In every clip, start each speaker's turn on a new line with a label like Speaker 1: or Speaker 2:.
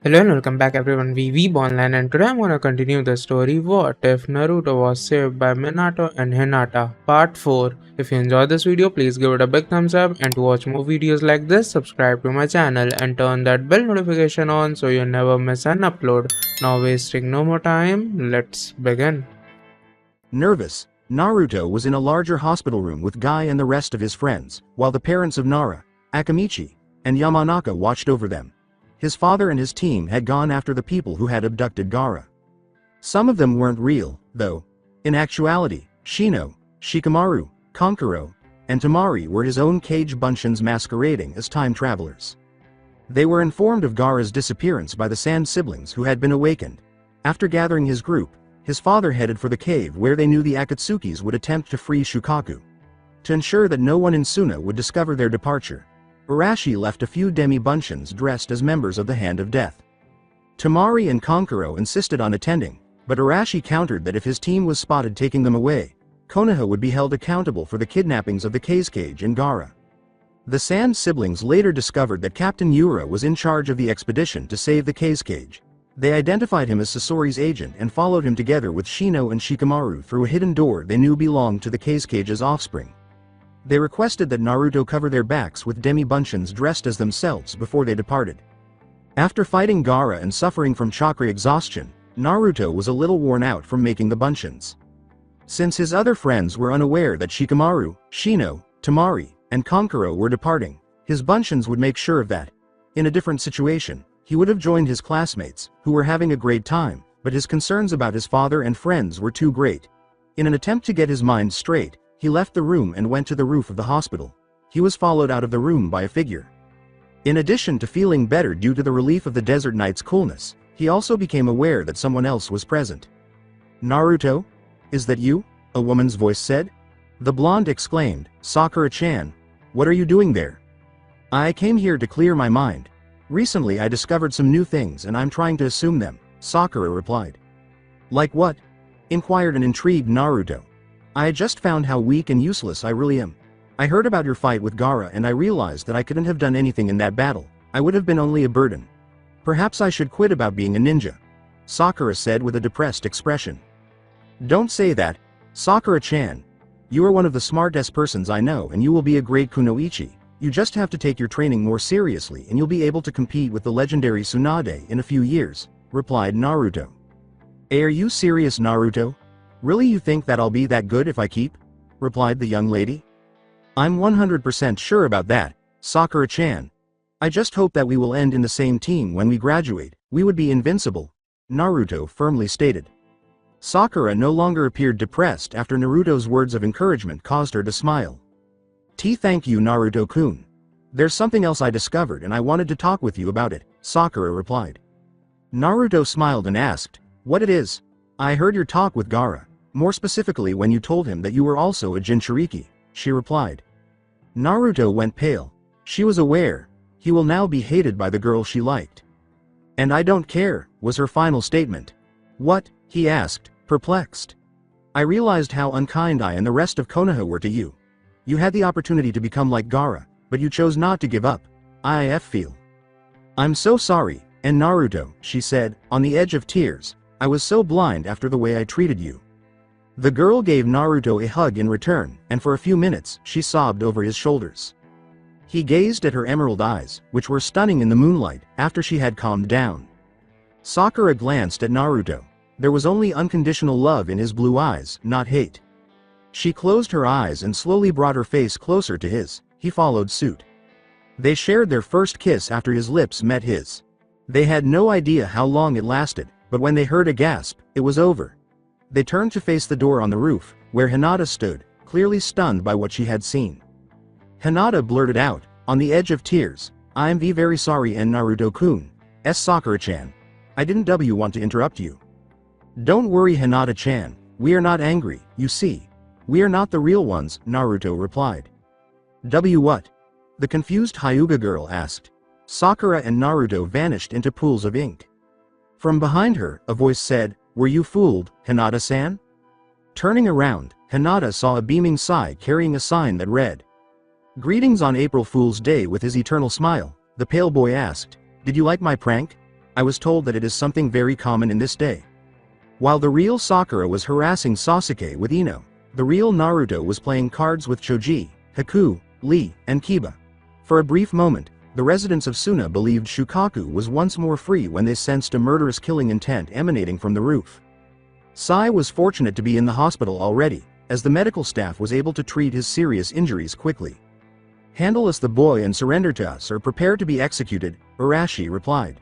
Speaker 1: Hello and welcome back everyone, we Weeb online, and today I'm gonna continue the story What If Naruto Was Saved by Minato and Hinata Part 4. If you enjoyed this video, please give it a big thumbs up, and to watch more videos like this, subscribe to my channel and turn that bell notification on so you never miss an upload. Now wasting no more time, let's begin.
Speaker 2: Nervous, Naruto was in a larger hospital room with Guy and the rest of his friends, while the parents of Nara, Akamichi, and Yamanaka watched over them. His father and his team had gone after the people who had abducted Gaara. Some of them weren't real, though. In actuality, Shino, Shikamaru, Kankuro, and Tamari were his own cage bunchins masquerading as time travelers. They were informed of Gaara's disappearance by the Sand siblings who had been awakened. After gathering his group, his father headed for the cave where they knew the Akatsukis would attempt to free Shukaku. To ensure that no one in Suna would discover their departure, Urashi left a few demi-bunchins dressed as members of the Hand of Death. Tamari and Kankuro insisted on attending, but Urashi countered that if his team was spotted taking them away, Konoha would be held accountable for the kidnappings of the Cage and Gaara. The Sand siblings later discovered that Captain Yura was in charge of the expedition to save the Cage. They identified him as Sasori's agent and followed him together with Shino and Shikamaru through a hidden door they knew belonged to the Cage's offspring. They requested that Naruto cover their backs with demi-bunchins dressed as themselves before they departed. After fighting Gaara and suffering from chakra exhaustion, Naruto was a little worn out from making the bunchins. Since his other friends were unaware that Shikamaru, Shino, Tamari, and Kankuro were departing, his bunchins would make sure of that. In a different situation, he would have joined his classmates, who were having a great time, but his concerns about his father and friends were too great. In an attempt to get his mind straight, he left the room and went to the roof of the hospital. He was followed out of the room by a figure. In addition to feeling better due to the relief of the desert night's coolness, he also became aware that someone else was present. "Naruto? Is that you?" a woman's voice said. The blonde exclaimed, "Sakura-chan, what are you doing there?" "I came here to clear my mind. Recently I discovered some new things and I'm trying to assume them," Sakura replied. "Like what?" inquired an intrigued Naruto. "I just found how weak and useless I really am. I heard about your fight with Gaara and I realized that I couldn't have done anything in that battle. I would have been only a burden. Perhaps I should quit about being a ninja," Sakura said with a depressed expression. "Don't say that, Sakura-chan. You are one of the smartest persons I know and you will be a great kunoichi. You just have to take your training more seriously and you'll be able to compete with the legendary Tsunade in a few years," replied Naruto. "Hey, are you serious, Naruto? Really, you think that I'll be that good if I keep?" replied the young lady. "I'm 100% sure about that, Sakura-chan. I just hope that we will end in the same team when we graduate. We would be invincible," Naruto firmly stated. Sakura no longer appeared depressed after Naruto's words of encouragement caused her to smile. Thank you, Naruto-kun. There's something else I discovered and I wanted to talk with you about it," Sakura replied. Naruto smiled and asked, "What it is?" "I heard your talk with Gaara. More specifically when you told him that you were also a Jinchuriki," she replied. Naruto went pale. She was aware. He will now be hated by the girl she liked. "And I don't care," was her final statement. "What?" he asked, perplexed. "I realized how unkind I and the rest of Konoha were to you. You had the opportunity to become like Gaara, but you chose not to give up. I feel. I'm so sorry, and Naruto," she said, on the edge of tears. "I was so blind after the way I treated you." The girl gave Naruto a hug in return, and for a few minutes, she sobbed over his shoulders. He gazed at her emerald eyes, which were stunning in the moonlight, after she had calmed down. Sakura glanced at Naruto. There was only unconditional love in his blue eyes, not hate. She closed her eyes and slowly brought her face closer to his. He followed suit. They shared their first kiss after his lips met his. They had no idea how long it lasted, but when they heard a gasp, it was over. They turned to face the door on the roof, where Hinata stood, clearly stunned by what she had seen. Hinata blurted out, on the edge of tears, "I'm very sorry and Naruto-kun, Sakura-chan. I didn't want to interrupt you." "Don't worry, Hinata-chan, we are not angry, you see. We are not the real ones," Naruto replied. What?" the confused Hyuga girl asked. Sakura and Naruto vanished into pools of ink. From behind her, a voice said, "Were you fooled, Hinata-san?" Turning around, Hinata saw a beaming Sai carrying a sign that read, "Greetings on April Fool's Day." With his eternal smile, the pale boy asked, "Did you like my prank? I was told that it is something very common in this day. While the real Sakura was harassing Sasuke with Ino, the real Naruto was playing cards with Choji, Haku, Lee, and Kiba. For a brief moment, the residents of Suna believed Shukaku was once more free when they sensed a murderous killing intent emanating from the roof. Sai was fortunate to be in the hospital already, as the medical staff was able to treat his serious injuries quickly. "Handle us the boy and surrender to us or prepare to be executed," Arashi replied.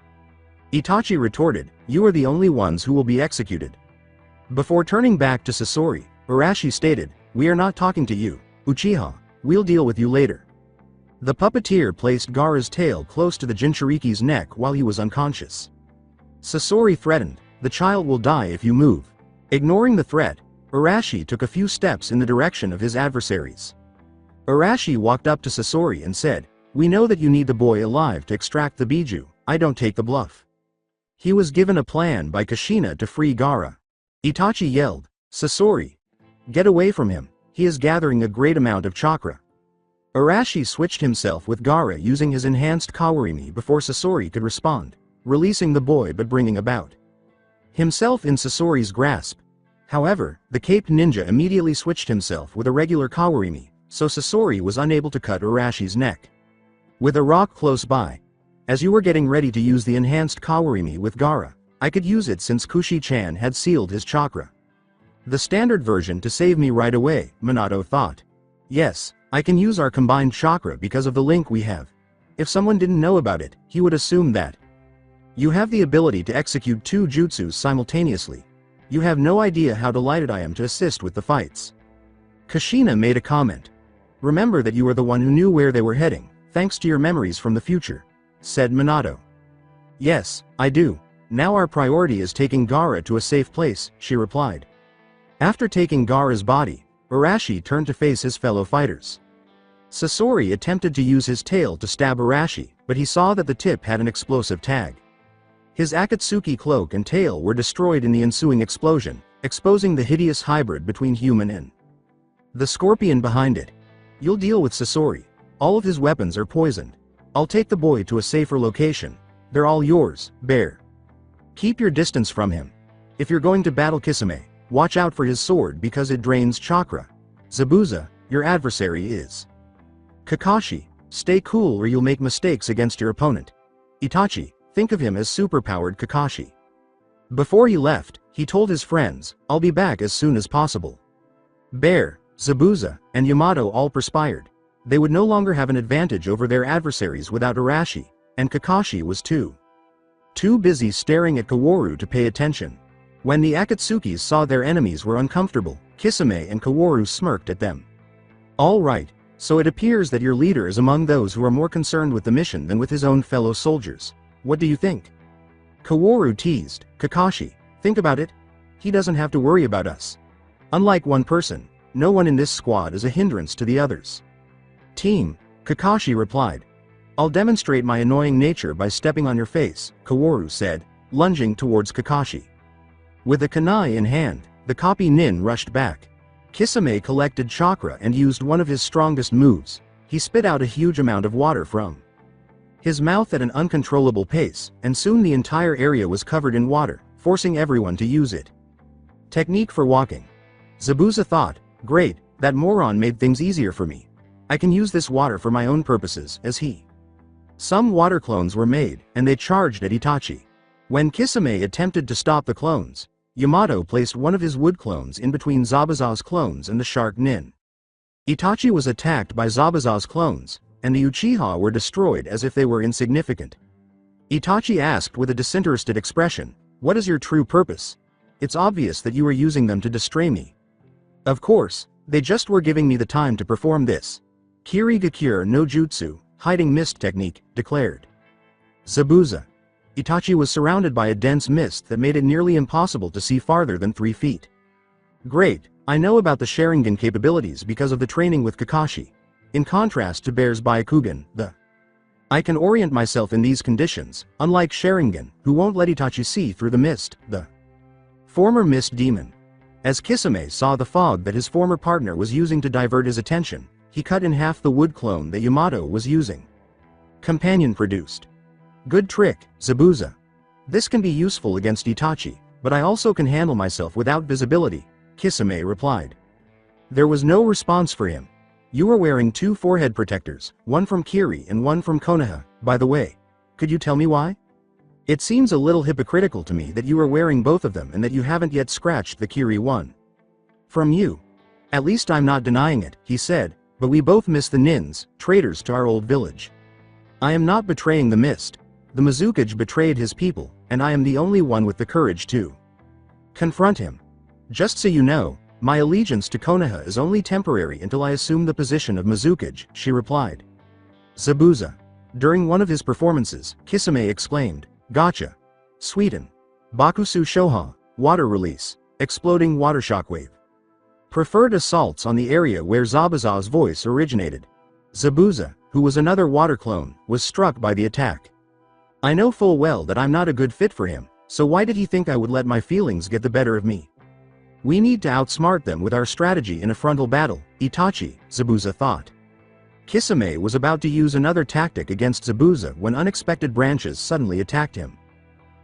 Speaker 2: Itachi retorted, "You are the only ones who will be executed." Before turning back to Sasori, Arashi stated, "We are not talking to you, Uchiha, we'll deal with you later." The puppeteer placed Gaara's tail close to the Jinchuriki's neck while he was unconscious. Sasori threatened, "The child will die if you move." Ignoring the threat, Arashi took a few steps in the direction of his adversaries. Arashi walked up to Sasori and said, "We know that you need the boy alive to extract the Biju, I don't take the bluff." He was given a plan by Kushina to free Gaara. Itachi yelled, "Sasori! Get away from him, he is gathering a great amount of chakra." Arashi switched himself with Gaara using his enhanced Kawarimi before Sasori could respond, releasing the boy but bringing about himself in Sasori's grasp. However, the caped ninja immediately switched himself with a regular Kawarimi, so Sasori was unable to cut Arashi's neck. With a rock close by, "As you were getting ready to use the enhanced Kawarimi with Gaara, I could use it since Kushi-chan had sealed his chakra. The standard version to save me right away," Minato thought. "Yes, I can use our combined chakra because of the link we have. If someone didn't know about it, he would assume that you have the ability to execute two jutsus simultaneously. You have no idea how delighted I am to assist with the fights." Kushina made a comment. "Remember that you are the one who knew where they were heading, thanks to your memories from the future," said Minato. "Yes, I do. Now our priority is taking Gaara to a safe place," she replied. After taking Gaara's body, Arashi turned to face his fellow fighters. Sasori attempted to use his tail to stab Arashi, but he saw that the tip had an explosive tag. His Akatsuki cloak and tail were destroyed in the ensuing explosion, exposing the hideous hybrid between human and the scorpion behind it. "You'll deal with Sasori. All of his weapons are poisoned. I'll take the boy to a safer location. They're all yours, Bear. Keep your distance from him. If you're going to battle Kisame, watch out for his sword because it drains chakra. Zabuza, your adversary is Kakashi. Stay cool or you'll make mistakes against your opponent. Itachi, think of him as superpowered Kakashi." Before he left, he told his friends, "I'll be back as soon as possible." Bear, Zabuza, and Yamato all perspired. They would no longer have an advantage over their adversaries without Arashi, and Kakashi was too busy staring at Kaworu to pay attention. When the Akatsukis saw their enemies were uncomfortable, Kisame and Kaworu smirked at them. "All right, so it appears that your leader is among those who are more concerned with the mission than with his own fellow soldiers. What do you think?" Kaworu teased, "Kakashi, think about it. He doesn't have to worry about us. Unlike one person, no one in this squad is a hindrance to the others." "Team," Kakashi replied. "I'll demonstrate my annoying nature by stepping on your face," Kaworu said, lunging towards Kakashi. With a kunai in hand, the copy nin rushed back. Kisame collected chakra and used one of his strongest moves. He spit out a huge amount of water from his mouth at an uncontrollable pace, and soon the entire area was covered in water, forcing everyone to use it. Technique for walking. Zabuza thought, "Great, that moron made things easier for me. I can use this water for my own purposes," as he. Some water clones were made, and they charged at Itachi. When Kisame attempted to stop the clones, Yamato placed one of his wood clones in between Zabuza's clones and the shark nin. Itachi was attacked by Zabuza's clones, and the Uchiha were destroyed as if they were insignificant. Itachi asked with a disinterested expression, "What is your true purpose? It's obvious that you are using them to destroy me." "Of course, they just were giving me the time to perform this Kirigakure no Jutsu, hiding mist technique," declared Zabuza. Itachi was surrounded by a dense mist that made it nearly impossible to see farther than 3 feet. "Great, I know about the Sharingan capabilities because of the training with Kakashi. In contrast to Bear's Byakugan, I can orient myself in these conditions, unlike Sharingan, who won't let Itachi see through the mist, the former mist demon." As Kisame saw the fog that his former partner was using to divert his attention, he cut in half the wood clone that Yamato was using. Companion produced. "Good trick, Zabuza. This can be useful against Itachi, but I also can handle myself without visibility, Kisame replied. There was no response for him. You were wearing 2 forehead protectors, one from Kiri and one from Konoha, by the way. Could you tell me why? It seems a little hypocritical to me that you are wearing both of them and that you haven't yet scratched the Kiri one. From you. At least I'm not denying it, he said, but we both miss the Nins, traitors to our old village. I am not betraying the mist. The Mizukage betrayed his people, and I am the only one with the courage to confront him. Just so you know, my allegiance to Konoha is only temporary until I assume the position of Mizukage, she replied. Zabuza. During one of his performances, Kisame exclaimed, Gotcha. Sweden. Bakusu Shoha, water release, exploding water shockwave. Preferred assaults on the area where Zabuza's voice originated. Zabuza, who was another water clone, was struck by the attack. I know full well that I'm not a good fit for him, so why did he think I would let my feelings get the better of me? We need to outsmart them with our strategy in a frontal battle, Itachi, Zabuza thought. Kisame was about to use another tactic against Zabuza when unexpected branches suddenly attacked him.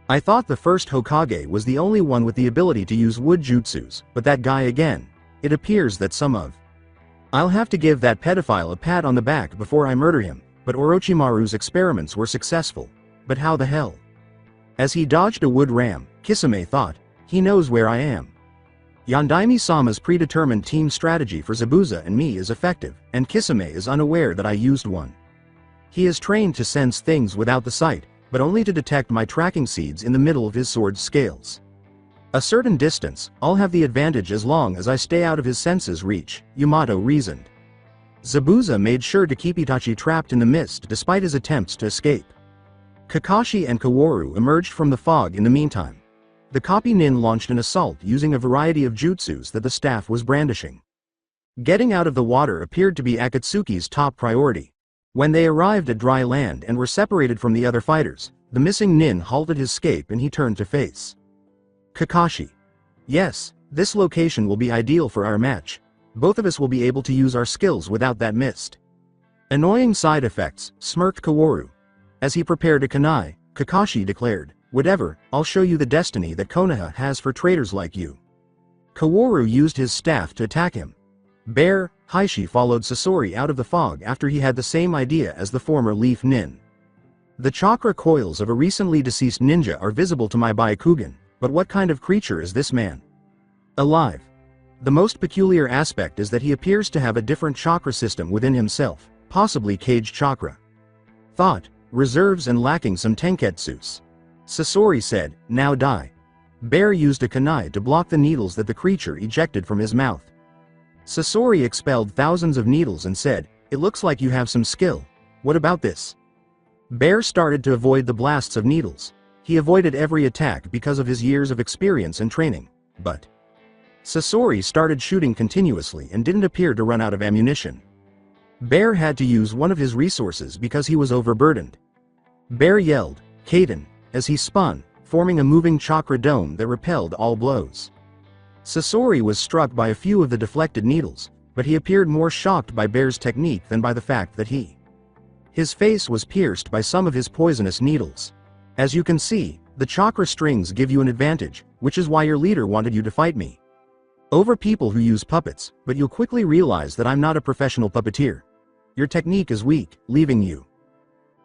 Speaker 2: I thought the first Hokage was the only one with the ability to use wood jutsus, but that guy again. It appears that some of. I'll have to give that pedophile a pat on the back before I murder him, but Orochimaru's experiments were successful. But how the hell? As he dodged a wood ram, Kisame thought, he knows where I am. Yondaime-sama's predetermined team strategy for Zabuza and me is effective, and Kisame is unaware that I used one. He is trained to sense things without the sight, but only to detect my tracking seeds in the middle of his sword's scales. A certain distance, I'll have the advantage as long as I stay out of his senses' reach, Yamato reasoned. Zabuza made sure to keep Itachi trapped in the mist despite his attempts to escape. Kakashi and Kaworu emerged from the fog in the meantime. The copy nin launched an assault using a variety of jutsus that the staff was brandishing. Getting out of the water appeared to be Akatsuki's top priority. When they arrived at dry land and were separated from the other fighters, the missing nin halted his escape and he turned to face Kakashi. Yes, this location will be ideal for our match. Both of us will be able to use our skills without that mist. Annoying side effects, smirked Kaworu. As he prepared a kunai, Kakashi declared, whatever, I'll show you the destiny that Konoha has for traitors like you. Kaworu used his staff to attack him. Bear, Heishi followed Sasori out of the fog after he had the same idea as the former Leaf Nin. The chakra coils of a recently deceased ninja are visible to my Byakugan, but what kind of creature is this man? Alive. The most peculiar aspect is that he appears to have a different chakra system within himself, possibly cage chakra. Thought, reserves and lacking some tenketsus. Sasori said, now die. Bear used a kunai to block the needles that the creature ejected from his mouth. Sasori expelled thousands of needles and said, it looks like you have some skill. What about this? Bear started to avoid the blasts of needles. He avoided every attack because of his years of experience and training, but Sasori started shooting continuously and didn't appear to run out of ammunition. Bear had to use one of his resources because he was overburdened. Bear yelled, Kaden, as he spun, forming a moving chakra dome that repelled all blows. Sasori was struck by a few of the deflected needles, but he appeared more shocked by Bear's technique than by the fact that his face was pierced by some of his poisonous needles. As you can see, the chakra strings give you an advantage, which is why your leader wanted you to fight me. Over people who use puppets, but you'll quickly realize that I'm not a professional puppeteer. Your technique is weak, leaving you.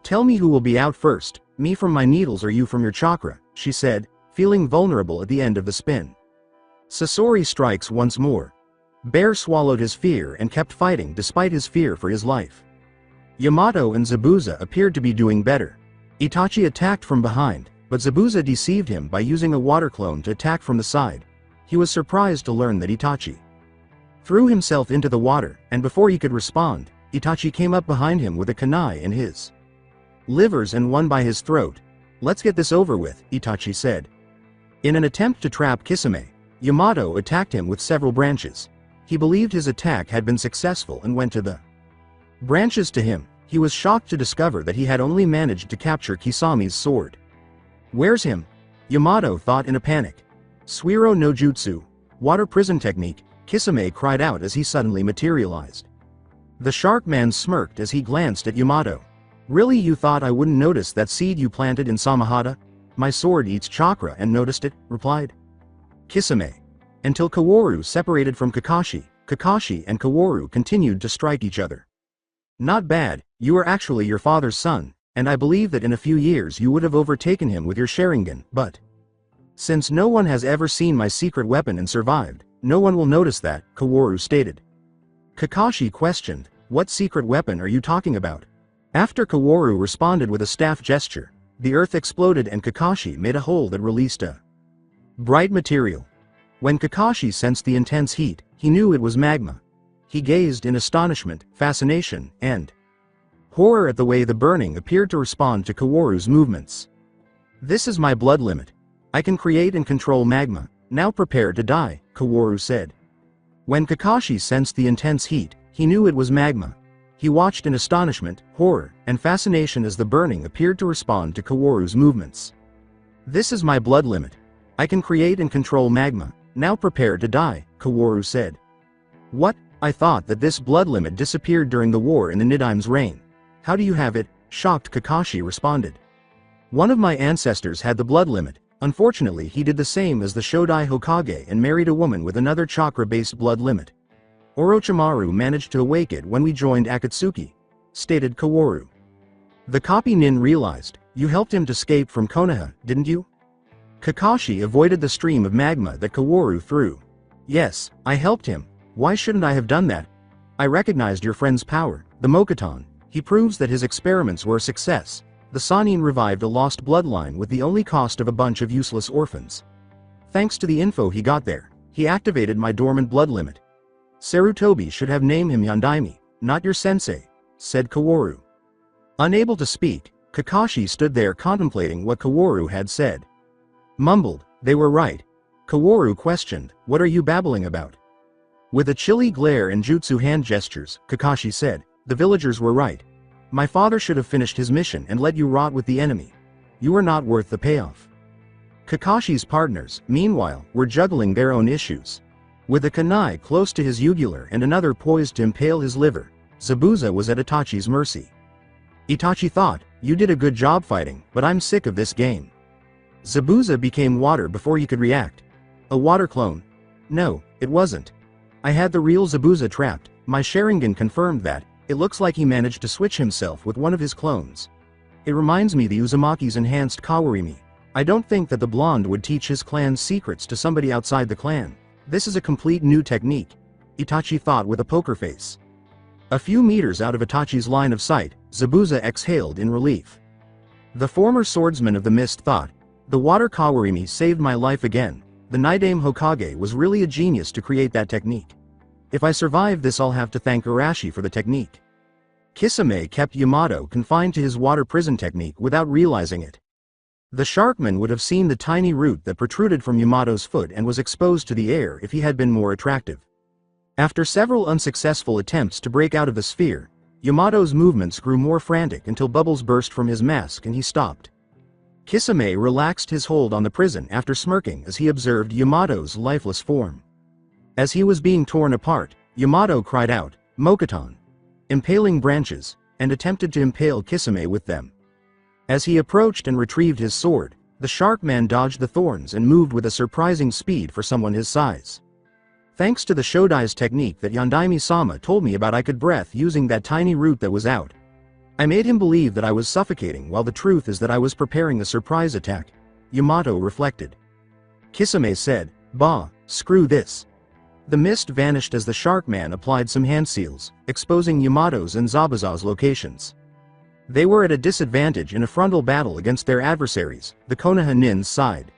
Speaker 2: Tell me who will be out first, me from my needles or you from your chakra, she said, feeling vulnerable at the end of the spin. Sasori strikes once more. Bear swallowed his fear and kept fighting despite his fear for his life. Yamato and Zabuza appeared to be doing better. Itachi attacked from behind, but Zabuza deceived him by using a water clone to attack from the side. He was surprised to learn that Itachi threw himself into the water, and before he could respond, Itachi came up behind him with a kunai in his livers and one by his throat. Let's get this over with, Itachi said. In an attempt to trap Kisame, Yamato attacked him with several branches. He believed his attack had been successful and went to the branches to him. He was shocked to discover that he had only managed to capture Kisami's sword. Where's him? Yamato thought in a panic. Suiro no Jutsu, water prison technique, Kisame cried out as he suddenly materialized. The shark man smirked as he glanced at Yamato. Really, you thought I wouldn't notice that seed you planted in Samahata? My sword eats chakra and noticed it, replied Kisame. Until Kaworu separated from Kakashi, Kakashi and Kaworu continued to strike each other. Not bad, you are actually your father's son, and I believe that in a few years you would have overtaken him with your Sharingan, but since no one has ever seen my secret weapon and survived, no one will notice that, Kaworu stated. Kakashi questioned, what secret weapon are you talking about? After Kaworu responded with a staff gesture, the earth exploded and Kakashi made a hole that released a bright material. When Kakashi sensed the intense heat, he knew it was magma. He gazed in astonishment, fascination, and horror at the way the burning appeared to respond to Kaworu's movements. This is my blood limit. I can create and control magma. Now prepare to die, Kaworu said. When Kakashi sensed the intense heat, he knew it was magma. He watched in astonishment, horror, and fascination as the burning appeared to respond to Kaworu's movements. This is my blood limit. I can create and control magma. Now prepare to die, Kaworu said. What? I thought that this blood limit disappeared during the war in the Nidaime's reign. How do you have it? Shocked Kakashi responded. One of my ancestors had the blood limit. Unfortunately he did the same as the Shodai Hokage and married a woman with another chakra-based blood limit. Orochimaru managed to awake it when we joined Akatsuki, stated Kaworu. The copy nin realized, you helped him to escape from Konoha, didn't you? Kakashi avoided the stream of magma that Kaworu threw. Yes, I helped him. Why shouldn't I have done that? I recognized your friend's power, the Mokuton. He proves that his experiments were a success. The Sannin revived a lost bloodline with the only cost of a bunch of useless orphans. Thanks to the info he got there, he activated my dormant blood limit. Sarutobi should have named him Yondaime, not your sensei, said Kaworu. Unable to speak, Kakashi stood there contemplating what Kaworu had said. Mumbled, they were right. Kaworu questioned, what are you babbling about? With a chilly glare and jutsu hand gestures, Kakashi said, the villagers were right. My father should have finished his mission and let you rot with the enemy. You are not worth the payoff. Kakashi's partners, meanwhile, were juggling their own issues. With a kunai close to his jugular and another poised to impale his liver, Zabuza was at Itachi's mercy. Itachi thought, you did a good job fighting, but I'm sick of this game. Zabuza became water before he could react. A water clone? No, it wasn't. I had the real Zabuza trapped. My Sharingan confirmed that. It looks like he managed to switch himself with one of his clones. It reminds me the Uzumaki's enhanced Kawarimi. I don't think that the blonde would teach his clan's secrets to somebody outside the clan. This is a complete new technique, Itachi thought with a poker face. A few meters out of Itachi's line of sight, Zabuza exhaled in relief. The former swordsman of the mist thought, the water Kawarimi saved my life again. The Nidaime Hokage was really a genius to create that technique. If I survive this, I'll have to thank Arashi for the technique. Kisame kept Yamato confined to his water prison technique without realizing it. The Sharkman would have seen the tiny root that protruded from Yamato's foot and was exposed to the air if he had been more attractive. After several unsuccessful attempts to break out of the sphere, Yamato's movements grew more frantic until bubbles burst from his mask and he stopped. Kisame relaxed his hold on the prison after smirking as he observed Yamato's lifeless form. As he was being torn apart, Yamato cried out, Mokuton! Impaling branches, and attempted to impale Kisame with them. As he approached and retrieved his sword, the Sharkman dodged the thorns and moved with a surprising speed for someone his size. Thanks to the Shodai's technique that Yondaime-sama told me about, I could breathe using that tiny root that was out. I made him believe that I was suffocating while the truth is that I was preparing a surprise attack, Yamato reflected. Kisame said, bah, screw this. The mist vanished as the Sharkman applied some hand seals, exposing Yamato's and Zabuza's locations. They were at a disadvantage in a frontal battle against their adversaries, the Konoha Nin's side.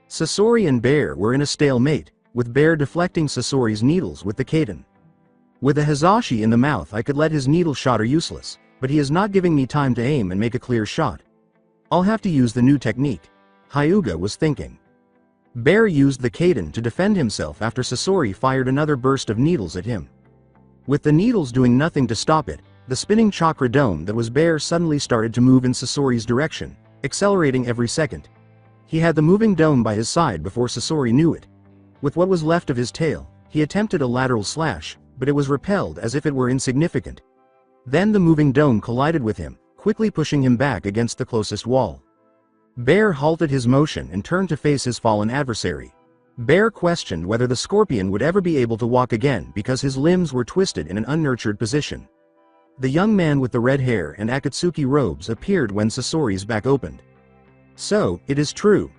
Speaker 2: Sasori and Bear were in a stalemate, with Bear deflecting Sasori's needles with the Kaden. With a Hazashi in the mouth, I could let his needle shot are useless, but he is not giving me time to aim and make a clear shot. I'll have to use the new technique, Hyuga was thinking. Bear used the Kaden to defend himself after Sasori fired another burst of needles at him. With the needles doing nothing to stop it, the spinning chakra dome that was Bear suddenly started to move in Sasori's direction, accelerating every second. He had the moving dome by his side before Sasori knew it. With what was left of his tail, he attempted a lateral slash, but it was repelled as if it were insignificant. Then the moving dome collided with him, quickly pushing him back against the closest wall. Bear halted his motion and turned to face his fallen adversary. Bear questioned whether the scorpion would ever be able to walk again because his limbs were twisted in an unnurtured position. The young man with the red hair and Akatsuki robes appeared when Sasori's back opened. So, it is true.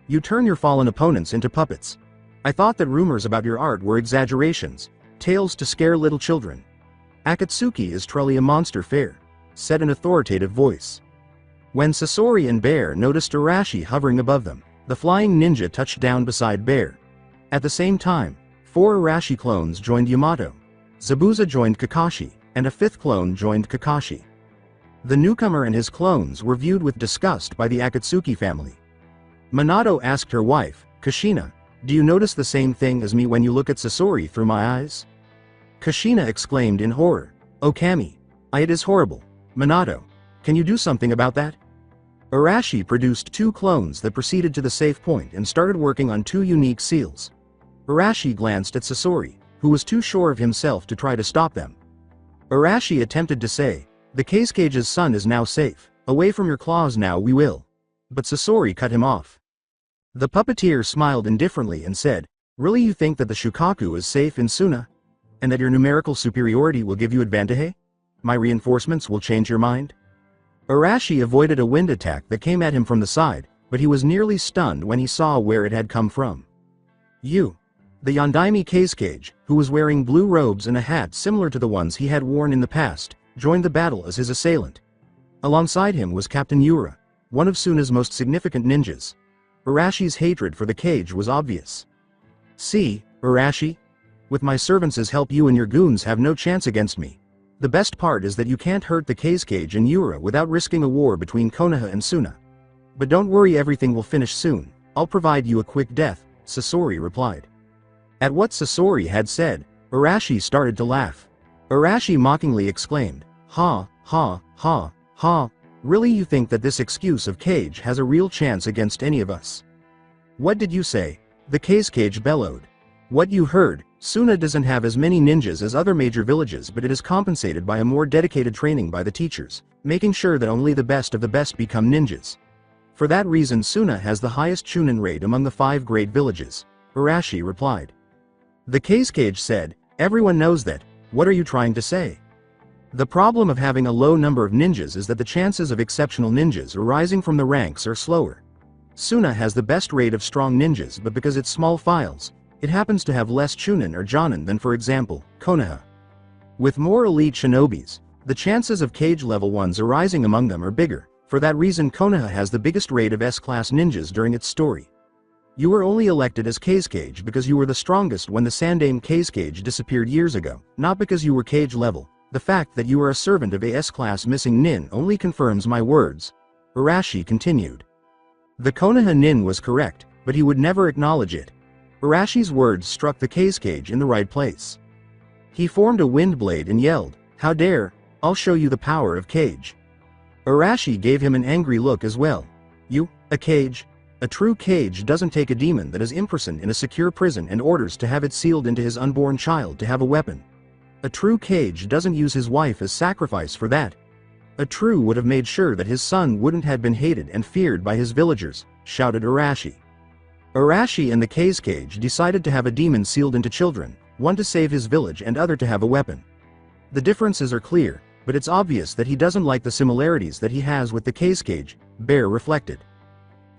Speaker 2: You turn your fallen opponents into puppets. I thought that rumors about your art were exaggerations, tales to scare little children. Akatsuki is truly a monster fair, said an authoritative voice. When Sasori and Bear noticed Arashi hovering above them, the flying ninja touched down beside Bear. At the same time, 4 Arashi clones joined Yamato. Zabuza joined Kakashi, and a 5th clone joined Kakashi. The newcomer and his clones were viewed with disgust by the Akatsuki family. Minato asked her wife, Kushina, "Do you notice the same thing as me when you look at Sasori through my eyes?" Kushina exclaimed in horror, "Oh Kami, it is horrible. Minato, can you do something about that?" Arashi produced 2 clones that proceeded to the safe point and started working on 2 unique seals. Arashi glanced at Sasori, who was too sure of himself to try to stop them. Arashi attempted to say, "The case cage's son is now safe, away from your claws now we will." But Sasori cut him off. The puppeteer smiled indifferently and said, "Really you think that the Shukaku is safe in Suna? And that your numerical superiority will give you advantage? My reinforcements will change your mind?" Arashi avoided a wind attack that came at him from the side, but he was nearly stunned when he saw where it had come from. The Yondaime case cage, who was wearing blue robes and a hat similar to the ones he had worn in the past, joined the battle as his assailant. Alongside him was Captain Yura, one of Suna's most significant ninjas. Arashi's hatred for the cage was obvious. "See, Arashi? With my servants' help you and your goons have no chance against me. The best part is that you can't hurt the case cage and Yura without risking a war between Konoha and Suna. But don't worry, everything will finish soon. I'll provide you a quick death," Sasori replied. At what Sasori had said, Arashi started to laugh. Arashi mockingly exclaimed, "Ha, ha, ha, ha. Really you think that this excuse of cage has a real chance against any of us?" "What did you say?" the case cage bellowed. "What you heard. Suna doesn't have as many ninjas as other major villages, but it is compensated by a more dedicated training by the teachers, making sure that only the best of the best become ninjas. For that reason Suna has the highest Chunin rate among the 5 great villages," Arashi replied. The case cage said, "Everyone knows that. What are you trying to say? The problem of having a low number of ninjas is that the chances of exceptional ninjas arising from the ranks are slower. Suna has the best rate of strong ninjas, but because it's small files, it happens to have less Chunin or Jonin than, for example, Konoha. With more elite shinobis, the chances of cage level ones arising among them are bigger. For that reason Konoha has the biggest rate of S-class ninjas during its story. You were only elected as case cage because you were the strongest when the Sandaime case cage disappeared years ago, not because you were cage level. The fact that you are a servant of a S-class missing nin only confirms my words," Arashi continued. The Konoha nin was correct, but he would never acknowledge it. Arashi's words struck the case cage in the right place. He formed a wind blade and yelled, "How dare! I'll show you the power of cage." Arashi gave him an angry look as well. "You, a cage? A true cage doesn't take a demon that is imprisoned in a secure prison and orders to have it sealed into his unborn child to have a weapon. A true cage doesn't use his wife as sacrifice for that. A true would have made sure that his son wouldn't have been hated and feared by his villagers," shouted Arashi. Arashi and the case cage decided to have a demon sealed into children, one to save his village and other to have a weapon. The differences are clear, but it's obvious that he doesn't like the similarities that he has with the case cage, Bear reflected.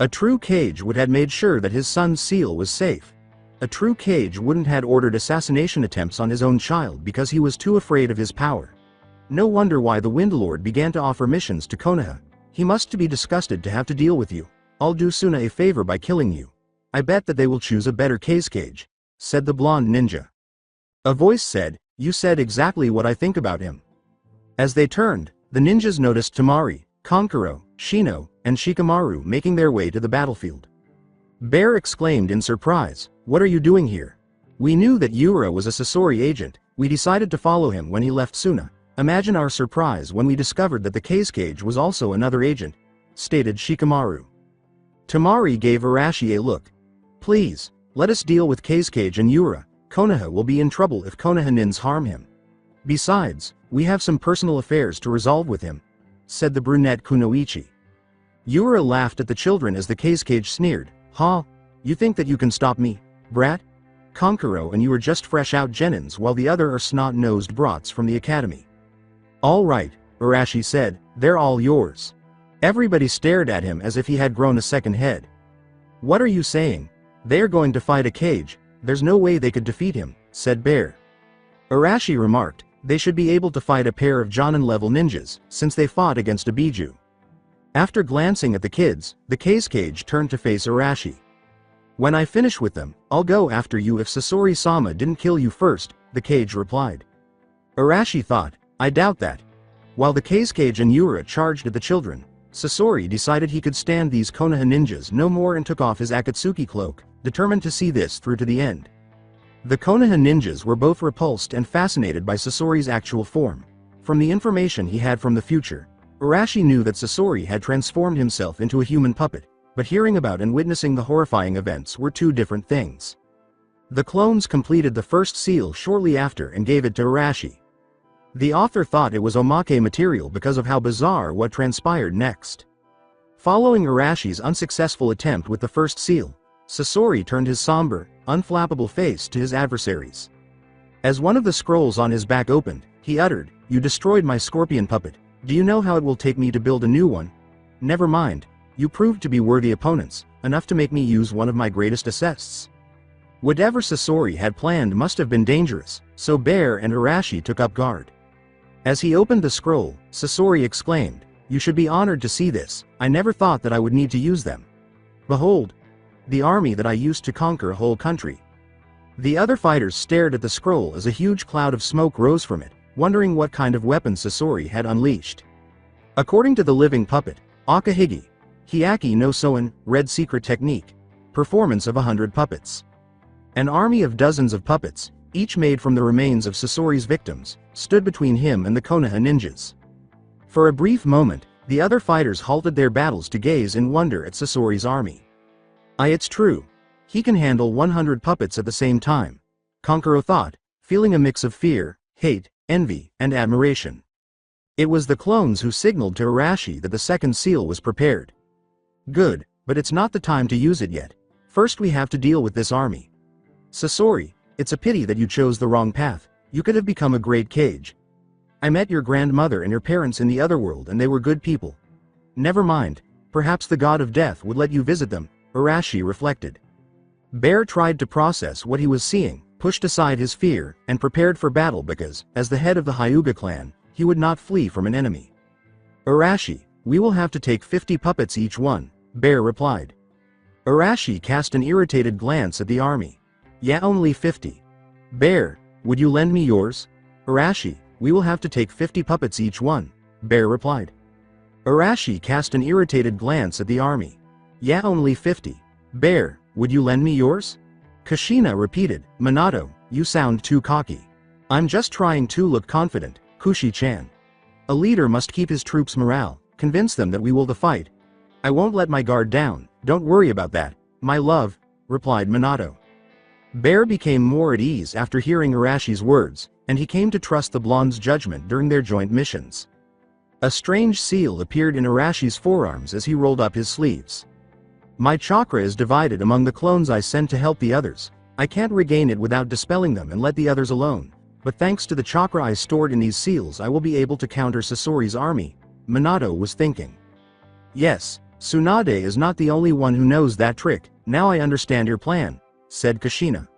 Speaker 2: A true cage would have made sure that his son's seal was safe. A true cage wouldn't have ordered assassination attempts on his own child because he was too afraid of his power. No wonder why the Windlord began to offer missions to Konoha. He must be disgusted to have to deal with you. "I'll do Suna a favor by killing you. I bet that they will choose a better case cage," said the blonde ninja. A voice said, "You said exactly what I think about him." As they turned, the ninjas noticed Tamari, Kankuro, Shino, and Shikamaru making their way to the battlefield. Bear exclaimed in surprise, "What are you doing here? We knew that Yura was a Sasori agent. We decided to follow him when he left Suna. Imagine our surprise when we discovered that the case cage was also another agent," stated Shikamaru. Tamari gave Arashi a look. "Please, let us deal with case cage and Yura. Konoha will be in trouble if Konoha nins harm him. Besides, we have some personal affairs to resolve with him," said the brunette Kunoichi. Yura laughed at the children as the cage sneered. "Ha! You think that you can stop me, brat? Konkuro and you are just fresh out genins while the other are snot-nosed brats from the academy." "All right," Arashi said, "they're all yours." Everybody stared at him as if he had grown a second head. "What are you saying? They are going to fight a cage, there's no way they could defeat him," said Bear. Arashi remarked, "They should be able to fight a pair of Jonin-level ninjas, since they fought against a Biju." After glancing at the kids, the cage turned to face Arashi. "When I finish with them, I'll go after you if Sasori-sama didn't kill you first," the cage replied. Arashi thought, "I doubt that." While the cage and Yura charged at the children, Sasori decided he could stand these Konoha ninjas no more and took off his Akatsuki cloak, determined to see this through to the end. The Konoha ninjas were both repulsed and fascinated by Sasori's actual form. From the information he had from the future, Arashi knew that Sasori had transformed himself into a human puppet, but hearing about and witnessing the horrifying events were two different things. The clones completed the first seal shortly after and gave it to Arashi. The author thought it was omake material because of how bizarre what transpired next. Following Arashi's unsuccessful attempt with the first seal, Sasori turned his somber, unflappable face to his adversaries. As one of the scrolls on his back opened, he uttered, "You destroyed my scorpion puppet. Do you know how it will take me to build a new one? Never mind, you proved to be worthy opponents, enough to make me use one of my greatest assists." Whatever Sasori had planned must have been dangerous, so Bear and Arashi took up guard. As he opened the scroll, Sasori exclaimed, "You should be honored to see this. I never thought that I would need to use them. Behold, the army that I used to conquer a whole country." The other fighters stared at the scroll as a huge cloud of smoke rose from it, wondering what kind of weapon Sasori had unleashed. According to the living puppet, Akahigi, Hyaki no Soin, Red Secret Technique, performance of 100 puppets. An army of dozens of puppets, each made from the remains of Sasori's victims, stood between him and the Konoha ninjas. For a brief moment, the other fighters halted their battles to gaze in wonder at Sasori's army. It's true. He can handle 100 puppets at the same time," Konkuro thought, feeling a mix of fear, hate, envy, and admiration. It was the clones who signaled to Arashi that the second seal was prepared. "Good, but it's not the time to use it yet. First we have to deal with this army. Sasori, it's a pity that you chose the wrong path. You could have become a great cage. I met your grandmother and your parents in the other world and they were good people. Never mind, perhaps the god of death would let you visit them," Arashi reflected. Bear tried to process what he was seeing, pushed aside his fear, and prepared for battle because, as the head of the Hyuga clan, he would not flee from an enemy. "Arashi, we will have to take 50 puppets each one," Bear replied. Arashi cast an irritated glance at the army. "Yeah, only 50. Bear, would you lend me yours?" "Arashi, we will have to take 50 puppets each one," Bear replied. Arashi cast an irritated glance at the army. "Yeah, only 50. Bear, would you lend me yours?" Kushina repeated, "Minato, you sound too cocky." "I'm just trying to look confident, Kushi-chan. A leader must keep his troops' morale, convince them that we will fight. I won't let my guard down, don't worry about that, my love," replied Minato. Bear became more at ease after hearing Arashi's words, and he came to trust the blonde's judgment during their joint missions. A strange seal appeared in Arashi's forearms as he rolled up his sleeves. "My chakra is divided among the clones I sent to help the others. I can't regain it without dispelling them and let the others alone. But thanks to the chakra I stored in these seals I will be able to counter Sasori's army," Minato was thinking. "Yes, Tsunade is not the only one who knows that trick, now I understand your plan," said Kushina.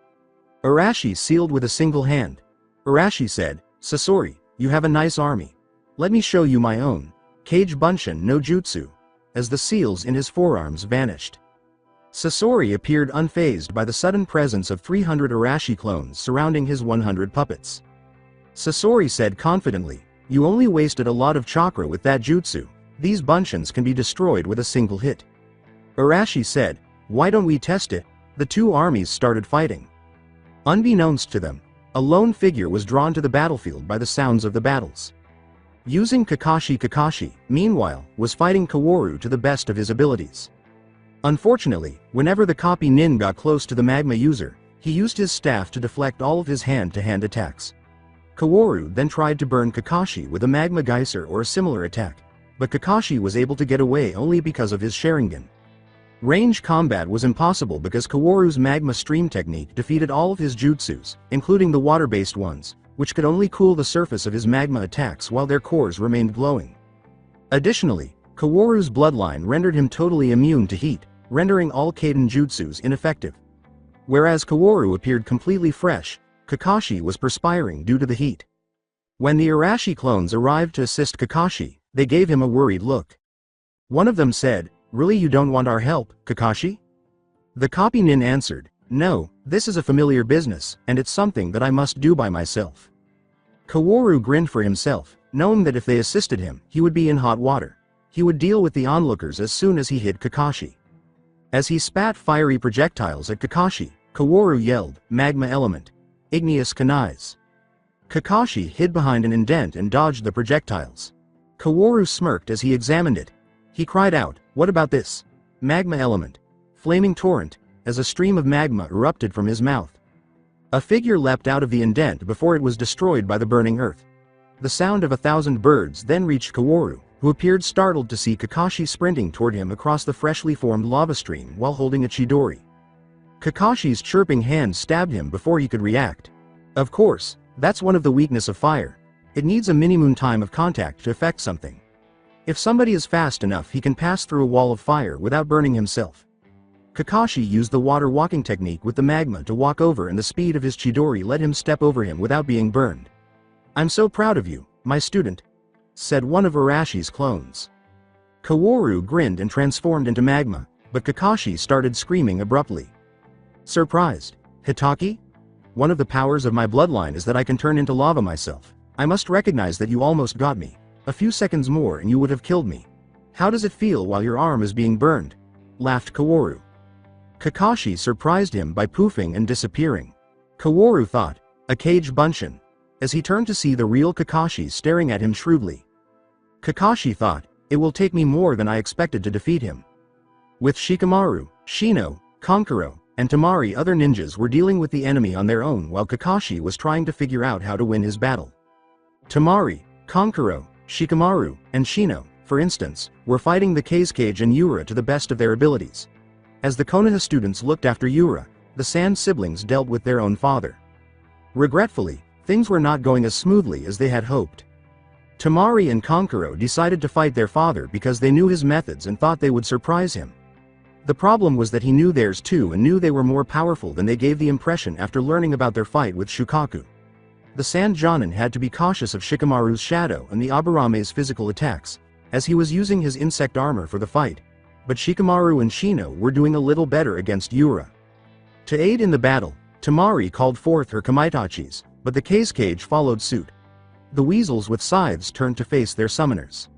Speaker 2: Arashi sealed with a single hand. Arashi said, "Sasori, you have a nice army. Let me show you my own, Kage Bunshin no Jutsu," as the seals in his forearms vanished. Sasori appeared unfazed by the sudden presence of 300 Arashi clones surrounding his 100 puppets. Sasori said confidently, "You only wasted a lot of chakra with that jutsu. These Bunshins can be destroyed with a single hit." Arashi said, "Why don't we test it?" The two armies started fighting. Unbeknownst to them, a lone figure was drawn to the battlefield by the sounds of the battles. Using Kakashi, meanwhile, was fighting Kaworu to the best of his abilities. Unfortunately, whenever the copy nin got close to the magma user, he used his staff to deflect all of his hand-to-hand attacks. Kaworu then tried to burn Kakashi with a magma geyser or a similar attack, but Kakashi was able to get away only because of his Sharingan. Range combat was impossible because Kaworu's magma stream technique defeated all of his jutsus, including the water-based ones, which could only cool the surface of his magma attacks while their cores remained glowing. Additionally, Kaworu's bloodline rendered him totally immune to heat, rendering all Kaiden jutsus ineffective. Whereas Kaworu appeared completely fresh, Kakashi was perspiring due to the heat. When the Arashi clones arrived to assist Kakashi, they gave him a worried look. One of them said, "Really, you don't want our help, Kakashi?" The copy nin answered, "No, this is a familiar business, and it's something that I must do by myself." Kaworu grinned for himself, knowing that if they assisted him, he would be in hot water. He would deal with the onlookers as soon as he hit Kakashi. As he spat fiery projectiles at Kakashi, Kaworu yelled, "Magma element! Igneous Kanais!" Kakashi hid behind an indent and dodged the projectiles. Kaworu smirked as he examined it. He cried out, "What about this? Magma element! Flaming torrent!" as a stream of magma erupted from his mouth. A figure leapt out of the indent before it was destroyed by the burning earth. The sound of 1,000 birds then reached Kaworu, who appeared startled to see Kakashi sprinting toward him across the freshly formed lava stream while holding a Chidori. Kakashi's chirping hand stabbed him before he could react. Of course, that's one of the weaknesses of fire. It needs a minimum time of contact to affect something. If somebody is fast enough, he can pass through a wall of fire without burning himself. Kakashi used the water walking technique with the magma to walk over, and the speed of his Chidori let him step over him without being burned. "I'm so proud of you, my student," said one of Arashi's clones. Kaworu grinned and transformed into magma, but Kakashi started screaming abruptly. Surprised, "Hitaki? One of the powers of my bloodline is that I can turn into lava myself. I must recognize that you almost got me. A few seconds more and you would have killed me. How does it feel while your arm is being burned?" laughed Kaworu. Kakashi surprised him by poofing and disappearing. Kaworu thought, "A cage bunshin," as he turned to see the real Kakashi staring at him shrewdly. Kakashi thought, "It will take me more than I expected to defeat him." With Shikamaru, Shino, Kankuro, and Temari, other ninjas were dealing with the enemy on their own while Kakashi was trying to figure out how to win his battle. Temari, Kankuro, Shikamaru, and Shino, for instance, were fighting the Kazekage and Yura to the best of their abilities. As the Konoha students looked after Yura, the Sand siblings dealt with their own father. Regretfully, things were not going as smoothly as they had hoped. Temari and Kankuro decided to fight their father because they knew his methods and thought they would surprise him. The problem was that he knew theirs too and knew they were more powerful than they gave the impression after learning about their fight with Shukaku. The Sand Jonin had to be cautious of Shikamaru's shadow and the Abarame's physical attacks, as he was using his insect armor for the fight, but Shikamaru and Shino were doing a little better against Yura. To aid in the battle, Temari called forth her Kamaitachis, but the Kazekage followed suit. The weasels with scythes turned to face their summoners.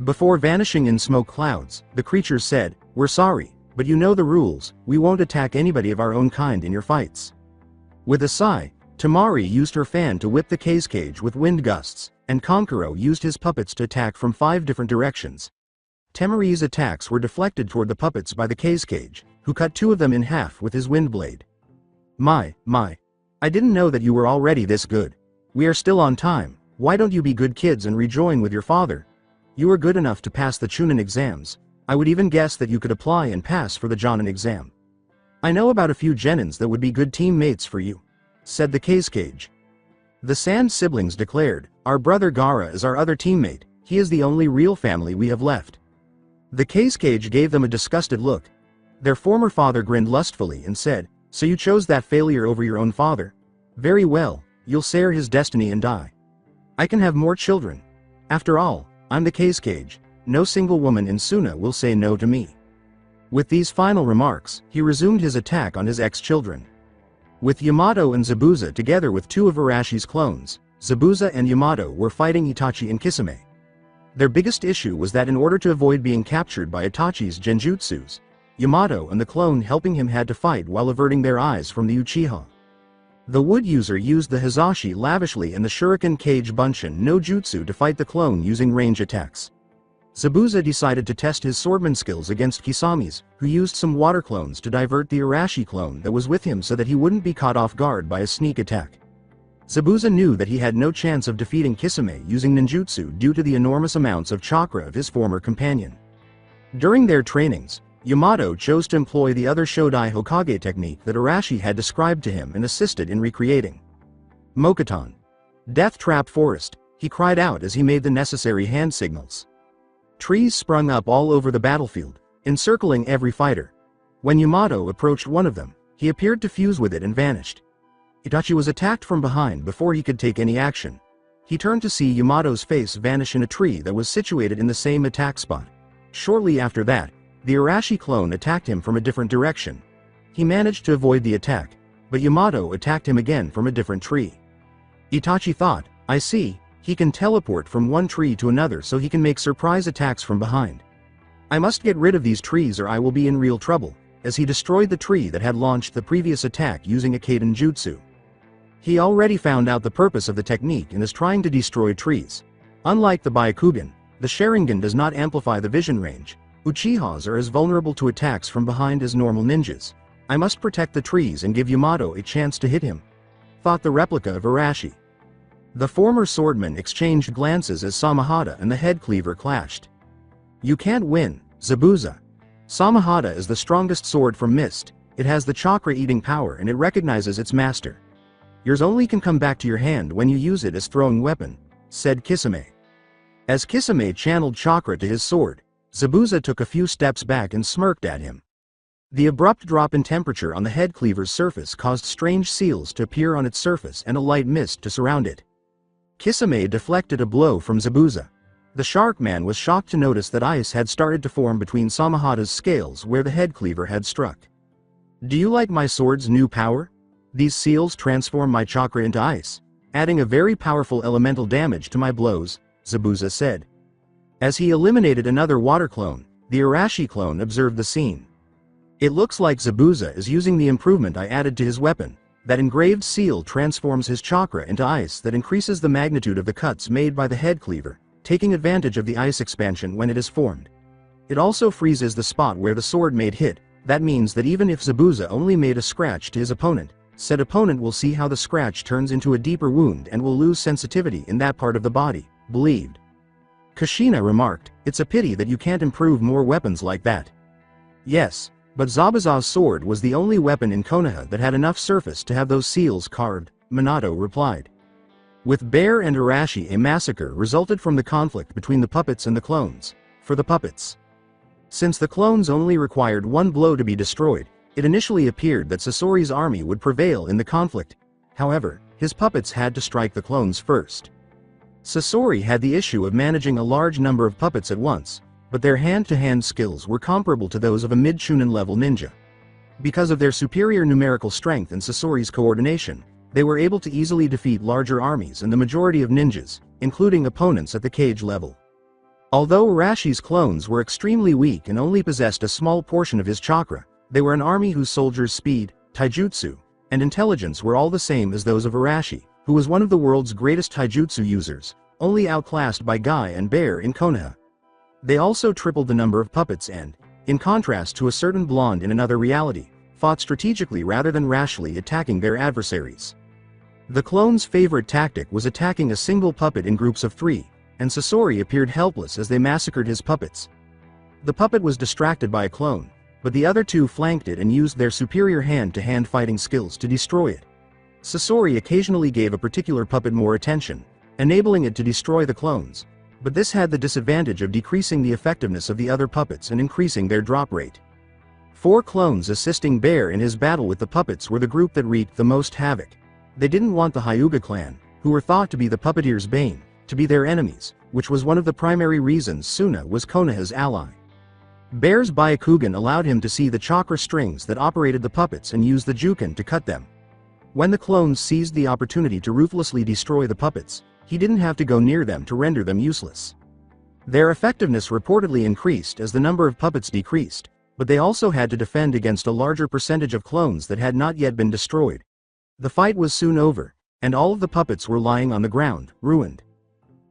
Speaker 2: Before vanishing in smoke clouds, the creatures said, "We're sorry, but you know the rules, we won't attack anybody of our own kind in your fights." With a sigh, Temari used her fan to whip the Kazekage with wind gusts, and Kankuro used his puppets to attack from 5 different directions. Temari's attacks were deflected toward the puppets by the Kazekage, who cut 2 of them in half with his wind blade. My, I didn't know that you were already this good. We are still on time, why don't you be good kids and rejoin with your father? You are good enough to pass the Chunin exams. I would even guess that you could apply and pass for the Jonin exam. I know about a few Genins that would be good teammates for you," said the Kazekage. The Sand siblings declared, "Our brother Gara is our other teammate, he is the only real family we have left." The Kazekage gave them a disgusted look. Their former father grinned lustfully and said, "So you chose that failure over your own father? Very well, you'll share his destiny and die. I can have more children. After all, I'm the Kazekage, no single woman in Suna will say no to me." With these final remarks, he resumed his attack on his ex-children. With Yamato and Zabuza together with 2 of Arashi's clones, Zabuza and Yamato were fighting Itachi and Kisame. Their biggest issue was that in order to avoid being captured by Itachi's genjutsus, Yamato and the clone helping him had to fight while averting their eyes from the Uchiha. The wood user used the Hizashi lavishly and the Shuriken Kage Bunshin no Jutsu to fight the clone using range attacks. Zabuza decided to test his swordman skills against Kisami's, who used some water clones to divert the Arashi clone that was with him so that he wouldn't be caught off guard by a sneak attack. Zabuza knew that he had no chance of defeating Kisame using ninjutsu due to the enormous amounts of chakra of his former companion. During their trainings, Yamato chose to employ the other Shodai Hokage technique that Arashi had described to him and assisted in recreating. Mokuton. Death Trap Forest, he cried out as he made the necessary hand signals. Trees sprung up all over the battlefield, encircling every fighter. When Yamato approached one of them, he appeared to fuse with it and vanished. Itachi was attacked from behind before he could take any action. He turned to see Yamato's face vanish in a tree that was situated in the same attack spot. Shortly after that, the Arashi clone attacked him from a different direction. He managed to avoid the attack, but Yamato attacked him again from a different tree. Itachi thought, I see, he can teleport from one tree to another so he can make surprise attacks from behind. I must get rid of these trees or I will be in real trouble, as he destroyed the tree that had launched the previous attack using a Kaiden Jutsu. He already found out the purpose of the technique and is trying to destroy trees. Unlike the Byakugan, the Sharingan does not amplify the vision range. Uchihas are as vulnerable to attacks from behind as normal ninjas. I must protect the trees and give Yamato a chance to hit him, thought the replica of Arashi. The former swordman exchanged glances as Samahata and the head cleaver clashed. You can't win, Zabuza. Samahata is the strongest sword from Mist. It has the chakra-eating power and it recognizes its master. Yours only can come back to your hand when you use it as throwing weapon, said Kisame. As Kisame channeled chakra to his sword, Zabuza took a few steps back and smirked at him. The abrupt drop in temperature on the head cleaver's surface caused strange seals to appear on its surface and a light mist to surround it. Kisame deflected a blow from Zabuza. The shark man was shocked to notice that ice had started to form between Samahata's scales where the head cleaver had struck. Do you like my sword's new power? These seals transform my chakra into ice, adding a very powerful elemental damage to my blows, Zabuza said. As he eliminated another water clone, the Arashi clone observed the scene. It looks like Zabuza is using the improvement I added to his weapon. That engraved seal transforms his chakra into ice that increases the magnitude of the cuts made by the head cleaver, taking advantage of the ice expansion when it is formed. It also freezes the spot where the sword made hit. That means that even if Zabuza only made a scratch to his opponent, said opponent will see how the scratch turns into a deeper wound and will lose sensitivity in that part of the body, believed. Kushina remarked, it's a pity that you can't improve more weapons like that. Yes, but Zabuza's sword was the only weapon in Konoha that had enough surface to have those seals carved, Minato replied. With Bear and Arashi, a massacre resulted from the conflict between the puppets and the clones. For the puppets, since the clones only required one blow to be destroyed, it initially appeared that Sasori's army would prevail in the conflict. However, his puppets had to strike the clones first. Sasori had the issue of managing a large number of puppets at once, but their hand-to-hand skills were comparable to those of a mid-Chunin level ninja. Because of their superior numerical strength and Sasori's coordination, they were able to easily defeat larger armies and the majority of ninjas, including opponents at the cage level. Although Arashi's clones were extremely weak and only possessed a small portion of his chakra, they were an army whose soldiers' speed, taijutsu, and intelligence were all the same as those of Arashi, who was one of the world's greatest taijutsu users, only outclassed by Guy and Bear in Konoha. They also tripled the number of puppets and, in contrast to a certain blonde in another reality, fought strategically rather than rashly attacking their adversaries. The clones' favorite tactic was attacking a single puppet in groups of 3, and Sasori appeared helpless as they massacred his puppets. The puppet was distracted by a clone, but the other 2 flanked it and used their superior hand-to-hand fighting skills to destroy it. Sasori occasionally gave a particular puppet more attention, enabling it to destroy the clones, but this had the disadvantage of decreasing the effectiveness of the other puppets and increasing their drop rate. 4 clones assisting Bear in his battle with the puppets were the group that wreaked the most havoc. They didn't want the Hyuga clan, who were thought to be the puppeteer's bane, to be their enemies, which was one of the primary reasons Suna was Konoha's ally. Bear's Byakugan allowed him to see the chakra strings that operated the puppets and use the Juken to cut them. When the clones seized the opportunity to ruthlessly destroy the puppets, he didn't have to go near them to render them useless. Their effectiveness reportedly increased as the number of puppets decreased, but they also had to defend against a larger percentage of clones that had not yet been destroyed. The fight was soon over, and all of the puppets were lying on the ground, ruined.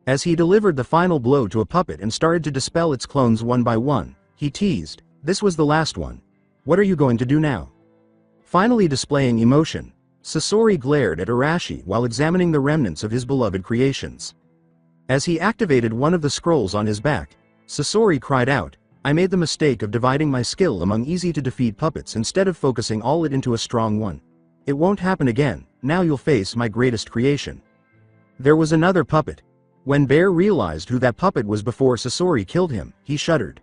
Speaker 2: As he delivered the final blow to a puppet and started to dispel its clones one by one, he teased, "This was the last one. What are you going to do now?" Finally displaying emotion, Sasori glared at Arashi while examining the remnants of his beloved creations. As he activated one of the scrolls on his back, Sasori cried out, "I made the mistake of dividing my skill among easy-to-defeat puppets instead of focusing all it into a strong one. It won't happen again, now you'll face my greatest creation." There was another puppet. When Bear realized who that puppet was before Sasori killed him, he shuddered.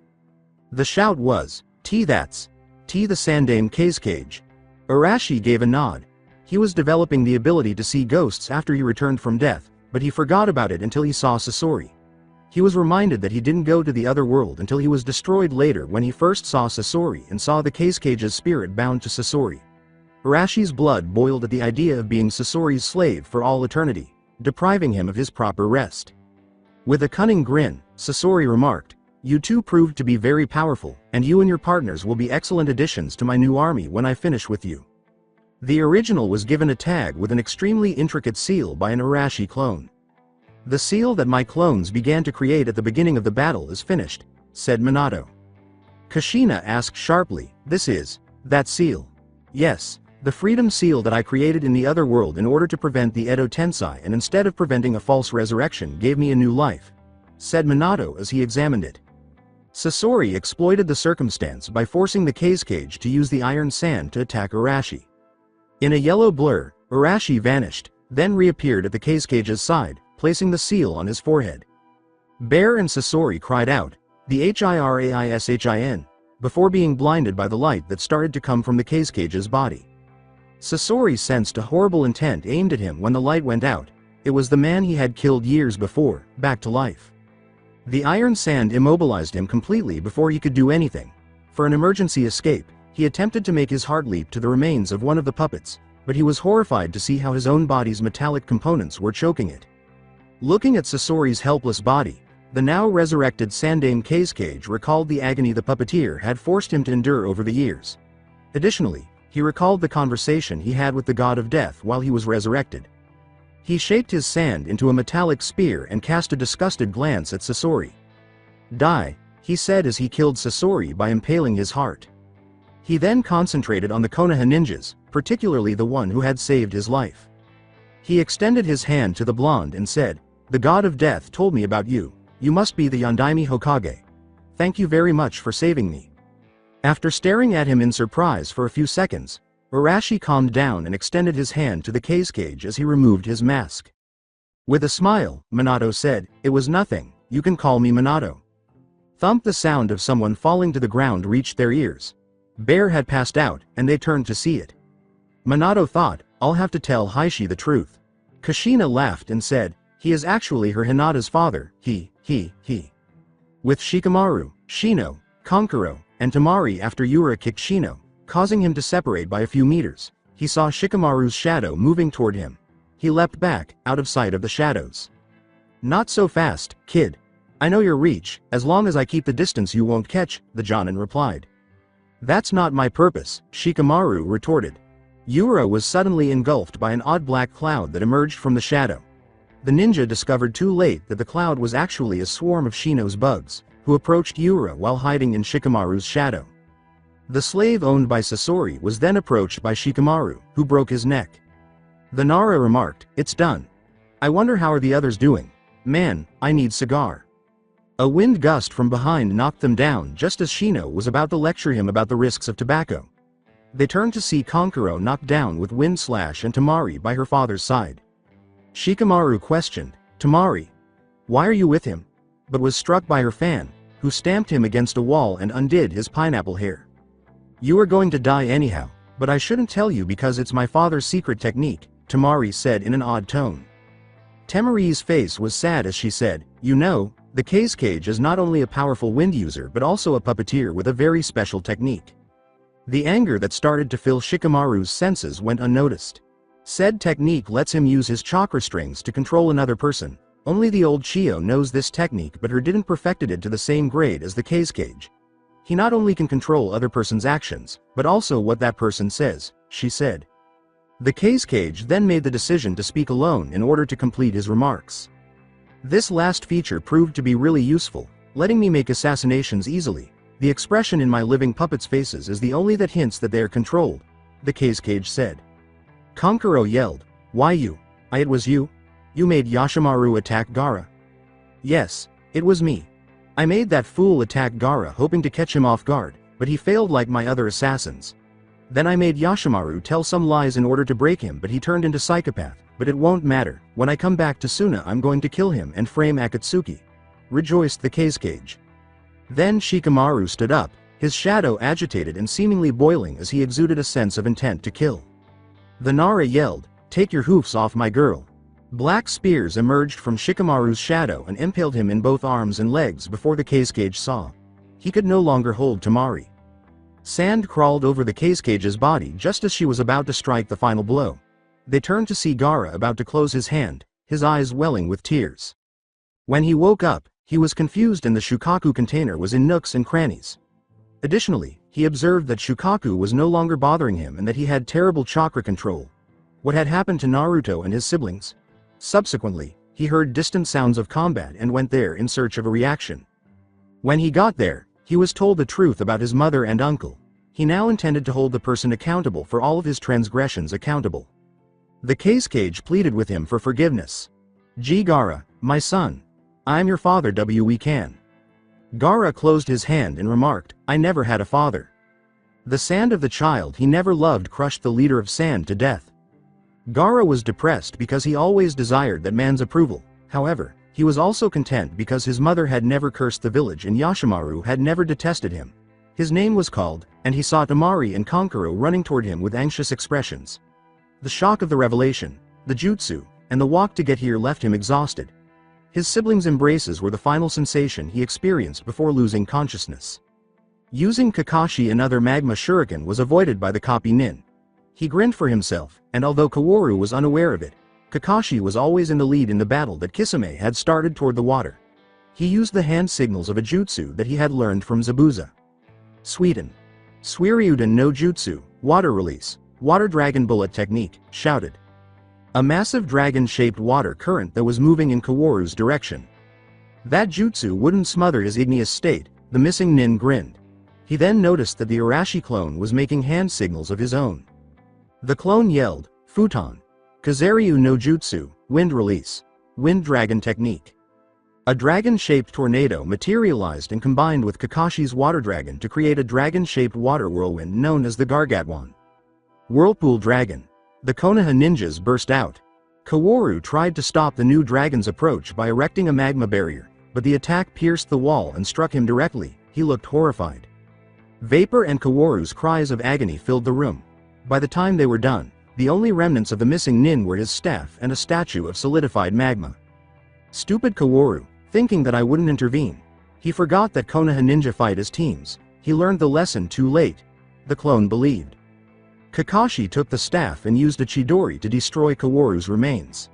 Speaker 2: The shout was, That's the Sandame Cage. Arashi gave a nod. He was developing the ability to see ghosts after he returned from death, but he forgot about it until he saw Sasori. He was reminded that he didn't go to the other world until he was destroyed later when he first saw Sasori and saw the Cage's spirit bound to Sasori. Arashi's blood boiled at the idea of being Sasori's slave for all eternity, depriving him of his proper rest. With a cunning grin, Sasori remarked, "You two proved to be very powerful, and you and your partners will be excellent additions to my new army when I finish with you." The original was given a tag with an extremely intricate seal by an Arashi clone. "The seal that my clones began to create at the beginning of the battle is finished," said Minato. Kushina asked sharply, that seal?" "Yes, the freedom seal that I created in the other world in order to prevent the Edo Tensei and instead of preventing a false resurrection gave me a new life," said Minato as he examined it. Sasori exploited the circumstance by forcing the Cage to use the iron sand to attack Arashi. In a yellow blur, Arashi vanished, then reappeared at the Cage's side, placing the seal on his forehead. Bear and Sasori cried out, "The Hiraishin," before being blinded by the light that started to come from the Cage's body. Sasori sensed a horrible intent aimed at him when the light went out. It was the man he had killed years before, back to life. The iron sand immobilized him completely before he could do anything. For an emergency escape, he attempted to make his heart leap to the remains of one of the puppets, but he was horrified to see how his own body's metallic components were choking it. Looking at Sasori's helpless body, the now resurrected Sandame Cage recalled the agony the puppeteer had forced him to endure over the years. Additionally, he recalled the conversation he had with the god of death while he was resurrected. He shaped his sand into a metallic spear and cast a disgusted glance at Sasori. "Die," he said as he killed Sasori by impaling his heart. He then concentrated on the Konoha ninjas, particularly the one who had saved his life. He extended his hand to the blonde and said, "The god of death told me about you. You must be the Yondaime Hokage. Thank you very much for saving me." After staring at him in surprise for a few seconds, Arashi calmed down and extended his hand to the Cage as he removed his mask. With a smile, Minato said, "It was nothing, you can call me Minato." Thump! The sound of someone falling to the ground reached their ears. Bear had passed out, and they turned to see it. Minato thought, "I'll have to tell Heishi the truth." Kushina laughed and said, "He is actually her Hinata's father, he. With Shikamaru, Shino, Kankuro, and Temari after Yura kicked Shino, causing him to separate by a few meters, he saw Shikamaru's shadow moving toward him. He leapt back, out of sight of the shadows. "Not so fast, kid. I know your reach, as long as I keep the distance you won't catch," the Jonin replied. "That's not my purpose," Shikamaru retorted. Yura was suddenly engulfed by an odd black cloud that emerged from the shadow. The ninja discovered too late that the cloud was actually a swarm of Shino's bugs, who approached Yura while hiding in Shikamaru's shadow. The slave owned by Sasori was then approached by Shikamaru, who broke his neck. The Nara remarked, "It's done. I wonder how are the others doing? Man, I need cigar." A wind gust from behind knocked them down just as Shino was about to lecture him about the risks of tobacco. They turned to see Kankuro knocked down with Wind Slash and Temari by her father's side. Shikamaru questioned, "Temari, why are you with him?" but was struck by her fan, who stamped him against a wall and undid his pineapple hair. "You are going to die anyhow, but I shouldn't tell you because it's my father's secret technique," Temari said in an odd tone. Temari's face was sad as she said, "You know, the Cage is not only a powerful wind user but also a puppeteer with a very special technique." The anger that started to fill Shikamaru's senses went unnoticed. Said technique lets him use his chakra strings to control another person. Only the old Chio knows this technique, but her didn't perfected it to the same grade as the Cage. He not only can control other person's actions, but also what that person says, she said. The Cage then made the decision to speak alone in order to complete his remarks. This last feature proved to be really useful, letting me make assassinations easily. The expression in my living puppets' faces is the only that hints that they are controlled, the Cage said. Kankuro yelled, "Why you? It was you? You made Yashimaru attack Gaara." "Yes, it was me. I made that fool attack Gaara hoping to catch him off guard, but he failed like my other assassins. Then I made Yashimaru tell some lies in order to break him, but he turned into psychopath. But it won't matter. When I come back to Suna, I'm going to kill him and frame Akatsuki," rejoiced the Cage. Then Shikamaru stood up, his shadow agitated and seemingly boiling as he exuded a sense of intent to kill. The Nara yelled, "Take your hoofs off my girl." Black spears emerged from Shikamaru's shadow and impaled him in both arms and legs before the Cage saw. He could no longer hold Tamari. Sand crawled over the Cage's body just as she was about to strike the final blow. They turned to see Gaara about to close his hand, his eyes welling with tears. When he woke up, he was confused and the Shukaku container was in nooks and crannies. Additionally, he observed that Shukaku was no longer bothering him and that he had terrible chakra control. What had happened to Naruto and his siblings? Subsequently, he heard distant sounds of combat and went there in search of a reaction. When he got there, he was told the truth about his mother and uncle. He now intended to hold the person accountable for all of his transgressions accountable. The Cage pleaded with him for forgiveness. "Gaara, my son. I'm your father we can." Gaara closed his hand and remarked, "I never had a father." The sand of the child he never loved crushed the leader of sand to death. Gaara was depressed because he always desired that man's approval. However, he was also content because his mother had never cursed the village and Yashimaru had never detested him. His name was called, and he saw Tamari and Kankuro running toward him with anxious expressions. The shock of the revelation, the jutsu, and the walk to get here left him exhausted. His siblings' embraces were the final sensation he experienced before losing consciousness. Using Kakashi another magma shuriken was avoided by the copy nin. He grinned for himself, and although Kaworu was unaware of it, Kakashi was always in the lead in the battle that Kisame had started toward the water. He used the hand signals of a jutsu that he had learned from Zabuza. Sweden. Suiryuden no Jutsu, water release, water dragon bullet technique, shouted. A massive dragon-shaped water current that was moving in Kaworu's direction. That jutsu wouldn't smother his igneous state, the missing nin grinned. He then noticed that the Arashi clone was making hand signals of his own. The clone yelled, "Futon. Kazaryu no Jutsu, wind release, wind dragon technique." A dragon-shaped tornado materialized and combined with Kakashi's water dragon to create a dragon-shaped water whirlwind known as the Gargatwan. Whirlpool Dragon. The Konoha ninjas burst out. Kaworu tried to stop the new dragon's approach by erecting a magma barrier, but the attack pierced the wall and struck him directly. He looked horrified. Vapor and Kaworu's cries of agony filled the room. By the time they were done, the only remnants of the missing nin were his staff and a statue of solidified magma. Stupid Kaworu, thinking that I wouldn't intervene. He forgot that Konoha ninja fight as teams. He learned the lesson too late. The clone believed. Kakashi took the staff and used a Chidori to destroy Kaworu's remains.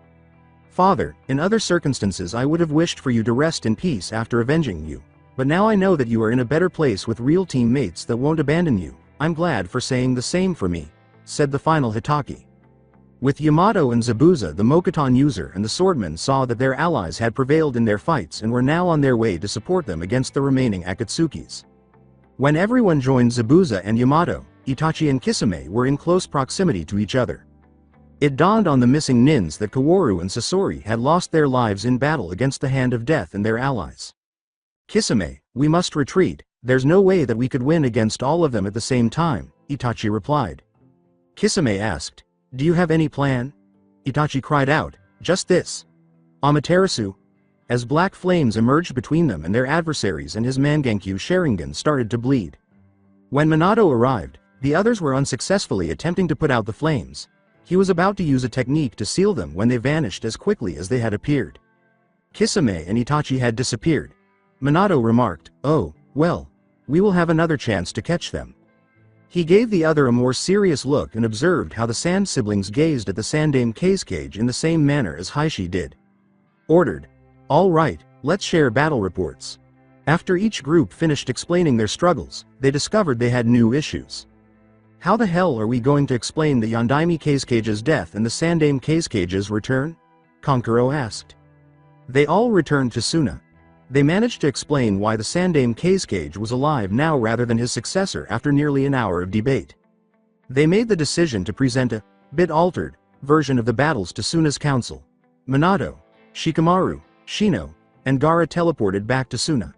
Speaker 2: "Father, in other circumstances I would have wished for you to rest in peace after avenging you. But now I know that you are in a better place with real teammates that won't abandon you. I'm glad for saying the same for me," said the final Hitaki. With Yamato and Zabuza, the Mokuton user and the swordmen saw that their allies had prevailed in their fights and were now on their way to support them against the remaining Akatsukis. When everyone joined Zabuza and Yamato, Itachi and Kisame were in close proximity to each other. It dawned on the missing nins that Kaworu and Sasori had lost their lives in battle against the Hand of Death and their allies. "Kisame, we must retreat, there's no way that we could win against all of them at the same time," Itachi replied. Kisame asked, "Do you have any plan?" Itachi cried out, "Just this. Amaterasu." As black flames emerged between them and their adversaries and his Mangenkyu Sharingan started to bleed. When Minato arrived, the others were unsuccessfully attempting to put out the flames. He was about to use a technique to seal them when they vanished as quickly as they had appeared. Kisame and Itachi had disappeared. Minato remarked, "Oh, well, we will have another chance to catch them." He gave the other a more serious look and observed how the Sand siblings gazed at the Sandaime Cage in the same manner as Heishi did. Ordered. "All right, let's share battle reports." After each group finished explaining their struggles, they discovered they had new issues. "How the hell are we going to explain the Yondaime Cage's death and the Sandaime Cage's return?" Kankuro asked. They all returned to Suna. They managed to explain why the Sandaime Cage was alive now rather than his successor after nearly an hour of debate. They made the decision to present a bit altered, version of the battles to Suna's council. Minato, Shikamaru, Shino, and Gaara teleported back to Suna.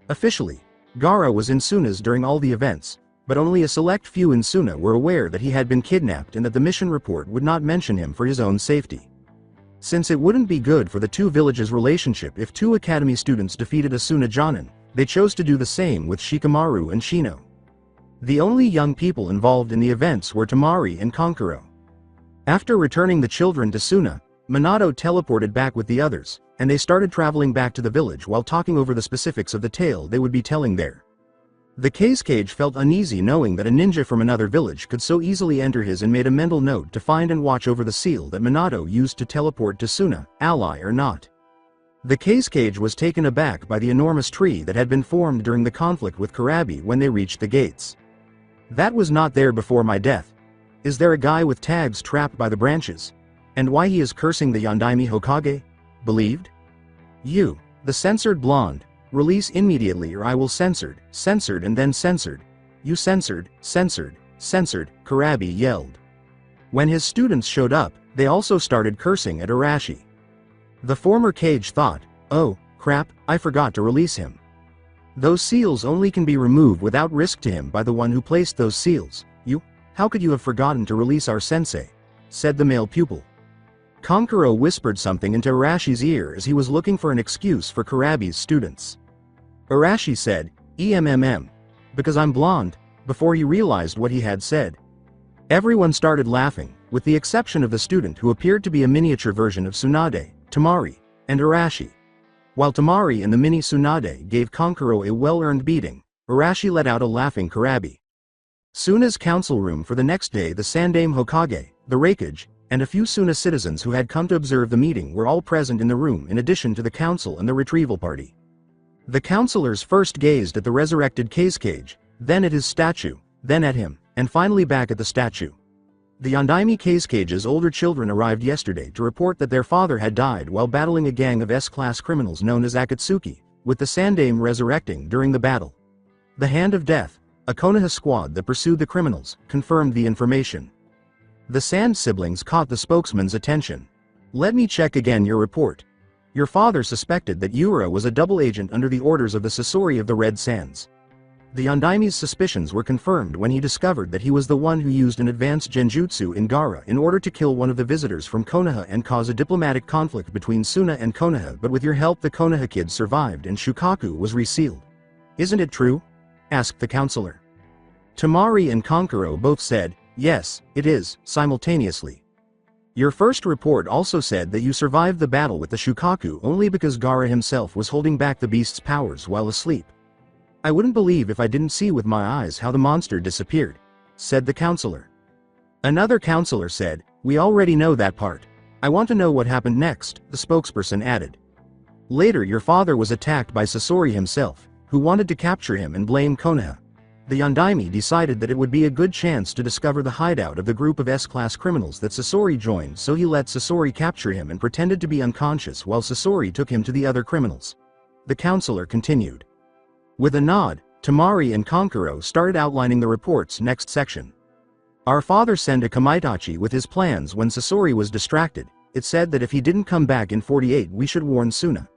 Speaker 2: Officially, Gaara was in Suna's during all the events, but only a select few in Suna were aware that he had been kidnapped and that the mission report would not mention him for his own safety. Since it wouldn't be good for the two villages' relationship if two academy students defeated a Suna Jonin, they chose to do the same with Shikamaru and Shino. The only young people involved in the events were Temari and Kankuro. After returning the children to Suna, Minato teleported back with the others, and they started traveling back to the village while talking over the specifics of the tale they would be telling there. The Cage felt uneasy knowing that a ninja from another village could so easily enter his and made a mental note to find and watch over the seal that Minato used to teleport to Suna, ally or not. The Cage was taken aback by the enormous tree that had been formed during the conflict with Kurabi when they reached the gates. That was not there before my death. Is there a guy with tags trapped by the branches? And why he is cursing the Yondaime Hokage? Believed? You, the censored blonde, release immediately or I will censored and then censored. You censored, Kurabi yelled. When his students showed up, they also started cursing at Arashi. The former Cage thought, oh, crap, I forgot to release him. Those seals only can be removed without risk to him by the one who placed those seals. You, how could you have forgotten to release our sensei? Said the male pupil. Kankuro whispered something into Arashi's ear as he was looking for an excuse for Kurabi's students. Arashi said, because I'm blonde, before he realized what he had said. Everyone started laughing, with the exception of the student who appeared to be a miniature version of Tsunade, Temari, and Arashi. While Temari and the mini Tsunade gave Kankuro a well-earned beating, Arashi let out a laughing Kurabi. Suna's council room for the next day, the Sandaime Hokage, the Raikage, and a few Suna citizens who had come to observe the meeting were all present in the room in addition to the council and the retrieval party. The councilors first gazed at the resurrected Cage, then at his statue, then at him, and finally back at the statue. The Yondaime Cage's older children arrived yesterday to report that their father had died while battling a gang of S-class criminals known as Akatsuki, with the Sandaime resurrecting during the battle. The Hand of Death, a Konoha squad that pursued the criminals, confirmed the information. The Sand siblings caught the spokesman's attention. Let me check again your report. Your father suspected that Yura was a double agent under the orders of the Sasori of the Red Sands. The Yondaime's suspicions were confirmed when he discovered that he was the one who used an advanced genjutsu in Gaara in order to kill one of the visitors from Konoha and cause a diplomatic conflict between Suna and Konoha, but with your help the Konoha kids survived and Shukaku was resealed. Isn't it true? Asked the counselor. Temari and Kankuro both said, yes, it is, simultaneously. Your first report also said that you survived the battle with the Shukaku only because Gaara himself was holding back the beast's powers while asleep. I wouldn't believe if I didn't see with my eyes how the monster disappeared, said the counselor. Another counselor said, we already know that part. I want to know what happened next, the spokesperson added. Later your father was attacked by Sasori himself, who wanted to capture him and blame Konoha. The Yondaime decided that it would be a good chance to discover the hideout of the group of S-class criminals that Sasori joined, so he let Sasori capture him and pretended to be unconscious while Sasori took him to the other criminals. The counselor continued. With a nod, Temari and Kankuro started outlining the report's next section. Our father sent a Kamaitachi with his plans when Sasori was distracted. It said that if he didn't come back in 48 we should warn Suna.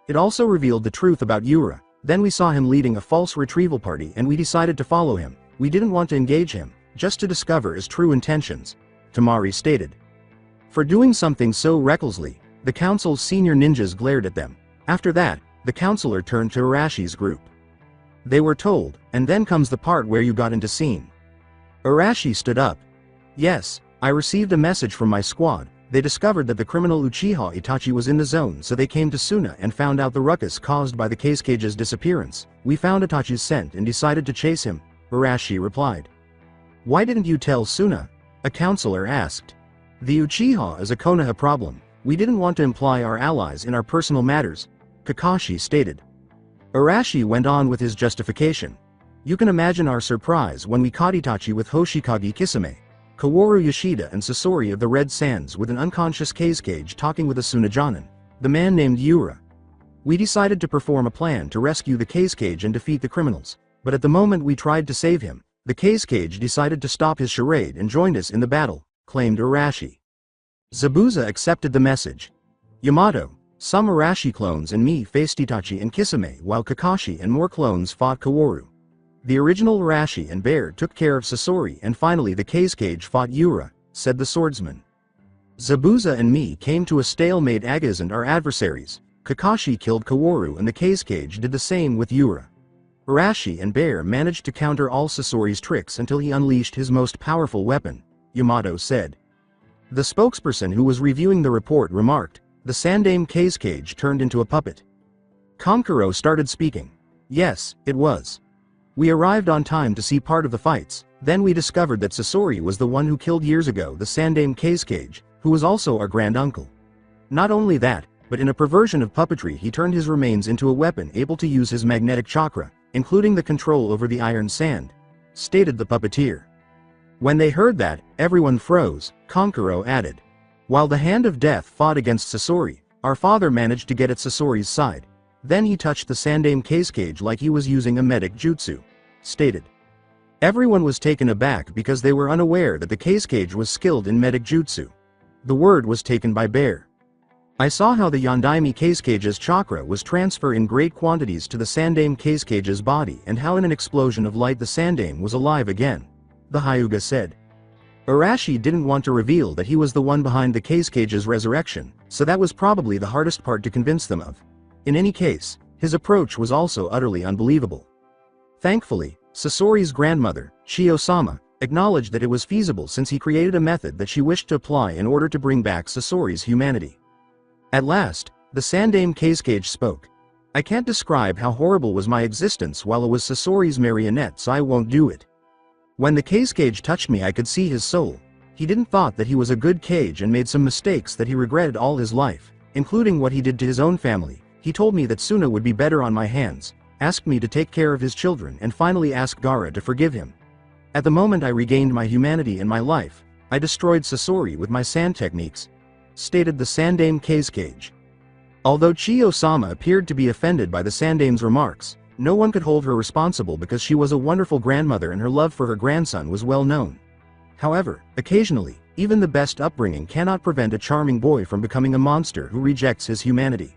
Speaker 2: It also revealed the truth about Yura. Then we saw him leading a false retrieval party and we decided to follow him. We didn't want to engage him, just to discover his true intentions, Temari stated. For doing something so recklessly, the council's senior ninjas glared at them. After that, the counselor turned to Arashi's group. They were told, and then comes the part where you got into scene. Arashi stood up. Yes, I received a message from my squad. They discovered that the criminal Uchiha Itachi was in the zone, so they came to Suna and found out the ruckus caused by the Cage's disappearance. We found Itachi's scent and decided to chase him, Arashi replied. Why didn't you tell Suna? A counselor asked. The Uchiha is a Konoha problem. We didn't want to imply our allies in our personal matters, Kakashi stated. Arashi went on with his justification. You can imagine our surprise when we caught Itachi with Hoshikage Kisame, Kaworu Yoshida and Sasori of the Red Sands with an unconscious Cage talking with a Sunajonin, the man named Yura. We decided to perform a plan to rescue the Cage and defeat the criminals, but at the moment we tried to save him, the Cage decided to stop his charade and joined us in the battle, claimed Arashi. Zabuza accepted the message. Yamato, some Arashi clones and me faced Itachi and Kisame while Kakashi and more clones fought Kaworu. The original Arashi and Bear took care of Sasori and finally the Kazekage fought Yura, said the swordsman. Zabuza and me came to a stalemate. Agas and our adversaries. Kakashi killed Kaworu and the Kazekage did the same with Yura. Arashi and Bear managed to counter all Sasori's tricks until he unleashed his most powerful weapon, Yamato said. The spokesperson who was reviewing the report remarked, the Sandaime Kazekage turned into a puppet. Kankuro started speaking. Yes, it was. We arrived on time to see part of the fights, then we discovered that Sasori was the one who killed years ago the Sandaime Kazekage, who was also our grand uncle. Not only that, but in a perversion of puppetry he turned his remains into a weapon able to use his magnetic chakra, including the control over the iron sand, stated the puppeteer. When they heard that, everyone froze, Kankuro added. While the Hand of Death fought against Sasori, our father managed to get at Sasori's side. Then he touched the Sandaime Kazekage like he was using a medic jutsu, stated. Everyone was taken aback because they were unaware that the Kazekage was skilled in medic jutsu. The word was taken by Bear. I saw how the Yondaime Kazecage's chakra was transferred in great quantities to the Sandaime Kazecage's body and how in an explosion of light the Sandaime was alive again, the Hyuga said. Arashi didn't want to reveal that he was the one behind the Kazecage's resurrection, so that was probably the hardest part to convince them of. In any case, his approach was also utterly unbelievable. Thankfully, Sasori's grandmother, Chiyo-sama, acknowledged that it was feasible since he created a method that she wished to apply in order to bring back Sasori's humanity. At last, the Sandaime Kazekage spoke. I can't describe how horrible was my existence while it was Sasori's marionette, so I won't do it. When the Kazekage touched me I could see his soul. He didn't thought that he was a good cage and made some mistakes that he regretted all his life, including what he did to his own family. He told me that Suna would be better on my hands, asked me to take care of his children and finally asked Gaara to forgive him. At the moment I regained my humanity and my life, I destroyed Sasori with my sand techniques, stated the Sandaime Kazekage. Although Chiyo-sama appeared to be offended by the Sandaime's remarks, no one could hold her responsible because she was a wonderful grandmother and her love for her grandson was well known. However, occasionally, even the best upbringing cannot prevent a charming boy from becoming a monster who rejects his humanity.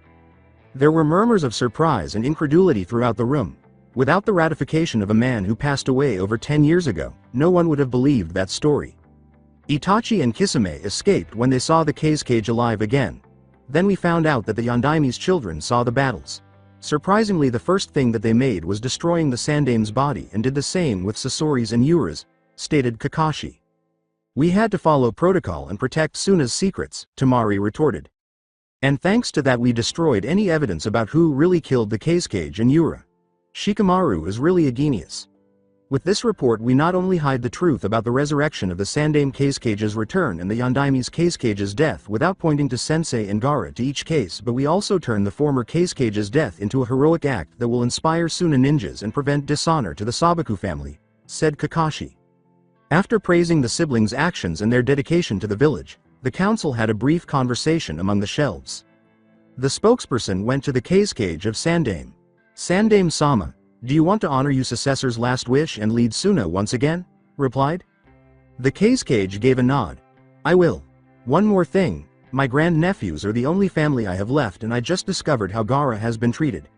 Speaker 2: There were murmurs of surprise and incredulity throughout the room. Without the ratification of a man who passed away over 10 years ago, no one would have believed that story. Itachi and Kisame escaped when they saw the Kazekage alive again. Then we found out that the Yondaime's children saw the battles. Surprisingly, the first thing that they made was destroying the Sandaime's body and did the same with Sasori's and Yura's, stated Kakashi. We had to follow protocol and protect Suna's secrets, Tamari retorted. And thanks to that we destroyed any evidence about who really killed the Kazekage and Yura. Shikamaru is really a genius. With this report we not only hide the truth about the resurrection of the Sandaime Kazekage's return and the Yondaime's Kazekage's death without pointing to Sensei and Gaara to each case, but we also turn the former Kazekage's death into a heroic act that will inspire Suna ninjas and prevent dishonor to the Sabaku family, said Kakashi. After praising the siblings' actions and their dedication to the village, the council had a brief conversation among the shelves. The spokesperson went to the Kazekage of Sandaime. Sandaime-sama, do you want to honor your successor's last wish and lead Suna once again? Replied. The Kazekage gave a nod. I will. One more thing, my grandnephews are the only family I have left and I just discovered how Gaara has been treated.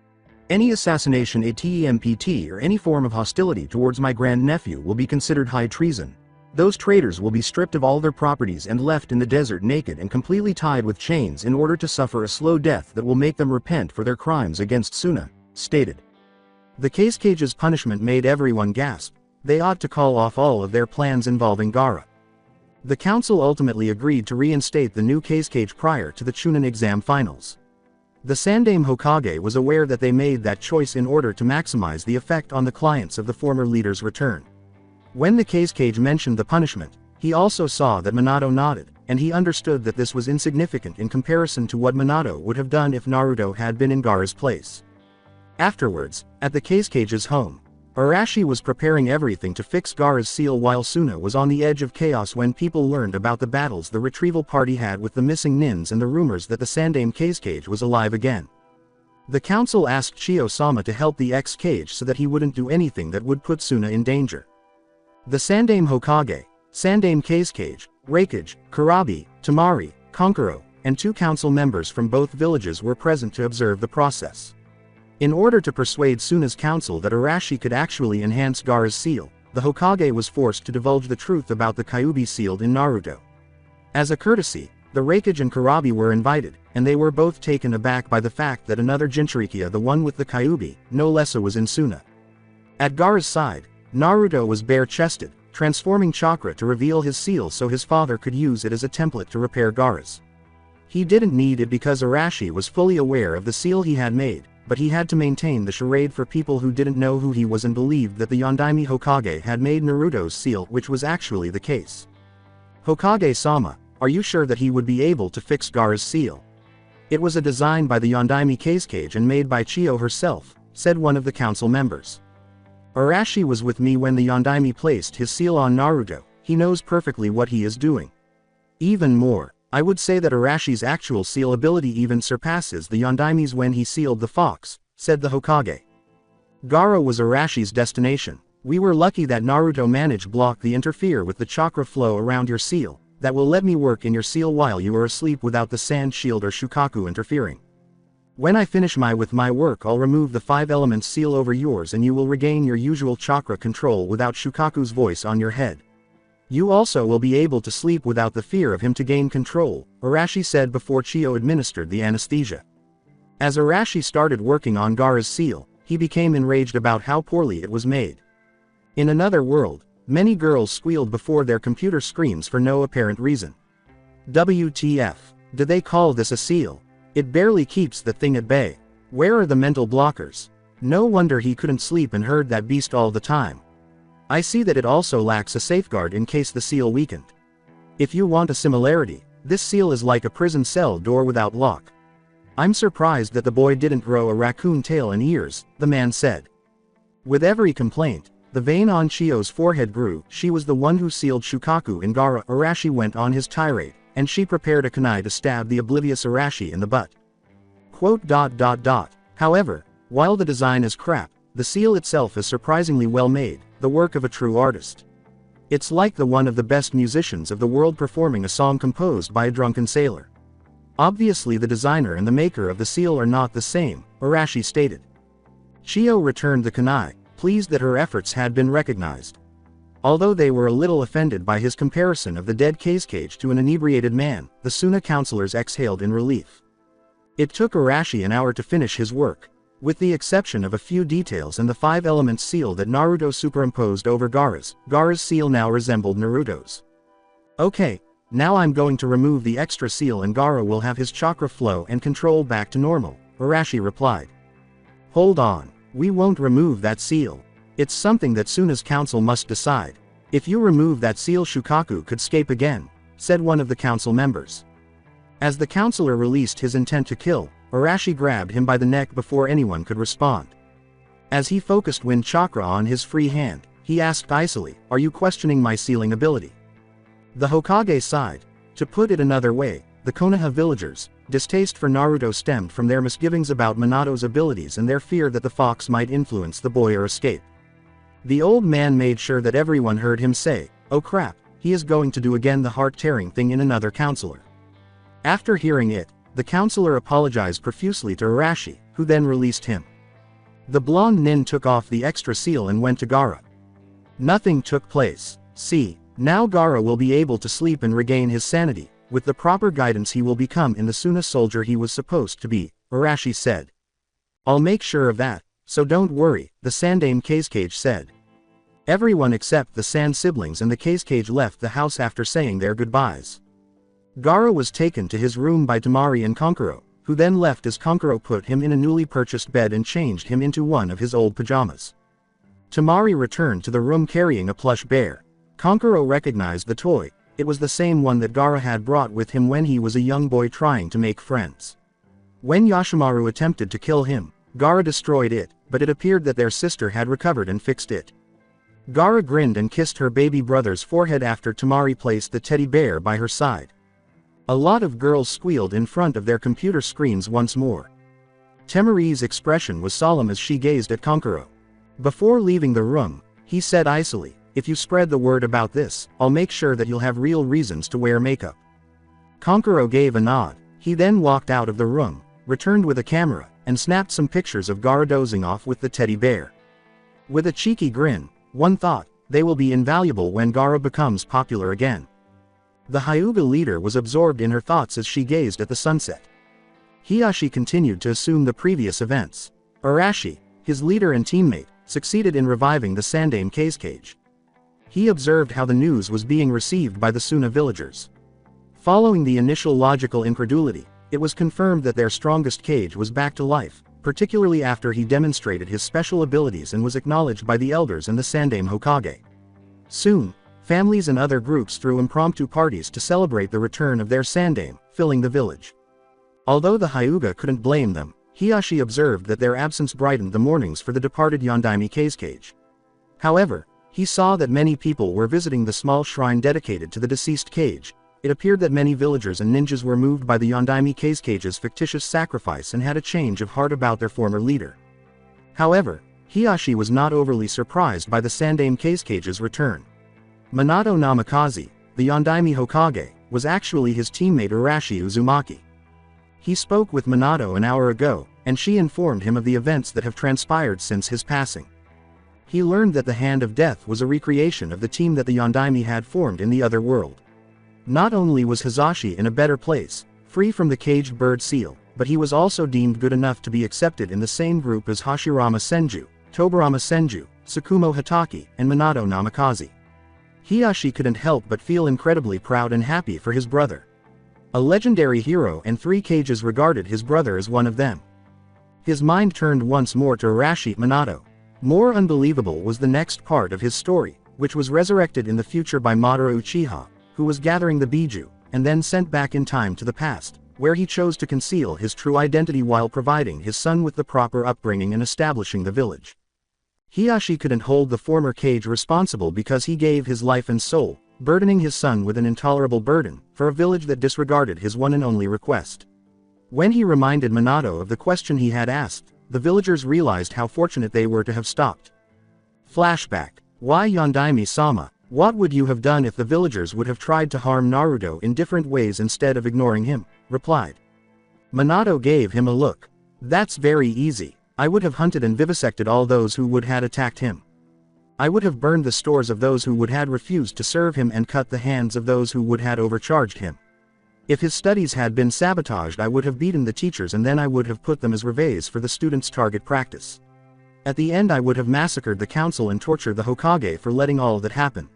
Speaker 2: Any assassination attempt or any form of hostility towards my grandnephew will be considered high treason. Those traitors will be stripped of all their properties and left in the desert naked and completely tied with chains in order to suffer a slow death that will make them repent for their crimes against Suna, stated. The Kazekage's punishment made everyone gasp. They ought to call off all of their plans involving Gaara. The council ultimately agreed to reinstate the new Kazekage prior to the Chunin exam finals. The Sandaime Hokage was aware that they made that choice in order to maximize the effect on the clients of the former leader's return. When the Kazekage mentioned the punishment, he also saw that Minato nodded, and he understood that this was insignificant in comparison to what Minato would have done if Naruto had been in Gaara's place. Afterwards, at the Kazekage's home, Arashi was preparing everything to fix Gaara's seal while Suna was on the edge of chaos when people learned about the battles the retrieval party had with the missing nins and the rumors that the Sandaime Kazekage was alive again. The council asked Chiyo-sama to help the ex-Kage so that he wouldn't do anything that would put Suna in danger. The Sandaime Hokage, Sandaime Kazekage, Reikage, Kurabi, Tamari, Konkuro, and 2 council members from both villages were present to observe the process. In order to persuade Suna's council that Arashi could actually enhance Gaara's seal, the Hokage was forced to divulge the truth about the Kyuubi sealed in Naruto. As a courtesy, the Reikage and Kurabi were invited, and they were both taken aback by the fact that another Jinchurikia, the one with the Kyuubi, no less, was in Suna. At Gaara's side, Naruto was bare-chested, transforming chakra to reveal his seal so his father could use it as a template to repair Gaara's. He didn't need it because Arashi was fully aware of the seal he had made, but he had to maintain the charade for people who didn't know who he was and believed that the Yondaime Hokage had made Naruto's seal, which was actually the case. Hokage-sama, are you sure that he would be able to fix Gaara's seal? It was a design by the Yondaime Kazekage and made by Chiyo herself, said one of the council members. Arashi was with me when the Yondaime placed his seal on Naruto, he knows perfectly what he is doing. Even more, I would say that Arashi's actual seal ability even surpasses the Yondaime's when he sealed the fox, said the Hokage. Gaara was Arashi's destination. We were lucky that Naruto managed block the interfere with the chakra flow around your seal, that will let me work in your seal while you are asleep without the sand shield or shukaku interfering. When I finish my work, I'll remove the 5 elements seal over yours and you will regain your usual chakra control without Shukaku's voice on your head. You also will be able to sleep without the fear of him to gain control, Arashi said before Chiyo administered the anesthesia. As Arashi started working on Gaara's seal, he became enraged about how poorly it was made. In another world, many girls squealed before their computer screens for no apparent reason. WTF, do they call this a seal? It barely keeps the thing at bay. Where are the mental blockers? No wonder he couldn't sleep and heard that beast all the time. I see that it also lacks a safeguard in case the seal weakened. If you want a similarity, this seal is like a prison cell door without lock. I'm surprised that the boy didn't grow a raccoon tail and ears, the man said. With every complaint, the vein on Chiyo's forehead grew. She was the one who sealed Shukaku in Gaara. Arashi went on his tirade, and she prepared a kunai to stab the oblivious Arashi in the butt. However, while the design is crap, the seal itself is surprisingly well made, the work of a true artist. It's like the one of the best musicians of the world performing a song composed by a drunken sailor. Obviously the designer and the maker of the seal are not the same, Arashi stated. Chiyo returned the kunai, pleased that her efforts had been recognized. Although they were a little offended by his comparison of the dead Kazekage to an inebriated man, the Suna councillors exhaled in relief. It took Arashi an hour to finish his work. With the exception of a few details and the 5 elements seal that Naruto superimposed over Gaara's seal now resembled Naruto's. Okay, now I'm going to remove the extra seal and Gaara will have his chakra flow and control back to normal, Arashi replied. Hold on, we won't remove that seal. It's something that Suna's council must decide. If you remove that seal, Shukaku could escape again, said one of the council members. As the councillor released his intent to kill, Arashi grabbed him by the neck before anyone could respond. As he focused wind chakra on his free hand, he asked icily, are you questioning my sealing ability? The Hokage sighed. To put it another way, the Konoha villagers' distaste for Naruto stemmed from their misgivings about Minato's abilities and their fear that the fox might influence the boy or escape. The old man made sure that everyone heard him say, oh crap, he is going to do again the heart-tearing thing in another councillor. After hearing it, the councillor apologized profusely to Arashi, who then released him. The blonde nin took off the extra seal and went to Gaara. Nothing took place. See, now Gaara will be able to sleep and regain his sanity. With the proper guidance he will become in the Suna soldier he was supposed to be, Arashi said. I'll make sure of that, so don't worry, the Sandaime Kazekage said. Everyone except the Sand siblings and the Kazekage left the house after saying their goodbyes. Gaara was taken to his room by Tamari and Konkuro, who then left as Konkuro put him in a newly purchased bed and changed him into one of his old pajamas. Tamari returned to the room carrying a plush bear. Konkuro recognized the toy. It was the same one that Gaara had brought with him when he was a young boy trying to make friends. When Yashimaru attempted to kill him, Gaara destroyed it, but it appeared that their sister had recovered and fixed it. Gaara grinned and kissed her baby brother's forehead after Tamari placed the teddy bear by her side. A lot of girls squealed in front of their computer screens once more. Temari's expression was solemn as she gazed at Konkuro. Before leaving the room, he said icily, If you spread the word about this, I'll make sure that you'll have real reasons to wear makeup." Kankuro gave a nod. He then walked out of the room, returned with a camera, and snapped some pictures of Gaara dozing off with the teddy bear. With a cheeky grin, one thought, they will be invaluable when Gaara becomes popular again. The Hyuga leader was absorbed in her thoughts as she gazed at the sunset. Hiyashi continued to assume the previous events. Arashi, his leader and teammate, succeeded in reviving the Sandaime cage. He observed how the news was being received by the Suna villagers. Following the initial logical incredulity, it was confirmed that their strongest cage was back to life, particularly after he demonstrated his special abilities and was acknowledged by the elders and the Sandaime Hokage. Soon, families and other groups threw impromptu parties to celebrate the return of their Sandaime, filling the village. Although the Hyuga couldn't blame them, Hiyashi observed that their absence brightened the mornings for the departed Yondaime cage. However, he saw that many people were visiting the small shrine dedicated to the deceased cage. It appeared that many villagers and ninjas were moved by the Yondaime cage's fictitious sacrifice and had a change of heart about their former leader. However, Hiyashi was not overly surprised by the Sandaime cage's return. Minato Namikaze, the Yondaime Hokage, was actually his teammate Arashi Uzumaki. He spoke with Minato an hour ago, and she informed him of the events that have transpired since his passing. He learned that the Hand of Death was a recreation of the team that the Yondaime had formed in the other world. Not only was Hizashi in a better place, free from the caged bird seal, but he was also deemed good enough to be accepted in the same group as Hashirama Senju, Tobarama Senju, Tsukumo Hitaki, and Minato Namikaze. Hiyashi couldn't help but feel incredibly proud and happy for his brother. A legendary hero and 3 cages regarded his brother as one of them. His mind turned once more to Arashi Minato. More unbelievable was the next part of his story, which was resurrected in the future by Madara Uchiha, who was gathering the Biju, and then sent back in time to the past, where he chose to conceal his true identity while providing his son with the proper upbringing and establishing the village. Hiyashi couldn't hold the former cage responsible because he gave his life and soul, burdening his son with an intolerable burden, for a village that disregarded his one and only request. When he reminded Minato of the question he had asked, the villagers realized how fortunate they were to have stopped. Flashback. Why Yondaime-sama? What would you have done if the villagers would have tried to harm Naruto in different ways instead of ignoring him? Replied. Minato gave him a look. That's very easy. I would have hunted and vivisected all those who would had attacked him. I would have burned the stores of those who would had refused to serve him and cut the hands of those who would had overcharged him. If his studies had been sabotaged, I would have beaten the teachers and then I would have put them as reveilles for the students' target practice. At the end I would have massacred the council and tortured the Hokage for letting all that happen.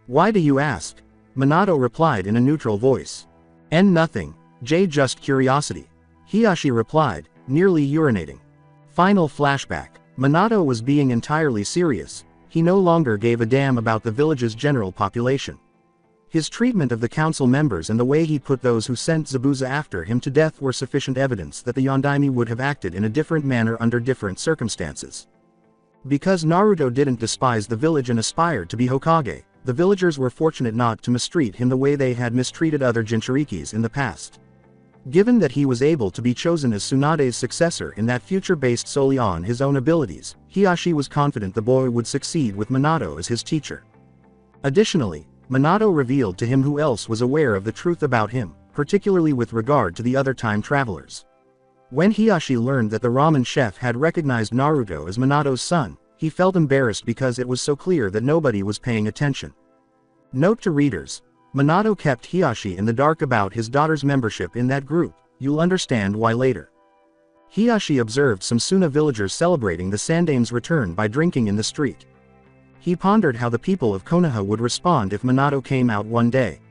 Speaker 2: Why do you ask? Minato replied in a neutral voice. Nothing. Just curiosity. Hiyashi replied, nearly urinating. Final flashback. Minato was being entirely serious. He no longer gave a damn about the village's general population. His treatment of the council members and the way he put those who sent Zabuza after him to death were sufficient evidence that the Yondaime would have acted in a different manner under different circumstances. Because Naruto didn't despise the village and aspired to be Hokage, the villagers were fortunate not to mistreat him the way they had mistreated other Jinchurikis in the past. Given that he was able to be chosen as Tsunade's successor in that future based solely on his own abilities, Hiyashi was confident the boy would succeed with Minato as his teacher. Additionally, Minato revealed to him who else was aware of the truth about him, particularly with regard to the other time travelers. When Hiyashi learned that the ramen chef had recognized Naruto as Minato's son, he felt embarrassed because it was so clear that nobody was paying attention. Note to readers. Minato kept Hiyashi in the dark about his daughter's membership in that group. You'll understand why later. Hiyashi observed some Suna villagers celebrating the Sandaime's return by drinking in the street. He pondered how the people of Konoha would respond if Minato came out one day.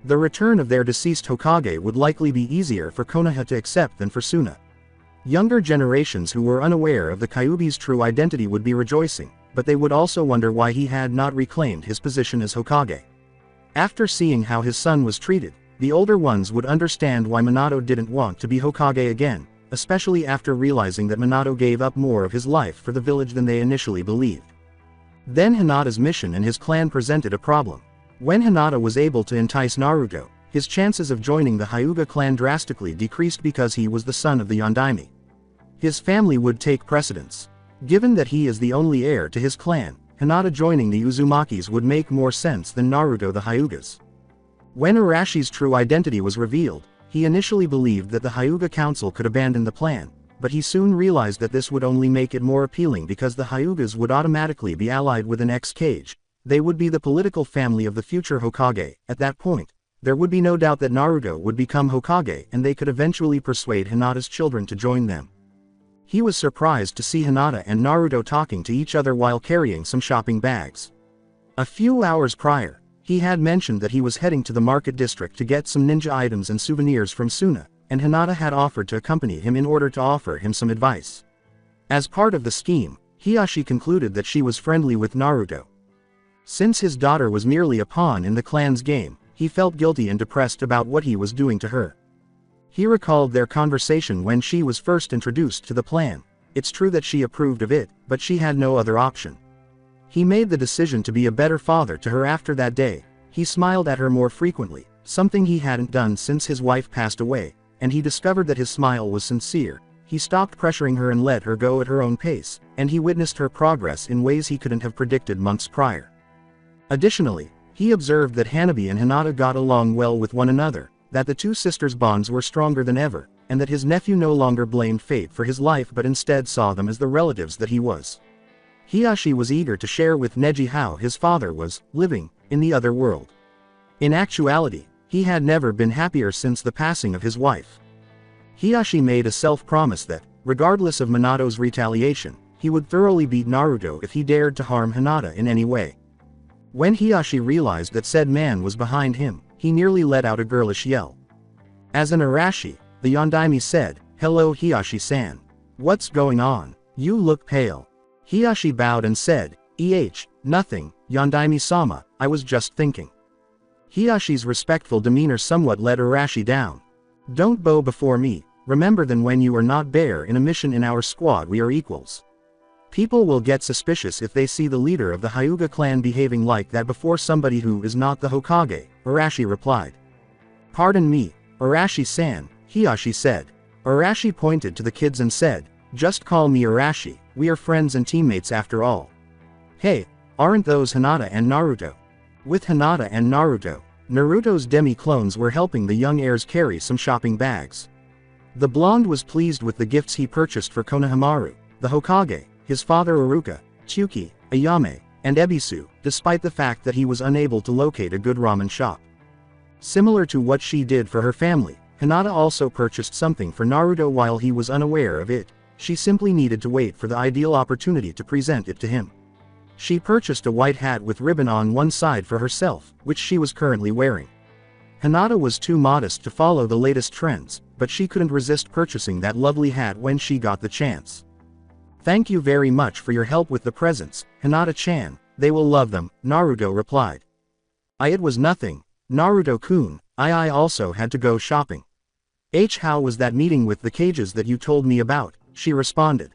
Speaker 2: The return of their deceased Hokage would likely be easier for Konoha to accept than for Suna. Younger generations who were unaware of the Kyuubi's true identity would be rejoicing, but they would also wonder why he had not reclaimed his position as Hokage. After seeing how his son was treated, the older ones would understand why Minato didn't want to be Hokage again, especially after realizing that Minato gave up more of his life for the village than they initially believed. Then Hinata's mission and his clan presented a problem. When Hinata was able to entice Naruto, his chances of joining the Hyuga clan drastically decreased because he was the son of the Yondaime. His family would take precedence. Given that he is the only heir to his clan, Hinata joining the Uzumakis would make more sense than Naruto the Hyugas. When Arashi's true identity was revealed, he initially believed that the Hyuga Council could abandon the plan, but he soon realized that this would only make it more appealing because the Hyugas would automatically be allied with an ex-Kage. They would be the political family of the future Hokage. At that point, there would be no doubt that Naruto would become Hokage and they could eventually persuade Hinata's children to join them. He was surprised to see Hinata and Naruto talking to each other while carrying some shopping bags. A few hours prior, he had mentioned that he was heading to the market district to get some ninja items and souvenirs from Suna, and Hinata had offered to accompany him in order to offer him some advice. As part of the scheme, Hiashi concluded that she was friendly with Naruto. Since his daughter was merely a pawn in the clan's game, he felt guilty and depressed about what he was doing to her. He recalled their conversation when she was first introduced to the plan. It's true that she approved of it, but she had no other option. He made the decision to be a better father to her after that day. He smiled at her more frequently, something he hadn't done since his wife passed away, and he discovered that his smile was sincere. He stopped pressuring her and let her go at her own pace, and he witnessed her progress in ways he couldn't have predicted months prior. Additionally, he observed that Hanabi and Hinata got along well with one another, that the two sisters' bonds were stronger than ever, and that his nephew no longer blamed fate for his life but instead saw them as the relatives that he was. Hiashi was eager to share with Neji how his father was living in the other world. In actuality, he had never been happier since the passing of his wife. Hiashi made a self-promise that, regardless of Minato's retaliation, he would thoroughly beat Naruto if he dared to harm Hinata in any way. When Hiashi realized that said man was behind him, he nearly let out a girlish yell. As an Arashi, the Yondaime said, "Hello Hiashi-san. What's going on? You look pale." Hiashi bowed and said, Nothing, Yondaime-sama, I was just thinking." Hiyashi's respectful demeanor somewhat let Arashi down. "Don't bow before me, remember that when you are not bear in a mission in our squad we are equals. People will get suspicious if they see the leader of the Hyuga clan behaving like that before somebody who is not the Hokage," Arashi replied. "Pardon me, Arashi-san," Hiashi said. Arashi pointed to the kids and said, "Just call me Arashi, we are friends and teammates after all." "Hey, aren't those Hinata and Naruto?" With Hinata and Naruto, Naruto's demi-clones were helping the young heirs carry some shopping bags. The blonde was pleased with the gifts he purchased for Konohamaru, the Hokage, his father Iruka, Tsuki, Ayame, and Ebisu, despite the fact that he was unable to locate a good ramen shop. Similar to what she did for her family, Hinata also purchased something for Naruto while he was unaware of it. She simply needed to wait for the ideal opportunity to present it to him. She purchased a white hat with ribbon on one side for herself, which she was currently wearing. Hinata was too modest to follow the latest trends, but she couldn't resist purchasing that lovely hat when she got the chance. "Thank you very much for your help with the presents, Hinata-chan, they will love them," Naruto replied. It was nothing, Naruto-kun, I also had to go shopping." How was that meeting with the Kages that you told me about?" she responded.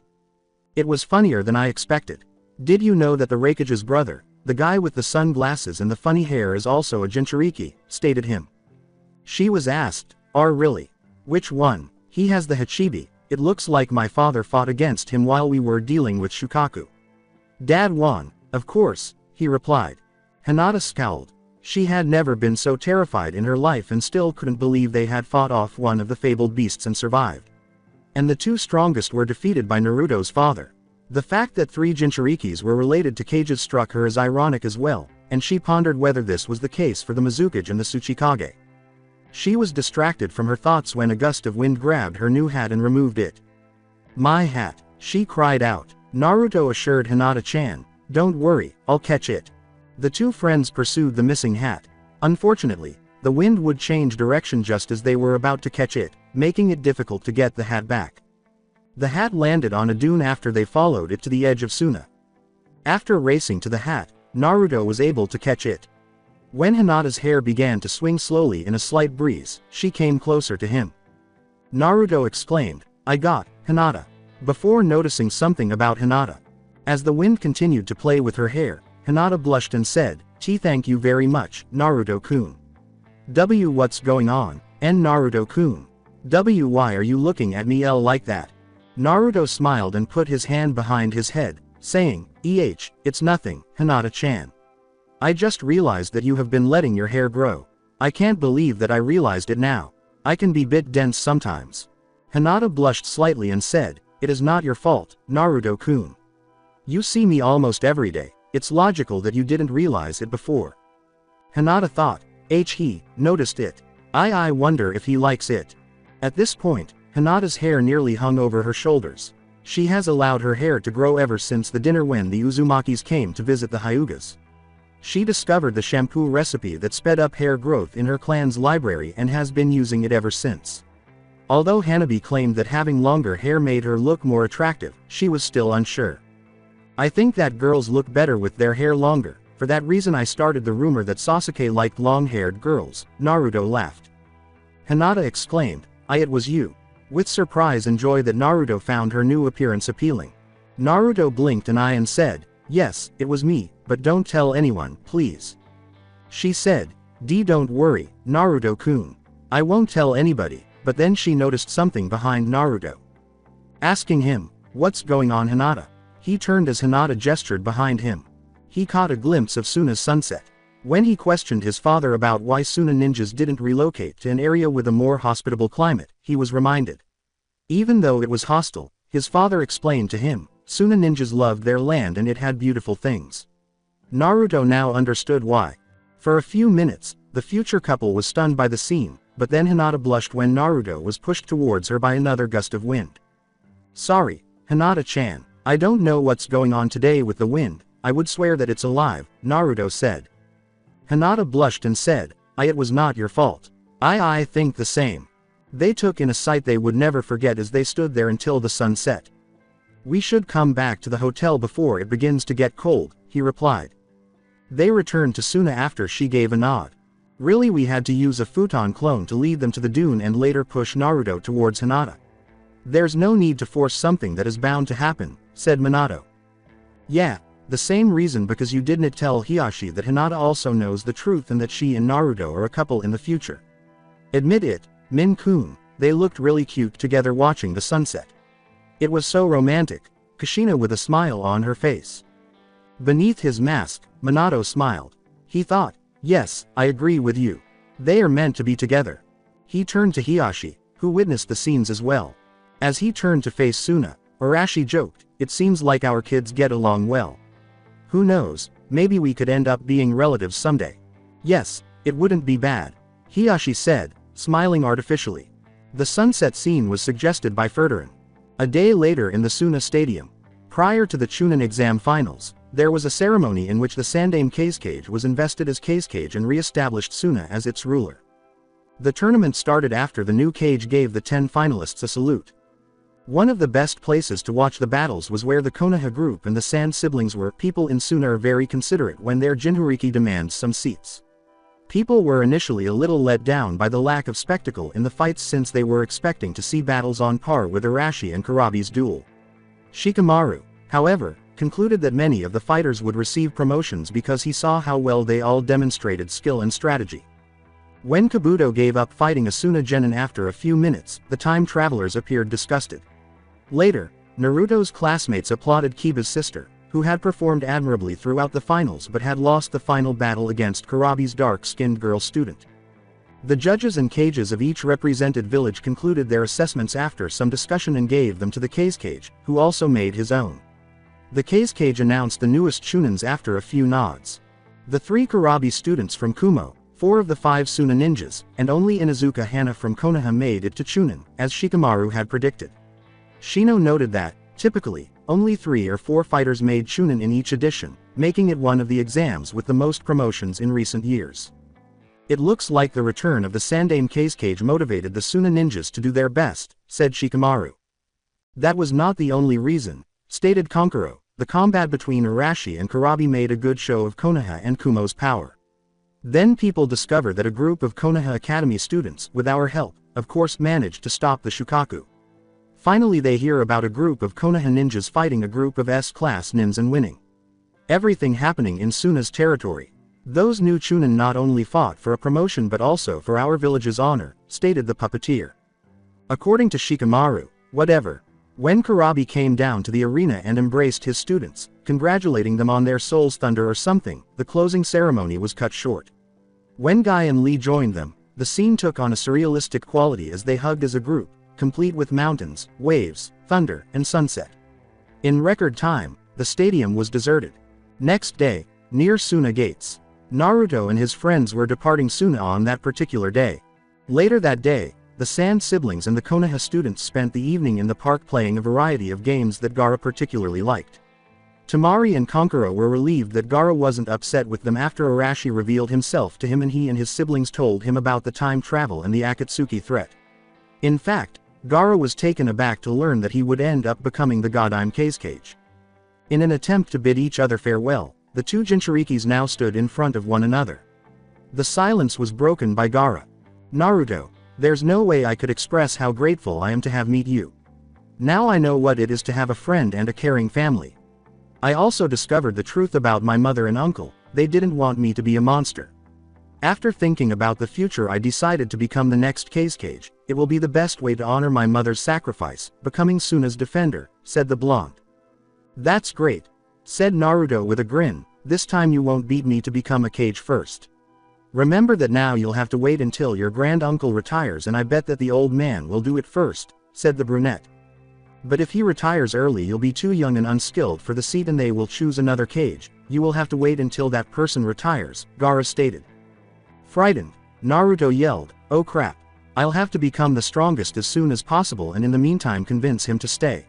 Speaker 2: "It was funnier than I expected. Did you know that the Raikage's brother, the guy with the sunglasses and the funny hair is also a Jinchuriki," stated him. She was asked, really? Which one? He has the Hachibi, it looks like my father fought against him while we were dealing with Shukaku." "Dad won, of course," he replied. Hinata scowled. She had never been so terrified in her life and still couldn't believe they had fought off one of the fabled beasts and survived. And the two strongest were defeated by Naruto's father. The fact that 3 Jinchurikis were related to Kages struck her as ironic as well, and she pondered whether this was the case for the Mizukage and the Tsuchikage. She was distracted from her thoughts when a gust of wind grabbed her new hat and removed it. "My hat," she cried out. Naruto assured Hinata-chan, "Don't worry, I'll catch it." The two friends pursued the missing hat. Unfortunately, the wind would change direction just as they were about to catch it, making it difficult to get the hat back. The hat landed on a dune after they followed it to the edge of Suna. After racing to the hat, Naruto was able to catch it. When Hinata's hair began to swing slowly in a slight breeze, she came closer to him. Naruto exclaimed, "I got Hinata," before noticing something about Hinata. As the wind continued to play with her hair, Hinata blushed and said, Thank you very much, Naruto-kun." What's going on, Naruto-kun? Why are you looking at me like that?" Naruto smiled and put his hand behind his head, saying, It's nothing, Hinata-chan. I just realized that you have been letting your hair grow. I can't believe that I realized it now. I can be bit dense sometimes. Hinata blushed slightly and said, "It is not your fault, Naruto-kun. You see me almost every day, it's logical that you didn't realize it before." Hinata thought, he noticed it. I wonder if he likes it. At this point, Hinata's hair nearly hung over her shoulders. She has allowed her hair to grow ever since the dinner when the Uzumakis came to visit the Hyugas. She discovered the shampoo recipe that sped up hair growth in her clan's library and has been using it ever since. Although Hanabi claimed that having longer hair made her look more attractive, she was still unsure. "I think that girls look better with their hair longer, for that reason I started the rumor that Sasuke liked long-haired girls," Naruto laughed. Hinata exclaimed, "It was you." With surprise and joy that Naruto found her new appearance appealing. Naruto blinked an eye and said, "Yes, it was me, but don't tell anyone, please." She said, Don't worry, Naruto-kun. I won't tell anybody," but then she noticed something behind Naruto. Asking him, "What's going on, Hinata?" He turned as Hinata gestured behind him. He caught a glimpse of Suna's sunset. When he questioned his father about why Suna ninjas didn't relocate to an area with a more hospitable climate, he was reminded. Even though it was hostile, his father explained to him, Suna ninjas loved their land and it had beautiful things. Naruto now understood why. For a few minutes, the future couple was stunned by the scene, but then Hinata blushed when Naruto was pushed towards her by another gust of wind. "Sorry, Hinata-chan, I don't know what's going on today with the wind, I would swear that it's alive," Naruto said. Hinata blushed and said, "It was not your fault. I think the same." They took in a sight they would never forget as they stood there until the sun set. "We should come back to the hotel before it begins to get cold," he replied. They returned to Suna after she gave a nod. "Really, we had to use a futon clone to lead them to the dune and later push Naruto towards Hinata. There's no need to force something that is bound to happen," said Minato. "Yeah, the same reason because you didn't tell Hiyashi that Hinata also knows the truth and that she and Naruto are a couple in the future. Admit it, Min-kun, they looked really cute together watching the sunset. It was so romantic," Kushina with a smile on her face. Beneath his mask, Minato smiled. He thought, "Yes, I agree with you. They are meant to be together." He turned to Hiyashi, who witnessed the scenes as well. As he turned to face Suna, Arashi joked, "It seems like our kids get along well. Who knows, maybe we could end up being relatives someday." "Yes, it wouldn't be bad," Hiyashi said, smiling artificially. The sunset scene was suggested by Ferdinand. A day later in the Suna Stadium, prior to the Chunin exam finals, there was a ceremony in which the Sandaime Cage was invested as Cage and re-established Suna as its ruler. The tournament started after the new cage gave the 10 finalists a salute. One of the best places to watch the battles was where the Konoha group and the Sand siblings were. People in Suna are very considerate when their Jinchuriki demands some seats. People were initially a little let down by the lack of spectacle in the fights since they were expecting to see battles on par with Arashi and Kurabi's duel. Shikamaru, however, concluded that many of the fighters would receive promotions because he saw how well they all demonstrated skill and strategy. When Kabuto gave up fighting Asuna Genin after a few minutes, the time travelers appeared disgusted. Later, Naruto's classmates applauded Kiba's sister, who had performed admirably throughout the finals but had lost the final battle against Kurabi's dark-skinned girl student. The judges and cages of each represented village concluded their assessments after some discussion and gave them to the Cage, who also made his own. The Cage announced the newest Chunins after a few nods. The 3 Kurabi students from Kumo, 4 of the 5 Suna ninjas, and only Inuzuka Hana from Konoha made it to Chunin, as Shikamaru had predicted. Shino noted that, typically, only 3 or 4 fighters made Chunin in each edition, making it one of the exams with the most promotions in recent years. "It looks like the return of the Sandaime Cage motivated the Suna ninjas to do their best," said Shikamaru. "That was not the only reason," stated Konkuro. "The combat between Arashi and Kurabi made a good show of Konoha and Kumo's power. Then people discovered that a group of Konoha Academy students, with our help, of course managed to stop the Shukaku. Finally they hear about a group of Konoha ninjas fighting a group of S-class nins and winning. Everything happening in Suna's territory. Those new Chunin not only fought for a promotion but also for our village's honor," stated the puppeteer. According to Shikamaru, whatever. When Kurabi came down to the arena and embraced his students, congratulating them on their soul's thunder or something. The closing ceremony was cut short. When Guy and Lee joined them, the scene took on a surrealistic quality as they hugged as a group, complete with mountains, waves, thunder, and sunset. In record time, the stadium was deserted. Next day, near Suna Gates, Naruto and his friends were departing Suna on that particular day. Later that day, the Sand siblings and the Konoha students spent the evening in the park playing a variety of games that Gaara particularly liked. Temari and Kankuro were relieved that Gaara wasn't upset with them after Arashi revealed himself to him and he and his siblings told him about the time travel and the Akatsuki threat. In fact, Gaara was taken aback to learn that he would end up becoming the Yondaime Kazekage. In an attempt to bid each other farewell, the two Jinchurikis now stood in front of one another. The silence was broken by Gaara. "Naruto, there's no way I could express how grateful I am to have met you. Now I know what it is to have a friend and a caring family. I also discovered the truth about my mother and uncle. They didn't want me to be a monster. After thinking about the future, I decided to become the next Kazekage. It will be the best way to honor my mother's sacrifice, becoming Suna's defender," said the blonde. "That's great," said Naruto with a grin. "This time you won't beat me to become a Kage first. Remember that now you'll have to wait until your grand uncle retires, and I bet that the old man will do it first," said the brunette. "But if he retires early, you'll be too young and unskilled for the seat and they will choose another Kage. You will have to wait until that person retires," Gaara stated. Frightened, Naruto yelled, "Oh crap. I'll have to become the strongest as soon as possible and in the meantime convince him to stay."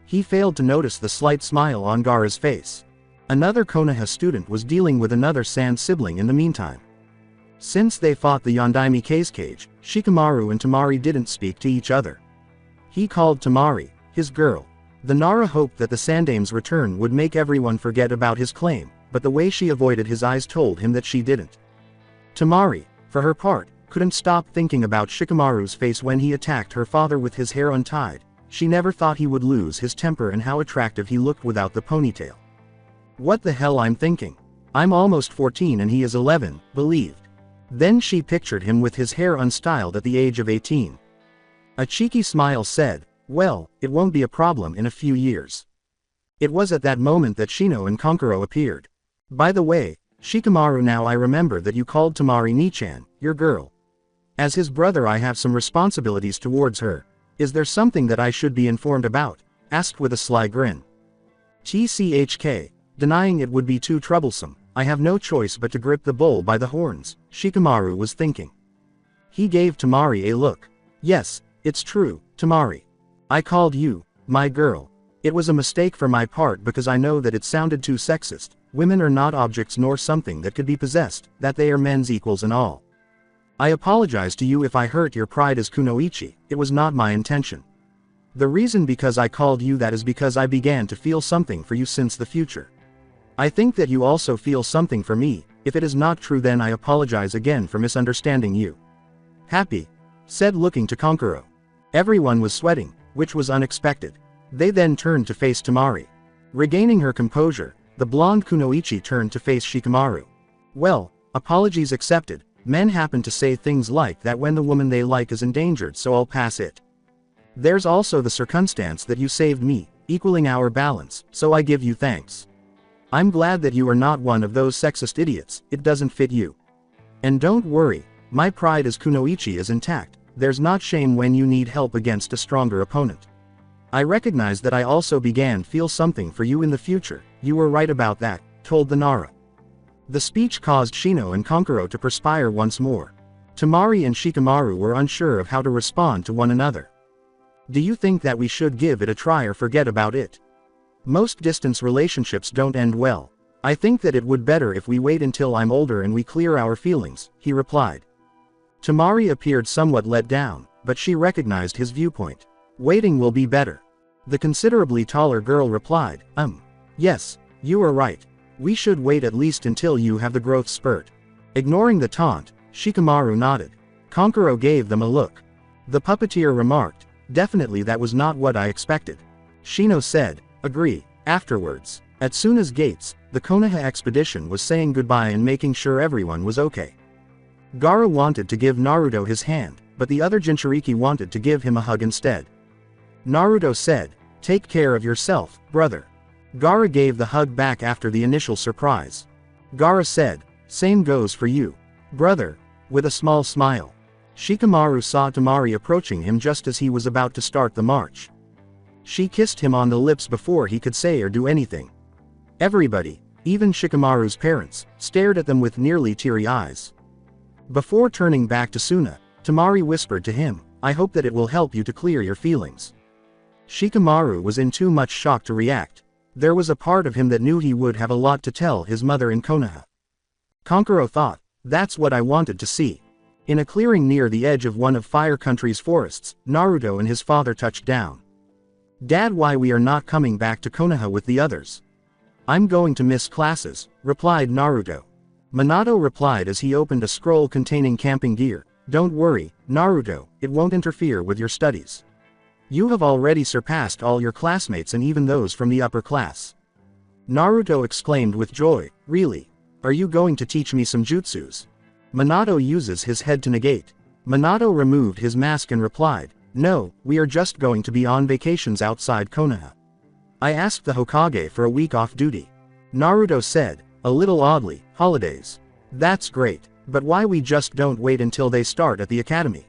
Speaker 2: He failed to notice the slight smile on Gaara's face. Another Konoha student was dealing with another Sand sibling in the meantime. Since they fought the Yondaime Kazekage, Shikamaru and Temari didn't speak to each other. He called Temari his girl. The Nara hoped that the Sandame's return would make everyone forget about his claim, but the way she avoided his eyes told him that she didn't. Temari, for her part, couldn't stop thinking about Shikamaru's face when he attacked her father with his hair untied. She never thought he would lose his temper and how attractive he looked without the ponytail. "What the hell, I'm thinking. I'm almost 14 and he is 11, believed." Then she pictured him with his hair unstyled at the age of 18. A cheeky smile said, "Well, it won't be a problem in a few years." It was at that moment that Shino and Kankuro appeared. "By the way, Shikamaru, now I remember that you called Temari Nichan, your girl. As his brother I have some responsibilities towards her. Is there something that I should be informed about?" asked with a sly grin. "TCHK, denying it would be too troublesome. I have no choice but to grip the bull by the horns," Shikamaru was thinking. He gave Temari a look. "Yes, it's true, Temari. I called you my girl. It was a mistake for my part because I know that it sounded too sexist. Women are not objects nor something that could be possessed, that they are men's equals and all. I apologize to you if I hurt your pride as Kunoichi. It was not my intention. The reason because I called you that is because I began to feel something for you since the future. I think that you also feel something for me. If it is not true, then I apologize again for misunderstanding you." "Happy," said looking to Kankuro. Everyone was sweating, which was unexpected. They then turned to face Temari. Regaining her composure, the blonde Kunoichi turned to face Shikamaru. "Well, apologies accepted. Men happen to say things like that when the woman they like is endangered, so I'll pass it. There's also the circumstance that you saved me, equaling our balance, so I give you thanks. I'm glad that you are not one of those sexist idiots. It doesn't fit you. And don't worry, my pride as Kunoichi is intact. There's not shame when you need help against a stronger opponent. I recognize that I also began feel something for you in the future. You were right about that," told the Nara. The speech caused Shino and Kankuro to perspire once more. Temari and Shikamaru were unsure of how to respond to one another. "Do you think that we should give it a try or forget about it? Most distance relationships don't end well. I think that it would better if we wait until I'm older and we clear our feelings," he replied. Temari appeared somewhat let down, but she recognized his viewpoint. "Waiting will be better." The considerably taller girl replied, Yes, you are right. We should wait at least until you have the growth spurt." Ignoring the taunt, Shikamaru nodded. Kankuro gave them a look. The puppeteer remarked, "Definitely that was not what I expected." Shino said, "Agree." Afterwards, at Suna's gates, the Konoha expedition was saying goodbye and making sure everyone was okay. Gaara wanted to give Naruto his hand, but the other Jinchuriki wanted to give him a hug instead. Naruto said, "Take care of yourself, brother." Gaara gave the hug back after the initial surprise. Gaara said, "Same goes for you, brother," with a small smile. Shikamaru saw Temari approaching him just as he was about to start the march. She kissed him on the lips before he could say or do anything. Everybody, even Shikamaru's parents, stared at them with nearly teary eyes. Before turning back to Suna, Temari whispered to him, "I hope that it will help you to clear your feelings." Shikamaru was in too much shock to react. There was a part of him that knew he would have a lot to tell his mother in Konoha. Kankuro thought, "That's what I wanted to see." In a clearing near the edge of one of Fire Country's forests, Naruto and his father touched down. "Dad, why we are not coming back to Konoha with the others?" "I'm going to miss classes," replied Naruto. Minato replied as he opened a scroll containing camping gear. "Don't worry, Naruto, it won't interfere with your studies. You have already surpassed all your classmates and even those from the upper class." Naruto exclaimed with joy, "Really? Are you going to teach me some jutsus?" Minato uses his head to negate. Minato removed his mask and replied, "No, we are just going to be on vacations outside Konoha. I asked the Hokage for a week off duty." Naruto said, a little oddly, "Holidays? That's great, but why we just don't wait until they start at the academy?"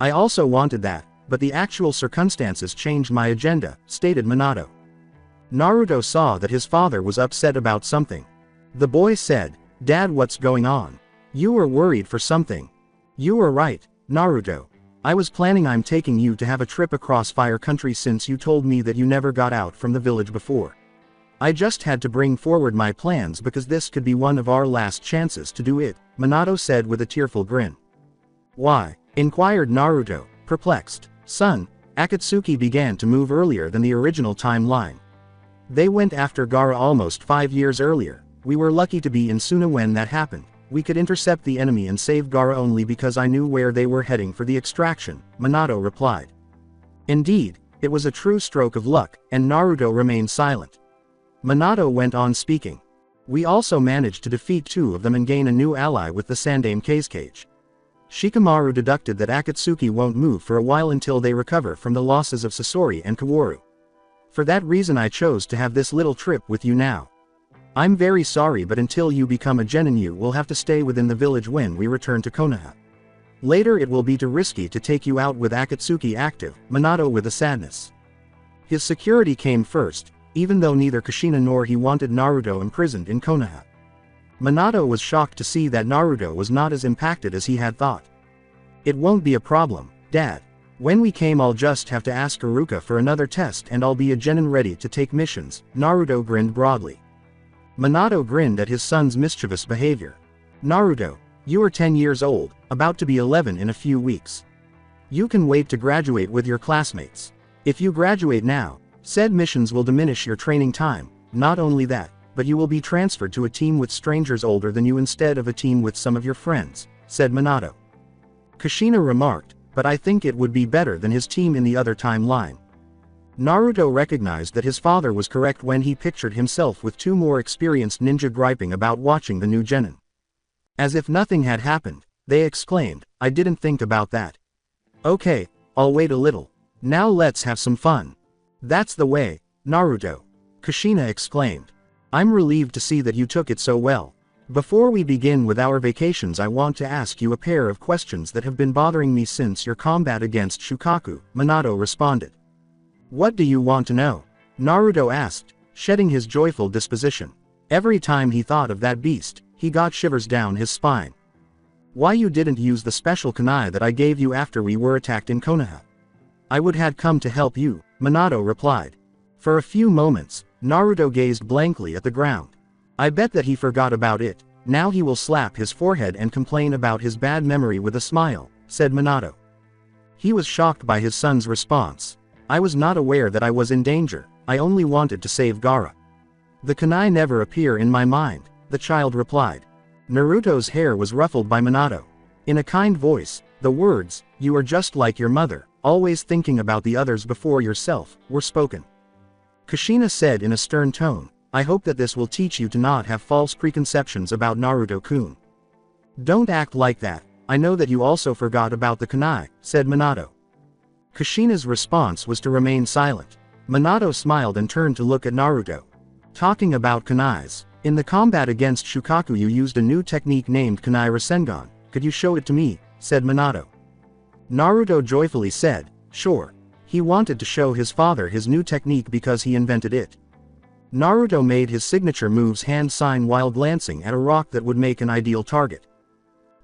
Speaker 2: "I also wanted that, but the actual circumstances changed my agenda," stated Minato. Naruto saw that his father was upset about something. The boy said, "Dad, what's going on? You were worried for something." "You were right, Naruto. I was planning I'm taking you to have a trip across Fire Country since you told me that you never got out from the village before. I just had to bring forward my plans because this could be one of our last chances to do it," Minato said with a tearful grin. "Why?" inquired Naruto, perplexed. "Son, Akatsuki began to move earlier than the original timeline. They went after Gaara almost 5 years earlier. We were lucky to be in Suna when that happened. We could intercept the enemy and save Gaara only because I knew where they were heading for the extraction," Minato replied. Indeed, it was a true stroke of luck, and Naruto remained silent. Minato went on speaking. "We also managed to defeat 2 of them and gain a new ally with the Sandaime Cage. Shikamaru deducted that Akatsuki won't move for a while until they recover from the losses of Sasori and Kaworu. For that reason I chose to have this little trip with you now. I'm very sorry, but until you become a genin you will have to stay within the village when we return to Konoha. Later it will be too risky to take you out with Akatsuki active," Minato with a sadness. His security came first, even though neither Kushina nor he wanted Naruto imprisoned in Konoha. Minato was shocked to see that Naruto was not as impacted as he had thought. "It won't be a problem, Dad. When we came I'll just have to ask Iruka for another test and I'll be a genin ready to take missions," Naruto grinned broadly. Minato grinned at his son's mischievous behavior. "Naruto, you are 10 years old, about to be 11 in a few weeks. You can wait to graduate with your classmates. If you graduate now, said missions will diminish your training time. Not only that, but you will be transferred to a team with strangers older than you instead of a team with some of your friends," said Minato. Kushina remarked, "But I think it would be better than his team in the other timeline." Naruto recognized that his father was correct when he pictured himself with 2 more experienced ninja griping about watching the new genin. As if nothing had happened, they exclaimed, "I didn't think about that." "Okay, I'll wait a little. Now let's have some fun." "That's the way, Naruto," Kushina exclaimed. "I'm relieved to see that you took it so well. Before we begin with our vacations I want to ask you a pair of questions that have been bothering me since your combat against Shukaku," Minato responded. "What do you want to know?" Naruto asked, shedding his joyful disposition. Every time he thought of that beast, he got shivers down his spine. "Why you didn't use the special kunai that I gave you after we were attacked in Konoha?" "I would had come to help you," Minato replied. For a few moments, Naruto gazed blankly at the ground. I bet that he forgot about it. Now he will slap his forehead and complain about his bad memory with a smile, said Minato. He was shocked by his son's response. "I was not aware that I was in danger, I only wanted to save Gaara. The kunai never appear in my mind," the child replied. Naruto's hair was ruffled by Minato. In a kind voice, the words, "You are just like your mother, always thinking about the others before yourself," were spoken. Kushina said in a stern tone, "I hope that this will teach you to not have false preconceptions about Naruto-kun. Don't act like that, I know that you also forgot about the kunai," said Minato. Kushina's response was to remain silent. Minato smiled and turned to look at Naruto. Talking about kunais. In the combat against Shukaku you used a new technique named Kunai Rasengan, could you show it to me, said Minato. Naruto joyfully said, sure. He wanted to show his father his new technique because he invented it. Naruto made his signature moves hand sign while glancing at a rock that would make an ideal target.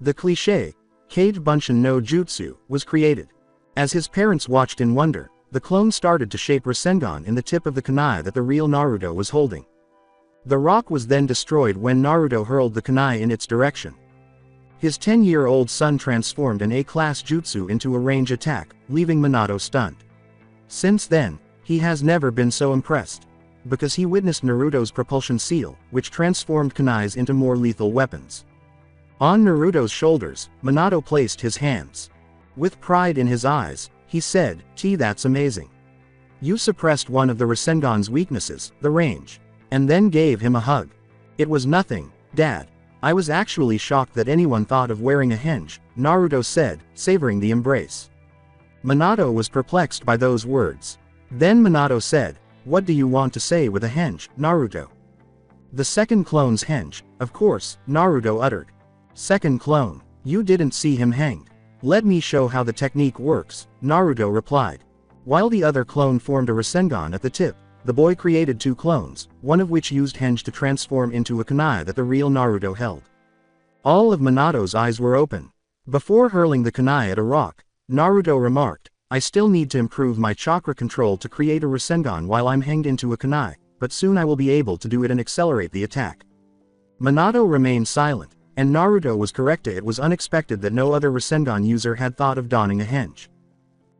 Speaker 2: The cliché, Kage Bunshin no Jutsu, was created. As his parents watched in wonder, the clone started to shape Rasengan in the tip of the kunai that the real Naruto was holding. The rock was then destroyed when Naruto hurled the kunai in its direction. His 10-year-old son transformed an A-class jutsu into a range attack, leaving Minato stunned. Since then, he has never been so impressed. Because he witnessed Naruto's propulsion seal, which transformed kunais into more lethal weapons. On Naruto's shoulders, Minato placed his hands. With pride in his eyes, he said, that's amazing. You suppressed one of the Rasengan's weaknesses, the range. And then gave him a hug. It was nothing, Dad. I was actually shocked that anyone thought of wearing a henge, Naruto said, savoring the embrace. Minato was perplexed by those words. Then Minato said, what do you want to say with a henge, Naruto? The second clone's henge, of course, Naruto uttered. Second clone, you didn't see him hanged. Let me show how the technique works, Naruto replied. While the other clone formed a Rasengan at the tip, the boy created two clones, one of which used henge to transform into a kunai that the real Naruto held. All of Minato's eyes were open. Before hurling the kunai at a rock, Naruto remarked, I still need to improve my chakra control to create a Rasengan while I'm hanged into a kunai, but soon I will be able to do it and accelerate the attack. Minato remained silent, and Naruto was correct. It was unexpected that no other Rasengan user had thought of donning a henge.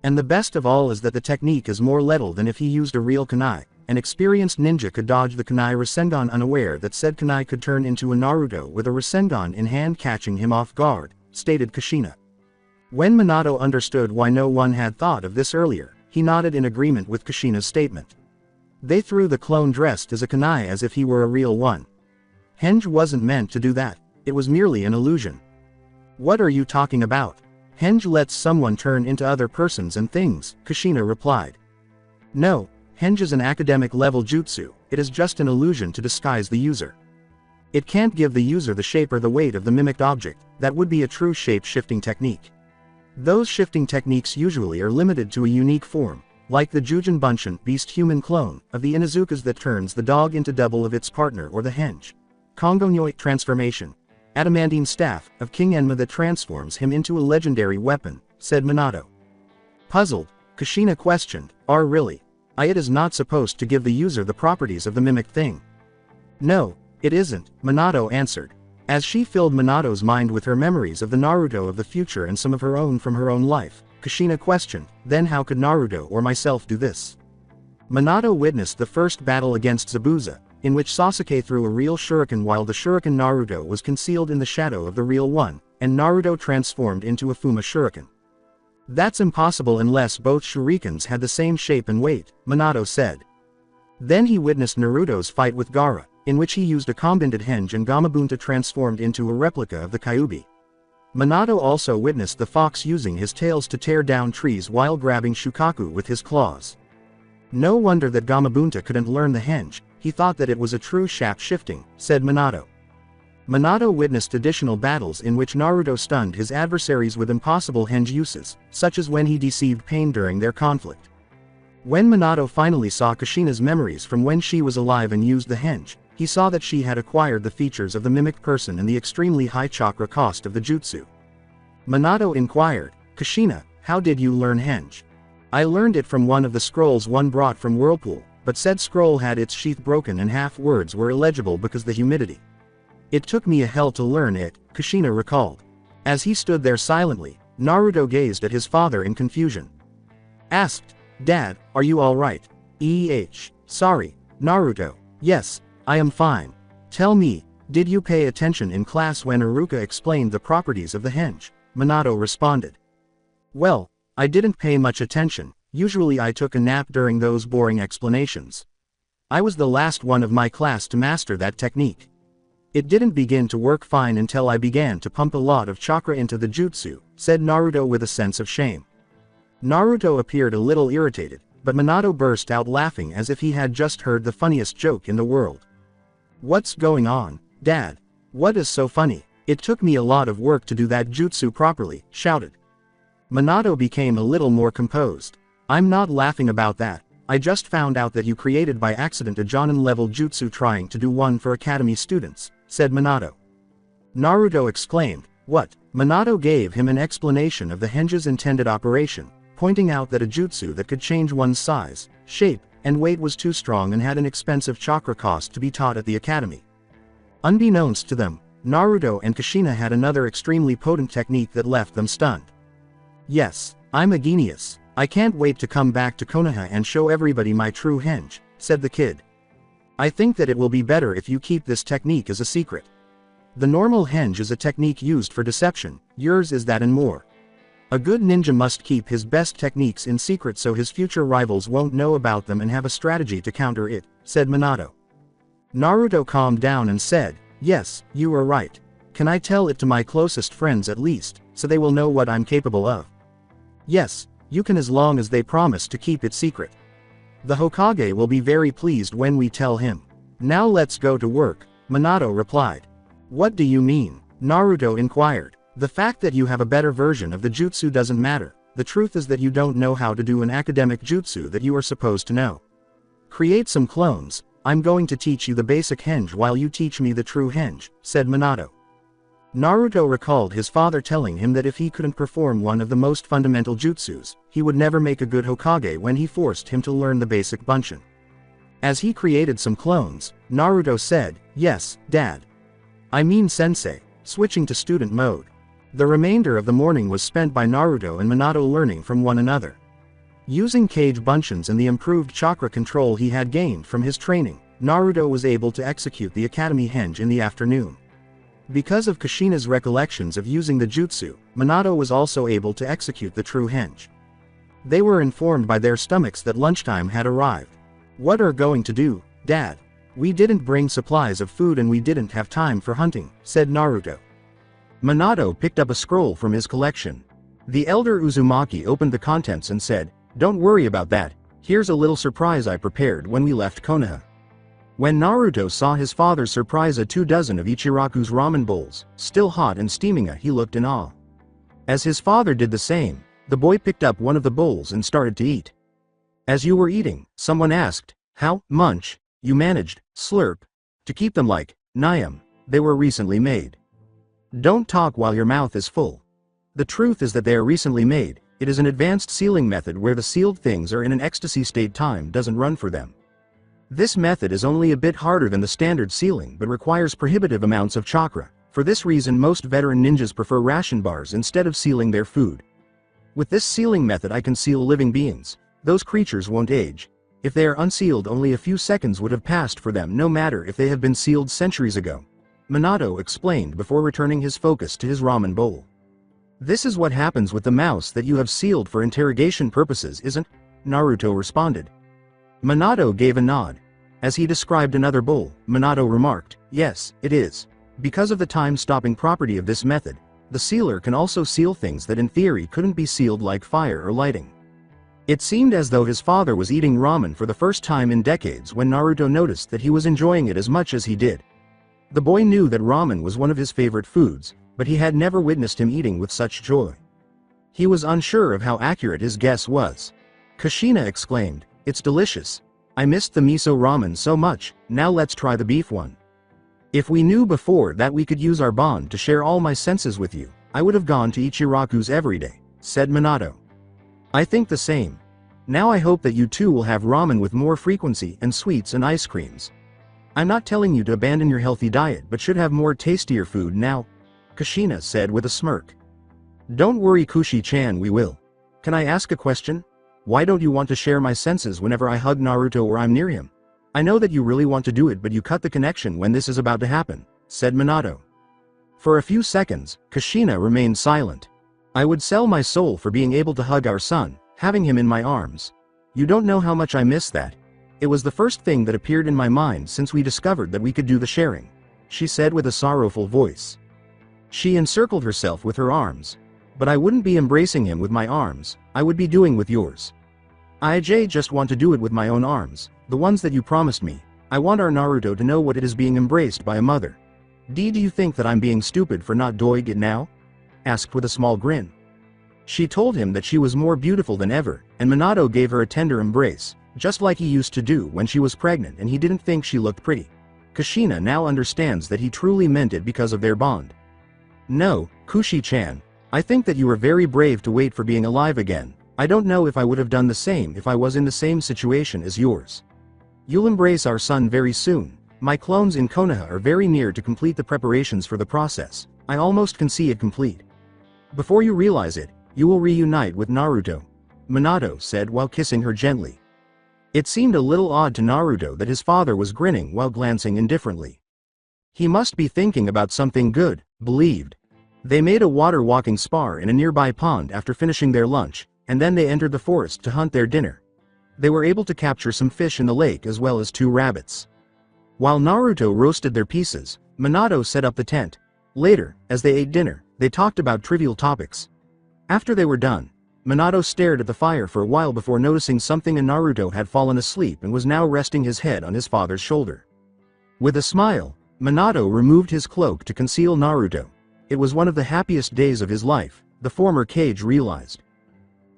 Speaker 2: And the best of all is that the technique is more lethal than if he used a real kunai. An experienced ninja could dodge the kunai Rasengan unaware that said kunai could turn into a Naruto with a Rasengan in hand catching him off guard, stated Kushina. When Minato understood why no one had thought of this earlier, he nodded in agreement with Kushina's statement. They threw the clone dressed as a kunai as if he were a real one. Henge wasn't meant to do that, it was merely an illusion. What are you talking about? Henge lets someone turn into other persons and things, Kushina replied. No, henge is an academic level jutsu, it is just an illusion to disguise the user. It can't give the user the shape or the weight of the mimicked object, that would be a true shape-shifting technique. Those shifting techniques usually are limited to a unique form, like the Jujin Bunshin beast-human clone of the Inuzukas that turns the dog into double of its partner, or the henge Kongonyoite transformation, adamantine staff of King Enma that transforms him into a legendary weapon, said Minato. Puzzled, Kushina questioned, really? It is not supposed to give the user the properties of the mimicked thing. No, it isn't, Minato answered. As she filled Minato's mind with her memories of the Naruto of the future and some of her own from her own life, Kushina questioned, then how could Naruto or myself do this? Minato witnessed the first battle against Zabuza, in which Sasuke threw a real shuriken while the shuriken Naruto was concealed in the shadow of the real one, and Naruto transformed into a Fuma shuriken. That's impossible unless both shurikens had the same shape and weight, Minato said. Then he witnessed Naruto's fight with Gaara, in which he used a combined henge and Gamabunta transformed into a replica of the Kyuubi. Minato also witnessed the fox using his tails to tear down trees while grabbing Shukaku with his claws. No wonder that Gamabunta couldn't learn the henge, he thought that it was a true shape-shifting, said Minato. Minato witnessed additional battles in which Naruto stunned his adversaries with impossible henge uses, such as when he deceived Pain during their conflict. When Minato finally saw Kushina's memories from when she was alive and used the henge, he saw that she had acquired the features of the mimicked person and the extremely high chakra cost of the jutsu. Minato inquired, Kushina, how did you learn henge? I learned it from one of the scrolls one brought from Whirlpool, but said scroll had its sheath broken and half words were illegible because the humidity. It took me a hell to learn it, Kushina recalled. As he stood there silently, Naruto gazed at his father in confusion. Asked, Dad, are you alright? Sorry, Naruto. Yes, I am fine. Tell me, did you pay attention in class when Iruka explained the properties of the henge? Minato responded. Well, I didn't pay much attention, usually I took a nap during those boring explanations. I was the last one of my class to master that technique. It didn't begin to work fine until I began to pump a lot of chakra into the jutsu, said Naruto with a sense of shame. Naruto appeared a little irritated, but Minato burst out laughing as if he had just heard the funniest joke in the world. "What's going on, Dad? What is so funny? It took me a lot of work to do that jutsu properly," shouted. Minato became a little more composed. "I'm not laughing about that. I just found out that you created by accident a Jonin-level jutsu trying to do one for academy students," said Minato. Naruto exclaimed, "What?" Minato gave him an explanation of the henge's intended operation, pointing out that a jutsu that could change one's size, shape, and weight was too strong and had an expensive chakra cost to be taught at the academy. Unbeknownst to them, Naruto and Kushina had another extremely potent technique that left them stunned. "Yes, I'm a genius. I can't wait to come back to Konoha and show everybody my true henge," said the kid. "I think that it will be better if you keep this technique as a secret. The normal henge is a technique used for deception, yours is that and more. A good ninja must keep his best techniques in secret so his future rivals won't know about them and have a strategy to counter it," said Minato. Naruto calmed down and said, "Yes, you are right. Can I tell it to my closest friends at least, so they will know what I'm capable of?" "Yes, you can as long as they promise to keep it secret. The Hokage will be very pleased when we tell him. Now let's go to work," Minato replied. "What do you mean?" Naruto inquired. "The fact that you have a better version of the jutsu doesn't matter. The truth is that you don't know how to do an academic jutsu that you are supposed to know. Create some clones. I'm going to teach you the basic henge while you teach me the true henge," said Minato. Naruto recalled his father telling him that if he couldn't perform one of the most fundamental jutsus, he would never make a good Hokage when he forced him to learn the basic bunshin. As he created some clones, Naruto said, "Yes, Dad. I mean Sensei," switching to student mode. The remainder of the morning was spent by Naruto and Minato learning from one another. Using Kage Bunshins and the improved chakra control he had gained from his training, Naruto was able to execute the academy henge in the afternoon. Because of Kushina's recollections of using the jutsu, Minato was also able to execute the true henge. They were informed by their stomachs that lunchtime had arrived. "What are going to do, Dad? We didn't bring supplies of food and we didn't have time for hunting," said Naruto. Minato picked up a scroll from his collection. The elder Uzumaki opened the contents and said, "Don't worry about that, here's a little surprise I prepared when we left Konoha." When Naruto saw his father surprise 24 of Ichiraku's ramen bowls, still hot and steaming, he looked in awe. As his father did the same, the boy picked up one of the bowls and started to eat. "As you were eating, someone asked, how much you managed, slurp, to keep them like, Niam, they were recently made. Don't talk while your mouth is full. The truth is that they are recently made. It is an advanced sealing method where the sealed things are in an ecstasy state, time doesn't run for them. This method is only a bit harder than the standard sealing but requires prohibitive amounts of chakra. For this reason most veteran ninjas prefer ration bars instead of sealing their food. With this sealing method I can seal living beings. Those creatures won't age. If they are unsealed only a few seconds would have passed for them no matter if they have been sealed centuries ago," Minato explained before returning his focus to his ramen bowl. "This is what happens with the mouse that you have sealed for interrogation purposes, isn't?" Naruto responded. Minato gave a nod. As he described another bowl, Minato remarked, "Yes, it is. Because of the time-stopping property of this method, the sealer can also seal things that in theory couldn't be sealed like fire or lighting." It seemed as though his father was eating ramen for the first time in decades when Naruto noticed that he was enjoying it as much as he did. The boy knew that ramen was one of his favorite foods, but he had never witnessed him eating with such joy. He was unsure of how accurate his guess was. Kushina exclaimed, "It's delicious. I missed the miso ramen so much, now let's try the beef one. If we knew before that we could use our bond to share all my senses with you, I would have gone to Ichiraku's every day," said Minato. "I think the same. Now I hope that you too will have ramen with more frequency and sweets and ice creams. I'm not telling you to abandon your healthy diet but should have more tastier food now," Kushina said with a smirk. "Don't worry Kushi-chan, we will. Can I ask a question? Why don't you want to share my senses whenever I hug Naruto or I'm near him? I know that you really want to do it but you cut the connection when this is about to happen," said Minato. For a few seconds, Kushina remained silent. "I would sell my soul for being able to hug our son, having him in my arms. You don't know how much I miss that. It was the first thing that appeared in my mind since we discovered that we could do the sharing," she said with a sorrowful voice. She encircled herself with her arms. "But I wouldn't be embracing him with my arms, I would be doing with yours." I just want to do it with my own arms, the ones that you promised me. I want our Naruto to know what it is being embraced by a mother. Do you think that I'm being stupid for not doing it now? Asked with a small grin. She told him that she was more beautiful than ever, and Minato gave her a tender embrace, just like he used to do when she was pregnant and he didn't think she looked pretty. Kushina now understands that he truly meant it because of their bond. No, Kushi-chan. I think that you were very brave to wait for being alive again. I don't know if I would have done the same if I was in the same situation as yours. You'll embrace our son very soon. My clones in Konoha are very near to complete the preparations for the process. I almost can see it complete. Before you realize it, you will reunite with Naruto, Minato said while kissing her gently. It seemed a little odd to Naruto that his father was grinning while glancing indifferently. He must be thinking about something good, believed. They made a water-walking spar in a nearby pond after finishing their lunch, and then they entered the forest to hunt their dinner. They were able to capture some fish in the lake as well as 2 rabbits. While Naruto roasted their pieces, Minato set up the tent. Later, as they ate dinner, they talked about trivial topics. After they were done, Minato stared at the fire for a while before noticing something, and Naruto had fallen asleep and was now resting his head on his father's shoulder. With a smile, Minato removed his cloak to conceal Naruto. It was one of the happiest days of his life, the former Kage realized.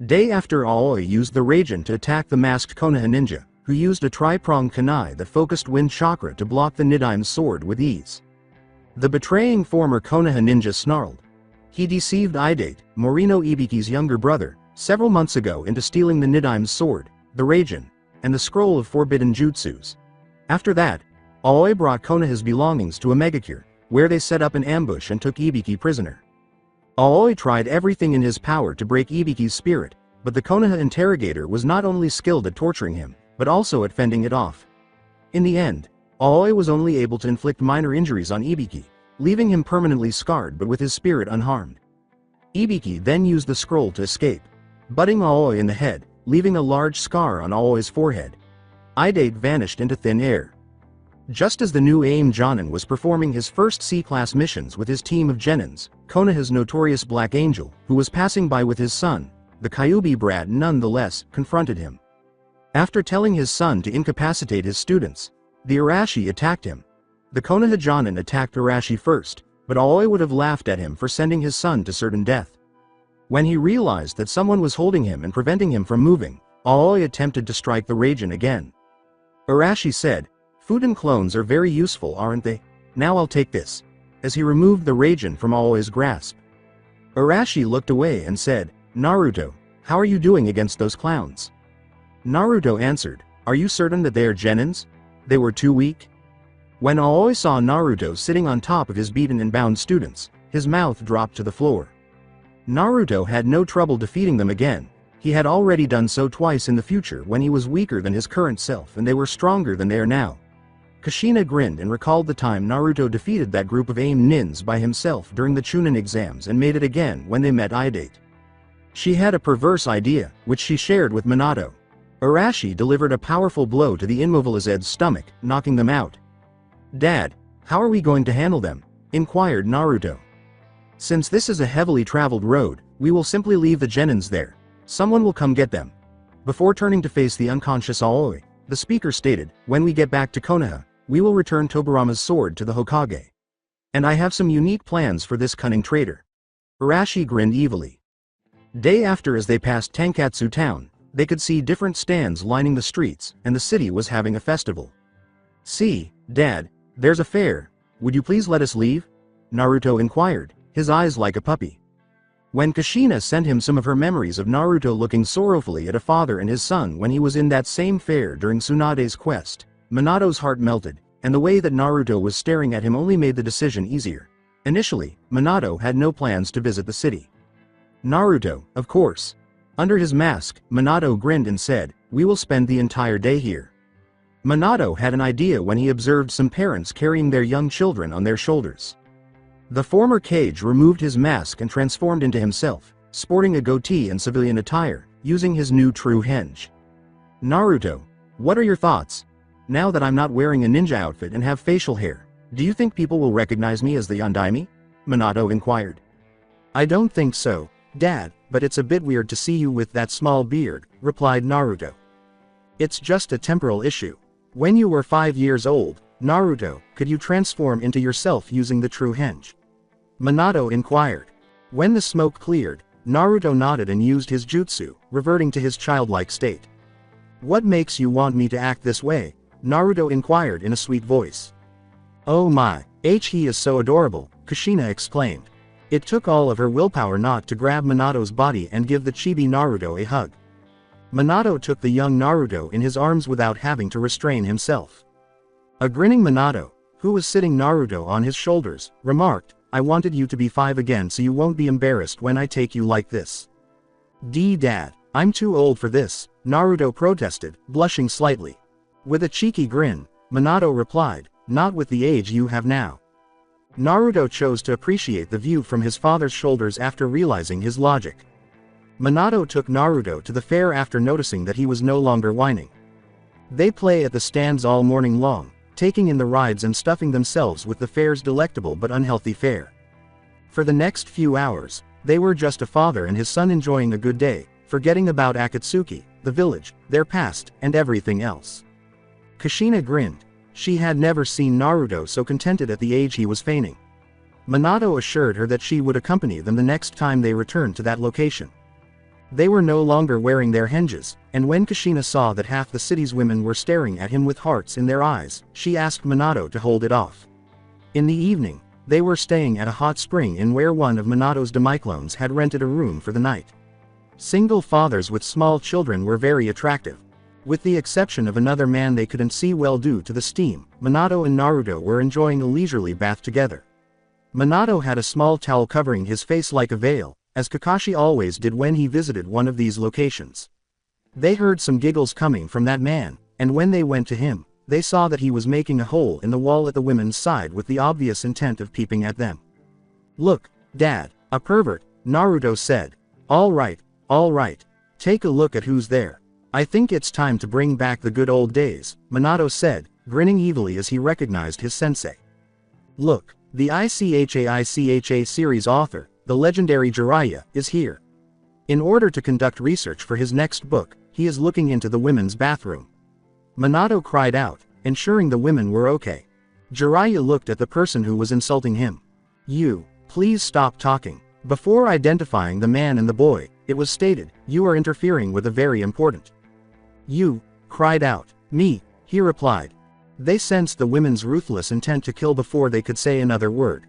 Speaker 2: Day after, Aoi used the Raijin to attack the masked Konoha ninja, who used a tri-pronged kunai that focused wind chakra to block the Nidaime's sword with ease. The betraying former Konoha ninja snarled. He deceived Idate, Morino Ibiki's younger brother, several months ago into stealing the Nidaime's sword, the Raijin, and the scroll of forbidden jutsus. After that, Aoi brought Konoha's belongings to a megacure, where they set up an ambush and took Ibiki prisoner. Aoi tried everything in his power to break Ibiki's spirit, but the Konoha interrogator was not only skilled at torturing him, but also at fending it off. In the end, Aoi was only able to inflict minor injuries on Ibiki, leaving him permanently scarred but with his spirit unharmed. Ibiki then used the scroll to escape, butting Aoi in the head, leaving a large scar on Aoi's forehead. Idate vanished into thin air. Just as the new AIM Jonin was performing his first C-class missions with his team of Genins, Konoha's notorious Black Angel, who was passing by with his son, the Kyuubi brat, nonetheless confronted him. After telling his son to incapacitate his students, the Arashi attacked him. The Konoha Jonin attacked Arashi first, but Aoi would have laughed at him for sending his son to certain death. When he realized that someone was holding him and preventing him from moving, Aoi attempted to strike the Raijin again. Arashi said, "Fuden clones are very useful, aren't they? Now I'll take this," as he removed the Raijin from Aoi's grasp. Arashi looked away and said, "Naruto, how are you doing against those clowns?" Naruto answered, "Are you certain that they are Genins? They were too weak?" When Aoi saw Naruto sitting on top of his beaten and bound students, his mouth dropped to the floor. Naruto had no trouble defeating them again. He had already done so twice in the future when he was weaker than his current self and they were stronger than they are now. Kushina grinned and recalled the time Naruto defeated that group of AIM nins by himself during the Chunin exams and made it again when they met Idate. She had a perverse idea, which she shared with Minato. Arashi delivered a powerful blow to the Immobilized's stomach, knocking them out. "Dad, how are we going to handle them?" inquired Naruto. "Since this is a heavily traveled road, we will simply leave the Genins there. Someone will come get them." Before turning to face the unconscious Aoi, the speaker stated, "When we get back to Konoha, we will return Tobirama's sword to the Hokage. And I have some unique plans for this cunning traitor." Arashi grinned evilly. Day after, as they passed Tenkatsu town, they could see different stands lining the streets, and the city was having a festival. "See, Dad, there's a fair. Would you please let us leave?" Naruto inquired, his eyes like a puppy. When Kushina sent him some of her memories of Naruto looking sorrowfully at a father and his son when he was in that same fair during Tsunade's quest, Minato's heart melted, and the way that Naruto was staring at him only made the decision easier. Initially, Minato had no plans to visit the city. Naruto, of course. Under his mask, Minato grinned and said, "We will spend the entire day here." Minato had an idea when he observed some parents carrying their young children on their shoulders. The former Kage removed his mask and transformed into himself, sporting a goatee and civilian attire, using his new true henge. "Naruto, what are your thoughts? Now that I'm not wearing a ninja outfit and have facial hair, do you think people will recognize me as the Yondaime?" Minato inquired. "I don't think so, Dad. but it's a bit weird to see you with that small beard, replied Naruto. It's just a temporal issue. When you were 5 years old, Naruto, could you transform into yourself using the true henge? Minato inquired. When the smoke cleared, Naruto nodded and used his jutsu, reverting to his childlike state. What makes you want me to act this way? Naruto inquired in a sweet voice. Oh my, he is so adorable, Kushina exclaimed. It took all of her willpower not to grab Minato's body and give the chibi Naruto a hug. Minato took the young Naruto in his arms without having to restrain himself. A grinning Minato, who was sitting Naruto on his shoulders, remarked, I wanted you to be 5 again so you won't be embarrassed when I take you like this. Dad, I'm too old for this, Naruto protested, blushing slightly. With a cheeky grin, Minato replied, not with the age you have now. Naruto chose to appreciate the view from his father's shoulders after realizing his logic. Minato took Naruto to the fair after noticing that he was no longer whining. They play at the stands all morning long, taking in the rides and stuffing themselves with the fair's delectable but unhealthy fare. For the next few hours, they were just a father and his son enjoying a good day, forgetting about Akatsuki, the village, their past, and everything else. Kushina grinned. She had never seen Naruto so contented at the age he was feigning. Minato assured her that she would accompany them the next time they returned to that location. They were no longer wearing their henges, and when Kushina saw that half the city's women were staring at him with hearts in their eyes, she asked Minato to hold it off. In the evening, they were staying at a hot spring inn where one of Minato's demiclones had rented a room for the night. Single fathers with small children were very attractive. With the exception of another man they couldn't see well due to the steam, Minato and Naruto were enjoying a leisurely bath together. Minato had a small towel covering his face like a veil, as Kakashi always did when he visited one of these locations. They heard some giggles coming from that man, and when they went to him, they saw that he was making a hole in the wall at the women's side with the obvious intent of peeping at them. Look, Dad, a pervert, Naruto said. All right, take a look at who's there. I think it's time to bring back the good old days, Minato said, grinning evilly as he recognized his sensei. Look, the ICHA series author, the legendary Jiraiya, is here. In order to conduct research for his next book, he is looking into the women's bathroom. Minato cried out, ensuring the women were okay. Jiraiya looked at the person who was insulting him. You, please stop talking. Before identifying the man and the boy, it was stated, you are interfering with a very important. You, cried out. Me, he replied. They sensed the women's ruthless intent to kill before they could say another word.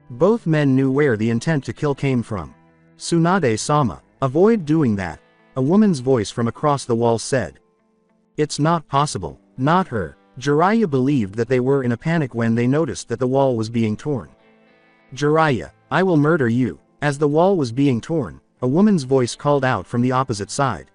Speaker 2: Both men knew where the intent to kill came from. Tsunade-sama, avoid doing that, a woman's voice from across the wall said. It's not possible, not her. Jiraiya believed that they were in a panic when they noticed that the wall was being torn. Jiraiya, I will murder you. As the wall was being torn, a woman's voice called out from the opposite side.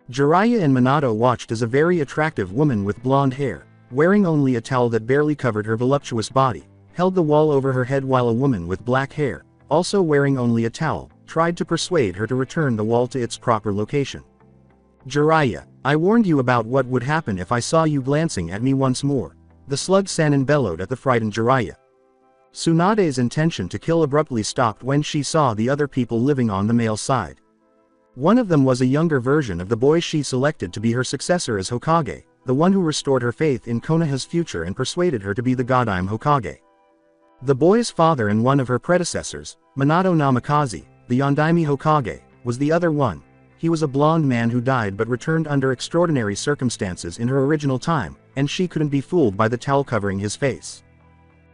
Speaker 2: Jiraiya and Minato watched as a very attractive woman with blonde hair, wearing only a towel that barely covered her voluptuous body, held the wall over her head while a woman with black hair, also wearing only a towel, tried to persuade her to return the wall to its proper location. Jiraiya, I warned you about what would happen if I saw you glancing at me once more, the slug Sannin bellowed at the frightened Jiraiya. Tsunade's intention to kill abruptly stopped when she saw the other people living on the male side. One of them was a younger version of the boy she selected to be her successor as Hokage, the one who restored her faith in Konoha's future and persuaded her to be the Godime Hokage. The boy's father and one of her predecessors, Minato Namikaze, the Yondaime Hokage, was the other one. He was a blonde man who died but returned under extraordinary circumstances in her original time, and she couldn't be fooled by the towel covering his face.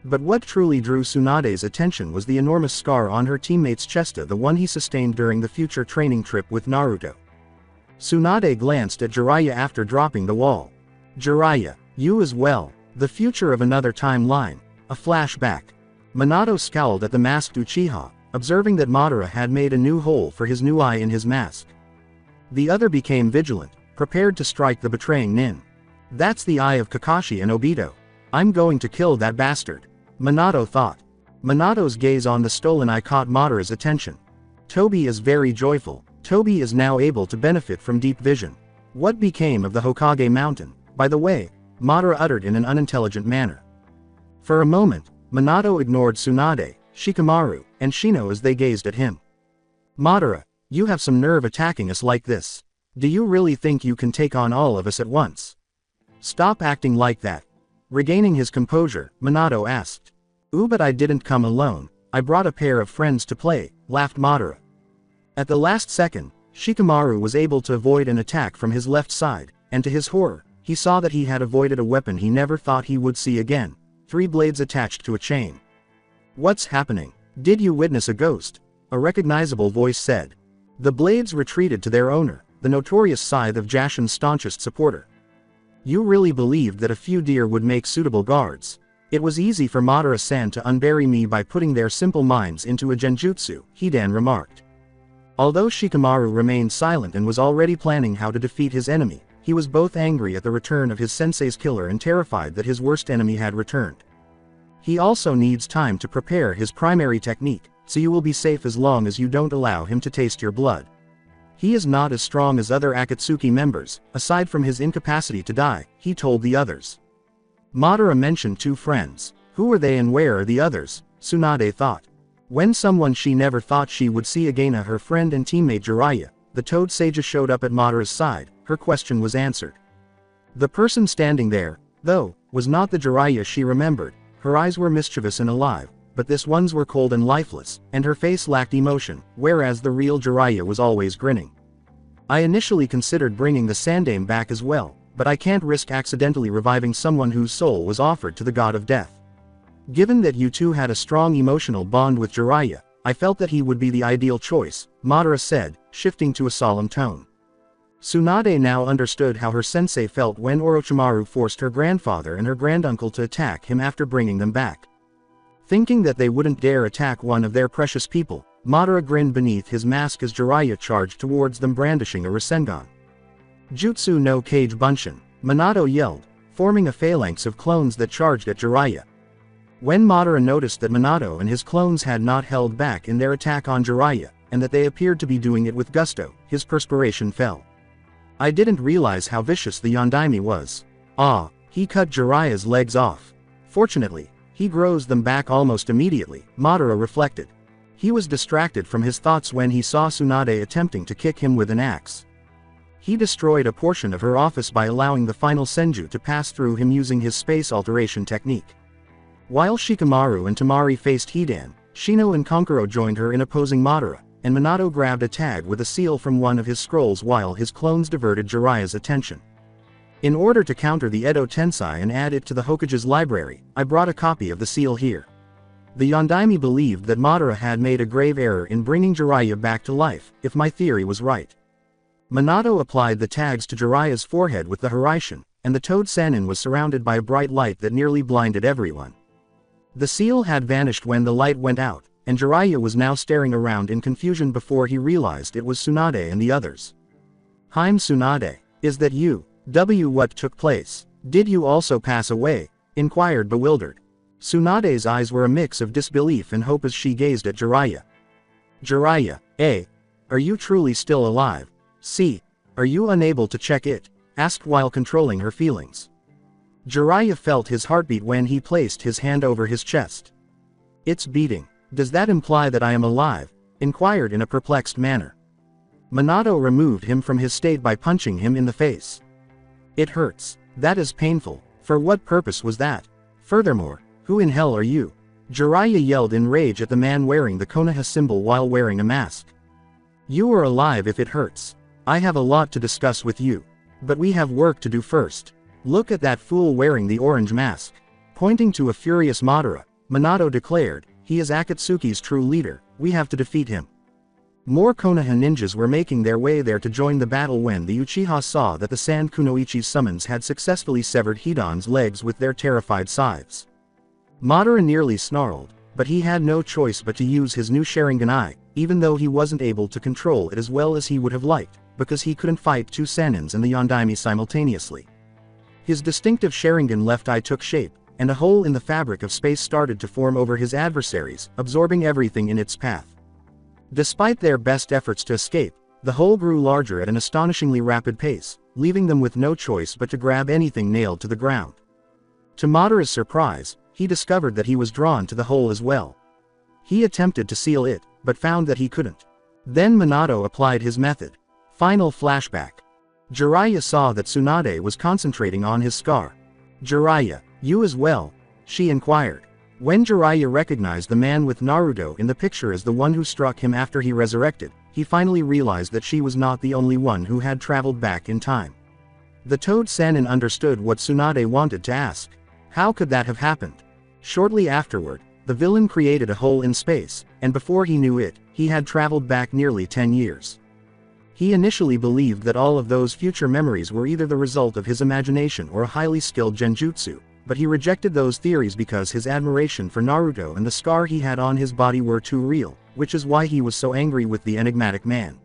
Speaker 2: But what truly drew Tsunade's attention was the enormous scar on her teammate's chest, the one he sustained during the future training trip with Naruto. Tsunade glanced at Jiraiya after dropping the wall. Jiraiya, you as well, the future of another timeline, a flashback. Minato scowled at the masked Uchiha, observing that Madara had made a new hole for his new eye in his mask. The other became vigilant, prepared to strike the betraying Nin. That's the eye of Kakashi and Obito. I'm going to kill that bastard, Minato thought. Minato's gaze on the stolen eye caught Madara's attention. Toby is very joyful. Toby is now able to benefit from deep vision. What became of the Hokage mountain, by the way? Madara uttered in an unintelligent manner. For a moment, Minato ignored Tsunade, Shikamaru, and Shino as they gazed at him. Madara, You have some nerve attacking us like this. Do you really think you can take on all of us at once? Stop acting like that. Regaining his composure, Minato asked. But I didn't come alone. I brought a pair of friends to play, laughed Madara. At the last second, Shikamaru was able to avoid an attack from his left side, and to his horror, he saw that he had avoided a weapon he never thought he would see again, 3 blades attached to a chain. What's happening? Did you witness a ghost? A recognizable voice said. The blades retreated to their owner, the notorious scythe of Jashin's staunchest supporter. You really believed that a few deer would make suitable guards. It was easy for Madara-san to unbury me by putting their simple minds into a genjutsu, Hidan remarked. Although Shikamaru remained silent and was already planning how to defeat his enemy, he was both angry at the return of his sensei's killer and terrified that his worst enemy had returned. He also needs time to prepare his primary technique, so you will be safe as long as you don't allow him to taste your blood. He is not as strong as other Akatsuki members, aside from his incapacity to die, he told the others. Madara mentioned 2 friends. Who are they and where are the others? Tsunade thought. When someone she never thought she would see again, her friend and teammate Jiraiya, the Toad Sage showed up at Madara's side. Her question was answered. The person standing there, though, was not the Jiraiya she remembered. Her eyes were mischievous and alive, but this one's were cold and lifeless, and her face lacked emotion, whereas the real Jiraiya was always grinning. I initially considered bringing the Sandaime back as well, but I can't risk accidentally reviving someone whose soul was offered to the god of death. Given that you two had a strong emotional bond with Jiraiya, I felt that he would be the ideal choice, Madara said, shifting to a solemn tone. Tsunade now understood how her sensei felt when Orochimaru forced her grandfather and her granduncle to attack him after bringing them back. Thinking that they wouldn't dare attack one of their precious people, Madara grinned beneath his mask as Jiraiya charged towards them brandishing a Rasengan. Jutsu no Kage Bunshin, Minato yelled, forming a phalanx of clones that charged at Jiraiya. When Madara noticed that Minato and his clones had not held back in their attack on Jiraiya, and that they appeared to be doing it with gusto, his perspiration fell. I didn't realize how vicious the Yondaime was. He cut Jiraiya's legs off. Fortunately, he grows them back almost immediately, Madara reflected. He was distracted from his thoughts when he saw Tsunade attempting to kick him with an axe. He destroyed a portion of her office by allowing the final Senju to pass through him using his space alteration technique. While Shikamaru and Temari faced Hidan, Shino and Konkuro joined her in opposing Madara, and Minato grabbed a tag with a seal from one of his scrolls while his clones diverted Jiraiya's attention. In order to counter the Edo Tensei and add it to the Hokage's library, I brought a copy of the seal here. The Yondaime believed that Madara had made a grave error in bringing Jiraiya back to life, if my theory was right. Minato applied the tags to Jiraiya's forehead with the Hiraishin, and the Toad Sannin was surrounded by a bright light that nearly blinded everyone. The seal had vanished when the light went out, and Jiraiya was now staring around in confusion before he realized it was Tsunade and the others. "Hime Tsunade, is that you? What took place? Did you also pass away?" inquired bewildered. Tsunade's eyes were a mix of disbelief and hope as she gazed at Jiraiya. "Jiraiya, are you truly still alive? See, are you unable to check it?" asked while controlling her feelings. Jiraiya felt his heartbeat when he placed his hand over his chest. "It's beating. Does that imply that I am alive?" inquired in a perplexed manner. Minato removed him from his state by punching him in the face. "It hurts. That is painful. For what purpose was that? Furthermore, who in hell are you?" Jiraiya yelled in rage at the man wearing the Konoha symbol while wearing a mask. "You are alive if it hurts. I have a lot to discuss with you. But we have work to do first. Look at that fool wearing the orange mask." Pointing to a furious Madara, Minato declared, "He is Akatsuki's true leader, we have to defeat him." More Konoha ninjas were making their way there to join the battle when the Uchiha saw that the Sand Kunoichi's summons had successfully severed Hidan's legs with their terrified scythes. Madara nearly snarled, but he had no choice but to use his new Sharingan, even though he wasn't able to control it as well as he would have liked, because he couldn't fight 2 Sannins and the Yondaime simultaneously. His distinctive Sharingan left eye took shape, and a hole in the fabric of space started to form over his adversaries, absorbing everything in its path. Despite their best efforts to escape, the hole grew larger at an astonishingly rapid pace, leaving them with no choice but to grab anything nailed to the ground. To Madara's surprise, he discovered that he was drawn to the hole as well. He attempted to seal it, but found that he couldn't. Then Minato applied his method. Final flashback. Jiraiya saw that Tsunade was concentrating on his scar. "Jiraiya, you as well?" she inquired. When Jiraiya recognized the man with Naruto in the picture as the one who struck him after he resurrected, he finally realized that she was not the only one who had traveled back in time. The Toad Sannin understood what Tsunade wanted to ask. How could that have happened? Shortly afterward, the villain created a hole in space, and before he knew it, he had traveled back nearly 10 years. He initially believed that all of those future memories were either the result of his imagination or a highly skilled genjutsu, but he rejected those theories because his admiration for Naruto and the scar he had on his body were too real, which is why he was so angry with the enigmatic man.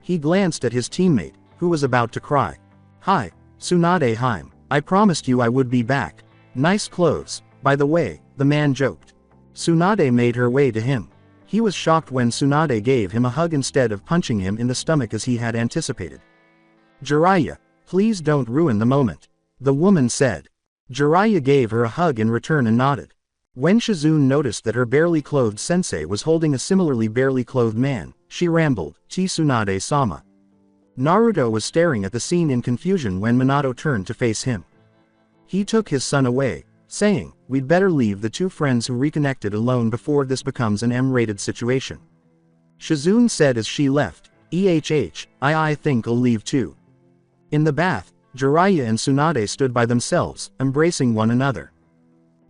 Speaker 2: He glanced at his teammate, who was about to cry. "Hi, Tsunade Haim, I promised you I would be back. Nice clothes, by the way," the man joked. Tsunade made her way to him. He was shocked when Tsunade gave him a hug instead of punching him in the stomach as he had anticipated. "Jiraiya, please don't ruin the moment," the woman said. Jiraiya gave her a hug in return and nodded. When Shizune noticed that her barely clothed sensei was holding a similarly barely clothed man, she rambled, "Tsunade-sama." Naruto was staring at the scene in confusion when Minato turned to face him. He took his son away, saying, "We'd better leave the two friends who reconnected alone before this becomes an M-rated situation." Shizune said as she left, I think I'll leave too." In the bath, Jiraiya and Tsunade stood by themselves, embracing one another.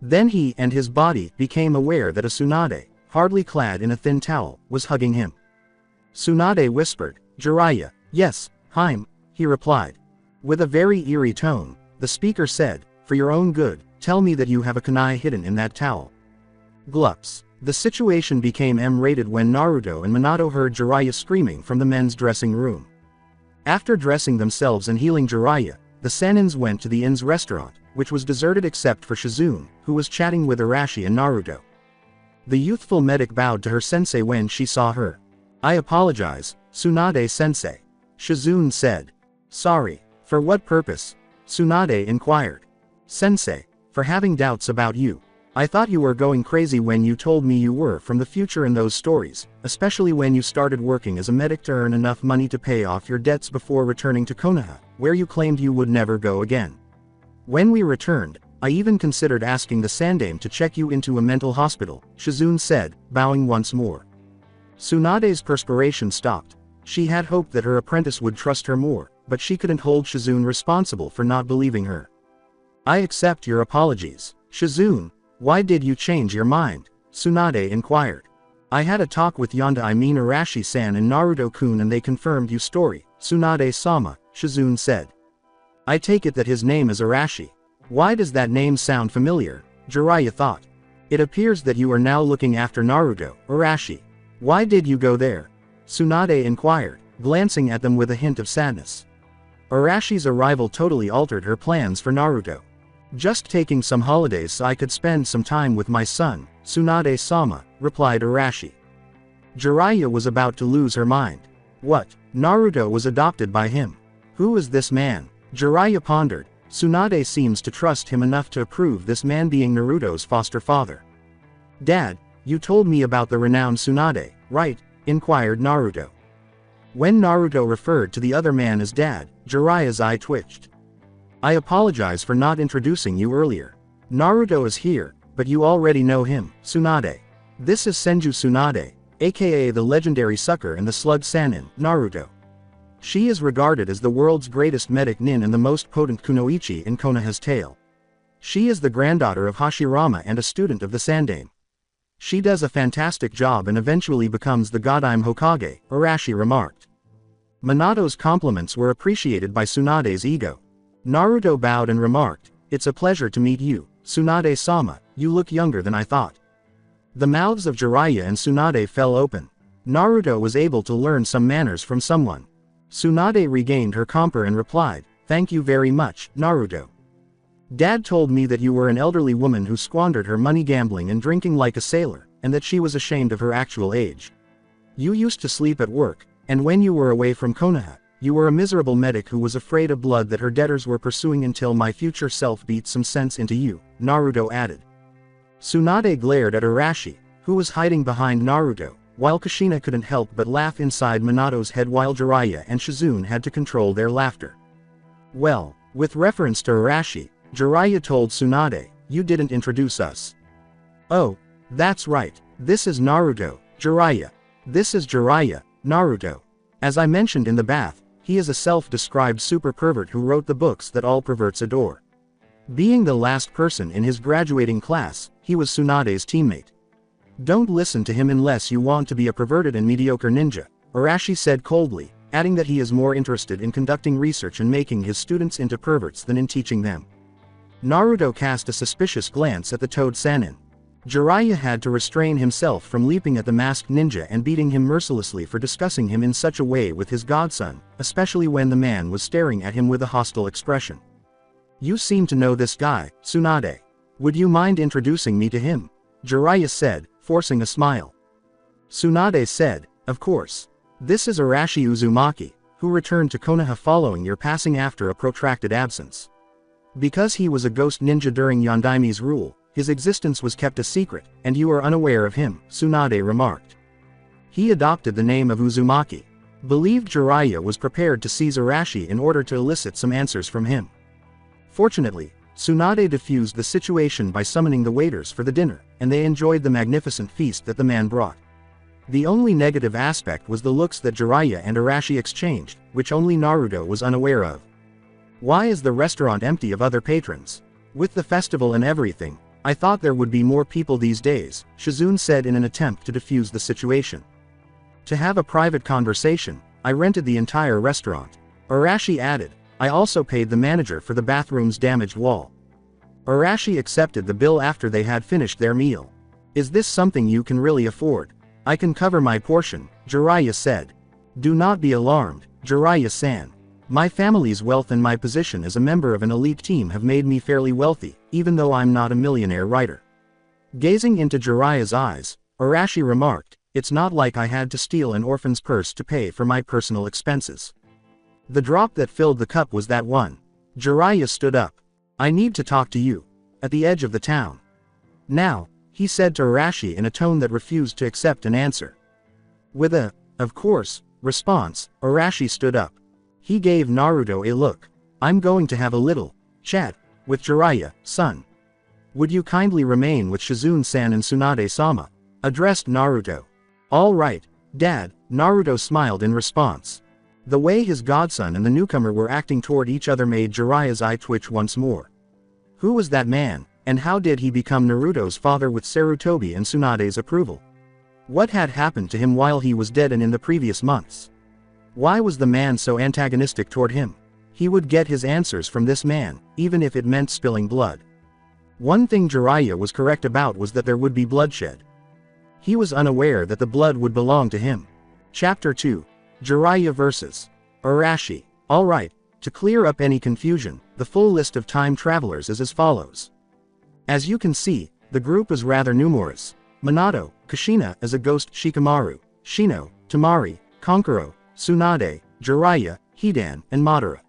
Speaker 2: Then he and his body became aware that a Tsunade, hardly clad in a thin towel, was hugging him. Tsunade whispered, "Jiraiya." "Yes, Haim," he replied. With a very eerie tone, the speaker said, "For your own good, tell me that you have a kunai hidden in that towel." Glups. The situation became M-rated when Naruto and Minato heard Jiraiya screaming from the men's dressing room. After dressing themselves and healing Jiraiya, the Sannins went to the inn's restaurant, which was deserted except for Shizune, who was chatting with Arashi and Naruto. The youthful medic bowed to her sensei when she saw her. "I apologize, Tsunade-sensei," Shizune said. "Sorry, for what purpose?" Tsunade inquired. "Sensei, for having doubts about you. I thought you were going crazy when you told me you were from the future in those stories, especially when you started working as a medic to earn enough money to pay off your debts before returning to Konoha, where you claimed you would never go again. When we returned, I even considered asking the Sandaime to check you into a mental hospital," Shizune said, bowing once more. Tsunade's perspiration stopped. She had hoped that her apprentice would trust her more, but she couldn't hold Shizune responsible for not believing her. "I accept your apologies." "Shizune, why did you change your mind?" Tsunade inquired. "I had a talk with Yondaime Arashi-san and Naruto-kun and they confirmed your story, Tsunade-sama," Shizune said. "I take it that his name is Arashi. Why does that name sound familiar?" Jiraiya thought. "It appears that you are now looking after Naruto, Arashi. Why did you go there?" Tsunade inquired, glancing at them with a hint of sadness. Arashi's arrival totally altered her plans for Naruto. "Just taking some holidays so I could spend some time with my son, Tsunade-sama," replied Arashi. Jiraiya was about to lose her mind. What? Naruto was adopted by him? Who is this man? Jiraiya pondered. Tsunade seems to trust him enough to approve this man being Naruto's foster father. "Dad, you told me about the renowned Tsunade, right?" inquired Naruto. When Naruto referred to the other man as Dad, Jiraiya's eye twitched. "I apologize for not introducing you earlier. Naruto is here, but you already know him, Tsunade. This is Senju Tsunade, aka the legendary sucker and the slug Sannin, Naruto. She is regarded as the world's greatest medic nin and the most potent kunoichi in Konoha's tale. She is the granddaughter of Hashirama and a student of the Sandaime. She does a fantastic job and eventually becomes the Godime Hokage," Arashi remarked. Minato's compliments were appreciated by Tsunade's ego. Naruto bowed and remarked, "It's a pleasure to meet you, Tsunade-sama, you look younger than I thought." The mouths of Jiraiya and Tsunade fell open. Naruto was able to learn some manners from someone. Tsunade regained her composure and replied, "Thank you very much, Naruto. Dad told me that you were an elderly woman who squandered her money gambling and drinking like a sailor, and that she was ashamed of her actual age. You used to sleep at work, and when you were away from Konoha, you were a miserable medic who was afraid of blood that her debtors were pursuing until my future self beat some sense into you," Naruto added. Tsunade glared at Arashi, who was hiding behind Naruto, while Kushina couldn't help but laugh inside Minato's head while Jiraiya and Shizune had to control their laughter. Well, with reference to Arashi, Jiraiya told Tsunade, "You didn't introduce us." "Oh, that's right, this is Naruto, Jiraiya. This is Jiraiya, Naruto. As I mentioned in the bath, he is a self-described super pervert who wrote the books that all perverts adore. Being the last person in his graduating class, he was Tsunade's teammate. Don't listen to him unless you want to be a perverted and mediocre ninja," Arashi said coldly, adding that he is more interested in conducting research and making his students into perverts than in teaching them. Naruto cast a suspicious glance at the Toad Sannin. Jiraiya had to restrain himself from leaping at the masked ninja and beating him mercilessly for discussing him in such a way with his godson, especially when the man was staring at him with a hostile expression. "You seem to know this guy, Tsunade. Would you mind introducing me to him?" Jiraiya said, forcing a smile. Tsunade said, "Of course. This is Arashi Uzumaki, who returned to Konoha following your passing after a protracted absence. Because he was a ghost ninja during Yondaime's rule, his existence was kept a secret, and you are unaware of him," Tsunade remarked. He adopted the name of Uzumaki. Believed Jiraiya was prepared to seize Arashi in order to elicit some answers from him. Fortunately, Tsunade diffused the situation by summoning the waiters for the dinner, and they enjoyed the magnificent feast that the man brought. The only negative aspect was the looks that Jiraiya and Arashi exchanged, which only Naruto was unaware of. "Why is the restaurant empty of other patrons? With the festival and everything, I thought there would be more people these days," Shizune said in an attempt to defuse the situation. "To have a private conversation, I rented the entire restaurant," Arashi added. "I also paid the manager for the bathroom's damaged wall." Arashi accepted the bill after they had finished their meal. "Is this something you can really afford?" "I can cover my portion," Jiraiya said. "Do not be alarmed, Jiraiya-san. My family's wealth and my position as a member of an elite team have made me fairly wealthy, even though I'm not a millionaire writer." Gazing into Jiraiya's eyes, Arashi remarked, "It's not like I had to steal an orphan's purse to pay for my personal expenses. The drop that filled the cup was that one." Jiraiya stood up. "I need to talk to you. At the edge of the town. Now," he said to Arashi in a tone that refused to accept an answer. With a, "Of course," response, Arashi stood up. He gave Naruto a look. "I'm going to have a little chat with Jiraiya, son. Would you kindly remain with Shizune-san and Tsunade-sama?" addressed Naruto. "All right, Dad," Naruto smiled in response. The way his godson and the newcomer were acting toward each other made Jiraiya's eye twitch once more. Who was that man, and how did he become Naruto's father with Sarutobi and Tsunade's approval? What had happened to him while he was dead and in the previous months? Why was the man so antagonistic toward him? He would get his answers from this man, even if it meant spilling blood. One thing Jiraiya was correct about was that there would be bloodshed. He was unaware that the blood would belong to him. Chapter 2. Jiraiya vs. Arashi. Alright, to clear up any confusion, the full list of time travelers is as follows. As you can see, the group is rather numerous. Minato, Kushina as a ghost Shikamaru, Shino, Tamari, Kankuro, Tsunade, Jiraiya, Hidan, and Madara.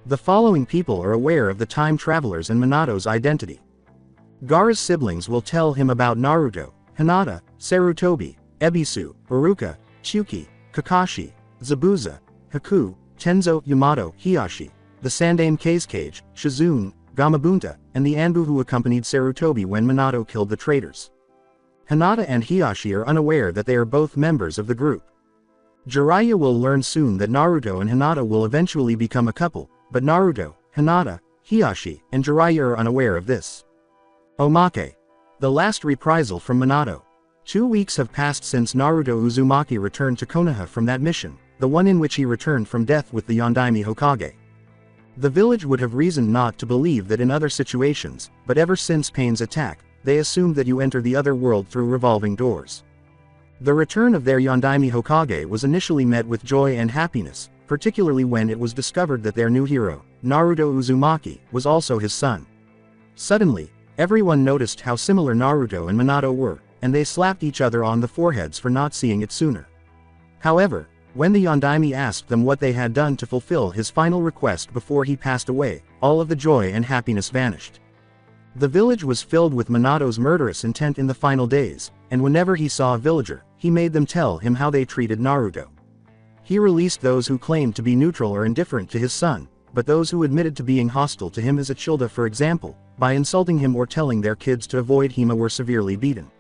Speaker 2: The following people are aware of the time travelers and Minato's identity. Gaara's siblings will tell him about Naruto, Hinata, Sarutobi, Ebisu, Iruka, Tsuki, Kakashi, Zabuza, Haku, Tenzo, Yamato, Hiyashi, the Sandaime Kazekage, Shizune, Gamabunta, and the Anbu who accompanied Sarutobi when Minato killed the traitors. Hinata and Hiyashi are unaware that they are both members of the group. Jiraiya will learn soon that Naruto and Hinata will eventually become a couple, but Naruto, Hinata, Hiyashi, and Jiraiya are unaware of this. Omake. The last reprisal from Minato. 2 weeks have passed since Naruto Uzumaki returned to Konoha from that mission, the one in which he returned from death with the Yondaime Hokage. The village would have reason not to believe that in other situations, but ever since Pain's attack, they assumed that you enter the other world through revolving doors. The return of their Yondaime Hokage was initially met with joy and happiness, particularly when it was discovered that their new hero, Naruto Uzumaki, was also his son. Suddenly, everyone noticed how similar Naruto and Minato were, and they slapped each other on the foreheads for not seeing it sooner. However, when the Yondaime asked them what they had done to fulfill his final request before he passed away, all of the joy and happiness vanished. The village was filled with Minato's murderous intent in the final days, and whenever he saw a villager, he made them tell him how they treated Naruto. He released those who claimed to be neutral or indifferent to his son, but those who admitted to being hostile to him as a Childa, for example, by insulting him or telling their kids to avoid Hima, were severely beaten.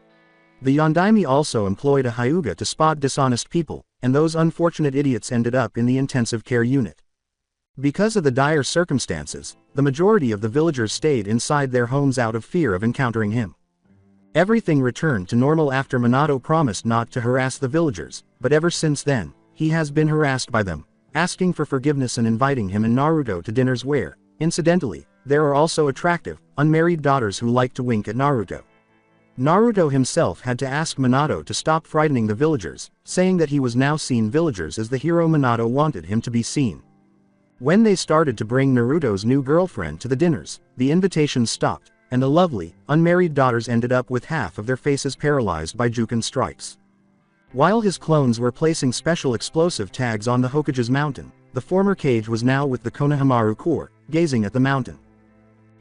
Speaker 2: The Yondaime also employed a Hyuga to spot dishonest people, and those unfortunate idiots ended up in the intensive care unit. Because of the dire circumstances, the majority of the villagers stayed inside their homes out of fear of encountering him. Everything returned to normal after Minato promised not to harass the villagers, but ever since then, he has been harassed by them, asking for forgiveness and inviting him and Naruto to dinners where, incidentally, there are also attractive, unmarried daughters who like to wink at Naruto. Naruto himself had to ask Minato to stop frightening the villagers, saying that he was now seen villagers as the hero Minato wanted him to be seen. When they started to bring Naruto's new girlfriend to the dinners, the invitations stopped, and the lovely, unmarried daughters ended up with half of their faces paralyzed by Juken strikes. While his clones were placing special explosive tags on the Hokage's mountain, the former cage was now with the Konohamaru Corps, gazing at the mountain.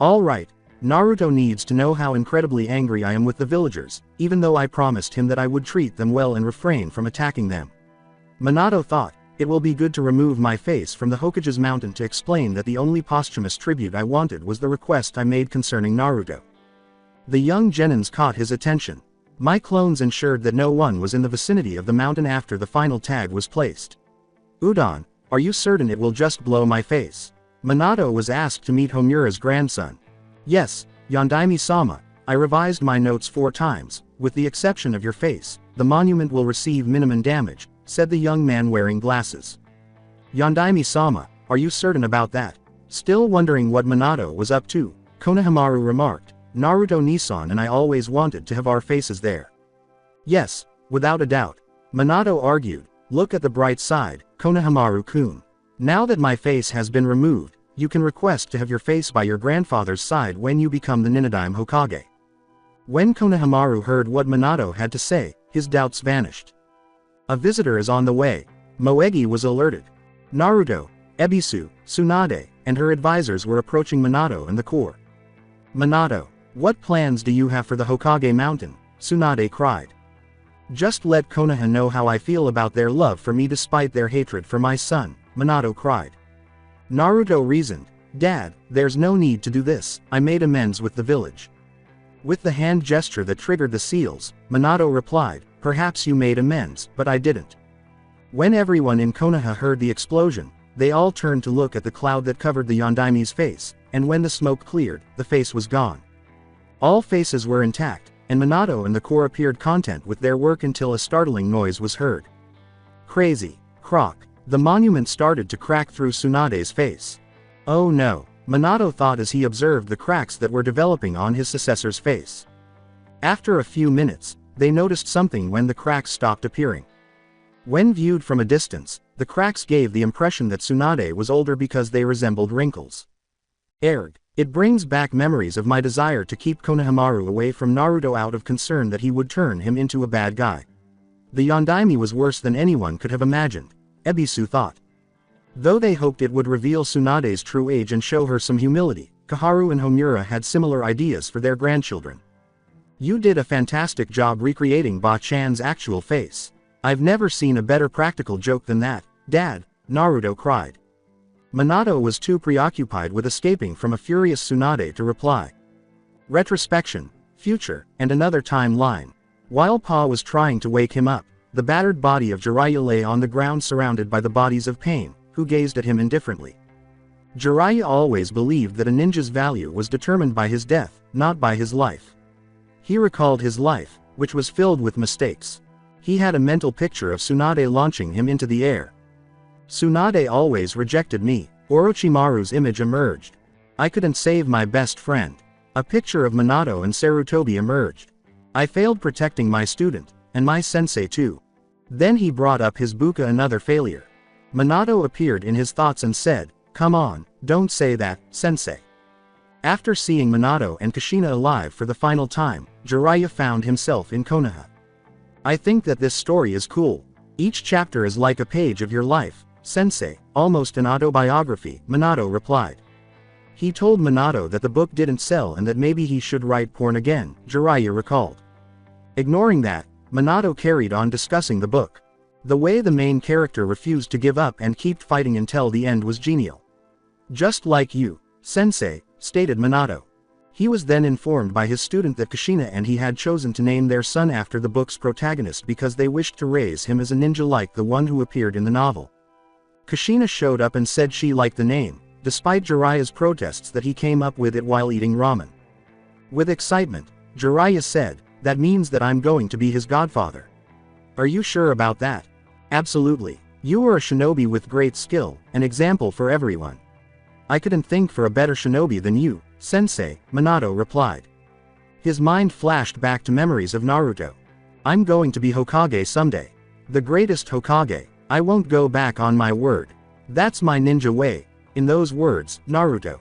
Speaker 2: Alright, Naruto needs to know how incredibly angry I am with the villagers, even though I promised him that I would treat them well and refrain from attacking them. Minato thought, it will be good to remove my face from the Hokage's mountain to explain that the only posthumous tribute I wanted was the request I made concerning Naruto. The young genins caught his attention. My clones ensured that no one was in the vicinity of the mountain after the final tag was placed. Udon, are you certain it will just blow my face? Minato was asked to meet Homura's grandson. Yes, Yondaime-sama, I revised my notes 4 times, with the exception of your face, the monument will receive minimum damage, said the young man wearing glasses. Yondaime-sama, are you certain about that? Still wondering what Minato was up to, Konohamaru remarked, Naruto-Nisan and I always wanted to have our faces there. Yes, without a doubt. Minato argued, look at the bright side, Konohamaru-kun. Now that my face has been removed, you can request to have your face by your grandfather's side when you become the Ninadaime Hokage. When Konohamaru heard what Minato had to say, his doubts vanished. A visitor is on the way. Moegi was alerted. Naruto, Ebisu, Tsunade, and her advisors were approaching Minato and the Corps. Minato, what plans do you have for the Hokage Mountain? Tsunade cried. Just let Konoha know how I feel about their love for me despite their hatred for my son, Minato cried. Naruto reasoned, Dad, there's no need to do this, I made amends with the village. With the hand gesture that triggered the seals, Minato replied, perhaps you made amends, but I didn't. When everyone in Konoha heard the explosion, they all turned to look at the cloud that covered the Yondaime's face, and when the smoke cleared, the face was gone. All faces were intact, and Minato and the Corps appeared content with their work until a startling noise was heard. Crazy. Croc. The monument started to crack through Tsunade's face. Oh no, Minato thought as he observed the cracks that were developing on his successor's face. After a few minutes, they noticed something when the cracks stopped appearing. When viewed from a distance, the cracks gave the impression that Tsunade was older because they resembled wrinkles. Erg. It brings back memories of my desire to keep Konohamaru away from Naruto out of concern that he would turn him into a bad guy. The Yondaime was worse than anyone could have imagined, Ebisu thought. Though they hoped it would reveal Tsunade's true age and show her some humility, Kaharu and Homura had similar ideas for their grandchildren. You did a fantastic job recreating Ba-chan's actual face. I've never seen a better practical joke than that, Dad, Naruto cried. Minato was too preoccupied with escaping from a furious Tsunade to reply. Retrospection, future, and another timeline. While Pa was trying to wake him up, the battered body of Jiraiya lay on the ground surrounded by the bodies of Pain, who gazed at him indifferently. Jiraiya always believed that a ninja's value was determined by his death, not by his life. He recalled his life, which was filled with mistakes. He had a mental picture of Tsunade launching him into the air. Tsunade always rejected me. Orochimaru's image emerged. I couldn't save my best friend. A picture of Minato and Sarutobi emerged. I failed protecting my student, and my sensei too. Then he brought up his Buka, another failure. Minato appeared in his thoughts and said, come on, don't say that, sensei. After seeing Minato and Kushina alive for the final time, Jiraiya found himself in Konoha. I think that this story is cool. Each chapter is like a page of your life, sensei, almost an autobiography, Minato replied. He told Minato that the book didn't sell and that maybe he should write porn again, Jiraiya recalled. Ignoring that, Minato carried on discussing the book. The way the main character refused to give up and kept fighting until the end was genial. Just like you, sensei, stated Minato. He was then informed by his student that Kushina and he had chosen to name their son after the book's protagonist because they wished to raise him as a ninja like the one who appeared in the novel. Kushina showed up and said she liked the name, despite Jiraiya's protests that he came up with it while eating ramen. With excitement, Jiraiya said, "That means that I'm going to be his godfather." "Are you sure about that?" "Absolutely. You are a shinobi with great skill, an example for everyone." "I couldn't think for a better shinobi than you, sensei," Minato replied. His mind flashed back to memories of Naruto. "I'm going to be Hokage someday. The greatest Hokage. I won't go back on my word. That's my ninja way." In those words, Naruto.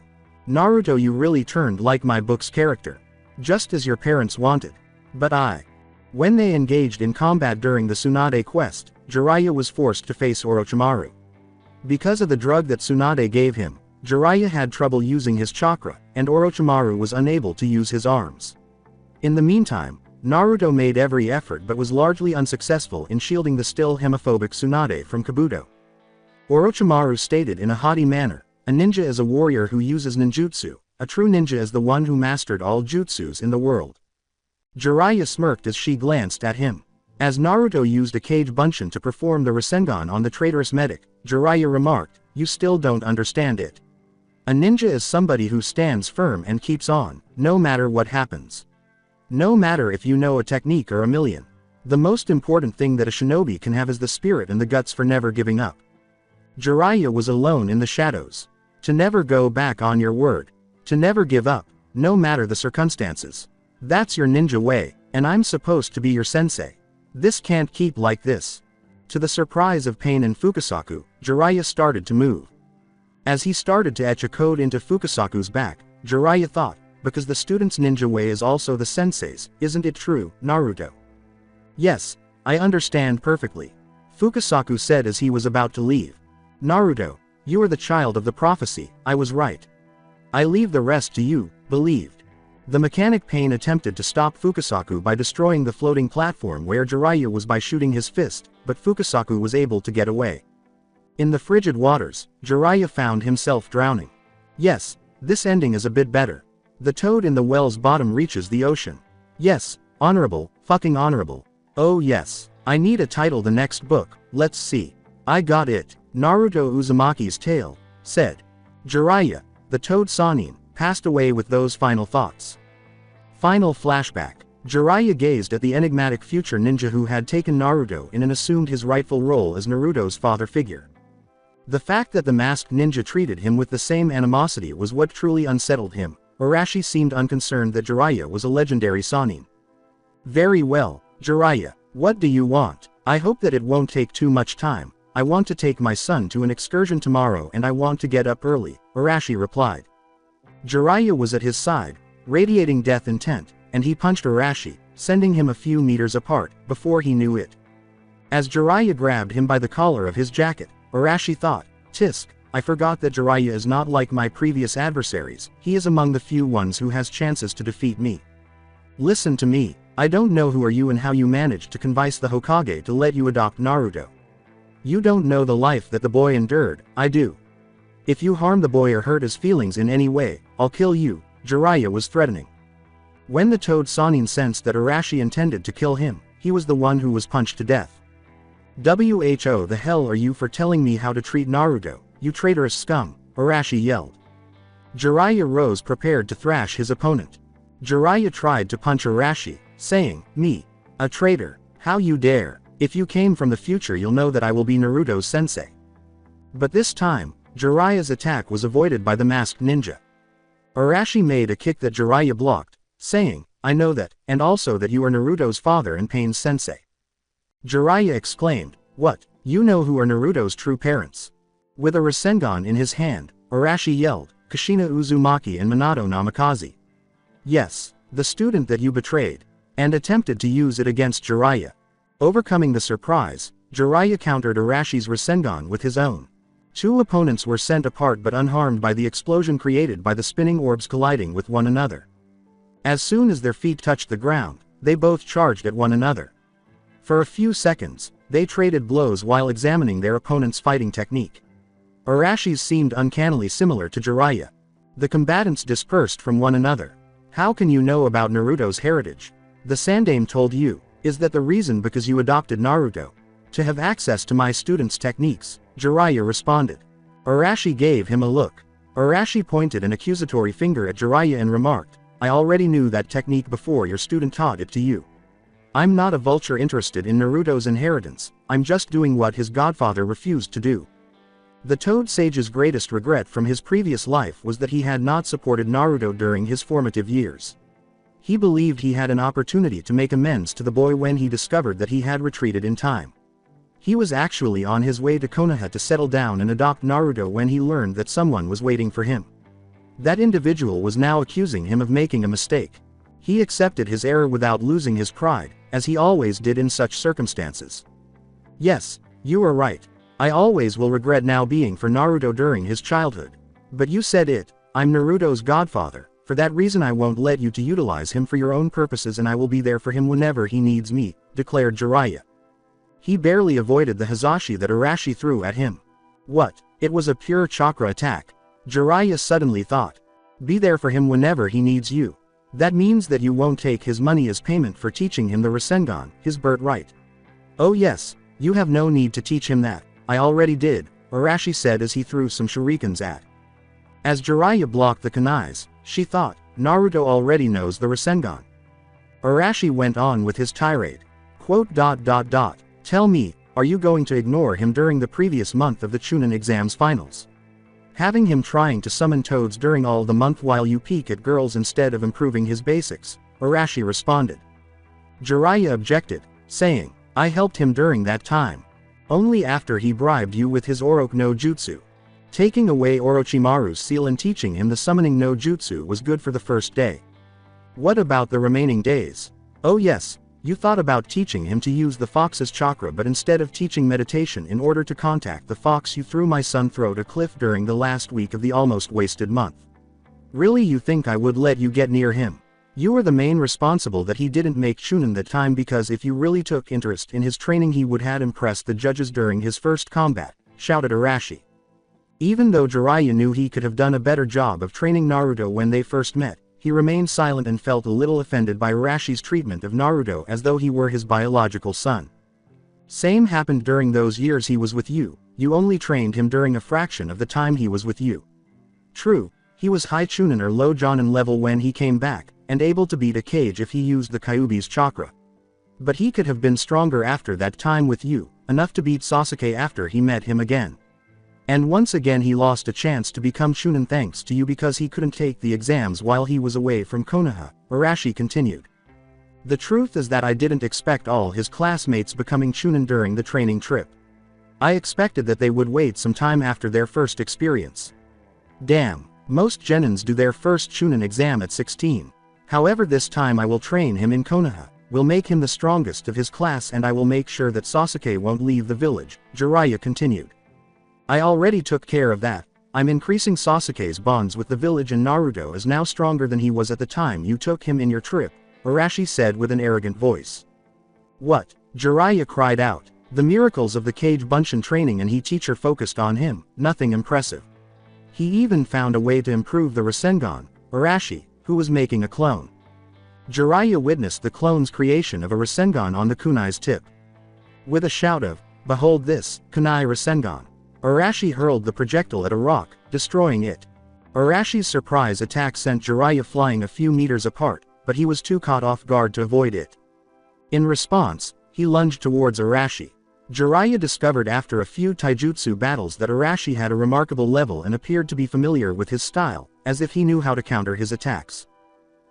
Speaker 2: "Naruto, you really turned like my book's character. Just as your parents wanted. But I." When they engaged in combat during the Tsunade quest, Jiraiya was forced to face Orochimaru. Because of the drug that Tsunade gave him, Jiraiya had trouble using his chakra, and Orochimaru was unable to use his arms. In the meantime, Naruto made every effort but was largely unsuccessful in shielding the still homophobic Tsunade from Kabuto. Orochimaru stated in a haughty manner, "A ninja is a warrior who uses ninjutsu, a true ninja is the one who mastered all jutsus in the world." Jiraiya smirked as she glanced at him. As Naruto used a Kage Bunshin to perform the Rasengan on the traitorous medic, Jiraiya remarked, "You still don't understand it. A ninja is somebody who stands firm and keeps on, no matter what happens. No matter if you know a technique or a million. The most important thing that a shinobi can have is the spirit and the guts for never giving up." Jiraiya was alone in the shadows. To never go back on your word. To never give up, no matter the circumstances. That's your ninja way, and I'm supposed to be your sensei. This can't keep like this. To the surprise of Pain and Fukasaku, Jiraiya started to move. As he started to etch a code into Fukasaku's back, Jiraiya thought, because the student's ninja way is also the sensei's, isn't it true, Naruto? "Yes, I understand perfectly," Fukasaku said as he was about to leave. "Naruto, you are the child of the prophecy, I was right. I leave the rest to you," believed. The mechanic Pain attempted to stop Fukasaku by destroying the floating platform where Jiraiya was by shooting his fist, but Fukasaku was able to get away. In the frigid waters, Jiraiya found himself drowning. Yes, this ending is a bit better. The toad in the well's bottom reaches the ocean. Yes, honorable, fucking honorable. Oh yes, I need a title the next book, let's see. I got it, Naruto Uzumaki's Tale, said. Jiraiya, the toad Sanin, passed away with those final thoughts. Final flashback. Jiraiya gazed at the enigmatic future ninja who had taken Naruto in and assumed his rightful role as Naruto's father figure. The fact that the masked ninja treated him with the same animosity was what truly unsettled him. Arashi seemed unconcerned that Jiraiya was a legendary Sanin. Very well, Jiraiya, what do you want? I hope that it won't take too much time. I want to take my son to an excursion tomorrow and I want to get up early, Arashi replied. Jiraiya was at his side, radiating death intent, and he punched Arashi, sending him a few meters apart, before he knew it. As Jiraiya grabbed him by the collar of his jacket, Arashi thought, Tisk, I forgot that Jiraiya is not like my previous adversaries, he is among the few ones who has chances to defeat me. Listen to me, I don't know who are you and how you managed to convince the Hokage to let you adopt Naruto. You don't know the life that the boy endured, I do. If you harm the boy or hurt his feelings in any way, I'll kill you, Jiraiya was threatening. When the toad Sanin sensed that Arashi intended to kill him, he was the one who was punched to death. Who the hell are you for telling me how to treat Naruto, you traitorous scum, Arashi yelled. Jiraiya rose prepared to thrash his opponent. Jiraiya tried to punch Arashi, saying, Me, a traitor, how you dare, if you came from the future you'll know that I will be Naruto's sensei. But this time, Jiraiya's attack was avoided by the masked ninja. Arashi made a kick that Jiraiya blocked, saying, I know that, and also that you are Naruto's father and Pain's sensei. Jiraiya exclaimed, What, you know who are Naruto's true parents? With a Rasengan in his hand, Arashi yelled, Kushina Uzumaki and Minato Namikaze. Yes, the student that you betrayed, and attempted to use it against Jiraiya. Overcoming the surprise, Jiraiya countered Arashi's Rasengan with his own. Two opponents were sent apart but unharmed by the explosion created by the spinning orbs colliding with one another. As soon as their feet touched the ground, they both charged at one another. For a few seconds, they traded blows while examining their opponent's fighting technique. Arashi's seemed uncannily similar to Jiraiya. The combatants dispersed from one another. How can you know about Naruto's heritage? The Sandaime told you. Is that the reason because you adopted Naruto? To have access to my students' techniques, Jiraiya responded. Arashi gave him a look. Arashi pointed an accusatory finger at Jiraiya and remarked, I already knew that technique before your student taught it to you. I'm not a vulture interested in Naruto's inheritance, I'm just doing what his godfather refused to do. The Toad Sage's greatest regret from his previous life was that he had not supported Naruto during his formative years. He believed he had an opportunity to make amends to the boy when he discovered that he had retreated in time. He was actually on his way to Konoha to settle down and adopt Naruto when he learned that someone was waiting for him. That individual was now accusing him of making a mistake. He accepted his error without losing his pride, as he always did in such circumstances. Yes, you are right. I always will regret now being for Naruto during his childhood. But you said it, I'm Naruto's godfather, for that reason I won't let you to utilize him for your own purposes and I will be there for him whenever he needs me, declared Jiraiya. He barely avoided the Hizashi that Arashi threw at him. What? It was a pure chakra attack. Jiraiya suddenly thought. Be there for him whenever he needs you. That means that you won't take his money as payment for teaching him the Rasengan, his birthright. Oh yes, you have no need to teach him that, I already did, Arashi said as he threw some shurikens at. As Jiraiya blocked the kunais, she thought, Naruto already knows the Rasengan. Arashi went on with his tirade. Tell me, are you going to ignore him during the previous month of the Chunin exams finals? Having him trying to summon toads during all the month while you peek at girls instead of improving his basics, Arashi responded. Jiraiya objected, saying, I helped him during that time. Only after he bribed you with his Orochi no Jutsu. Taking away Orochimaru's seal and teaching him the summoning no Jutsu was good for the first day. What about the remaining days? Oh yes, you thought about teaching him to use the fox's chakra, but instead of teaching meditation in order to contact the fox, you threw my son through a cliff during the last week of the almost wasted month. Really, you think I would let you get near him? You are the main responsible that he didn't make Chunin that time, because if you really took interest in his training he would have impressed the judges during his first combat, shouted Arashi. Even though Jiraiya knew he could have done a better job of training Naruto when they first met, he remained silent and felt a little offended by Arashi's treatment of Naruto as though he were his biological son. Same happened during those years he was with you, you only trained him during a fraction of the time he was with you. True, he was high Chunin or low Jonin level when he came back, and able to beat a Kage if he used the Kyuubi's chakra. But he could have been stronger after that time with you, enough to beat Sasuke after he met him again. And once again he lost a chance to become Chunin thanks to you because he couldn't take the exams while he was away from Konoha, Arashi continued. The truth is that I didn't expect all his classmates becoming Chunin during the training trip. I expected that they would wait some time after their first experience. Damn, most Genins do their first Chunin exam at 16. However, this time I will train him in Konoha, will make him the strongest of his class, and I will make sure that Sasuke won't leave the village, Jiraiya continued. I already took care of that. I'm increasing Sasuke's bonds with the village and Naruto is now stronger than he was at the time you took him in your trip, Arashi said with an arrogant voice. What? Jiraiya cried out. The miracles of the Kage Bunshin training and he teacher focused on him, nothing impressive. He even found a way to improve the Rasengan, Arashi, who was making a clone. Jiraiya witnessed the clone's creation of a Rasengan on the kunai's tip. With a shout of, behold this, kunai Rasengan, Arashi hurled the projectile at a rock, destroying it. Arashi's surprise attack sent Jiraiya flying a few meters apart, but he was too caught off guard to avoid it. In response, he lunged towards Arashi. Jiraiya discovered after a few taijutsu battles that Arashi had a remarkable level and appeared to be familiar with his style, as if he knew how to counter his attacks.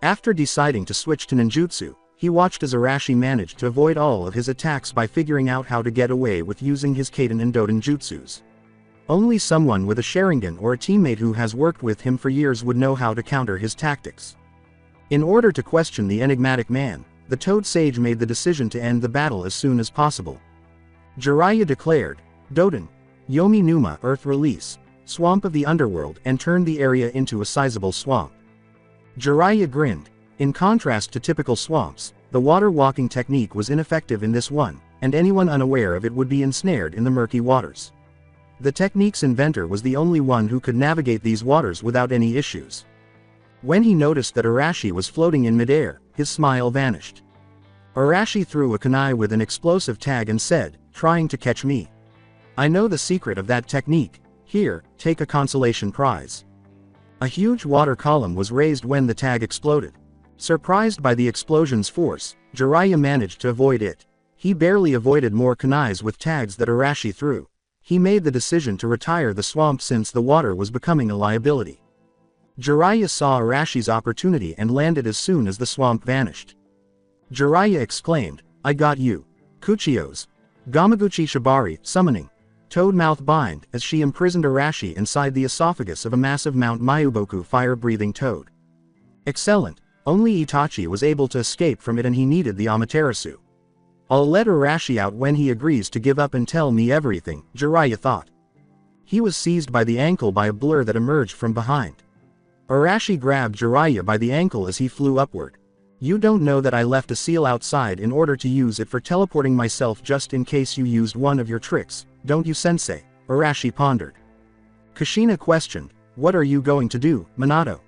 Speaker 2: After deciding to switch to ninjutsu, he watched as Arashi managed to avoid all of his attacks by figuring out how to get away with using his Kaden and Doden jutsus. Only someone with a Sharingan or a teammate who has worked with him for years would know how to counter his tactics. In order to question the enigmatic man, the Toad Sage made the decision to end the battle as soon as possible. Jiraiya declared, Doden, Yomi Numa Earth Release, Swamp of the Underworld, and turned the area into a sizable swamp. Jiraiya grinned. In contrast to typical swamps, the water walking technique was ineffective in this one, and anyone unaware of it would be ensnared in the murky waters. The technique's inventor was the only one who could navigate these waters without any issues. When he noticed that Arashi was floating in midair, his smile vanished. Arashi threw a kunai with an explosive tag and said, "Trying to catch me? I know the secret of that technique. Here, take a consolation prize." A huge water column was raised when the tag exploded. Surprised by the explosion's force, Jiraiya managed to avoid it. He barely avoided more kunais with tags that Arashi threw. He made the decision to retire the swamp since the water was becoming a liability. Jiraiya saw Arashi's opportunity and landed as soon as the swamp vanished. Jiraiya exclaimed, "I got you. Kuchios." Gamaguchi Shibari, summoning. Toad Mouth Bind, as she imprisoned Arashi inside the esophagus of a massive Mount Mayuboku fire-breathing toad. Excellent. Only Itachi was able to escape from it and he needed the Amaterasu. I'll let Arashi out when he agrees to give up and tell me everything, Jiraiya thought. He was seized by the ankle by a blur that emerged from behind. Arashi grabbed Jiraiya by the ankle as he flew upward. "You don't know that I left a seal outside in order to use it for teleporting myself just in case you used one of your tricks, don't you, sensei?" Arashi pondered. Kushina questioned, "What are you going to do, Minato?"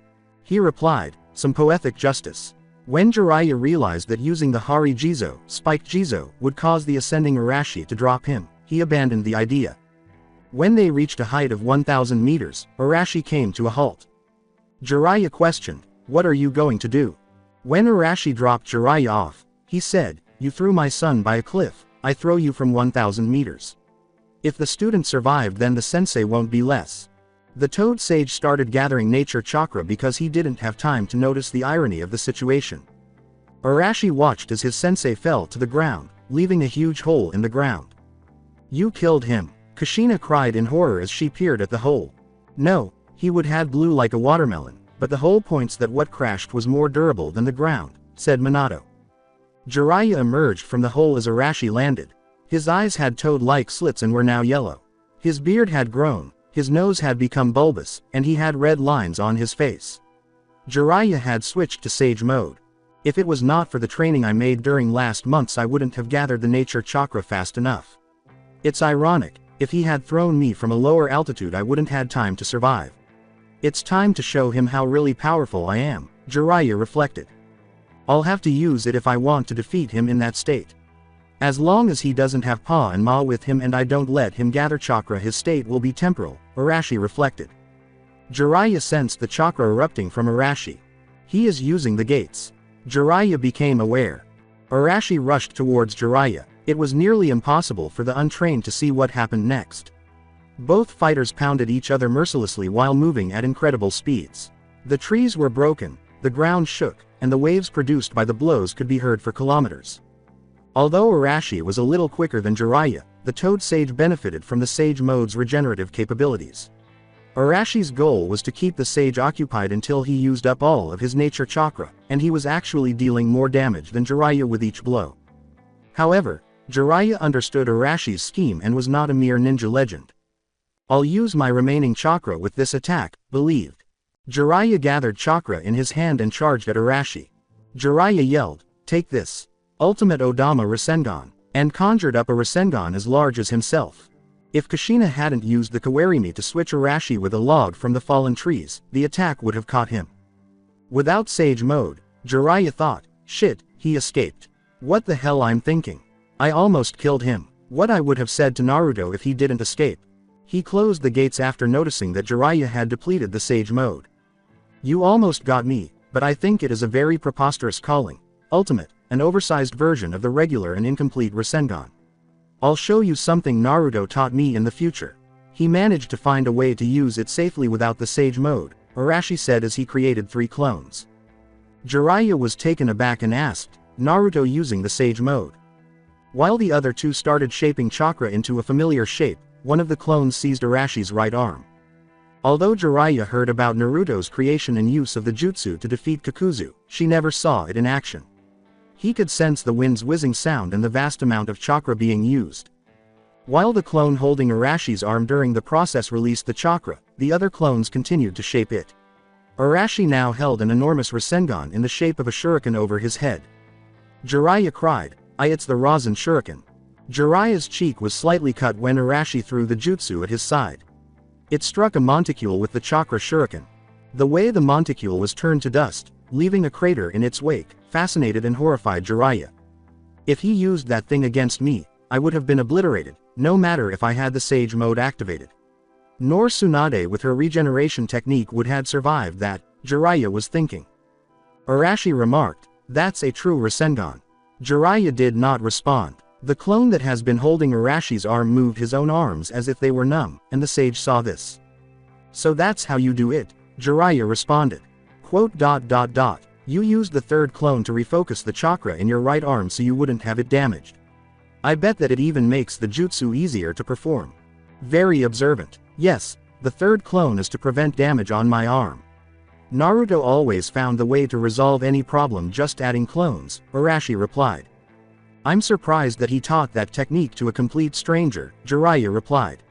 Speaker 2: He replied, "Some poetic justice." When Jiraiya realized that using the Hari Jizo, Spiked Jizo, would cause the ascending Arashi to drop him, he abandoned the idea. When they reached a height of 1,000 meters, Arashi came to a halt. Jiraiya questioned, "What are you going to do?" When Arashi dropped Jiraiya off, he said, "You threw my son by a cliff, I throw you from 1,000 meters. If the student survived, then the sensei won't be less." The Toad Sage started gathering nature chakra because he didn't have time to notice the irony of the situation. Arashi watched as his sensei fell to the ground, leaving a huge hole in the ground. "You killed him," Kushina cried in horror as she peered at the hole. "No, he would had blue like a watermelon, but the hole points that what crashed was more durable than the ground," said Minato. Jiraiya emerged from the hole as Arashi landed. His eyes had toad-like slits and were now yellow. His beard had grown, his nose had become bulbous, and he had red lines on his face. Jiraiya had switched to Sage mode. "If it was not for the training I made during last months, I wouldn't have gathered the nature chakra fast enough. It's ironic, if he had thrown me from a lower altitude I wouldn't had time to survive. It's time to show him how really powerful I am," Jiraiya reflected. "I'll have to use it if I want to defeat him in that state. As long as he doesn't have Pa and Ma with him and I don't let him gather chakra, his state will be temporal," Arashi reflected. Jiraiya sensed the chakra erupting from Arashi. He is using the gates. Jiraiya became aware. Arashi rushed towards Jiraiya. It was nearly impossible for the untrained to see what happened next. Both fighters pounded each other mercilessly while moving at incredible speeds. The trees were broken, the ground shook, and the waves produced by the blows could be heard for kilometers. Although Arashi was a little quicker than Jiraiya, the Toad Sage benefited from the Sage mode's regenerative capabilities. Arashi's goal was to keep the Sage occupied until he used up all of his nature chakra, and he was actually dealing more damage than Jiraiya with each blow. However, Jiraiya understood Arashi's scheme and was not a mere ninja legend. "I'll use my remaining chakra with this attack," believed. Jiraiya gathered chakra in his hand and charged at Arashi. Jiraiya yelled, "Take this! Ultimate Odama Rasengan," and conjured up a Rasengan as large as himself. If Kushina hadn't used the Kawarimi to switch Arashi with a log from the fallen trees, the attack would have caught him. Without Sage mode, Jiraiya thought, "Shit, he escaped. What the hell I'm thinking? I almost killed him. What I would have said to Naruto if he didn't escape." He closed the gates after noticing that Jiraiya had depleted the Sage mode. "You almost got me, but I think it is a very preposterous calling. Ultimate, an oversized version of the regular and incomplete Rasengan. I'll show you something Naruto taught me in the future." He managed to find a way to use it safely without the Sage mode, Arashi said as he created 3 clones. Jiraiya was taken aback and asked, "Naruto using the Sage mode?" While the other 2 started shaping chakra into a familiar shape, one of the clones seized Arashi's right arm. Although Jiraiya heard about Naruto's creation and use of the jutsu to defeat Kakuzu, she never saw it in action. He could sense the wind's whizzing sound and the vast amount of chakra being used. While the clone holding Arashi's arm during the process released the chakra, the other clones continued to shape it. Arashi now held an enormous Rasengan in the shape of a shuriken over his head. Jiraiya cried, "It's the Rasen Shuriken." Jiraiya's cheek was slightly cut when Arashi threw the jutsu at his side. It struck a monticule with the chakra shuriken. The way the monticule was turned to dust, leaving a crater in its wake, fascinated and horrified Jiraiya. If he used that thing against me, I would have been obliterated, no matter if I had the Sage mode activated. Nor Tsunade with her regeneration technique would have survived that, Jiraiya was thinking. Arashi remarked, "That's a true Rasengan." Jiraiya did not respond. The clone that has been holding Arashi's arm moved his own arms as if they were numb, and the sage saw this. "So that's how you do it," Jiraiya responded. You used the third clone to refocus the chakra in your right arm so you wouldn't have it damaged. I bet that it even makes the jutsu easier to perform. Very observant. Yes, the third clone is to prevent damage on my arm. Naruto always found the way to resolve any problem just adding clones, Arashi replied. I'm surprised that he taught that technique to a complete stranger, Jiraiya replied.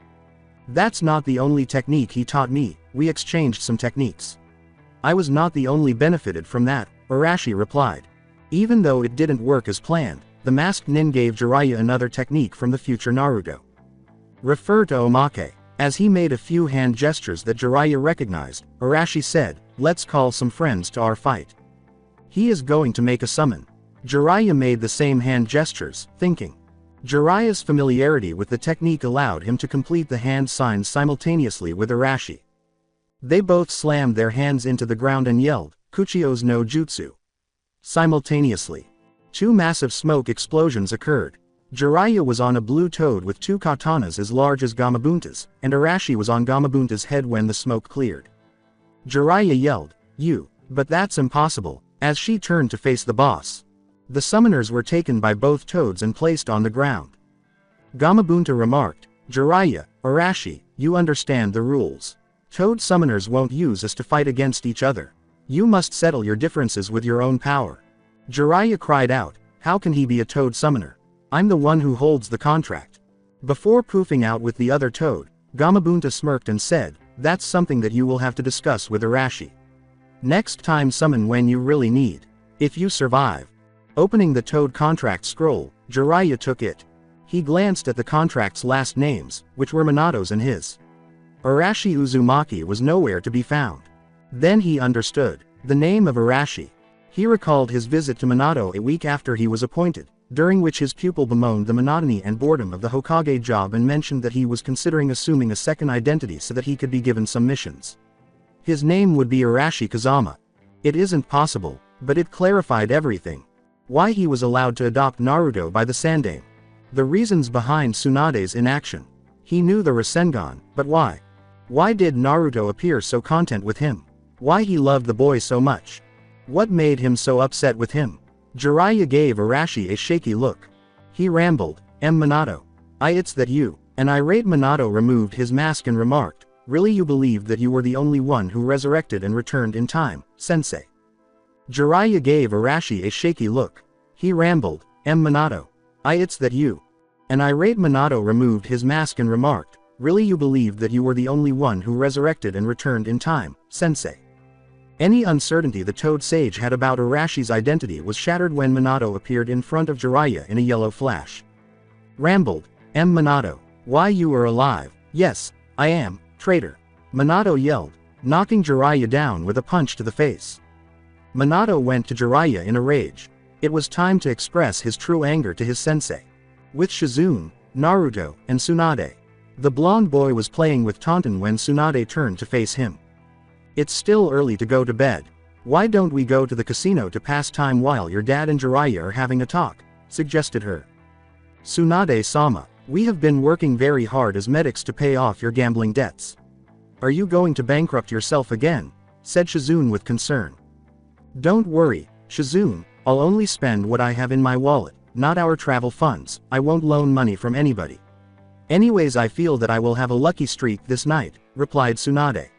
Speaker 2: That's not the only technique he taught me, we exchanged some techniques. I was not the only benefited from that, Arashi replied. Even though it didn't work as planned, the masked nin gave Jiraiya another technique from the future Naruto. Refer to Omake. As he made a few hand gestures that Jiraiya recognized, Arashi said, let's call some friends to our fight. He is going to make a summon. Jiraiya made the same hand gestures, thinking. Jiraiya's familiarity with the technique allowed him to complete the hand signs simultaneously with Arashi. They both slammed their hands into the ground and yelled, Kuchio's no jutsu. Simultaneously, two massive smoke explosions occurred. Jiraiya was on a blue toad with two katanas as large as Gamabunta's, and Arashi was on Gamabunta's head when the smoke cleared. Jiraiya yelled, you, but that's impossible, as she turned to face the boss. The summoners were taken by both toads and placed on the ground. Gamabunta remarked, Jiraiya, Arashi, you understand the rules. Toad summoners won't use us to fight against each other. You must settle your differences with your own power. Jiraiya cried out, how can he be a toad summoner? I'm the one who holds the contract. Before poofing out with the other toad, Gamabunta smirked and said, that's something that you will have to discuss with Arashi. Next time summon when you really need. If you survive. Opening the toad contract scroll, Jiraiya took it. He glanced at the contract's last names, which were Minato's and his. Arashi Uzumaki was nowhere to be found. Then he understood. The name of Arashi. He recalled his visit to Minato a week after he was appointed, during which his pupil bemoaned the monotony and boredom of the Hokage job and mentioned that he was considering assuming a second identity so that he could be given some missions. His name would be Arashi Kazama. It isn't possible, but it clarified everything. Why he was allowed to adopt Naruto by the Sandaime. The reasons behind Tsunade's inaction. He knew the Rasengan, but why? Why did Naruto appear so content with him? Why he loved the boy so much? What made him so upset with him? Jiraiya gave Arashi a shaky look. He rambled, Minato. It's that you. An irate Minato removed his mask and remarked, really you believed that you were the only one who resurrected and returned in time, sensei? Jiraiya gave Arashi a shaky look. He rambled, Minato. It's that you. An irate Minato removed his mask and remarked, really you believed that you were the only one who resurrected and returned in time, sensei? Any uncertainty the Toad Sage had about Arashi's identity was shattered when Minato appeared in front of Jiraiya in a yellow flash. Rambled, Minato. Why you are alive? Yes, I am, traitor. Minato yelled, knocking Jiraiya down with a punch to the face. Minato went to Jiraiya in a rage. It was time to express his true anger to his sensei. With Shizune, Naruto, and Tsunade. The blonde boy was playing with Taunton when Tsunade turned to face him. It's still early to go to bed. Why don't we go to the casino to pass time while your dad and Jiraiya are having a talk? Suggested her. Tsunade-sama, we have been working very hard as medics to pay off your gambling debts. Are you going to bankrupt yourself again? Said Shizune with concern. Don't worry, Shizune, I'll only spend what I have in my wallet, not our travel funds. I won't loan money from anybody. Anyways, I feel that I will have a lucky streak this night, replied Tsunade.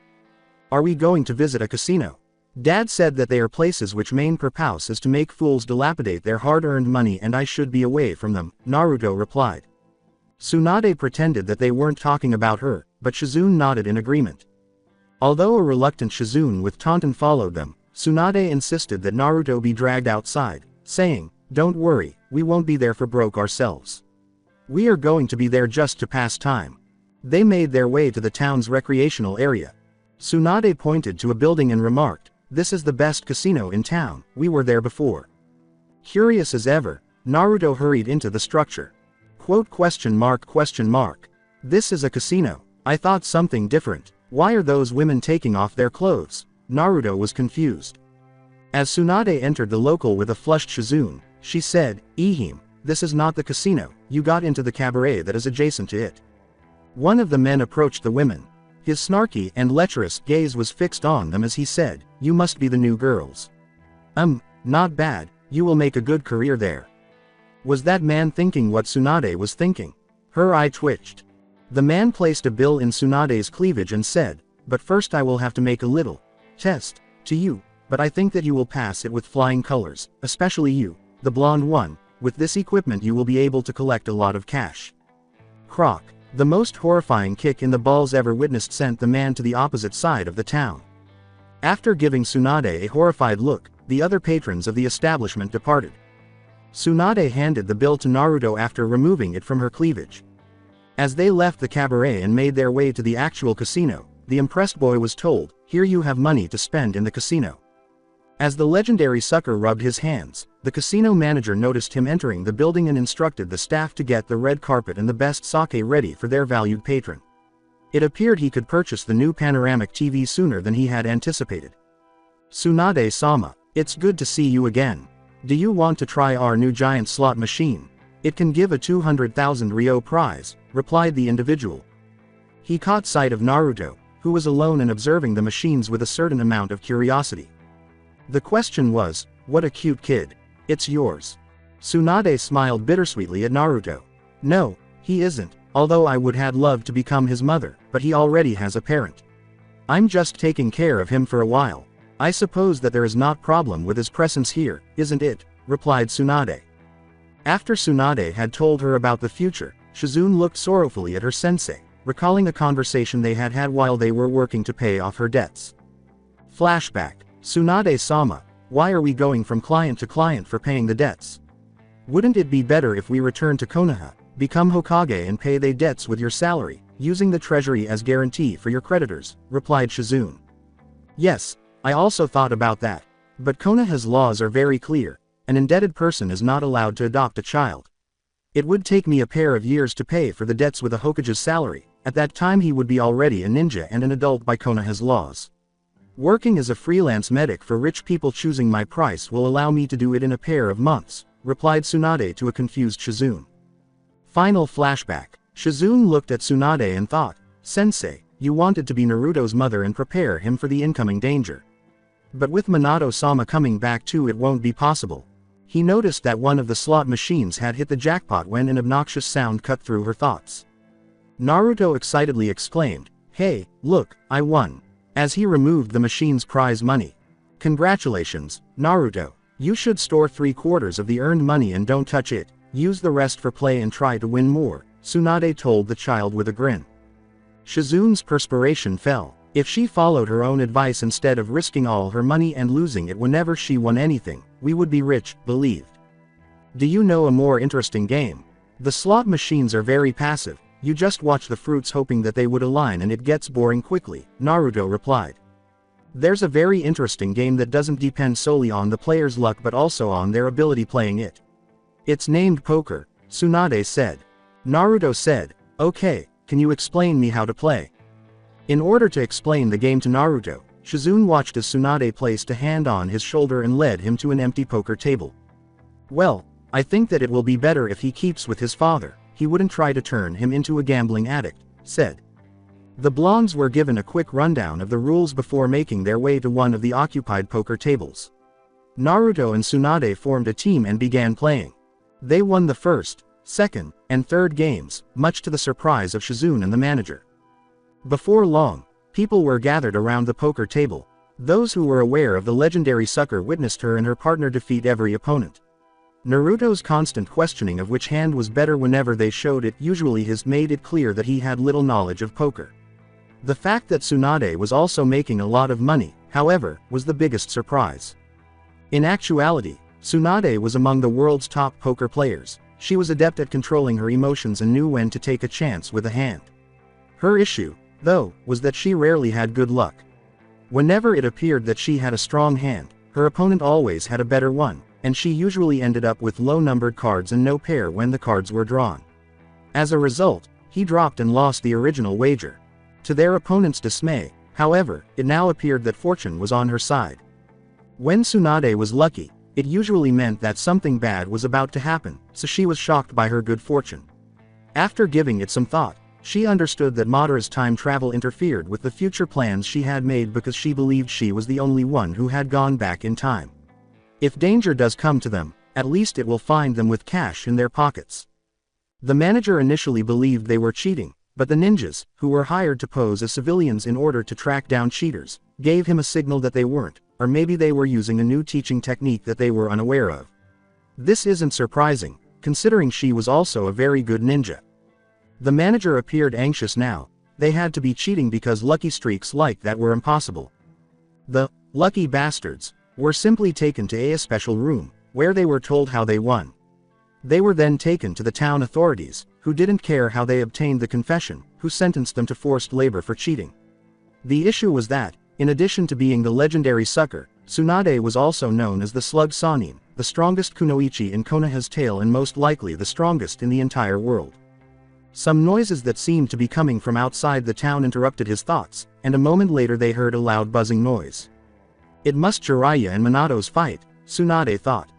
Speaker 2: Are we going to visit a casino? Dad said that they are places which main purpose is to make fools dilapidate their hard-earned money and I should be away from them, Naruto replied. Tsunade pretended that they weren't talking about her, but Shizune nodded in agreement. Although a reluctant Shizune with Taunton followed them, Tsunade insisted that Naruto be dragged outside, saying, don't worry, we won't be there for broke ourselves. We are going to be there just to pass time. They made their way to the town's recreational area. Tsunade pointed to a building and remarked, "This is the best casino in town, we were there before." Curious as ever, Naruto hurried into the structure. Quote question mark question mark. "This is a casino, I thought something different. Why are those women taking off their clothes?" Naruto was confused. As Tsunade entered the local with a flushed Shizune, she said, "Ehime, this is not the casino, you got into the cabaret that is adjacent to it." One of the men approached the women. His snarky and lecherous gaze was fixed on them as he said, "You must be the new girls." Not bad, you will make a good career there." Was that man thinking what Tsunade was thinking? Her eye twitched. The man placed a bill in Tsunade's cleavage and said, "But first I will have to make a little test to you, but I think that you will pass it with flying colors, especially you, the blonde one. With this equipment you will be able to collect a lot of cash." Croc. The most horrifying kick in the balls ever witnessed sent the man to the opposite side of the town. After giving Tsunade a horrified look, the other patrons of the establishment departed. Tsunade handed the bill to Naruto after removing it from her cleavage. As they left the cabaret and made their way to the actual casino, the impressed boy was told, "Here you have money to spend in the casino." As the legendary sucker rubbed his hands, the casino manager noticed him entering the building and instructed the staff to get the red carpet and the best sake ready for their valued patron. It appeared he could purchase the new panoramic TV sooner than he had anticipated. "Tsunade-sama, it's good to see you again. Do you want to try our new giant slot machine? It can give a 200,000 Ryo prize," replied the individual. He caught sight of Naruto, who was alone and observing the machines with a certain amount of curiosity. The question was, "What a cute kid. It's yours." Tsunade smiled bittersweetly at Naruto. "No, he isn't, although I would have loved to become his mother, but he already has a parent. I'm just taking care of him for a while. I suppose that there is not problem with his presence here, isn't it?" replied Tsunade. After Tsunade had told her about the future, Shizune looked sorrowfully at her sensei, recalling a conversation they had had while they were working to pay off her debts. Flashback. "Tsunade-sama, why are we going from client to client for paying the debts? Wouldn't it be better if we return to Konoha, become Hokage and pay the debts with your salary, using the treasury as guarantee for your creditors?" replied Shizune. "Yes, I also thought about that. But Konoha's laws are very clear. An indebted person is not allowed to adopt a child. It would take me a pair of years to pay for the debts with a Hokage's salary. At that time he would be already a ninja and an adult by Konoha's laws. Working as a freelance medic for rich people choosing my price will allow me to do it in a pair of months," replied Tsunade to a confused Shizune. Final flashback. Shizune looked at Tsunade and thought, "Sensei, you wanted to be Naruto's mother and prepare him for the incoming danger. But with Minato-sama coming back too it won't be possible." He noticed that one of the slot machines had hit the jackpot when an obnoxious sound cut through her thoughts. Naruto excitedly exclaimed, "Hey, look, I won," as he removed the machine's prize money. "Congratulations, Naruto. You should store 3/4 of the earned money and don't touch it, use the rest for play and try to win more," Tsunade told the child with a grin. Shizune's perspiration fell. If she followed her own advice instead of risking all her money and losing it whenever she won anything, we would be rich, believed. Do you know a more interesting game? The slot machines are very passive, you just watch the fruits hoping that they would align and it gets boring quickly, Naruto replied. There's a very interesting game that doesn't depend solely on the player's luck but also on their ability playing it. It's named poker, Tsunade said. Naruto said, "Okay, can you explain me how to play?" In order to explain the game to Naruto, Shizune watched as Tsunade placed a hand on his shoulder and led him to an empty poker table. "Well, I think that it will be better if he keeps with his father, he wouldn't try to turn him into a gambling addict," said. The blondes were given a quick rundown of the rules before making their way to one of the occupied poker tables. Naruto and Tsunade formed a team and began playing. They won the first, second, and third games, much to the surprise of Shizune and the manager. Before long, people were gathered around the poker table. Those who were aware of the legendary sucker witnessed her and her partner defeat every opponent. Naruto's constant questioning of which hand was better whenever they showed it usually his made it clear that he had little knowledge of poker. The fact that Tsunade was also making a lot of money, however, was the biggest surprise. In actuality, Tsunade was among the world's top poker players. She was adept at controlling her emotions and knew when to take a chance with a hand. Her issue, though, was that she rarely had good luck. Whenever it appeared that she had a strong hand, her opponent always had a better one, and she usually ended up with low-numbered cards and no pair when the cards were drawn. As a result, he dropped and lost the original wager. To their opponent's dismay, however, it now appeared that fortune was on her side. When Tsunade was lucky, it usually meant that something bad was about to happen, so she was shocked by her good fortune. After giving it some thought, she understood that Madara's time travel interfered with the future plans she had made because she believed she was the only one who had gone back in time. If danger does come to them, at least it will find them with cash in their pockets. The manager initially believed they were cheating, but the ninjas, who were hired to pose as civilians in order to track down cheaters, gave him a signal that they weren't, or maybe they were using a new teaching technique that they were unaware of. This isn't surprising, considering she was also a very good ninja. The manager appeared anxious now. They had to be cheating because lucky streaks like that were impossible. The lucky bastards were simply taken to a special room, where they were told how they won. They were then taken to the town authorities, who didn't care how they obtained the confession, who sentenced them to forced labor for cheating. The issue was that, in addition to being the legendary sucker, Tsunade was also known as the Slug Sanin, the strongest kunoichi in Konoha's tale and most likely the strongest in the entire world. Some noises that seemed to be coming from outside the town interrupted his thoughts, and a moment later they heard a loud buzzing noise. It must Jiraiya and Minato's fight, Tsunade thought.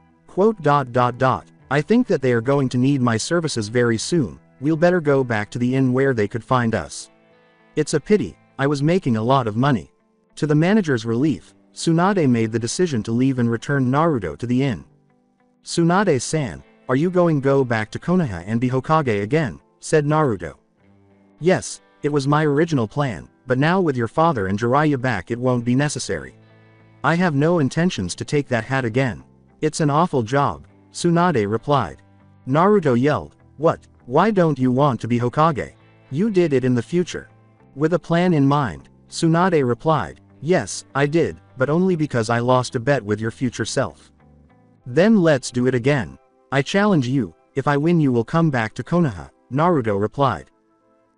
Speaker 2: I think that they are going to need my services very soon. We'll better go back to the inn where they could find us. It's a pity, I was making a lot of money. To the manager's relief, Tsunade made the decision to leave and return Naruto to the inn. Tsunade-san, are you going to go back to Konoha and be Hokage again? Said Naruto. Yes, it was my original plan, but now with your father and Jiraiya back it won't be necessary. I have no intentions to take that hat again. It's an awful job, Tsunade replied. Naruto yelled, what? Why don't you want to be Hokage? You did it in the future. With a plan in mind, Tsunade replied, yes, I did, but only because I lost a bet with your future self. Then let's do it again. I challenge you, if I win you will come back to Konoha, Naruto replied.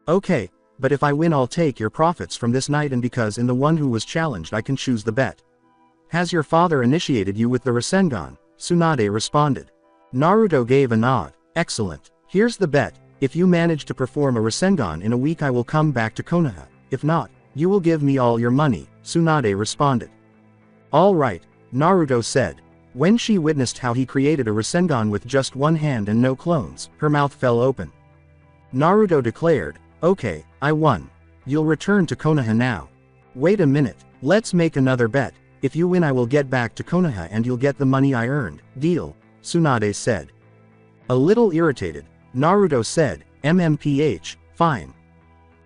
Speaker 2: Okay, but if I win I'll take your profits from this night and because in the one who was challenged I can choose the bet. Has your father initiated you with the Rasengan? Tsunade responded. Naruto gave a nod. Excellent. Here's the bet. If you manage to perform a Rasengan in a week I will come back to Konoha. If not, you will give me all your money, Tsunade responded. All right, Naruto said. When she witnessed how he created a Rasengan with just one hand and no clones, her mouth fell open. Naruto declared, okay, I won. You'll return to Konoha now. Wait a minute, let's make another bet. If you win I will get back to Konoha and you'll get the money I earned. Deal, Tsunade said. A little irritated, Naruto said, fine.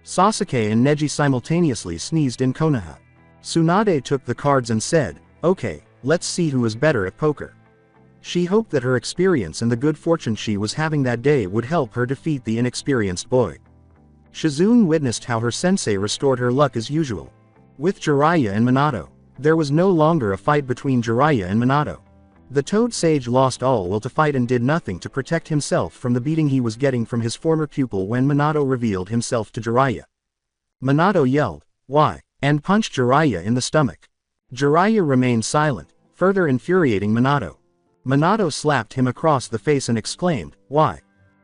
Speaker 2: Sasuke and Neji simultaneously sneezed in Konoha. Tsunade took the cards and said, okay, let's see who is better at poker. She hoped that her experience and the good fortune she was having that day would help her defeat the inexperienced boy. Shizune witnessed how her sensei restored her luck as usual. With Jiraiya and Minato, there was no longer a fight between Jiraiya and Minato. The Toad Sage lost all will to fight and did nothing to protect himself from the beating he was getting from his former pupil when Minato revealed himself to Jiraiya. Minato yelled, why? And punched Jiraiya in the stomach. Jiraiya remained silent, further infuriating Minato. Minato slapped him across the face and exclaimed, why?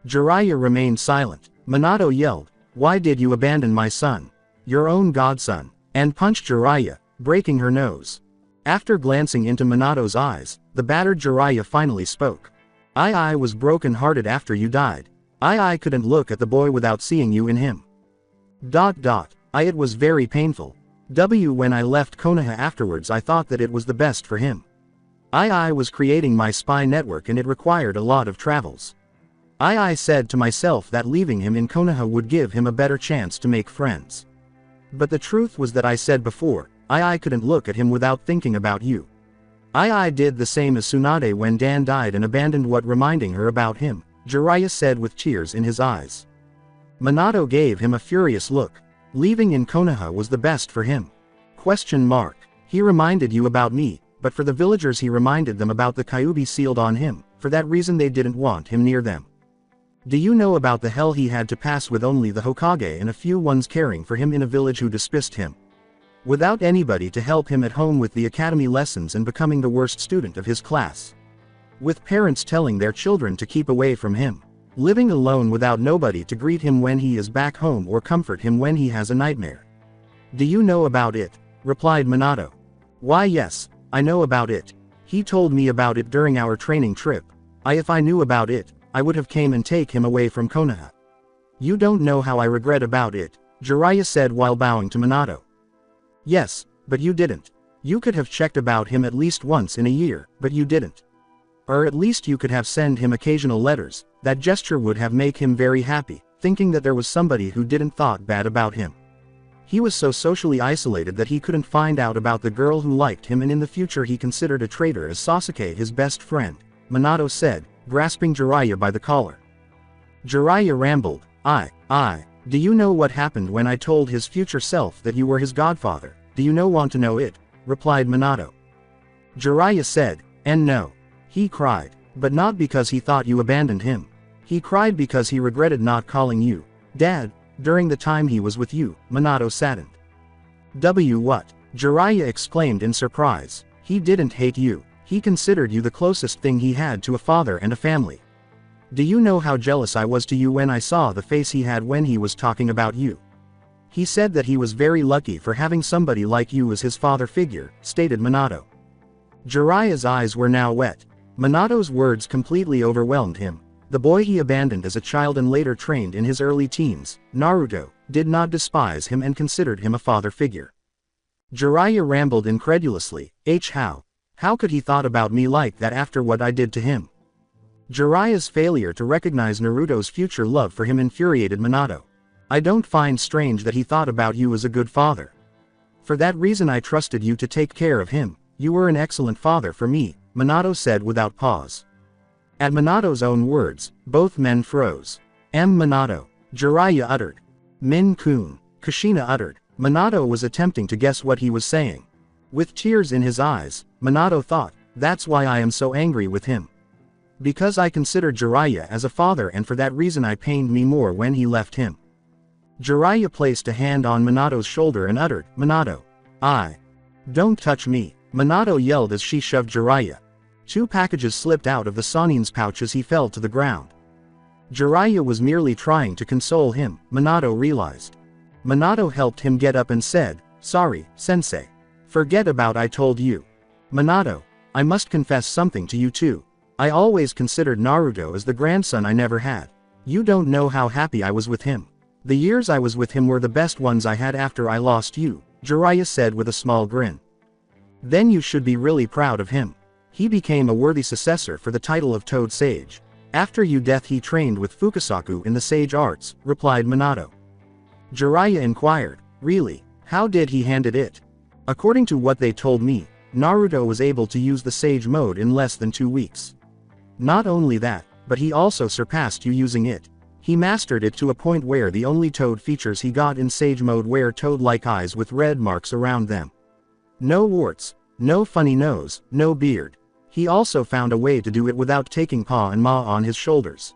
Speaker 2: Jiraiya remained silent. Minato yelled, why did you abandon my son? Your own godson, and punched Jiraiya, breaking her nose. After glancing into Minato's eyes, the battered Jiraiya finally spoke. I was broken-hearted after you died. I couldn't look at the boy without seeing you in him. It was very painful. When I left Konoha afterwards I thought that it was the best for him. I was creating my spy network and it required a lot of travels. I said to myself that leaving him in Konoha would give him a better chance to make friends. But the truth was that I said before, I couldn't look at him without thinking about you. I did the same as Tsunade when Dan died and abandoned what reminding her about him, Jiraiya said with tears in his eyes. Minato gave him a furious look. Leaving in Konoha was the best for him. He reminded you about me, but for the villagers he reminded them about the Kyuubi sealed on him, for that reason they didn't want him near them. Do you know about the hell he had to pass with only the Hokage and a few ones caring for him in a village who despised him? Without anybody to help him at home with the academy lessons and becoming the worst student of his class. With parents telling their children to keep away from him. Living alone without nobody to greet him when he is back home or comfort him when he has a nightmare. Do you know about it? Replied Minato. Why yes, I know about it. He told me about it during our training trip. If I knew about it, I would have came and take him away from Konoha. You don't know how I regret about it, Jiraiya said while bowing to Minato. Yes, but you didn't. You could have checked about him at least once in a year, but you didn't. Or at least you could have sent him occasional letters. That gesture would have made him very happy, thinking that there was somebody who didn't thought bad about him. He was so socially isolated that he couldn't find out about the girl who liked him, and in the future he considered a traitor as Sasuke his best friend, Minato said, grasping Jiraiya by the collar. Jiraiya rambled, do you know what happened when I told his future self that you were his godfather? Do you want to know it? Replied Minato. Jiraiya said, and no. He cried, but not because he thought you abandoned him. He cried because he regretted not calling you Dad during the time he was with you, Minato saddened. What? Jiraiya exclaimed in surprise. He didn't hate you. He considered you the closest thing he had to a father and a family. Do you know how jealous I was to you when I saw the face he had when he was talking about you? He said that he was very lucky for having somebody like you as his father figure, stated Minato. Jiraiya's eyes were now wet. Minato's words completely overwhelmed him. The boy he abandoned as a child and later trained in his early teens, Naruto, did not despise him and considered him a father figure. Jiraiya rambled incredulously, how could he thought about me like that after what I did to him? Jiraiya's failure to recognize Naruto's future love for him infuriated Minato. I don't find strange that he thought about you as a good father. For that reason I trusted you to take care of him. You were an excellent father for me, Minato said without pause. At Minato's own words, both men froze. Minato, Jiraiya uttered. Min-kun, Kushina uttered. Minato was attempting to guess what he was saying. With tears in his eyes, Minato thought, that's why I am so angry with him. Because I considered Jiraiya as a father, and for that reason I pained me more when he left him. Jiraiya placed a hand on Minato's shoulder and uttered, Minato. Don't touch me, Minato yelled as she shoved Jiraiya. 2 packages slipped out of the Sanin's pouch as he fell to the ground. Jiraiya was merely trying to console him, Minato realized. Minato helped him get up and said, sorry, sensei. Forget about I told you. Minato, I must confess something to you too. I always considered Naruto as the grandson I never had. You don't know how happy I was with him. The years I was with him were the best ones I had after I lost you, Jiraiya said with a small grin. Then you should be really proud of him. He became a worthy successor for the title of Toad Sage. After your death he trained with Fukasaku in the sage arts, replied Minato. Jiraiya inquired, really, how did he handle it? According to what they told me, Naruto was able to use the sage mode in less than 2 weeks. Not only that, but he also surpassed you using it. He mastered it to a point where the only toad features he got in sage mode were toad-like eyes with red marks around them. No warts, no funny nose, no beard. He also found a way to do it without taking Pa and Ma on his shoulders.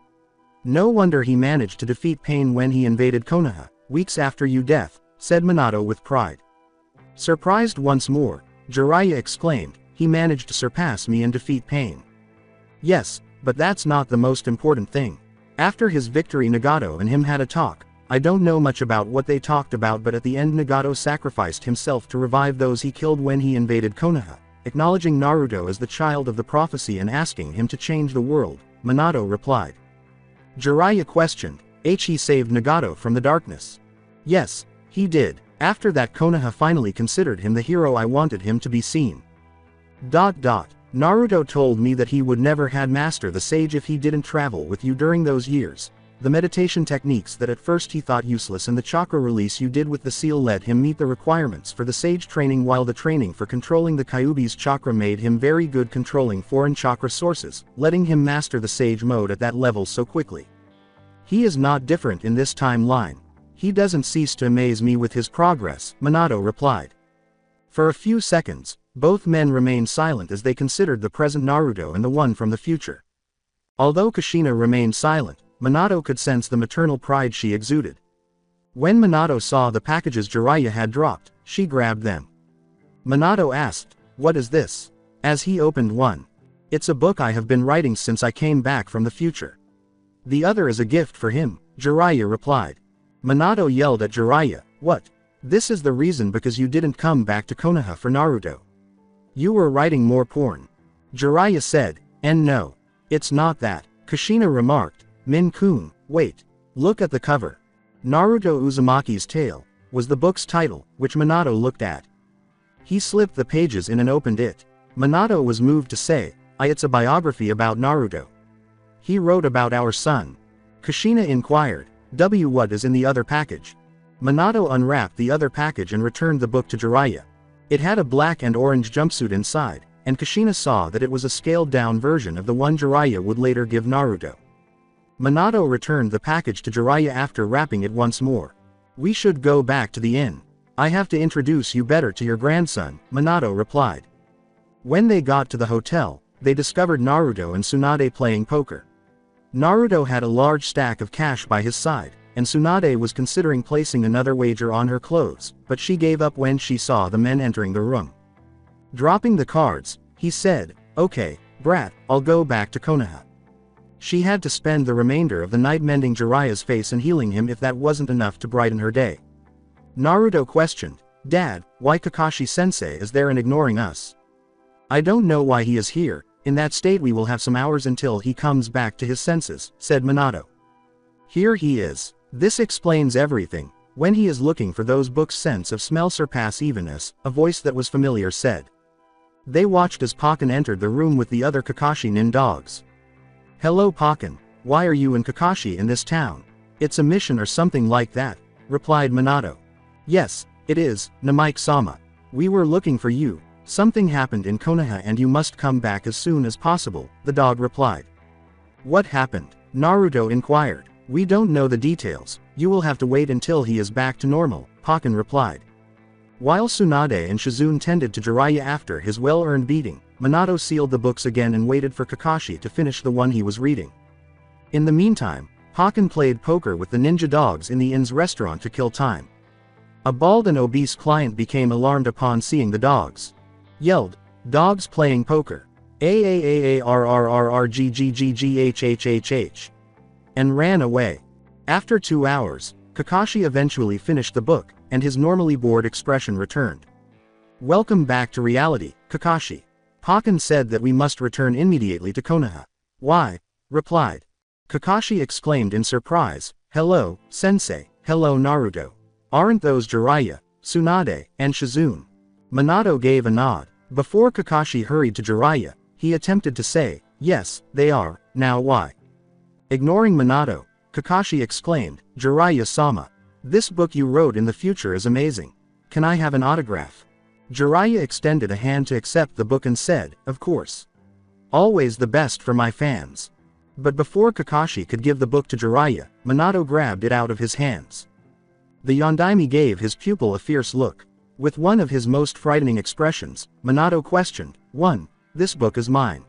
Speaker 2: No wonder he managed to defeat Pain when he invaded Konoha, weeks after your death, said Minato with pride. Surprised once more, Jiraiya exclaimed, he managed to surpass me and defeat Pain. Yes, but that's not the most important thing. After his victory Nagato and him had a talk. I don't know much about what they talked about, but at the end Nagato sacrificed himself to revive those he killed when he invaded Konoha, acknowledging Naruto as the child of the prophecy and asking him to change the world, Minato replied. Jiraiya questioned, he saved Nagato from the darkness? Yes, he did. After that Konoha finally considered him the hero I wanted him to be seen. Naruto told me that he would never had master the sage if he didn't travel with you during those years. The meditation techniques that at first he thought useless and the chakra release you did with the seal let him meet the requirements for the sage training, while the training for controlling the Kyuubi's chakra made him very good controlling foreign chakra sources, letting him master the sage mode at that level so quickly. He is not different in this timeline. He doesn't cease to amaze me with his progress, Minato replied. For a few seconds, both men remained silent as they considered the present Naruto and the one from the future. Although Kushina remained silent, Minato could sense the maternal pride she exuded. When Minato saw the packages Jiraiya had dropped, she grabbed them. Minato asked, "What is this?" as he opened one. "It's a book I have been writing since I came back from the future. The other is a gift for him," Jiraiya replied. Minato yelled at Jiraiya, "What? This is the reason because you didn't come back to Konoha for Naruto? You were writing more porn." Jiraiya said, "And no. It's not that," Kushina remarked. "Min-kun, wait. Look at the cover." Naruto Uzumaki's Tale was the book's title, which Minato looked at. He slipped the pages in and opened it. Minato was moved to say, "It's a biography about Naruto. He wrote about our son." Kushina inquired, What is in the other package?" Minato unwrapped the other package and returned the book to Jiraiya. It had a black and orange jumpsuit inside, and Kushina saw that it was a scaled-down version of the one Jiraiya would later give Naruto. Minato returned the package to Jiraiya after wrapping it once more. "We should go back to the inn. I have to introduce you better to your grandson," Minato replied. When they got to the hotel, they discovered Naruto and Tsunade playing poker. Naruto had a large stack of cash by his side, and Tsunade was considering placing another wager on her clothes, but she gave up when she saw the men entering the room. Dropping the cards, he said, "Okay, brat, I'll go back to Konoha." She had to spend the remainder of the night mending Jiraiya's face and healing him if that wasn't enough to brighten her day. Naruto questioned, "Dad, why Kakashi-sensei is there and ignoring us?" "I don't know why he is here. In that state we will have some hours until he comes back to his senses," said Minato. "Here he is. This explains everything. When he is looking for those books, sense of smell surpass evenness," a voice that was familiar said. They watched as Pakken entered the room with the other Kakashi nin dogs. "Hello Pakken, why are you and Kakashi in this town?" "It's a mission or something like that," replied Minato. "Yes, it is, Namike-sama. We were looking for you. Something happened in Konoha and you must come back as soon as possible," the dog replied. "What happened?" Naruto inquired. "We don't know the details. You will have to wait until he is back to normal," Pakken replied. While Tsunade and Shizune tended to Jiraiya after his well-earned beating, Minato sealed the books again and waited for Kakashi to finish the one he was reading. In the meantime, Pakken played poker with the ninja dogs in the inn's restaurant to kill time. A bald and obese client became alarmed upon seeing the dogs. Yelled, "Dogs playing poker. AAAARRRRGGGGHHHH," and ran away. After 2 hours, Kakashi eventually finished the book, and his normally bored expression returned. "Welcome back to reality, Kakashi. Pakken said that we must return immediately to Konoha." "Why?" replied. Kakashi exclaimed in surprise, "Hello, Sensei, hello Naruto. Aren't those Jiraiya, Tsunade, and Shizune?" Minato gave a nod. Before Kakashi hurried to Jiraiya, he attempted to say, "Yes, they are, now why?" Ignoring Minato, Kakashi exclaimed, "Jiraiya-sama. This book you wrote in the future is amazing. Can I have an autograph?" Jiraiya extended a hand to accept the book and said, "Of course. Always the best for my fans." But before Kakashi could give the book to Jiraiya, Minato grabbed it out of his hands. The Yondaime gave his pupil a fierce look. With one of his most frightening expressions, Minato questioned, "1. This book is mine.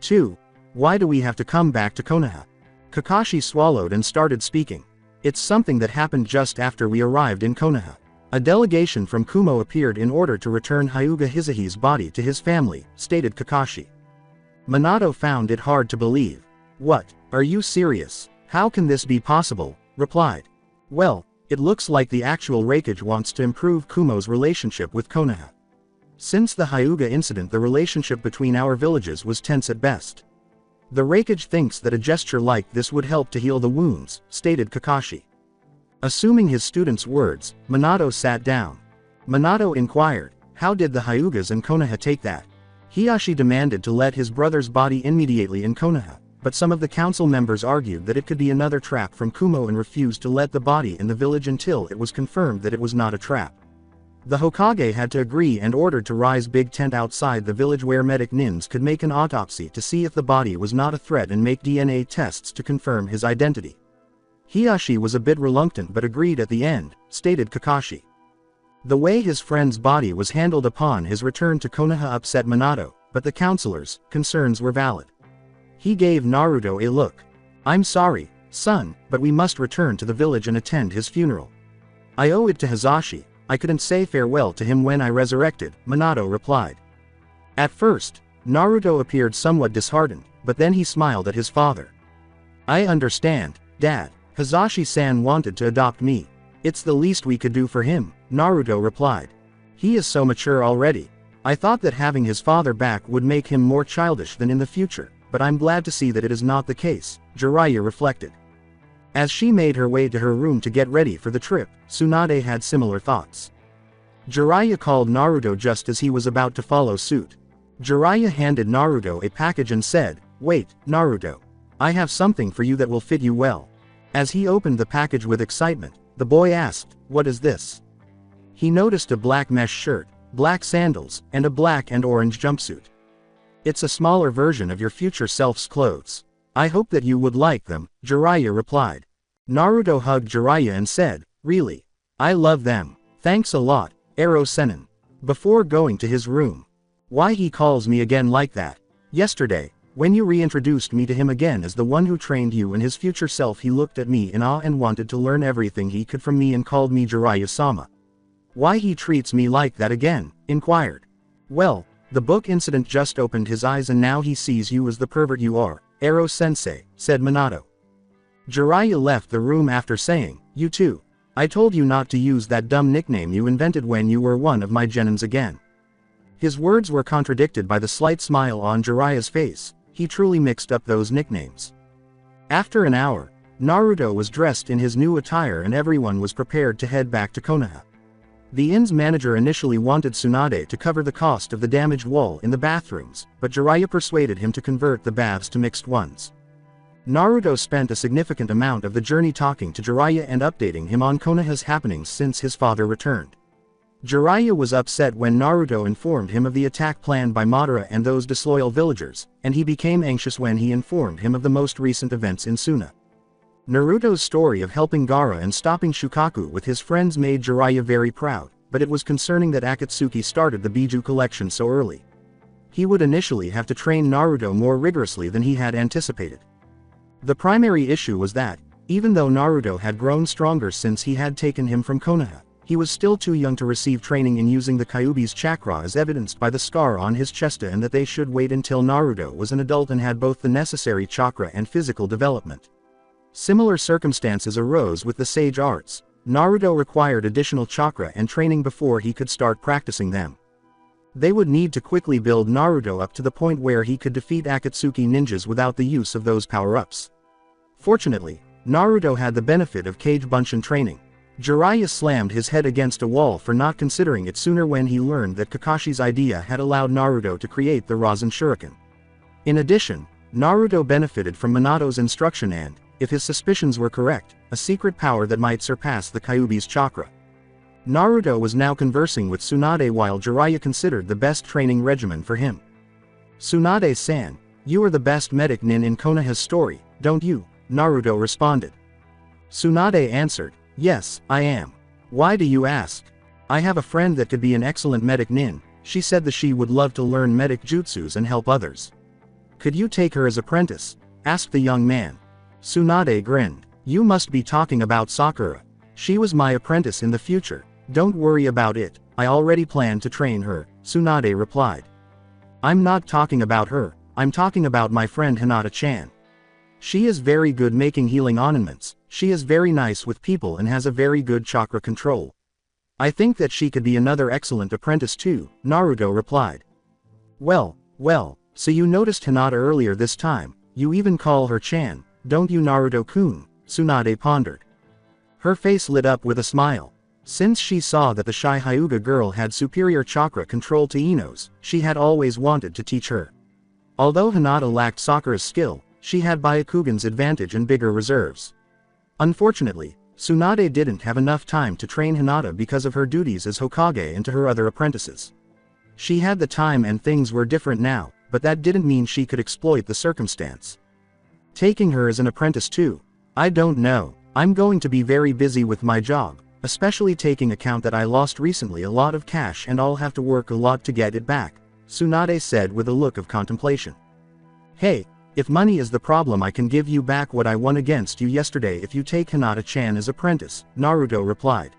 Speaker 2: 2. Why do we have to come back to Konoha?" Kakashi swallowed and started speaking. "It's something that happened just after we arrived in Konoha. A delegation from Kumo appeared in order to return Hyuga Hisahi's body to his family," stated Kakashi. Minato found it hard to believe. "What? Are you serious? How can this be possible?" replied. "Well, it looks like the actual Raikage wants to improve Kumo's relationship with Konoha. Since the Hyuga incident, the relationship between our villages was tense at best. The Raikage thinks that a gesture like this would help to heal the wounds," stated Kakashi. Assuming his student's words, Minato sat down. Minato inquired, "How did the Hyugas and Konoha take that?" Hiashi demanded to let his brother's body immediately in Konoha, but some of the council members argued that it could be another trap from Kumo and refused to let the body in the village until it was confirmed that it was not a trap. The Hokage had to agree and ordered to rise big tent outside the village where medic nins could make an autopsy to see if the body was not a threat and make DNA tests to confirm his identity. Hiashi was a bit reluctant but agreed at the end, stated Kakashi. The way his friend's body was handled upon his return to Konoha upset Minato, but the councilors' concerns were valid. He gave Naruto a look. "I'm sorry, Son, but we must return to the village and attend his funeral. I owe it to Hazashi, I couldn't say farewell to him when I resurrected, Minato replied. At first, Naruto appeared somewhat disheartened, but then he smiled at his father. I understand, Dad. Hazashi-san wanted to adopt me. It's the least we could do for him, Naruto replied. He is so mature already. I thought that having his father back would make him more childish than in the future, but I'm glad to see that it is not the case, Jiraiya reflected. As she made her way to her room to get ready for the trip, Tsunade had similar thoughts. Jiraiya called Naruto just as he was about to follow suit. Jiraiya handed Naruto a package and said, Wait, Naruto. I have something for you that will fit you well. As he opened the package with excitement, the boy asked, What is this? He noticed a black mesh shirt, black sandals, and a black and orange jumpsuit. It's a smaller version of your future self's clothes. I hope that you would like them, Jiraiya replied. Naruto hugged Jiraiya and said, Really? I love them. Thanks a lot, Ero Sennin. Before going to his room. Why he calls me again like that? Yesterday, when you reintroduced me to him again as the one who trained you and his future self, he looked at me in awe and wanted to learn everything he could from me and called me Jiraiya-sama. Why he treats me like that again? Inquired. Well, the book incident just opened his eyes and now he sees you as the pervert you are, Ero-sensei, said Minato. Jiraiya left the room after saying, You too. I told you not to use that dumb nickname you invented when you were one of my genins again. His words were contradicted by the slight smile on Jiraiya's face. He truly mixed up those nicknames. After an hour, Naruto was dressed in his new attire and everyone was prepared to head back to Konoha. The inn's manager initially wanted Tsunade to cover the cost of the damaged wall in the bathrooms, but Jiraiya persuaded him to convert the baths to mixed ones. Naruto spent a significant amount of the journey talking to Jiraiya and updating him on Konoha's happenings since his father returned. Jiraiya was upset when Naruto informed him of the attack planned by Madara and those disloyal villagers, and he became anxious when he informed him of the most recent events in Suna. Naruto's story of helping Gaara and stopping Shukaku with his friends made Jiraiya very proud, but it was concerning that Akatsuki started the Biju collection so early. He would initially have to train Naruto more rigorously than he had anticipated. The primary issue was that, even though Naruto had grown stronger since he had taken him from Konoha, he was still too young to receive training in using the Kyuubi's chakra as evidenced by the scar on his chest, and that they should wait until Naruto was an adult and had both the necessary chakra and physical development. Similar circumstances arose with the sage arts. Naruto required additional chakra and training before he could start practicing them. They would need to quickly build Naruto up to the point where he could defeat Akatsuki ninjas without the use of those power-ups. Fortunately, Naruto had the benefit of Kage Bunshin training. Jiraiya slammed his head against a wall for not considering it sooner when he learned that Kakashi's idea had allowed Naruto to create the Rasen Shuriken. In addition, Naruto benefited from Minato's instruction and, if his suspicions were correct, a secret power that might surpass the Kyuubi's chakra. Naruto was now conversing with Tsunade while Jiraiya considered the best training regimen for him. Tsunade-san, you are the best medic nin in Konoha's story, don't you? Naruto responded. Tsunade answered, Yes, I am. Why do you ask? I have a friend that could be an excellent medic nin. She said that she would love to learn medic jutsus and help others. Could you take her as apprentice? Asked the young man. Tsunade grinned. You must be talking about Sakura. She was my apprentice in the future. Don't worry about it, I already plan to train her, Tsunade replied. I'm not talking about her, I'm talking about my friend Hinata-chan. She is very good making healing ornaments, she is very nice with people and has a very good chakra control. I think that she could be another excellent apprentice too, Naruto replied. Well, so you noticed Hinata earlier this time, you even call her Chan, don't you Naruto-kun? Tsunade pondered. Her face lit up with a smile. Since she saw that the shy Hyuga girl had superior chakra control to Ino's, she had always wanted to teach her. Although Hinata lacked Sakura's skill, she had Byakugan's advantage and bigger reserves. Unfortunately, Tsunade didn't have enough time to train Hinata because of her duties as Hokage and to her other apprentices. She had the time and things were different now, but that didn't mean she could exploit the circumstance. Taking her as an apprentice too? I don't know, I'm going to be very busy with my job, especially taking account that I lost recently a lot of cash and I'll have to work a lot to get it back, Tsunade said with a look of contemplation. Hey, If money is the problem, I can give you back what I won against you yesterday if you take Hinata-chan as apprentice, Naruto replied.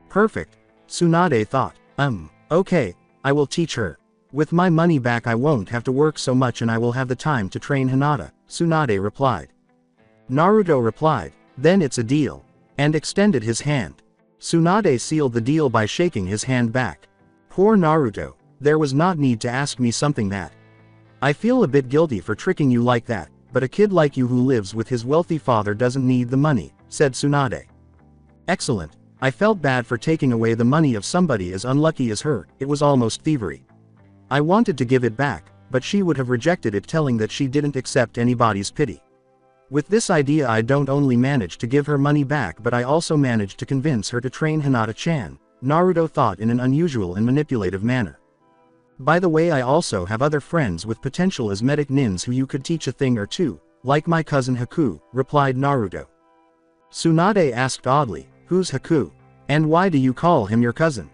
Speaker 2: Perfect, Tsunade thought. Okay, I will teach her. With my money back I won't have to work so much and I will have the time to train Hinata, Tsunade replied. Naruto replied, then it's a deal. And extended his hand. Tsunade sealed the deal by shaking his hand back. Poor Naruto, there was not need to ask me something that. I feel a bit guilty for tricking you like that, but a kid like you who lives with his wealthy father doesn't need the money, said Tsunade. Excellent, I felt bad for taking away the money of somebody as unlucky as her, it was almost thievery. I wanted to give it back, but she would have rejected it telling that she didn't accept anybody's pity. With this idea I don't only manage to give her money back but I also managed to convince her to train Hinata-chan, Naruto thought in an unusual and manipulative manner. By the way, I also have other friends with potential as medic nins who you could teach a thing or two, like my cousin Haku, replied Naruto. Tsunade asked oddly, who's Haku? And why do you call him your cousin?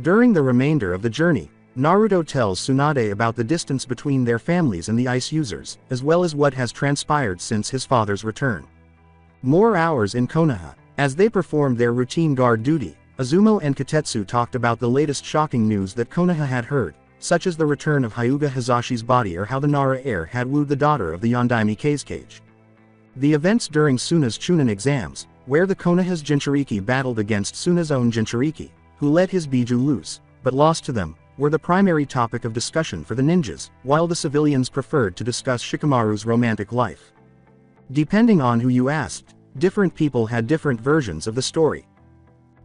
Speaker 2: During the remainder of the journey, Naruto tells Tsunade about the distance between their families and the ice users, as well as what has transpired since his father's return. More hours in Konoha. As they performed their routine guard duty, Azumo and Katetsu talked about the latest shocking news that Konoha had heard, such as the return of Hyuga Hizashi's body or how the Nara heir had wooed the daughter of the Yondaime cage. The events during Suna's Chunin exams, where the Konoha's Jinchuriki battled against Suna's own Jinchuriki, who let his Biju loose, but lost to them, were the primary topic of discussion for the ninjas, while the civilians preferred to discuss Shikamaru's romantic life. Depending on who you asked, different people had different versions of the story.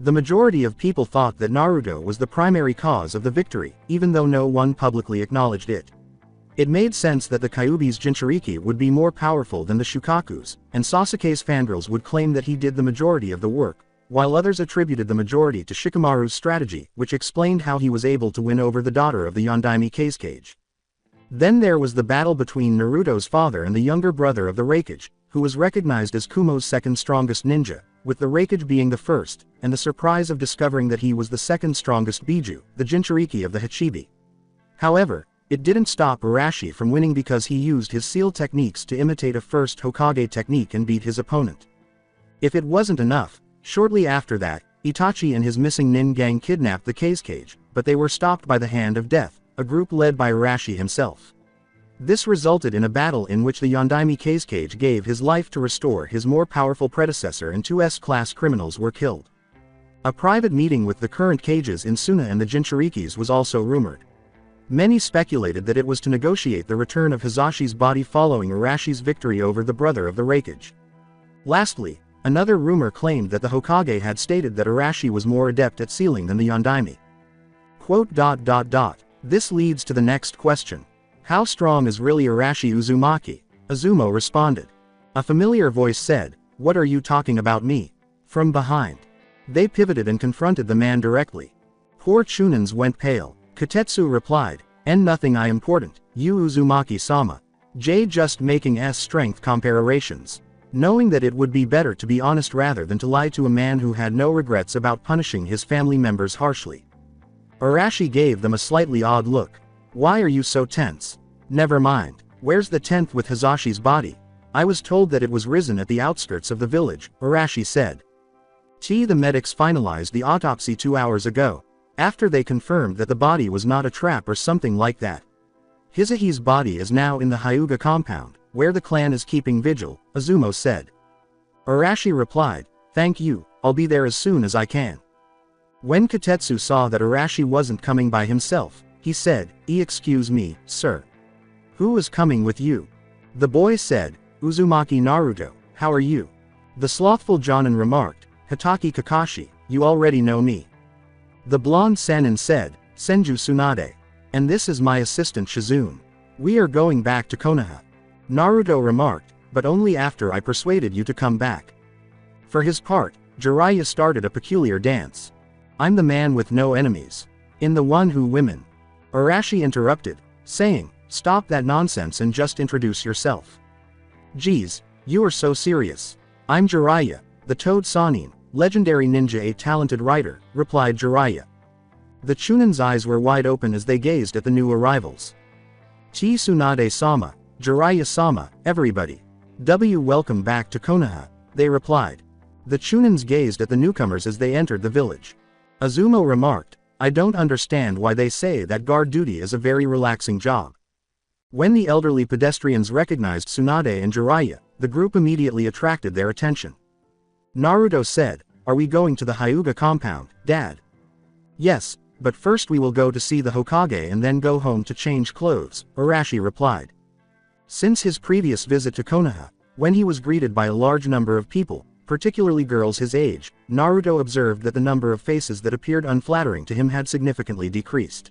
Speaker 2: The majority of people thought that Naruto was the primary cause of the victory, even though no one publicly acknowledged it. It made sense that the Kyuubi's Jinchuriki would be more powerful than the Shukaku's, and Sasuke's fangirls would claim that he did the majority of the work, while others attributed the majority to Shikamaru's strategy, which explained how he was able to win over the daughter of the Yondaime cage. Then there was the battle between Naruto's father and the younger brother of the Raikage, who was recognized as Kumo's second strongest ninja, with the Raikage being the first, and the surprise of discovering that he was the second strongest Biju, the Jinchuriki of the Hachibi. However, it didn't stop Arashi from winning because he used his seal techniques to imitate a first Hokage technique and beat his opponent. If it wasn't enough, shortly after that, Itachi and his missing nin gang kidnapped the cage, but they were stopped by the Hand of Death, a group led by Arashi himself. This resulted in a battle in which the Yondaime cage gave his life to restore his more powerful predecessor and two S-class criminals were killed. A private meeting with the current cages in Suna and the Jinchurikis was also rumored. Many speculated that it was to negotiate the return of Hizashi's body following Arashi's victory over the brother of the Raikage. Lastly, another rumor claimed that the Hokage had stated that Arashi was more adept at sealing than the Yondaime. This leads to the next question. How strong is really Arashi Uzumaki? Azumo responded. A familiar voice said, what are you talking about me? From behind. They pivoted and confronted the man directly. Poor Chunins went pale. Katetsu replied, and nothing I important, you Uzumaki-sama. J just making strength comparisons. Knowing that it would be better to be honest rather than to lie to a man who had no regrets about punishing his family members harshly. Arashi gave them a slightly odd look. Why are you so tense? Never mind. Where's the 10th with Hizashi's body? I was told that it was risen at the outskirts of the village, Arashi said. The medics finalized the autopsy 2 hours ago, after they confirmed that the body was not a trap or something like that. Hisahi's body is now in the Hyuga compound, where the clan is keeping vigil, Azumo said. Arashi replied, thank you, I'll be there as soon as I can. When Katetsu saw that Arashi wasn't coming by himself, he said, excuse me, sir. Who is coming with you? The boy said, Uzumaki Naruto, how are you? The slothful Jonin remarked, Hitaki Kakashi, you already know me. The blonde Sanin said, Senju Tsunade. And this is my assistant Shizune. We are going back to Konoha. Naruto remarked, but only after I persuaded you to come back. For his part, Jiraiya started a peculiar dance. I'm the man with no enemies. In the one who women. Arashi interrupted, saying, stop that nonsense and just introduce yourself. Geez, you are so serious. I'm Jiraiya, the Toad Sanin, legendary ninja a talented writer, replied Jiraiya. The Chunin's eyes were wide open as they gazed at the new arrivals. Tsunade-sama, Jiraiya-sama, everybody. Welcome back to Konoha, they replied. The Chunins gazed at the newcomers as they entered the village. Azumo remarked, I don't understand why they say that guard duty is a very relaxing job. When the elderly pedestrians recognized Tsunade and Jiraiya, the group immediately attracted their attention. Naruto said, Are we going to the Hyuga compound, Dad? Yes, but first we will go to see the Hokage and then go home to change clothes, Arashi replied. Since his previous visit to Konoha, when he was greeted by a large number of people, particularly girls his age, Naruto observed that the number of faces that appeared unflattering to him had significantly decreased.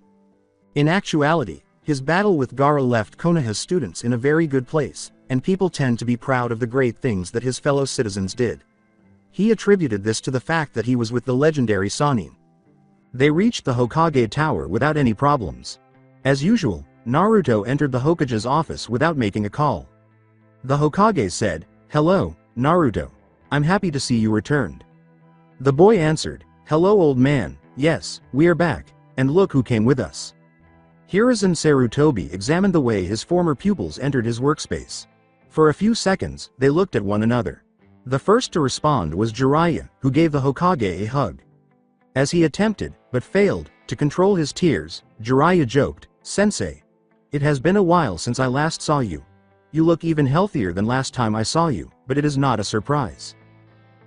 Speaker 2: In actuality, his battle with Gaara left Konoha's students in a very good place, and people tend to be proud of the great things that his fellow citizens did. He attributed this to the fact that he was with the legendary Sannin. They reached the Hokage Tower without any problems. As usual, Naruto entered the Hokage's office without making a call. The Hokage said, Hello, Naruto. I'm happy to see you returned. The boy answered, Hello old man, yes, we are back, and look who came with us. Hiruzen Sarutobi examined the way his former pupils entered his workspace. For a few seconds, they looked at one another. The first to respond was Jiraiya, who gave the Hokage a hug. As he attempted, but failed, to control his tears, Jiraiya joked, Sensei. It has been a while since I last saw you. You look even healthier than last time I saw you, but it is not a surprise.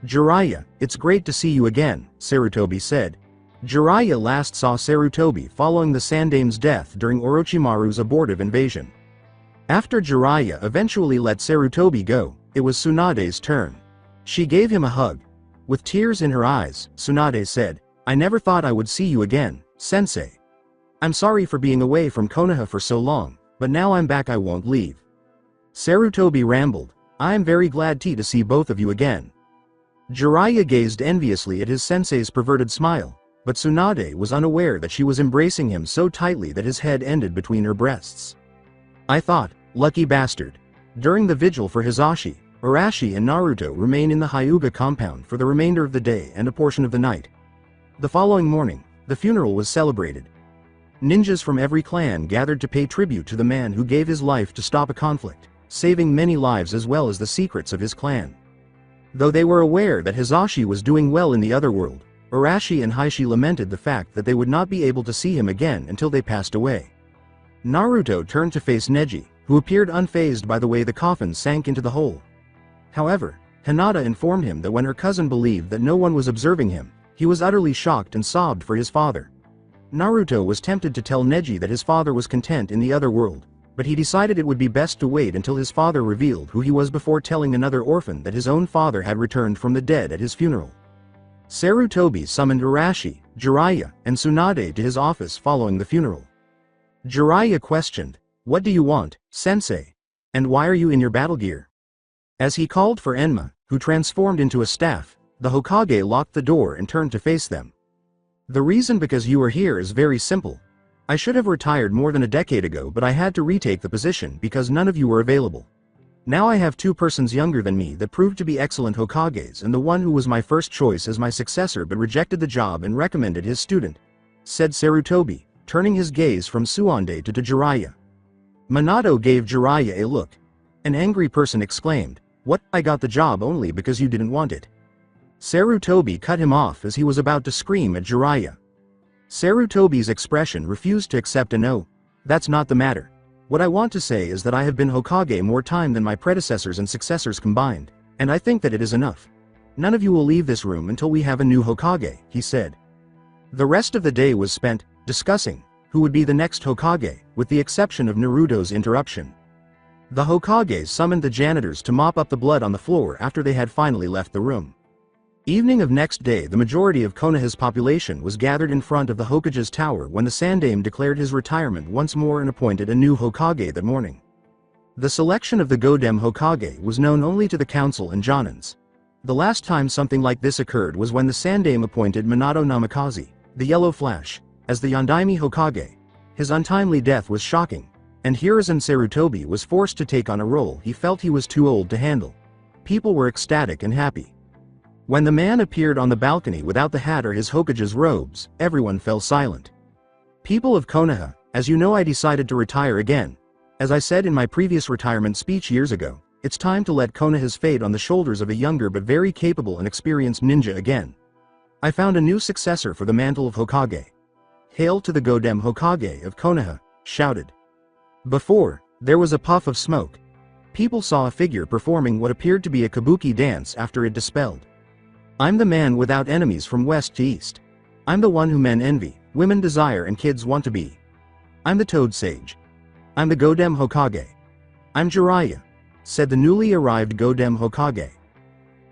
Speaker 2: Jiraiya, it's great to see you again, Sarutobi said. Jiraiya last saw Sarutobi following the Sandame's death during Orochimaru's abortive invasion. After Jiraiya eventually let Sarutobi go, it was Tsunade's turn. She gave him a hug. With tears in her eyes, Tsunade said, I never thought I would see you again, Sensei. I'm sorry for being away from Konoha for so long, but now I'm back I won't leave. Sarutobi rambled, I am very glad to see both of you again. Jiraiya gazed enviously at his sensei's perverted smile, but Tsunade was unaware that she was embracing him so tightly that his head ended between her breasts. I thought, lucky bastard. During the vigil for Hisashi, Arashi and Naruto remained in the Hyuga compound for the remainder of the day and a portion of the night. The following morning, the funeral was celebrated. Ninjas from every clan gathered to pay tribute to the man who gave his life to stop a conflict, saving many lives as well as the secrets of his clan. Though they were aware that Hisashi was doing well in the other world, Arashi and Hishi lamented the fact that they would not be able to see him again until they passed away. Naruto turned to face Neji, who appeared unfazed by the way the coffin sank into the hole. However, Hinata informed him that when her cousin believed that no one was observing him, he was utterly shocked and sobbed for his father. Naruto was tempted to tell Neji that his father was content in the other world, but he decided it would be best to wait until his father revealed who he was before telling another orphan that his own father had returned from the dead at his funeral. Sarutobi summoned Arashi, Jiraiya, and Tsunade to his office following the funeral. Jiraiya questioned, What do you want, sensei? And why are you in your battle gear? As he called for Enma, who transformed into a staff, the Hokage locked the door and turned to face them. The reason because you are here is very simple. I should have retired more than a decade ago, but I had to retake the position because none of you were available. Now I have two persons younger than me that proved to be excellent Hokages, and the one who was my first choice as my successor but rejected the job and recommended his student, said Sarutobi, turning his gaze from Tsunade to Jiraiya. Minato gave Jiraiya a look. An angry person exclaimed, What, I got the job only because you didn't want it. Sarutobi cut him off as he was about to scream at Jiraiya. Sarutobi's expression refused to accept a no. That's not the matter. What I want to say is that I have been Hokage more time than my predecessors and successors combined, and I think that it is enough. None of you will leave this room until we have a new Hokage, he said. The rest of the day was spent discussing who would be the next Hokage, with the exception of Naruto's interruption. The Hokage summoned the janitors to mop up the blood on the floor after they had finally left the room. Evening of next day, the majority of Konoha's population was gathered in front of the Hokage's tower when the Sandame declared his retirement once more and appointed a new Hokage that morning. The selection of the Godem Hokage was known only to the council and Jonins. The last time something like this occurred was when the Sandame appointed Minato Namikaze, the Yellow Flash, as the Yondaime Hokage. His untimely death was shocking, and Hiruzen Sarutobi was forced to take on a role he felt he was too old to handle. People were ecstatic and happy. When the man appeared on the balcony without the hat or his Hokage's robes, everyone fell silent. People of Konoha, as you know, I decided to retire again. As I said in my previous retirement speech years ago, it's time to let Konoha's fate on the shoulders of a younger but very capable and experienced ninja again. I found a new successor for the mantle of Hokage. Hail to the Godem Hokage of Konoha, shouted. Before, there was a puff of smoke. People saw a figure performing what appeared to be a kabuki dance after it dispelled. I'm the man without enemies from west to east. I'm the one who men envy, women desire and kids want to be. I'm the Toad Sage. I'm the Godem Hokage. I'm Jiraiya, said the newly arrived Godem Hokage.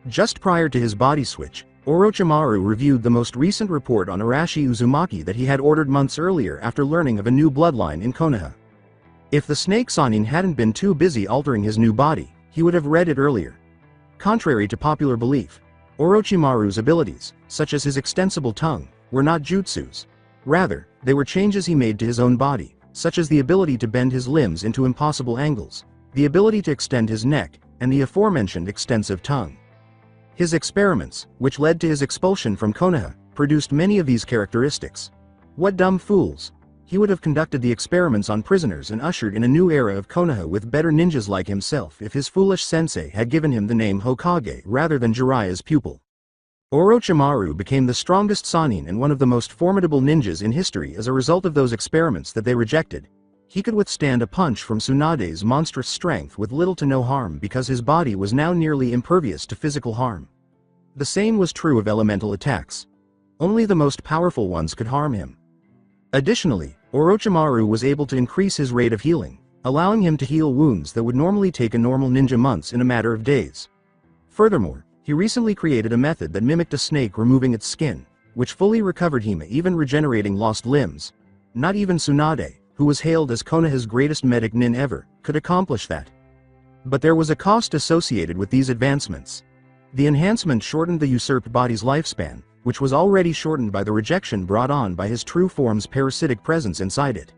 Speaker 2: Just prior to his body switch, Orochimaru reviewed the most recent report on Arashi Uzumaki that he had ordered months earlier after learning of a new bloodline in Konoha. If the Snake Sannin hadn't been too busy altering his new body, he would have read it earlier. Contrary to popular belief, Orochimaru's abilities, such as his extensible tongue, were not jutsus. Rather, they were changes he made to his own body, such as the ability to bend his limbs into impossible angles, the ability to extend his neck, and the aforementioned extensive tongue. His experiments, which led to his expulsion from Konoha, produced many of these characteristics. What dumb fools! He would have conducted the experiments on prisoners and ushered in a new era of Konoha with better ninjas like himself if his foolish sensei had given him the name Hokage rather than Jiraiya's pupil. Orochimaru became the strongest Sannin and one of the most formidable ninjas in history as a result of those experiments that they rejected. He could withstand a punch from Tsunade's monstrous strength with little to no harm because his body was now nearly impervious to physical harm. The same was true of elemental attacks. Only the most powerful ones could harm him. Additionally, Orochimaru was able to increase his rate of healing, allowing him to heal wounds that would normally take a normal ninja months in a matter of days. Furthermore, he recently created a method that mimicked a snake removing its skin, which fully recovered him, even regenerating lost limbs. Not even Tsunade, who was hailed as Konoha's greatest medic nin ever, could accomplish that. But there was a cost associated with these advancements. The enhancement shortened the usurped body's lifespan, which was already shortened by the rejection brought on by his true form's parasitic presence inside it.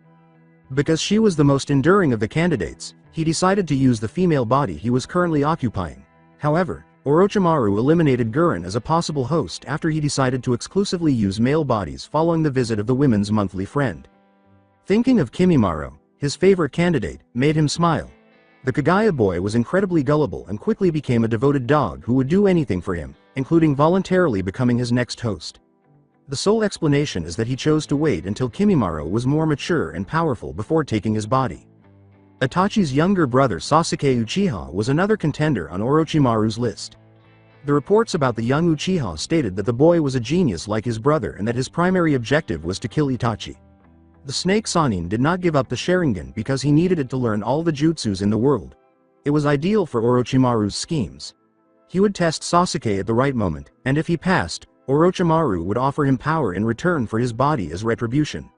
Speaker 2: Because she was the most enduring of the candidates, he decided to use the female body he was currently occupying. However, Orochimaru eliminated Gurren as a possible host after he decided to exclusively use male bodies following the visit of the women's monthly friend. Thinking of Kimimaro, his favorite candidate, made him smile. The Kagaya boy was incredibly gullible and quickly became a devoted dog who would do anything for him, including voluntarily becoming his next host. The sole explanation is that he chose to wait until Kimimaro was more mature and powerful before taking his body. Itachi's younger brother Sasuke Uchiha was another contender on Orochimaru's list. The reports about the young Uchiha stated that the boy was a genius like his brother and that his primary objective was to kill Itachi. The Snake Sannin did not give up the Sharingan because he needed it to learn all the jutsus in the world. It was ideal for Orochimaru's schemes. He would test Sasuke at the right moment, and if he passed, Orochimaru would offer him power in return for his body as retribution.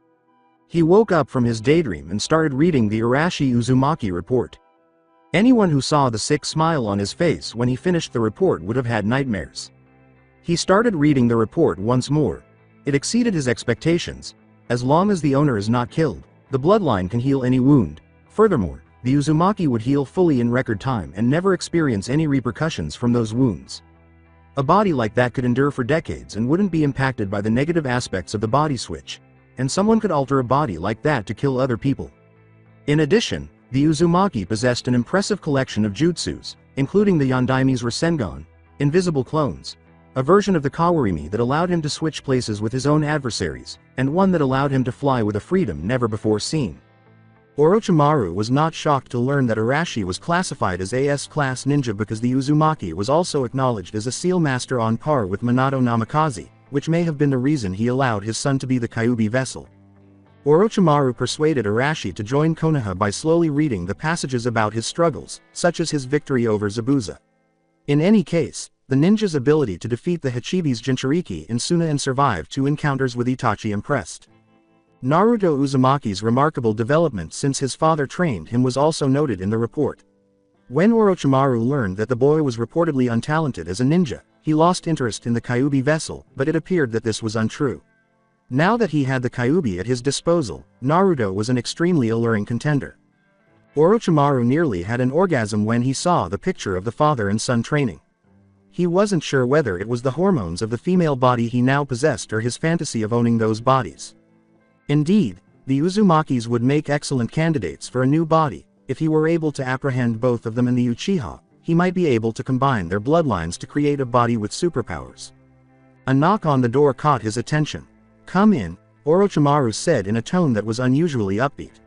Speaker 2: He woke up from his daydream and started reading the Arashi Uzumaki report. Anyone who saw the sick smile on his face when he finished the report would have had nightmares. He started reading the report once more. It exceeded his expectations. As long as the owner is not killed, the bloodline can heal any wound. Furthermore, the Uzumaki would heal fully in record time and never experience any repercussions from those wounds. A body like that could endure for decades and wouldn't be impacted by the negative aspects of the body switch. And someone could alter a body like that to kill other people. In addition, the Uzumaki possessed an impressive collection of jutsus, including the Yondaime's Rasengan, invisible clones, a version of the Kawarimi that allowed him to switch places with his own adversaries, and one that allowed him to fly with a freedom never before seen. Orochimaru was not shocked to learn that Arashi was classified as a S-class ninja because the Uzumaki was also acknowledged as a seal master on par with Minato Namikaze, which may have been the reason he allowed his son to be the Kyuubi vessel. Orochimaru persuaded Arashi to join Konoha by slowly reading the passages about his struggles, such as his victory over Zabuza. In any case, the ninja's ability to defeat the Hachibi's Jinchuriki in Suna and survive 2 encounters with Itachi impressed. Naruto Uzumaki's remarkable development since his father trained him was also noted in the report. When Orochimaru learned that the boy was reportedly untalented as a ninja, he lost interest in the Kyuubi vessel, but it appeared that this was untrue. Now that he had the Kyuubi at his disposal, Naruto was an extremely alluring contender. Orochimaru nearly had an orgasm when he saw the picture of the father and son training. He wasn't sure whether it was the hormones of the female body he now possessed or his fantasy of owning those bodies. Indeed, the Uzumakis would make excellent candidates for a new body. if he were able to apprehend both of them in the Uchiha, he might be able to combine their bloodlines to create a body with superpowers. A knock on the door caught his attention. "Come in," Orochimaru said in a tone that was unusually upbeat.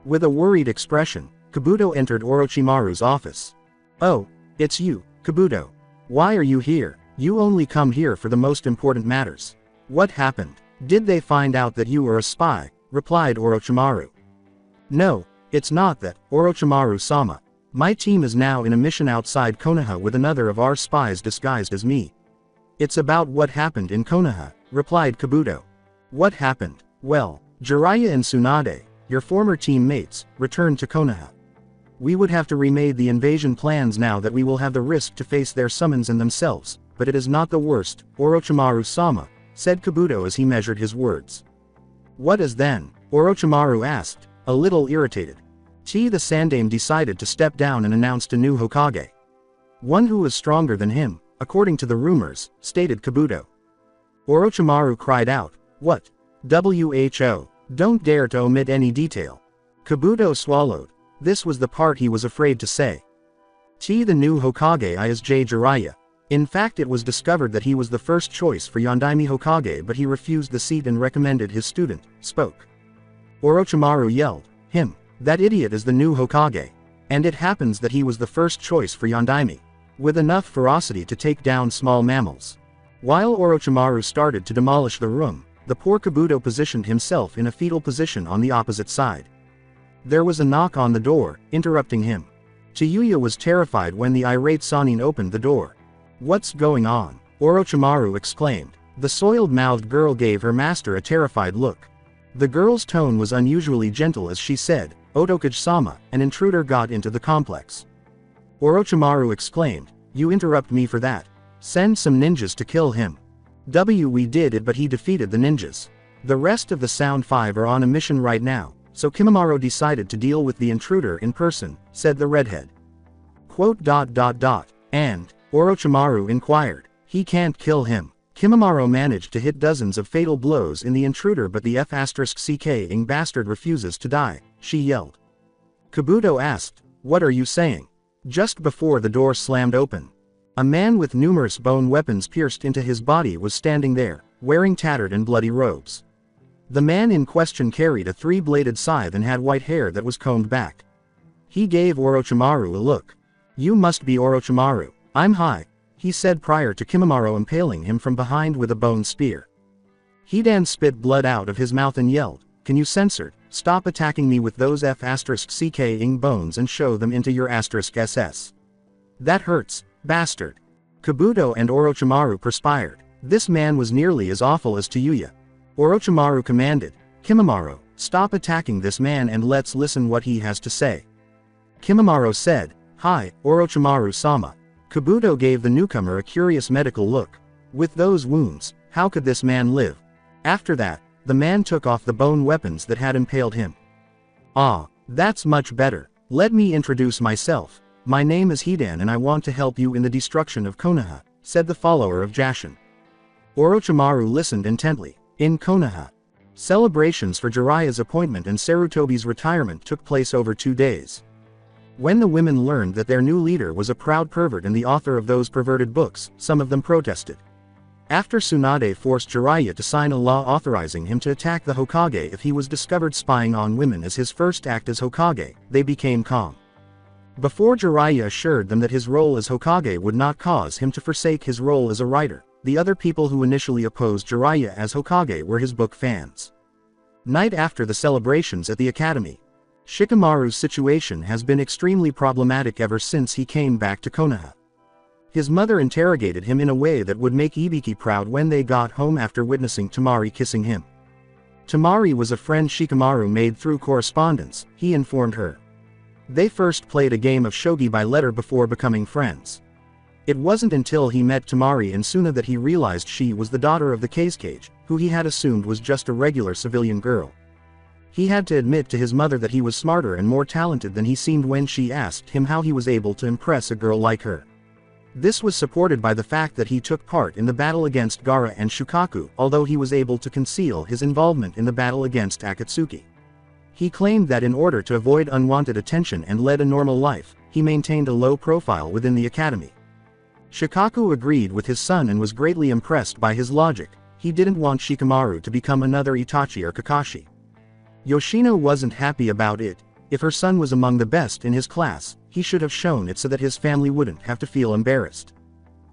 Speaker 2: With a worried expression, Kabuto entered Orochimaru's office. "Oh, it's you, Kabuto. Why are you here? You only come here for the most important matters. What happened? Did they find out that you were a spy?" replied Orochimaru. "No, it's not that, Orochimaru-sama. My team is now in a mission outside Konoha with another of our spies disguised as me. It's about what happened in Konoha," replied Kabuto. "What happened? Well, Jiraiya and Tsunade, your former teammates, returned to Konoha. We would have to remake the invasion plans now that we will have the risk to face their summons and themselves, but it is not the worst, Orochimaru-sama," said Kabuto as he measured his words. "What is then?" Orochimaru asked, a little irritated. The Sandaime decided to step down and announced a new Hokage. One who was stronger than him, according to the rumors, stated Kabuto. Orochimaru cried out, "What? Who? Don't dare to omit any detail." Kabuto swallowed. This was the part he was afraid to say. The new Hokage is Jiraiya. In fact, it was discovered that he was the first choice for Yondaime Hokage, but he refused the seat and recommended his student, spoke. Orochimaru yelled, "Him! That idiot is the new Hokage. And it happens that he was the first choice for Yondaime. With enough ferocity to take down small mammals." While Orochimaru started to demolish the room, the poor Kabuto positioned himself in a fetal position on the opposite side. There was a knock on the door, interrupting him. Chiyuya was terrified when the irate Sannin opened the door. "What's going on?" Orochimaru exclaimed. The soiled-mouthed girl gave her master a terrified look. The girl's tone was unusually gentle as she said, "Otokage-sama, an intruder got into the complex." Orochimaru exclaimed, "You interrupt me for that? Send some ninjas to kill him." We did it, but he defeated the ninjas. The rest of the Sound Five are on a mission right now, so Kimimaro decided to deal with the intruder in person, said the redhead. And, Orochimaru inquired, "He can't kill him." Kimimaro managed to hit dozens of fatal blows in the intruder, but the F***ing bastard refuses to die, she yelled. Kabuto asked, "What are you saying?" Just before the door slammed open, a man with numerous bone weapons pierced into his body was standing there, wearing tattered and bloody robes. The man in question carried a three-bladed scythe and had white hair that was combed back. He gave Orochimaru a look. "You must be Orochimaru. I'm Hai," he said prior to Kimimaro impaling him from behind with a bone spear. Hidan spit blood out of his mouth and yelled, "Can you censored, stop attacking me with those F***ing bones and show them into your *SS. That hurts, bastard." Kabuto and Orochimaru perspired. This man was nearly as awful as Tayuya. Orochimaru commanded, "Kimimaro, stop attacking this man and let's listen what he has to say." Kimimaro said, "Hi, Orochimaru-sama." Kabuto gave the newcomer a curious medical look. With those wounds, how could this man live? After that, the man took off the bone weapons that had impaled him. "Ah, that's much better. Let me introduce myself. My name is Hidan and I want to help you in the destruction of Konoha," said the follower of Jashin. Orochimaru listened intently. In Konoha, celebrations for Jiraiya's appointment and Sarutobi's retirement took place over 2 days. When the women learned that their new leader was a proud pervert and the author of those perverted books, some of them protested. After Tsunade forced Jiraiya to sign a law authorizing him to attack the Hokage if he was discovered spying on women as his first act as Hokage, they became calm. Before Jiraiya assured them that his role as Hokage would not cause him to forsake his role as a writer, the other people who initially opposed Jiraiya as Hokage were his book fans. Night after the celebrations at the academy, Shikamaru's situation has been extremely problematic ever since he came back to Konoha. His mother interrogated him in a way that would make Ibiki proud when they got home after witnessing Tamari kissing him. Tamari was a friend Shikamaru made through correspondence, he informed her. They first played a game of shogi by letter before becoming friends. It wasn't until he met Tamari in Suna that he realized she was the daughter of the Cage, who he had assumed was just a regular civilian girl. He had to admit to his mother that he was smarter and more talented than he seemed when she asked him how he was able to impress a girl like her. This was supported by the fact that he took part in the battle against Gaara and Shukaku, although he was able to conceal his involvement in the battle against Akatsuki. He claimed that in order to avoid unwanted attention and lead a normal life, he maintained a low profile within the academy. Shikaku agreed with his son and was greatly impressed by his logic. He didn't want Shikamaru to become another Itachi or Kakashi. Yoshino wasn't happy about it. If her son was among the best in his class, he should have shown it so that his family wouldn't have to feel embarrassed.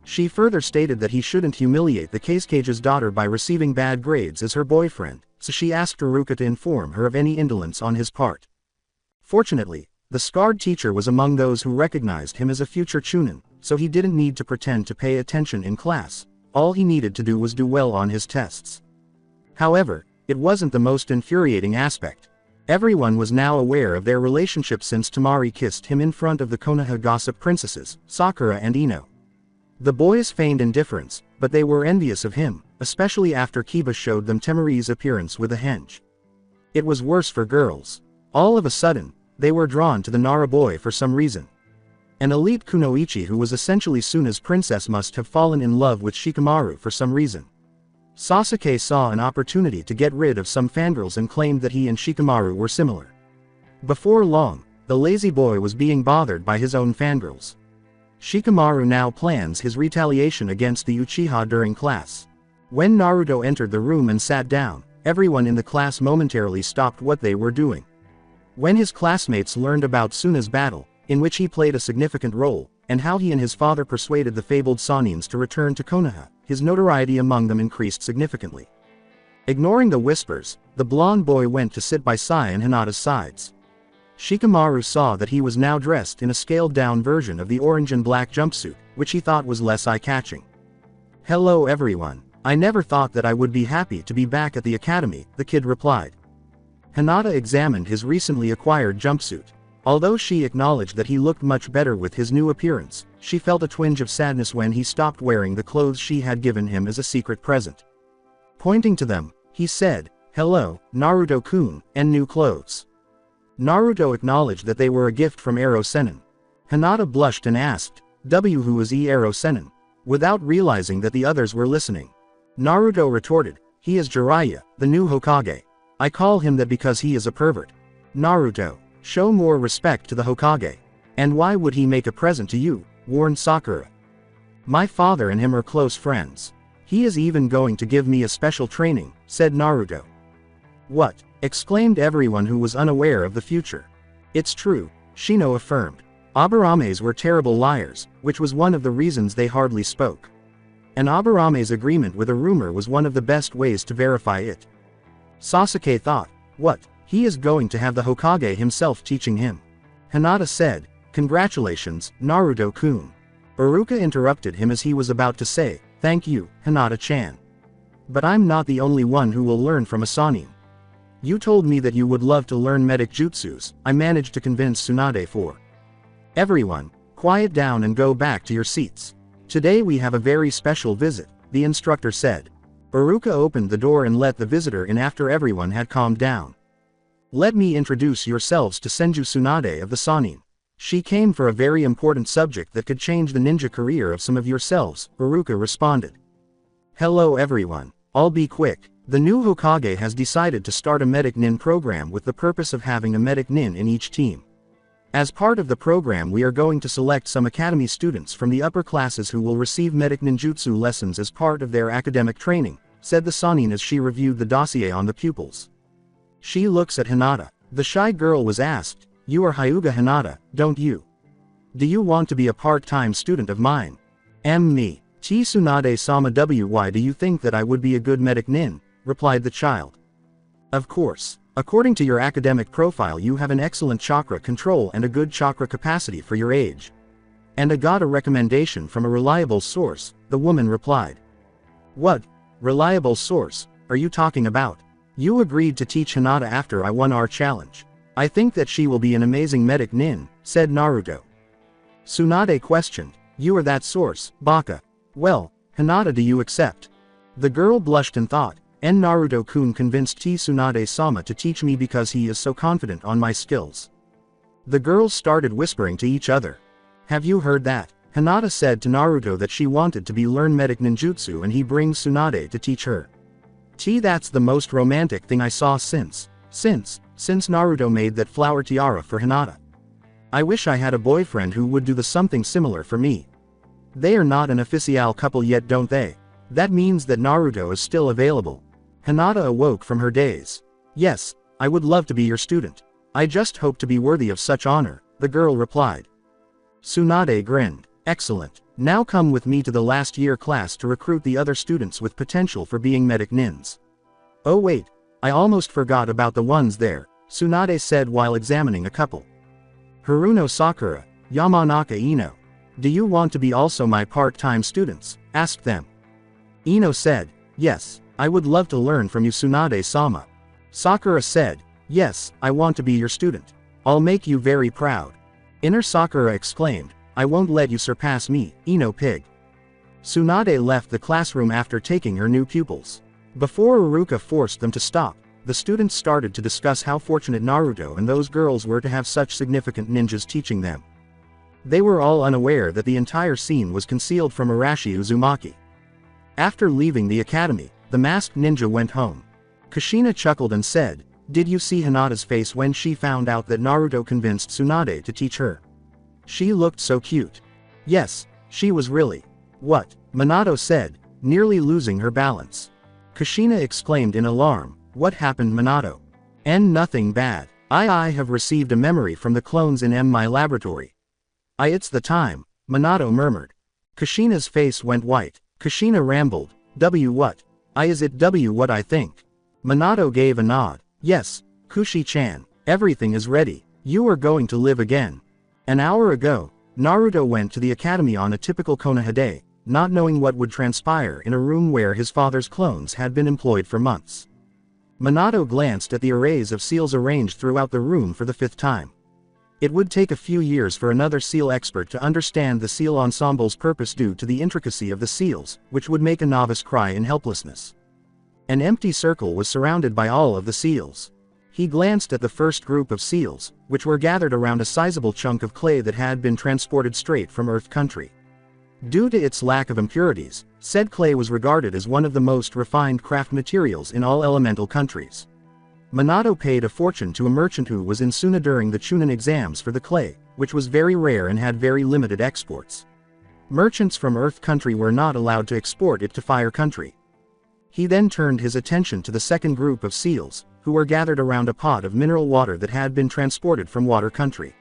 Speaker 2: She further stated that he shouldn't humiliate the Kazukage's daughter by receiving bad grades as her boyfriend, so she asked Haruka to inform her of any indolence on his part. Fortunately, the scarred teacher was among those who recognized him as a future Chunin, so he didn't need to pretend to pay attention in class. All he needed to do was do well on his tests. However, it wasn't the most infuriating aspect. Everyone was now aware of their relationship since Tamari kissed him in front of the Konoha gossip princesses, Sakura and Ino. The boys feigned indifference, but they were envious of him, especially after Kiba showed them Temari's appearance with a henge. It was worse for girls. All of a sudden, they were drawn to the Nara boy for some reason. An elite kunoichi who was essentially Suna's princess must have fallen in love with Shikamaru for some reason. Sasuke saw an opportunity to get rid of some fangirls and claimed that he and Shikamaru were similar. Before long, the lazy boy was being bothered by his own fangirls. Shikamaru now plans his retaliation against the Uchiha during class. When Naruto entered the room and sat down, everyone in the class momentarily stopped what they were doing. When his classmates learned about Suna's battle, in which he played a significant role, and how he and his father persuaded the fabled Sanins to return to Konoha, his notoriety among them increased significantly. Ignoring the whispers, the blonde boy went to sit by Sai and Hinata's sides. Shikamaru saw that he was now dressed in a scaled-down version of the orange and black jumpsuit, which he thought was less eye-catching. "Hello everyone. I never thought that I would be happy to be back at the academy," the kid replied. Hinata examined his recently acquired jumpsuit. Although she acknowledged that he looked much better with his new appearance, she felt a twinge of sadness when he stopped wearing the clothes she had given him as a secret present. Pointing to them, he said, "Hello, Naruto-kun, and new clothes." Naruto acknowledged that they were a gift from Ero Sennin. Hinata blushed and asked, "Who is Ero Sennin?" without realizing that the others were listening. Naruto retorted, "He is Jiraiya, the new Hokage. I call him that because he is a pervert." Naruto, "Show more respect to the Hokage. And why would he make a present to you?" warned Sakura. "My father and him are close friends. He is even going to give me a special training," said Naruto. "What?" exclaimed everyone who was unaware of the future. "It's true," Shino affirmed. Abarames were terrible liars, which was one of the reasons they hardly spoke. And Abarame's agreement with a rumor was one of the best ways to verify it. Sasuke thought, "What? He is going to have the Hokage himself teaching him." Hinata said, "Congratulations, Naruto-kun." Iruka interrupted him as he was about to say, "Thank you, Hinata-chan. But I'm not the only one who will learn from a Sannin. You told me that you would love to learn medic jutsus. I managed to convince Tsunade for." "Everyone, quiet down and go back to your seats. Today we have a very special visit," the instructor said. Iruka opened the door and let the visitor in after everyone had calmed down. "Let me introduce yourselves to Senju Tsunade of the Sannin. She came for a very important subject that could change the ninja career of some of yourselves," Iruka responded. "Hello everyone. I'll be quick. The new Hokage has decided to start a medic nin program with the purpose of having a medic nin in each team. As part of the program we are going to select some academy students from the upper classes who will receive medic ninjutsu lessons as part of their academic training," said the Sannin as she reviewed the dossier on the pupils. She looks at Hinata. The shy girl was asked, "You are Hyuga Hinata, don't you? Do you want to be a part-time student of mine?" "Me. T Tsunade-sama. Why do you think that I would be a good medic nin?" replied the child. "Of course. According to your academic profile you have an excellent chakra control and a good chakra capacity for your age. And I got a recommendation from a reliable source," the woman replied. "What reliable source are you talking about?" "You agreed to teach Hinata after I won our challenge. I think that she will be an amazing medic nin," said Naruto. Tsunade questioned, "You are that source, Baka. Well, Hinata, do you accept?" The girl blushed and thought, "And Naruto-kun convinced T Tsunade-sama to teach me because he is so confident on my skills." The girls started whispering to each other. "Have you heard that?" Hinata said to Naruto that she wanted to learn medic ninjutsu and he brings Tsunade to teach her. "That's the most romantic thing I saw since since Naruto made that flower tiara for Hinata. I wish I had a boyfriend who would do the something similar for me. They are not an official couple yet, don't they? That means that Naruto is still available. Hinata awoke from her daze. Yes, I would love to be your student. I just hope to be worthy of such honor, the girl replied. Tsunade grinned. Excellent. Now come with me to the last year class to recruit the other students with potential for being medic nins. Oh wait, I almost forgot about the ones there, Tsunade said while examining a couple. Haruno Sakura, Yamanaka Ino. Do you want to be also my part-time students? Asked them. Ino said, yes, I would love to learn from you, Tsunade-sama. Sakura said, yes, I want to be your student. I'll make you very proud. Inner Sakura exclaimed, I won't let you surpass me, Ino pig. Tsunade left the classroom after taking her new pupils. Before Uruka forced them to stop, the students started to discuss how fortunate Naruto and those girls were to have such significant ninjas teaching them. They were all unaware that the entire scene was concealed from Arashi Uzumaki. After leaving the academy, the masked ninja went home. Kushina chuckled and said, did you see Hinata's face when she found out that Naruto convinced Tsunade to teach her? She looked so cute. Yes, she was really. What? Minato said, nearly losing her balance. Kushina exclaimed in alarm, what happened, Minato? Nothing bad. I have received a memory from the clones in my laboratory. It's the time, Minato murmured. Kushina's face went white. Kushina rambled, what? Is it what I think? Minato gave a nod. Yes, Kushi-chan, everything is ready. You are going to live again. An hour ago, Naruto went to the academy on a typical Konohade, not knowing what would transpire in a room where his father's clones had been employed for months. Minato glanced at the arrays of seals arranged throughout the room for the 5th time. It would take a few years for another seal expert to understand the seal ensemble's purpose due to the intricacy of the seals, which would make a novice cry in helplessness. An empty circle was surrounded by all of the seals. He glanced at the first group of seals, which were gathered around a sizable chunk of clay that had been transported straight from Earth Country. Due to its lack of impurities, said clay was regarded as one of the most refined craft materials in all elemental countries. Minato paid a fortune to a merchant who was in Suna during the Chunin exams for the clay, which was very rare and had very limited exports. Merchants from Earth Country were not allowed to export it to Fire Country. He then turned his attention to the second group of seals, who were gathered around a pot of mineral water that had been transported from Water Country.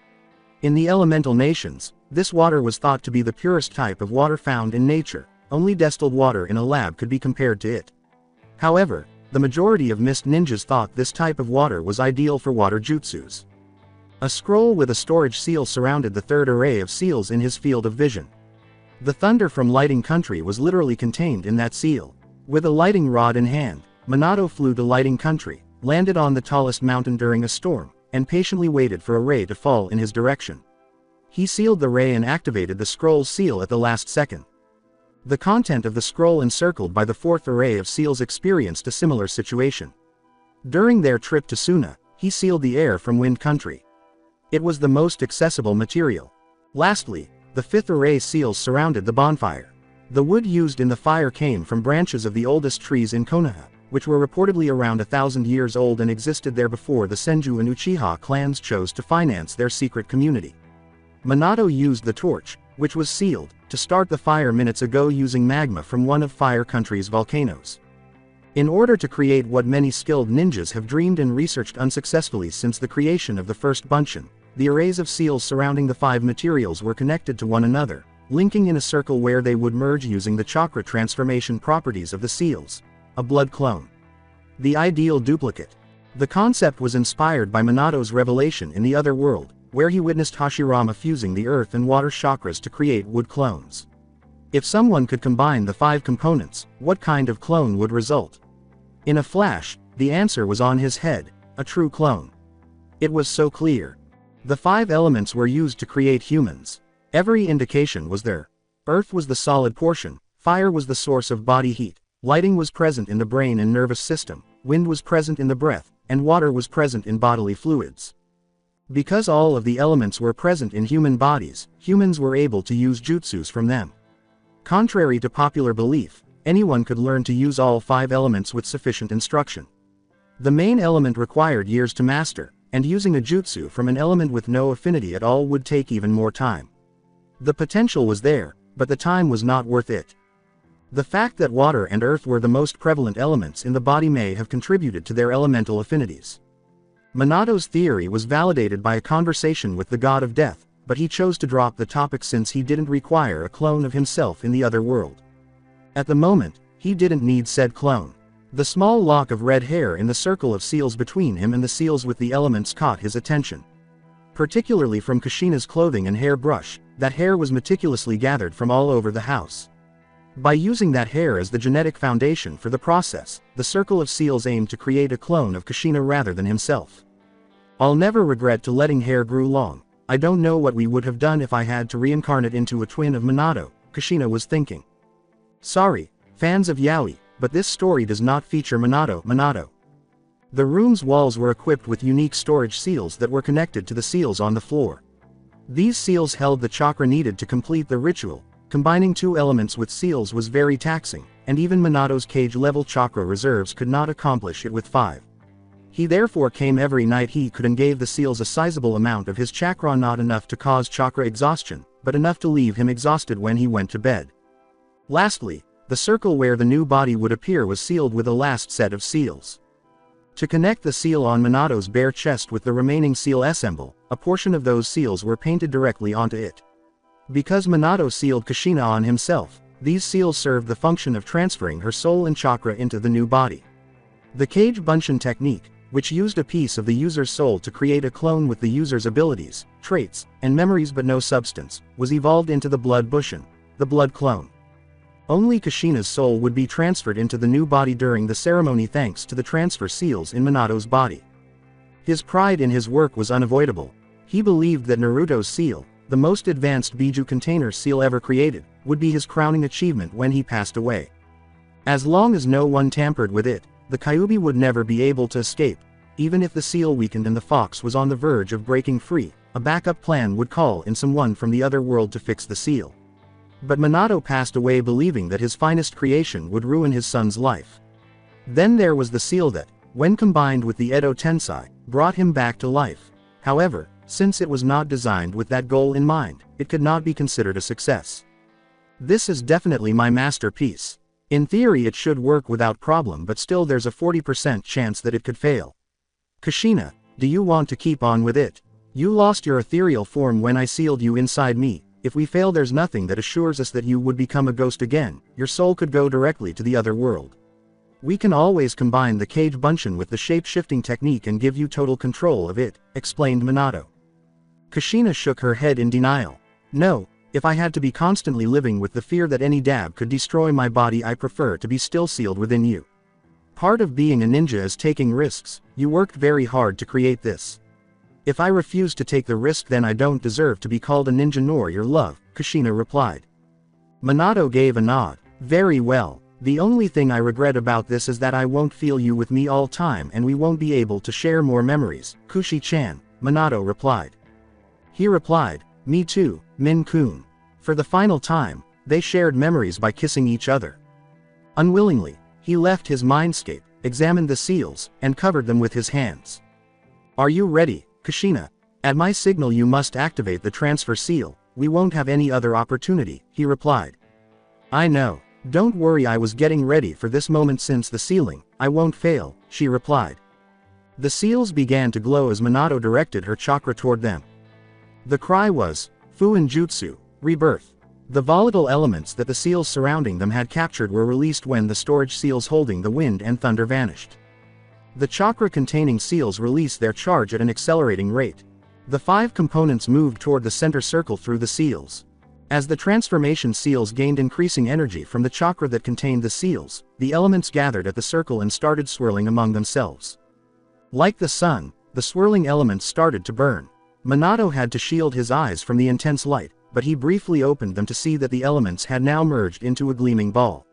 Speaker 2: In the elemental nations, this water was thought to be the purest type of water found in nature. Only distilled water in a lab could be compared to it. However, the majority of mist ninjas thought this type of water was ideal for water jutsus. A scroll with a storage seal surrounded the third array of seals in his field of vision. The thunder from Lighting Country was literally contained in that seal. With a lighting rod in hand, Minato flew to Lighting Country, landed on the tallest mountain during a storm, and patiently waited for a ray to fall in his direction. He sealed the ray and activated the scroll's seal at the last second. The content of the scroll encircled by the fourth array of seals experienced a similar situation. During their trip to Suna, he sealed the air from Wind Country. It was the most accessible material. Lastly, the fifth array seals surrounded the bonfire. The wood used in the fire came from branches of the oldest trees in Konoha, which were reportedly around 1,000 years old and existed there before the Senju and Uchiha clans chose to finance their secret community. Minato used the torch, which was sealed, to start the fire minutes ago using magma from one of Fire Country's volcanoes. In order to create what many skilled ninjas have dreamed and researched unsuccessfully since the creation of the first Bunshin, the arrays of seals surrounding the 5 materials were connected to one another, linking in a circle where they would merge using the chakra transformation properties of the seals. A blood clone. The ideal duplicate. The concept was inspired by Minato's revelation in the other world, where he witnessed Hashirama fusing the earth and water chakras to create wood clones. If someone could combine the 5 components, what kind of clone would result? In a flash, the answer was on his head: a true clone. It was so clear. The 5 elements were used to create humans. Every indication was there. Earth was the solid portion, fire was the source of body heat, lighting was present in the brain and nervous system, wind was present in the breath, and water was present in bodily fluids. Because all of the elements were present in human bodies, humans were able to use jutsus from them. Contrary to popular belief, anyone could learn to use all 5 elements with sufficient instruction. The main element required years to master, and using a jutsu from an element with no affinity at all would take even more time. The potential was there, but the time was not worth it. The fact that water and earth were the most prevalent elements in the body may have contributed to their elemental affinities. Minato's theory was validated by a conversation with the god of death, but he chose to drop the topic since he didn't require a clone of himself in the other world. At the moment, he didn't need said clone. The small lock of red hair in the circle of seals between him and the seals with the elements caught his attention. Particularly from Kushina's clothing and hair brush, that hair was meticulously gathered from all over the house. By using that hair as the genetic foundation for the process, the circle of seals aimed to create a clone of Kushina rather than himself. I'll never regret to letting hair grew long. I don't know what we would have done if I had to reincarnate into a twin of Minato, Kushina was thinking. Sorry, fans of yaoi, but this story does not feature Minato. The room's walls were equipped with unique storage seals that were connected to the seals on the floor. These seals held the chakra needed to complete the ritual. Combining two elements with seals was very taxing, and even Minato's cage-level chakra reserves could not accomplish it with 5. He therefore came every night he could and gave the seals a sizable amount of his chakra, not enough to cause chakra exhaustion, but enough to leave him exhausted when he went to bed. Lastly, the circle where the new body would appear was sealed with a last set of seals. To connect the seal on Minato's bare chest with the remaining seal symbol, a portion of those seals were painted directly onto it. Because Minato sealed Kushina on himself, these seals served the function of transferring her soul and chakra into the new body. The Cage Bunshin technique, which used a piece of the user's soul to create a clone with the user's abilities, traits, and memories but no substance, was evolved into the Blood Bushin, the blood clone. Only Kushina's soul would be transferred into the new body during the ceremony thanks to the transfer seals in Minato's body. His pride in his work was unavoidable. He believed that Naruto's seal, the most advanced Biju container seal ever created, would be his crowning achievement when he passed away. As long as no one tampered with it, the Kyuubi would never be able to escape. Even if the seal weakened and the fox was on the verge of breaking free, a backup plan would call in someone from the other world to fix the seal. But Minato passed away believing that his finest creation would ruin his son's life. Then there was the seal that, when combined with the Edo Tensei, brought him back to life. However, since it was not designed with that goal in mind, it could not be considered a success. This is definitely my masterpiece. In theory it should work without problem, but still there's a 40% chance that it could fail. Kushina, do you want to keep on with it? You lost your ethereal form when I sealed you inside me. If we fail, there's nothing that assures us that you would become a ghost again. Your soul could go directly to the other world. We can always combine the Cage Bunshin with the shape-shifting technique and give you total control of it, explained Minato. Kushina shook her head in denial. No, if I had to be constantly living with the fear that any dab could destroy my body, I prefer to be still sealed within you. Part of being a ninja is taking risks. You worked very hard to create this. If I refuse to take the risk, then I don't deserve to be called a ninja nor your love, Kushina replied. Minato gave a nod. Very well. The only thing I regret about this is that I won't feel you with me all time and we won't be able to share more memories, Kushi-chan, Minato replied. He replied, me too, Min-kun. For the final time, they shared memories by kissing each other. Unwillingly, he left his mindscape, examined the seals, and covered them with his hands. Are you ready, Kushina? At my signal you must activate the transfer seal. We won't have any other opportunity, he replied. I know. Don't worry, I was getting ready for this moment since the sealing. I won't fail, she replied. The seals began to glow as Minato directed her chakra toward them. The cry was, Fuin Jutsu, rebirth. The volatile elements that the seals surrounding them had captured were released when the storage seals holding the wind and thunder vanished. The chakra-containing seals released their charge at an accelerating rate. The 5 components moved toward the center circle through the seals. As the transformation seals gained increasing energy from the chakra that contained the seals, the elements gathered at the circle and started swirling among themselves. Like the sun, the swirling elements started to burn. Minato had to shield his eyes from the intense light, but he briefly opened them to see that the elements had now merged into a gleaming ball.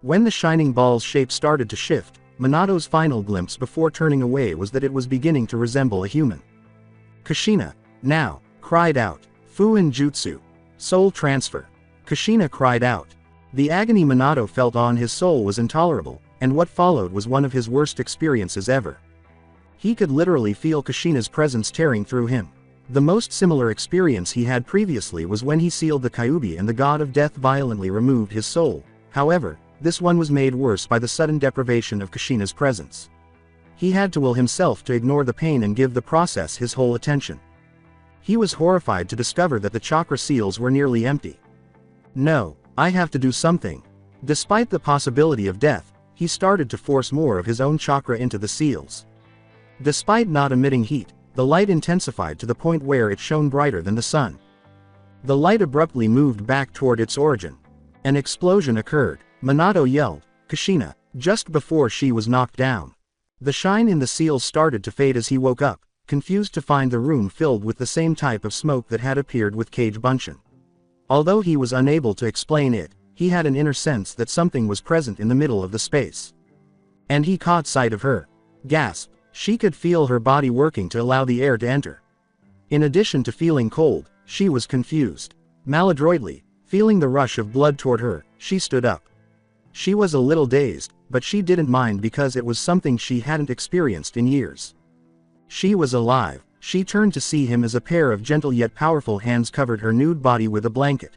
Speaker 2: When the shining ball's shape started to shift, Minato's final glimpse before turning away was that it was beginning to resemble a human. Kushina, now, cried out, Fuin Jutsu. Soul transfer. Kushina cried out. The agony Minato felt on his soul was intolerable, and what followed was one of his worst experiences ever. He could literally feel Kushina's presence tearing through him. The most similar experience he had previously was when he sealed the Kyuubi and the god of death violently removed his soul. However, this one was made worse by the sudden deprivation of Kushina's presence. He had to will himself to ignore the pain and give the process his whole attention. He was horrified to discover that the chakra seals were nearly empty. No, I have to do something. Despite the possibility of death, he started to force more of his own chakra into the seals. Despite not emitting heat, the light intensified to the point where it shone brighter than the sun. The light abruptly moved back toward its origin. An explosion occurred. Minato yelled, "Kushina," just before she was knocked down. The shine in the seals started to fade as he woke up, confused to find the room filled with the same type of smoke that had appeared with Cage Bunshin. Although he was unable to explain it, he had an inner sense that something was present in the middle of the space. And he caught sight of her. Gasp! She could feel her body working to allow the air to enter. In addition to feeling cold, she was confused. Maladroitly, feeling the rush of blood toward her, she stood up. She was a little dazed, but she didn't mind because it was something she hadn't experienced in years. She was alive. She turned to see him as a pair of gentle yet powerful hands covered her nude body with a blanket.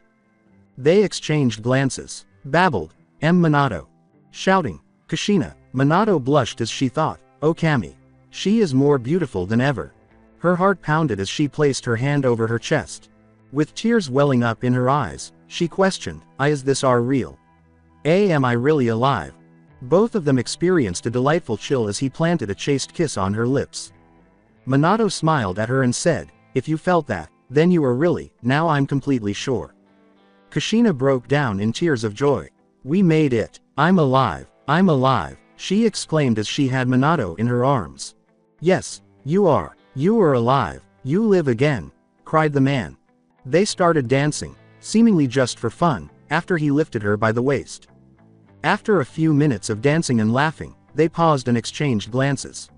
Speaker 2: They exchanged glances. Babbled, Minato. Shouting, "Kushina." Minato blushed as she thought, "Oh Kami. She is more beautiful than ever." Her heart pounded as she placed her hand over her chest. With tears welling up in her eyes, she questioned, "Is this real? Am I really alive?" Both of them experienced a delightful chill as he planted a chaste kiss on her lips. Minato smiled at her and said, "If you felt that, then you are really, now I'm completely sure." Kushina broke down in tears of joy. "We made it. I'm alive. I'm alive," she exclaimed as she had Minato in her arms. "Yes, you are. You are alive. You live again," cried the man. They started dancing, seemingly just for fun, after he lifted her by the waist. After a few minutes of dancing and laughing, they paused and exchanged glances.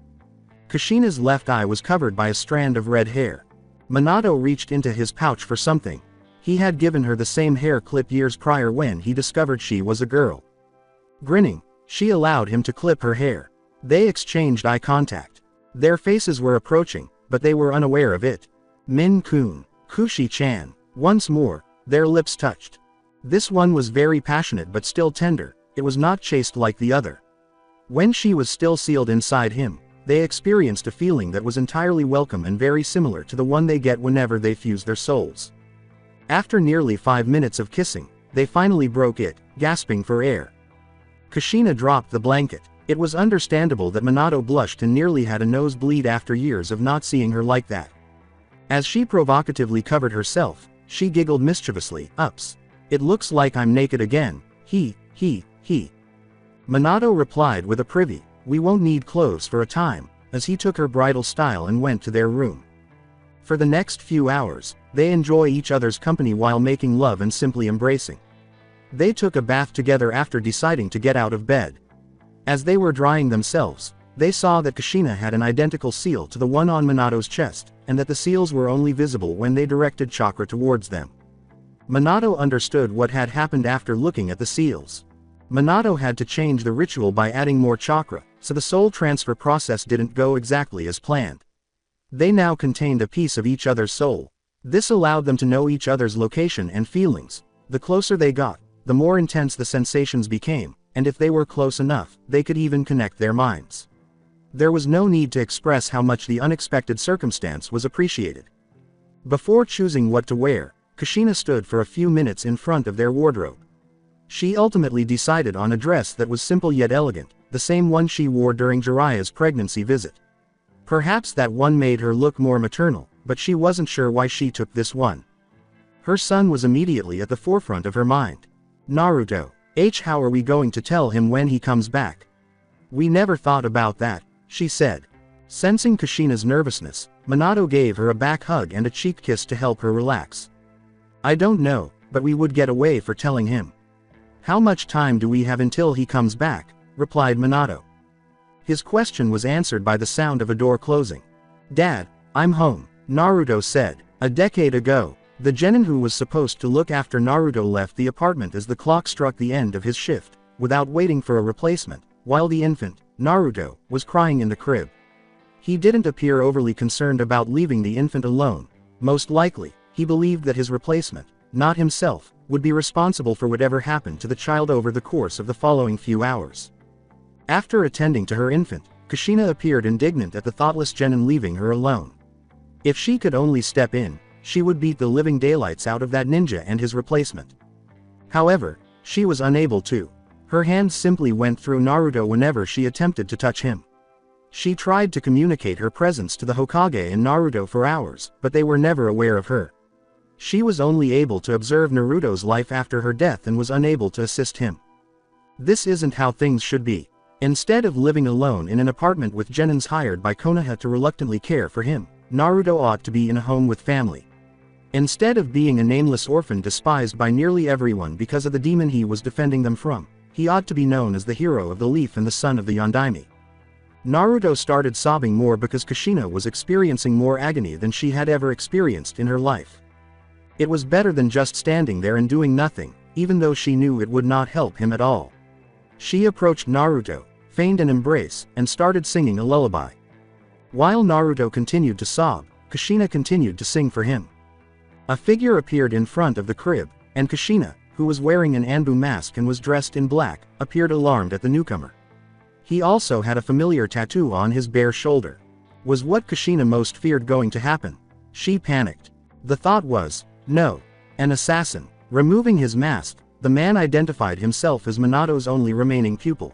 Speaker 2: Kushina's left eye was covered by a strand of red hair. Minato reached into his pouch for something. He had given her the same hair clip years prior when he discovered she was a girl. Grinning, she allowed him to clip her hair. They exchanged eye contact. Their faces were approaching, but they were unaware of it. Min-kun, Kushi-chan. Once more, their lips touched. This one was very passionate but still tender. It was not chaste like the other. When she was still sealed inside him, they experienced a feeling that was entirely welcome and very similar to the one they get whenever they fuse their souls. After nearly 5 minutes of kissing, they finally broke it, gasping for air. Kushina dropped the blanket. It was understandable that Minato blushed and nearly had a nosebleed after years of not seeing her like that. As she provocatively covered herself, she giggled mischievously, "Ups. It looks like I'm naked again. He. Minato replied with a privy, "We won't need clothes for a time," as he took her bridal style and went to their room. For the next few hours, they enjoy each other's company while making love and simply embracing. They took a bath together after deciding to get out of bed. As they were drying themselves, they saw that Kushina had an identical seal to the one on Minato's chest, and that the seals were only visible when they directed chakra towards them. Minato understood what had happened after looking at the seals. Minato had to change the ritual by adding more chakra, so the soul transfer process didn't go exactly as planned. They now contained a piece of each other's soul. This allowed them to know each other's location and feelings. The closer they got, the more intense the sensations became, and if they were close enough, they could even connect their minds. There was no need to express how much the unexpected circumstance was appreciated. Before choosing what to wear, Kushina stood for a few minutes in front of their wardrobe. She ultimately decided on a dress that was simple yet elegant, the same one she wore during Jiraiya's pregnancy visit. Perhaps that one made her look more maternal, but she wasn't sure why she took this one. Her son was immediately at the forefront of her mind. Naruto. How are we going to tell him when he comes back? We never thought about that, she said. Sensing Kushina's nervousness, Minato gave her a back hug and a cheek kiss to help her relax. I don't know, but we would get away for telling him. How much time do we have until he comes back? Replied Minato. His question was answered by the sound of a door closing. Dad, I'm home, Naruto said. A decade ago, the genin who was supposed to look after Naruto left the apartment as the clock struck the end of his shift. Without waiting for a replacement, while the infant, Naruto, was crying in the crib. He didn't appear overly concerned about leaving the infant alone. Most likely, he believed that his replacement, not himself, would be responsible for whatever happened to the child over the course of the following few hours. After attending to her infant, Kushina appeared indignant at the thoughtless genin leaving her alone. If she could only step in, she would beat the living daylights out of that ninja and his replacement. However, she was unable to. Her hands simply went through Naruto whenever she attempted to touch him. She tried to communicate her presence to the Hokage and Naruto for hours, but they were never aware of her. She was only able to observe Naruto's life after her death and was unable to assist him. This isn't how things should be. Instead of living alone in an apartment with genins hired by Konoha to reluctantly care for him, Naruto ought to be in a home with family. Instead of being a nameless orphan despised by nearly everyone because of the demon he was defending them from, he ought to be known as the hero of the leaf and the son of the Yondaime. Naruto started sobbing more because Kushina was experiencing more agony than she had ever experienced in her life. It was better than just standing there and doing nothing, even though she knew it would not help him at all. She approached Naruto, feigned an embrace, and started singing a lullaby. While Naruto continued to sob, Kushina continued to sing for him. A figure appeared in front of the crib, and Kushina, who was wearing an Anbu mask and was dressed in black, appeared alarmed at the newcomer. He also had a familiar tattoo on his bare shoulder. Was what Kushina most feared going to happen? She panicked. The thought was, no, an assassin. Removing his mask, the man identified himself as Minato's only remaining pupil.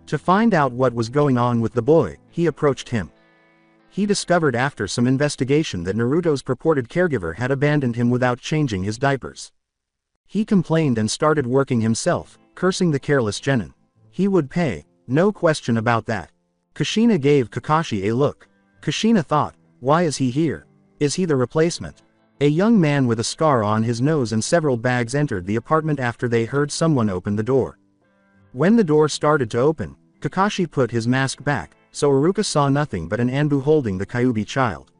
Speaker 2: To find out what was going on with the boy, he approached him. He discovered after some investigation that Naruto's purported caregiver had abandoned him without changing his diapers. He complained and started working himself, cursing the careless genin. He would pay, no question about that. Kushina gave Kakashi a look. Kushina thought, why is he here? Is he the replacement? A young man with a scar on his nose and several bags entered the apartment after they heard someone open the door. When the door started to open, Kakashi put his mask back, so Iruka saw nothing but an Anbu holding the Kyuubi child.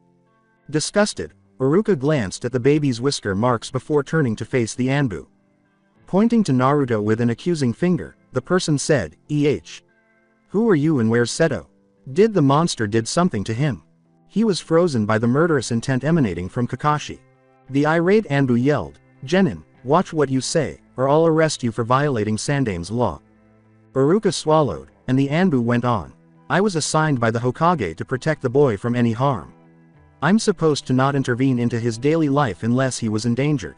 Speaker 2: Disgusted, Iruka glanced at the baby's whisker marks before turning to face the Anbu. Pointing to Naruto with an accusing finger, the person said, Who are you and where's Seto? Did the monster did something to him? He was frozen by the murderous intent emanating from Kakashi. The irate Anbu yelled, Genin, watch what you say, or I'll arrest you for violating Sandaime's law. Iruka swallowed, and the Anbu went on. I was assigned by the Hokage to protect the boy from any harm. I'm supposed to not intervene into his daily life unless he was endangered.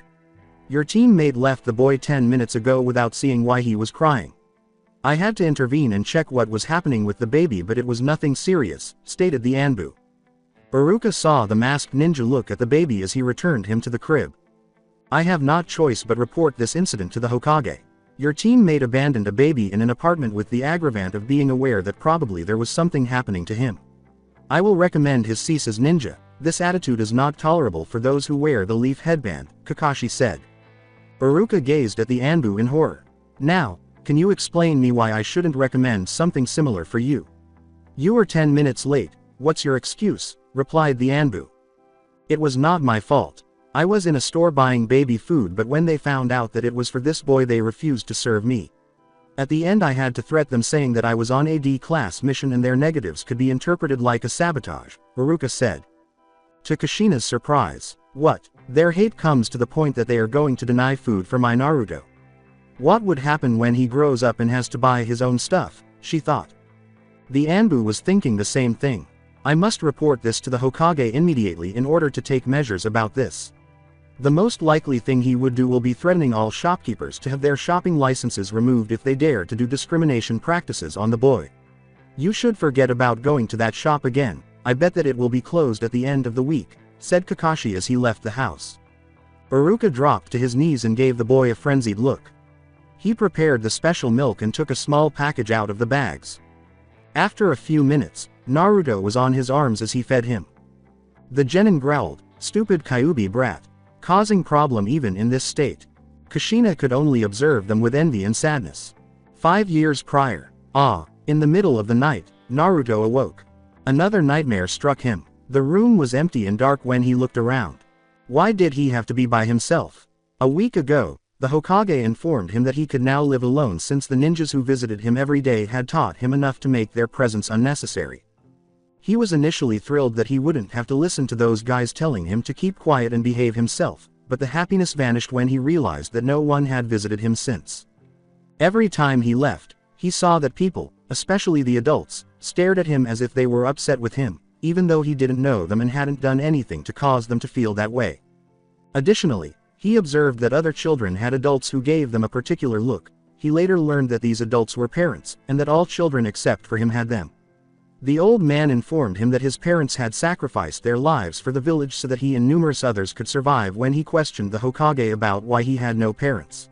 Speaker 2: Your teammate left the boy 10 minutes ago without seeing why he was crying. I had to intervene and check what was happening with the baby, but it was nothing serious, stated the Anbu. Iruka saw the masked ninja look at the baby as he returned him to the crib. I have not choice but report this incident to the Hokage. Your teammate abandoned a baby in an apartment with the aggravant of being aware that probably there was something happening to him. I will recommend his cease as ninja. This attitude is not tolerable for those who wear the leaf headband, Kakashi said. Iruka gazed at the Anbu in horror. Now, can you explain me why I shouldn't recommend something similar for you? You are 10 minutes late, what's your excuse? Replied the Anbu. It was not my fault. I was in a store buying baby food, but when they found out that it was for this boy they refused to serve me. At the end I had to threat them saying that I was on a D-class mission and their negatives could be interpreted like a sabotage, Iruka said. To Kushina's surprise, what? Their hate comes to the point that they are going to deny food for my Naruto. What would happen when he grows up and has to buy his own stuff, she thought. The Anbu was thinking the same thing. I must report this to the Hokage immediately in order to take measures about this. The most likely thing he would do will be threatening all shopkeepers to have their shopping licenses removed if they dare to do discrimination practices on the boy. You should forget about going to that shop again. I bet that it will be closed at the end of the week, said Kakashi as he left the house. Iruka dropped to his knees and gave the boy a frenzied look. He prepared the special milk and took a small package out of the bags. After a few minutes, Naruto was on his arms as he fed him. The genin growled, stupid Kyuubi brat. Causing problem even in this state. Kushina could only observe them with envy and sadness. 5 years prior. In the middle of the night, Naruto awoke. Another nightmare struck him. The room was empty and dark when he looked around. Why did he have to be by himself? A week ago, The Hokage informed him that he could now live alone since the ninjas who visited him every day had taught him enough to make their presence unnecessary. He was initially thrilled that he wouldn't have to listen to those guys telling him to keep quiet and behave himself, but the happiness vanished when he realized that no one had visited him since. Every time he left, he saw that people, especially the adults, stared at him as if they were upset with him, even though he didn't know them and hadn't done anything to cause them to feel that way. Additionally, he observed that other children had adults who gave them a particular look. He later learned that these adults were parents, and that all children except for him had them. The old man informed him that his parents had sacrificed their lives for the village so that he and numerous others could survive when he questioned the Hokage about why he had no parents.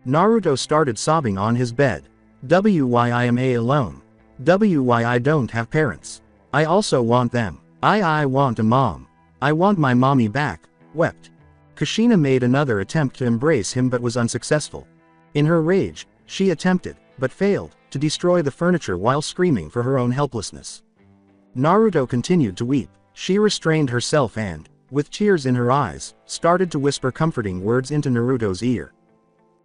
Speaker 2: Naruto started sobbing on his bed. Why I am alone. Why I don't have parents. I also want them. I want a mom. I want my mommy back, wept. Kushina made another attempt to embrace him but was unsuccessful. In her rage, she attempted, but failed, to destroy the furniture while screaming for her own helplessness. Naruto continued to weep. She restrained herself and, with tears in her eyes, started to whisper comforting words into Naruto's ear.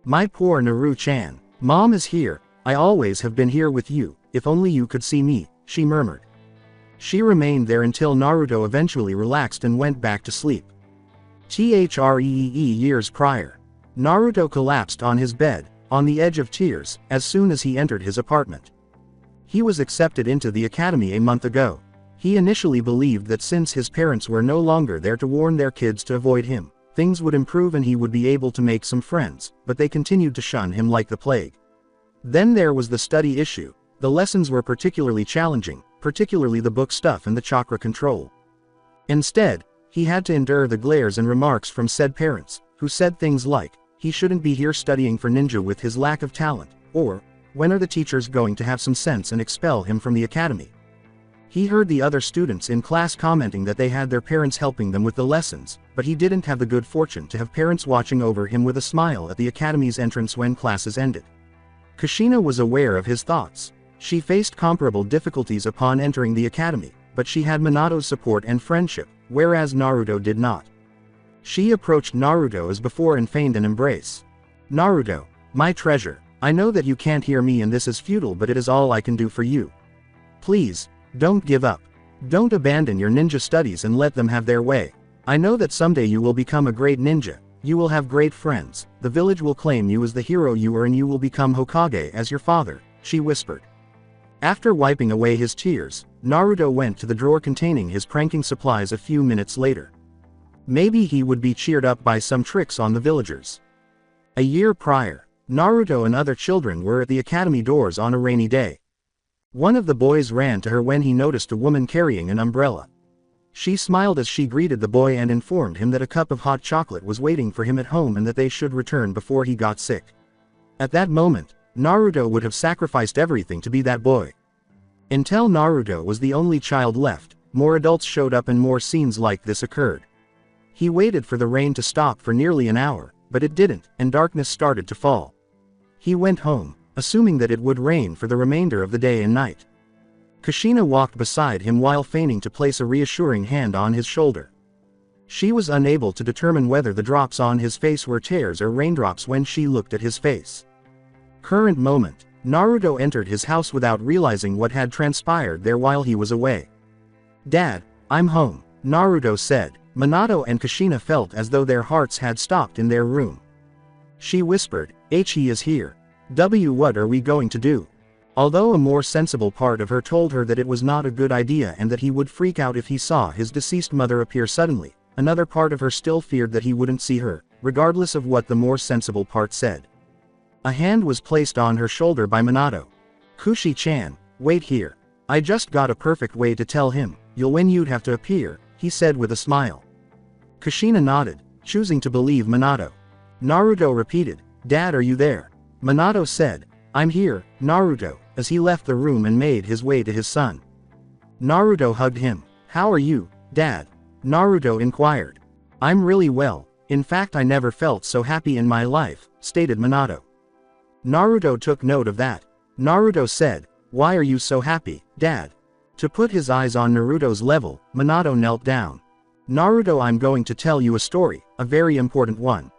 Speaker 2: My poor Naru-chan. Mom is here. I always have been here with you, if only you could see me, she murmured. She remained there until Naruto eventually relaxed and went back to sleep. Years prior. Naruto collapsed on his bed, on the edge of tears, as soon as he entered his apartment. He was accepted into the academy a month ago. He initially believed that since his parents were no longer there to warn their kids to avoid him, things would improve and he would be able to make some friends, but they continued to shun him like the plague. Then there was the study issue. The lessons were particularly challenging, particularly the book stuff and the chakra control. Instead, he had to endure the glares and remarks from said parents, who said things like, he shouldn't be here studying for ninja with his lack of talent, or, when are the teachers going to have some sense and expel him from the academy? He heard the other students in class commenting that they had their parents helping them with the lessons, but he didn't have the good fortune to have parents watching over him with a smile at the academy's entrance when classes ended. Kushina was aware of his thoughts. She faced comparable difficulties upon entering the academy, but she had Minato's support and friendship, whereas Naruto did not. She approached Naruto as before and feigned an embrace. Naruto, my treasure, I know that you can't hear me and this is futile, but it is all I can do for you. Please, don't give up. Don't abandon your ninja studies and let them have their way. I know that someday you will become a great ninja, you will have great friends, the village will claim you as the hero you are and you will become Hokage as your father, she whispered. After wiping away his tears, Naruto went to the drawer containing his pranking supplies a few minutes later. Maybe he would be cheered up by some tricks on the villagers. A year prior, Naruto and other children were at the academy doors on a rainy day. One of the boys ran to her when he noticed a woman carrying an umbrella. She smiled as she greeted the boy and informed him that a cup of hot chocolate was waiting for him at home and that they should return before he got sick. At that moment, Naruto would have sacrificed everything to be that boy. Until Naruto was the only child left, more adults showed up and more scenes like this occurred. He waited for the rain to stop for nearly an hour, but it didn't, and darkness started to fall. He went home, assuming that it would rain for the remainder of the day and night. Kushina walked beside him while feigning to place a reassuring hand on his shoulder. She was unable to determine whether the drops on his face were tears or raindrops when she looked at his face. Current moment, Naruto entered his house without realizing what had transpired there while he was away. Dad, I'm home, Naruto said. Minato and Kushina felt as though their hearts had stopped in their room. She whispered, he is here. What are we going to do? Although a more sensible part of her told her that it was not a good idea and that he would freak out if he saw his deceased mother appear suddenly, another part of her still feared that he wouldn't see her, regardless of what the more sensible part said. A hand was placed on her shoulder by Minato. Kushi-chan, wait here. I just got a perfect way to tell him, you'd have to appear, he said with a smile. Kushina nodded, choosing to believe Minato. Naruto repeated, Dad, are you there? Minato said, I'm here, Naruto, as he left the room and made his way to his son. Naruto hugged him. How are you, Dad? Naruto inquired. I'm really well, in fact I never felt so happy in my life, stated Minato. Naruto took note of that. Naruto said, why are you so happy, Dad? To put his eyes on Naruto's level, Minato knelt down. Naruto, I'm going to tell you a story, a very important one.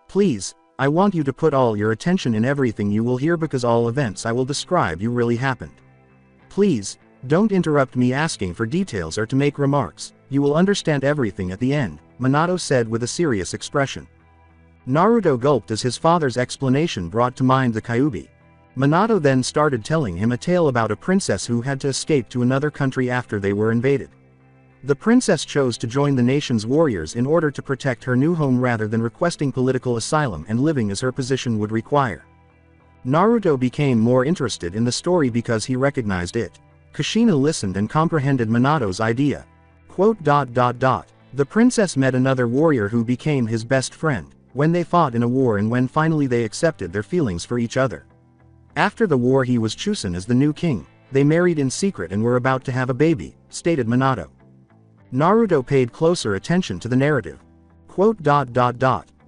Speaker 2: Please, I want you to put all your attention in everything you will hear because all events I will describe you really happened. Please, don't interrupt me asking for details or to make remarks, you will understand everything at the end, Minato said with a serious expression. Naruto gulped as his father's explanation brought to mind the Kyuubi. Minato then started telling him a tale about a princess who had to escape to another country after they were invaded. The princess chose to join the nation's warriors in order to protect her new home rather than requesting political asylum and living as her position would require. Naruto became more interested in the story because he recognized it. Kushina listened and comprehended Minato's idea. The princess met another warrior who became his best friend, when they fought in a war and when finally they accepted their feelings for each other. After the war he was chosen as the new king, they married in secret and were about to have a baby, stated Minato. Naruto paid closer attention to the narrative.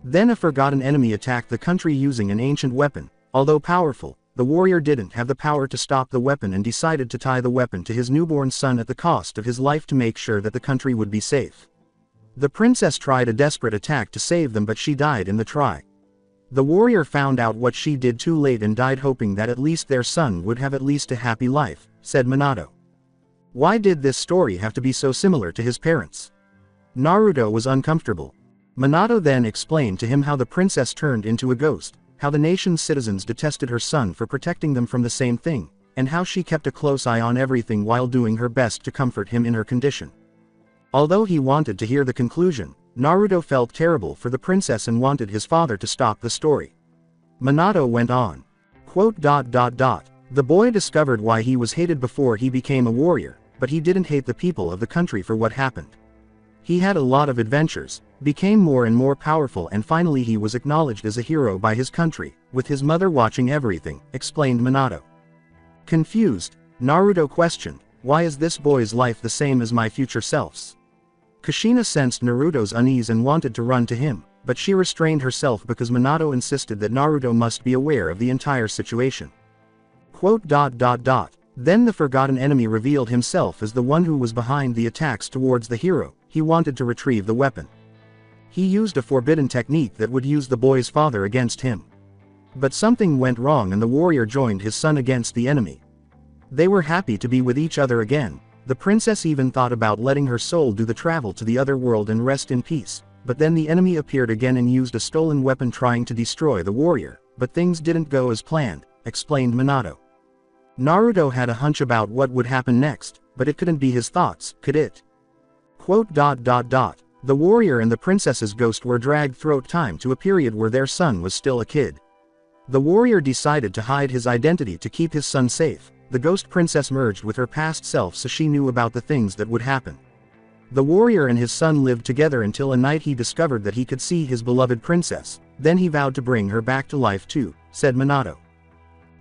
Speaker 2: Then a forgotten enemy attacked the country using an ancient weapon. Although powerful, the warrior didn't have the power to stop the weapon and decided to tie the weapon to his newborn son at the cost of his life to make sure that the country would be safe. The princess tried a desperate attack to save them but she died in the try. The warrior found out what she did too late and died hoping that at least their son would have at least a happy life, said Minato. Why did this story have to be so similar to his parents? Naruto was uncomfortable. Minato then explained to him how the princess turned into a ghost, how the nation's citizens detested her son for protecting them from the same thing, and how she kept a close eye on everything while doing her best to comfort him in her condition. Although he wanted to hear the conclusion, Naruto felt terrible for the princess and wanted his father to stop the story. Minato went on. The boy discovered why he was hated before he became a warrior, but he didn't hate the people of the country for what happened. He had a lot of adventures, became more and more powerful and finally he was acknowledged as a hero by his country, with his mother watching everything, explained Minato. Confused, Naruto questioned, why is this boy's life the same as my future self's? Kushina sensed Naruto's unease and wanted to run to him, but she restrained herself because Minato insisted that Naruto must be aware of the entire situation. Then the forgotten enemy revealed himself as the one who was behind the attacks towards the hero. He wanted to retrieve the weapon. He used a forbidden technique that would use the boy's father against him. But something went wrong and the warrior joined his son against the enemy. They were happy to be with each other again. The princess even thought about letting her soul do the travel to the other world and rest in peace, but then the enemy appeared again and used a stolen weapon trying to destroy the warrior, but things didn't go as planned, explained Minato. Naruto had a hunch about what would happen next, but it couldn't be his thoughts, could it? The warrior and the princess's ghost were dragged through time to a period where their son was still a kid. The warrior decided to hide his identity to keep his son safe. The ghost princess merged with her past self so she knew about the things that would happen. The warrior and his son lived together until a night he discovered that he could see his beloved princess, then he vowed to bring her back to life too, said Minato.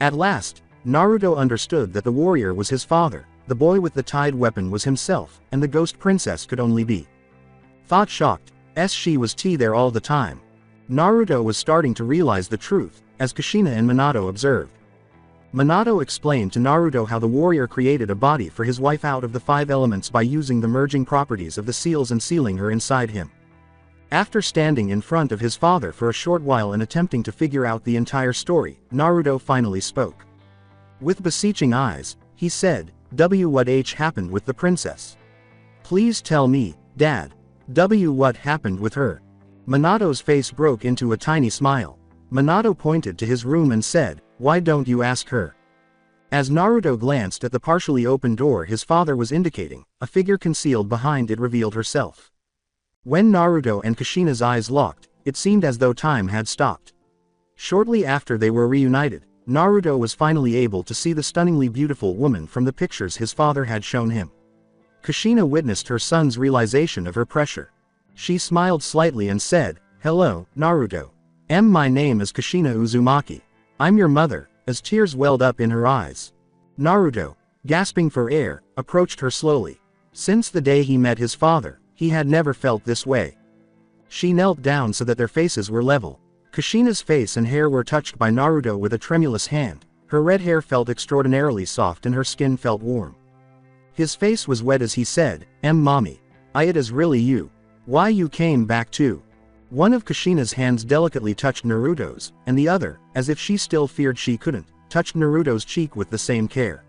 Speaker 2: At last, Naruto understood that the warrior was his father, the boy with the tied weapon was himself, and the ghost princess could only be. Thought shocked, she was there all the time. Naruto was starting to realize the truth, as Kushina and Minato observed. Minato explained to Naruto how the warrior created a body for his wife out of the 5 elements by using the merging properties of the seals and sealing her inside him. After standing in front of his father for a short while and attempting to figure out the entire story, Naruto finally spoke. With beseeching eyes, he said, what happened with the princess? Please tell me, Dad. What happened with her? Minato's face broke into a tiny smile. Minato pointed to his room and said, why don't you ask her? As Naruto glanced at the partially open door his father was indicating, a figure concealed behind it revealed herself. When Naruto and Kushina's eyes locked, it seemed as though time had stopped. Shortly after they were reunited, Naruto was finally able to see the stunningly beautiful woman from the pictures his father had shown him. Kushina witnessed her son's realization of her pressure. She smiled slightly and said, hello, Naruto. My name is Kushina Uzumaki. I'm your mother, as tears welled up in her eyes. Naruto, gasping for air, approached her slowly. Since the day he met his father, he had never felt this way. She knelt down so that their faces were level. Kushina's face and hair were touched by Naruto with a tremulous hand. Her red hair felt extraordinarily soft and her skin felt warm. His face was wet as he said, mommy. It is really you. Why you came back too? One of Kushina's hands delicately touched Naruto's, and the other, as if she still feared she couldn't, touched Naruto's cheek with the same care.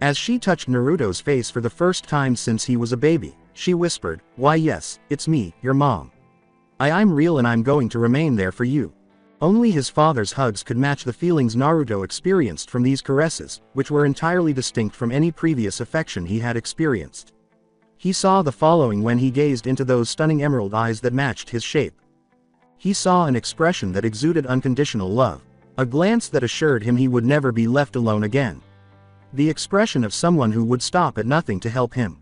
Speaker 2: As she touched Naruto's face for the first time since he was a baby, she whispered, "Why yes, it's me, your mom. I'm real and I'm going to remain there for you." Only his father's hugs could match the feelings Naruto experienced from these caresses, which were entirely distinct from any previous affection he had experienced. He saw the following when he gazed into those stunning emerald eyes that matched his shape. He saw an expression that exuded unconditional love, a glance that assured him he would never be left alone again. The expression of someone who would stop at nothing to help him.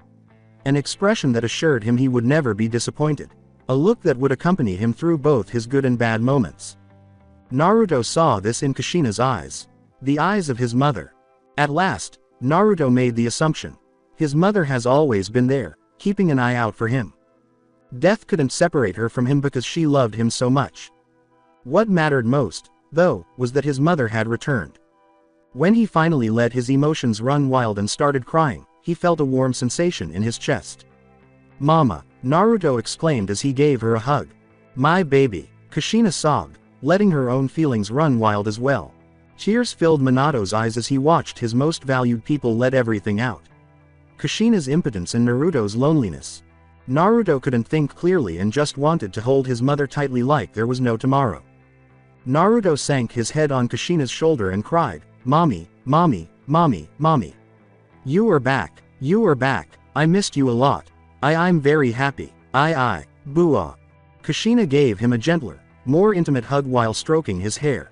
Speaker 2: An expression that assured him he would never be disappointed. A look that would accompany him through both his good and bad moments. Naruto saw this in Kushina's eyes. The eyes of his mother. At last, Naruto made the assumption. His mother has always been there, keeping an eye out for him. Death couldn't separate her from him because she loved him so much. What mattered most, though, was that his mother had returned. When he finally let his emotions run wild and started crying, he felt a warm sensation in his chest. "Mama," Naruto exclaimed as he gave her a hug. "My baby," Kushina sobbed, letting her own feelings run wild as well. Tears filled Minato's eyes as he watched his most valued people let everything out. Kushina's impotence and Naruto's loneliness. Naruto couldn't think clearly and just wanted to hold his mother tightly like there was no tomorrow. Naruto sank his head on Kushina's shoulder and cried, "Mommy, mommy, mommy, mommy. You are back, you are back, I missed you a lot. I'm very happy, boo-ah." Kushina gave him a gentler, more intimate hug while stroking his hair.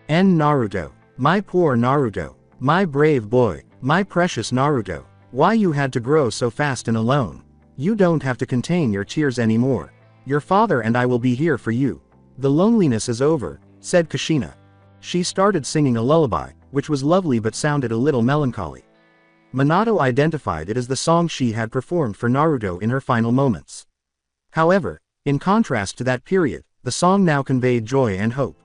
Speaker 2: "And Naruto, my poor Naruto, my brave boy, my precious Naruto, why you had to grow so fast and alone. You don't have to contain your tears anymore. Your father and I will be here for you. The loneliness is over," said Kushina. She started singing a lullaby, which was lovely but sounded a little melancholy. Minato identified it as the song she had performed for Naruto in her final moments. However, in contrast to that period, the song now conveyed joy and hope.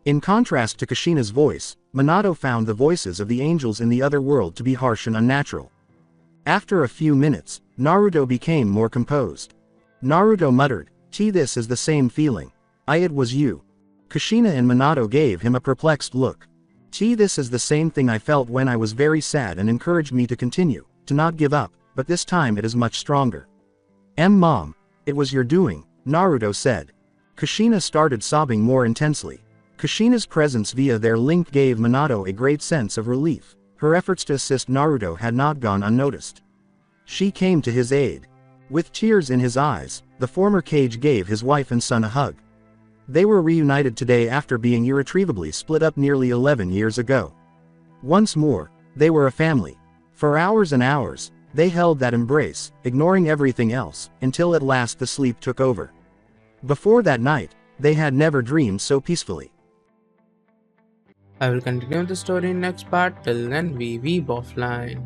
Speaker 2: In contrast to Kushina's voice, Minato found the voices of the angels in the other world to be harsh and unnatural. After a few minutes, Naruto became more composed. Naruto muttered, This is the same feeling. It was you." Kushina and Minato gave him a perplexed look. This is the same thing I felt when I was very sad and encouraged me to continue, to not give up, but this time it is much stronger." Mom, it was your doing," Naruto said. Kushina started sobbing more intensely. Kushina's presence via their link gave Minato a great sense of relief. Her efforts to assist Naruto had not gone unnoticed. She came to his aid. With tears in his eyes, the former Kage gave his wife and son a hug. They were reunited today after being irretrievably split up nearly 11 years ago. Once more, they were a family. For hours and hours, they held that embrace, ignoring everything else, until at last the sleep took over. Before that night, they had never dreamed so peacefully.
Speaker 1: I will continue the story in next part. Till then, we weeb offline.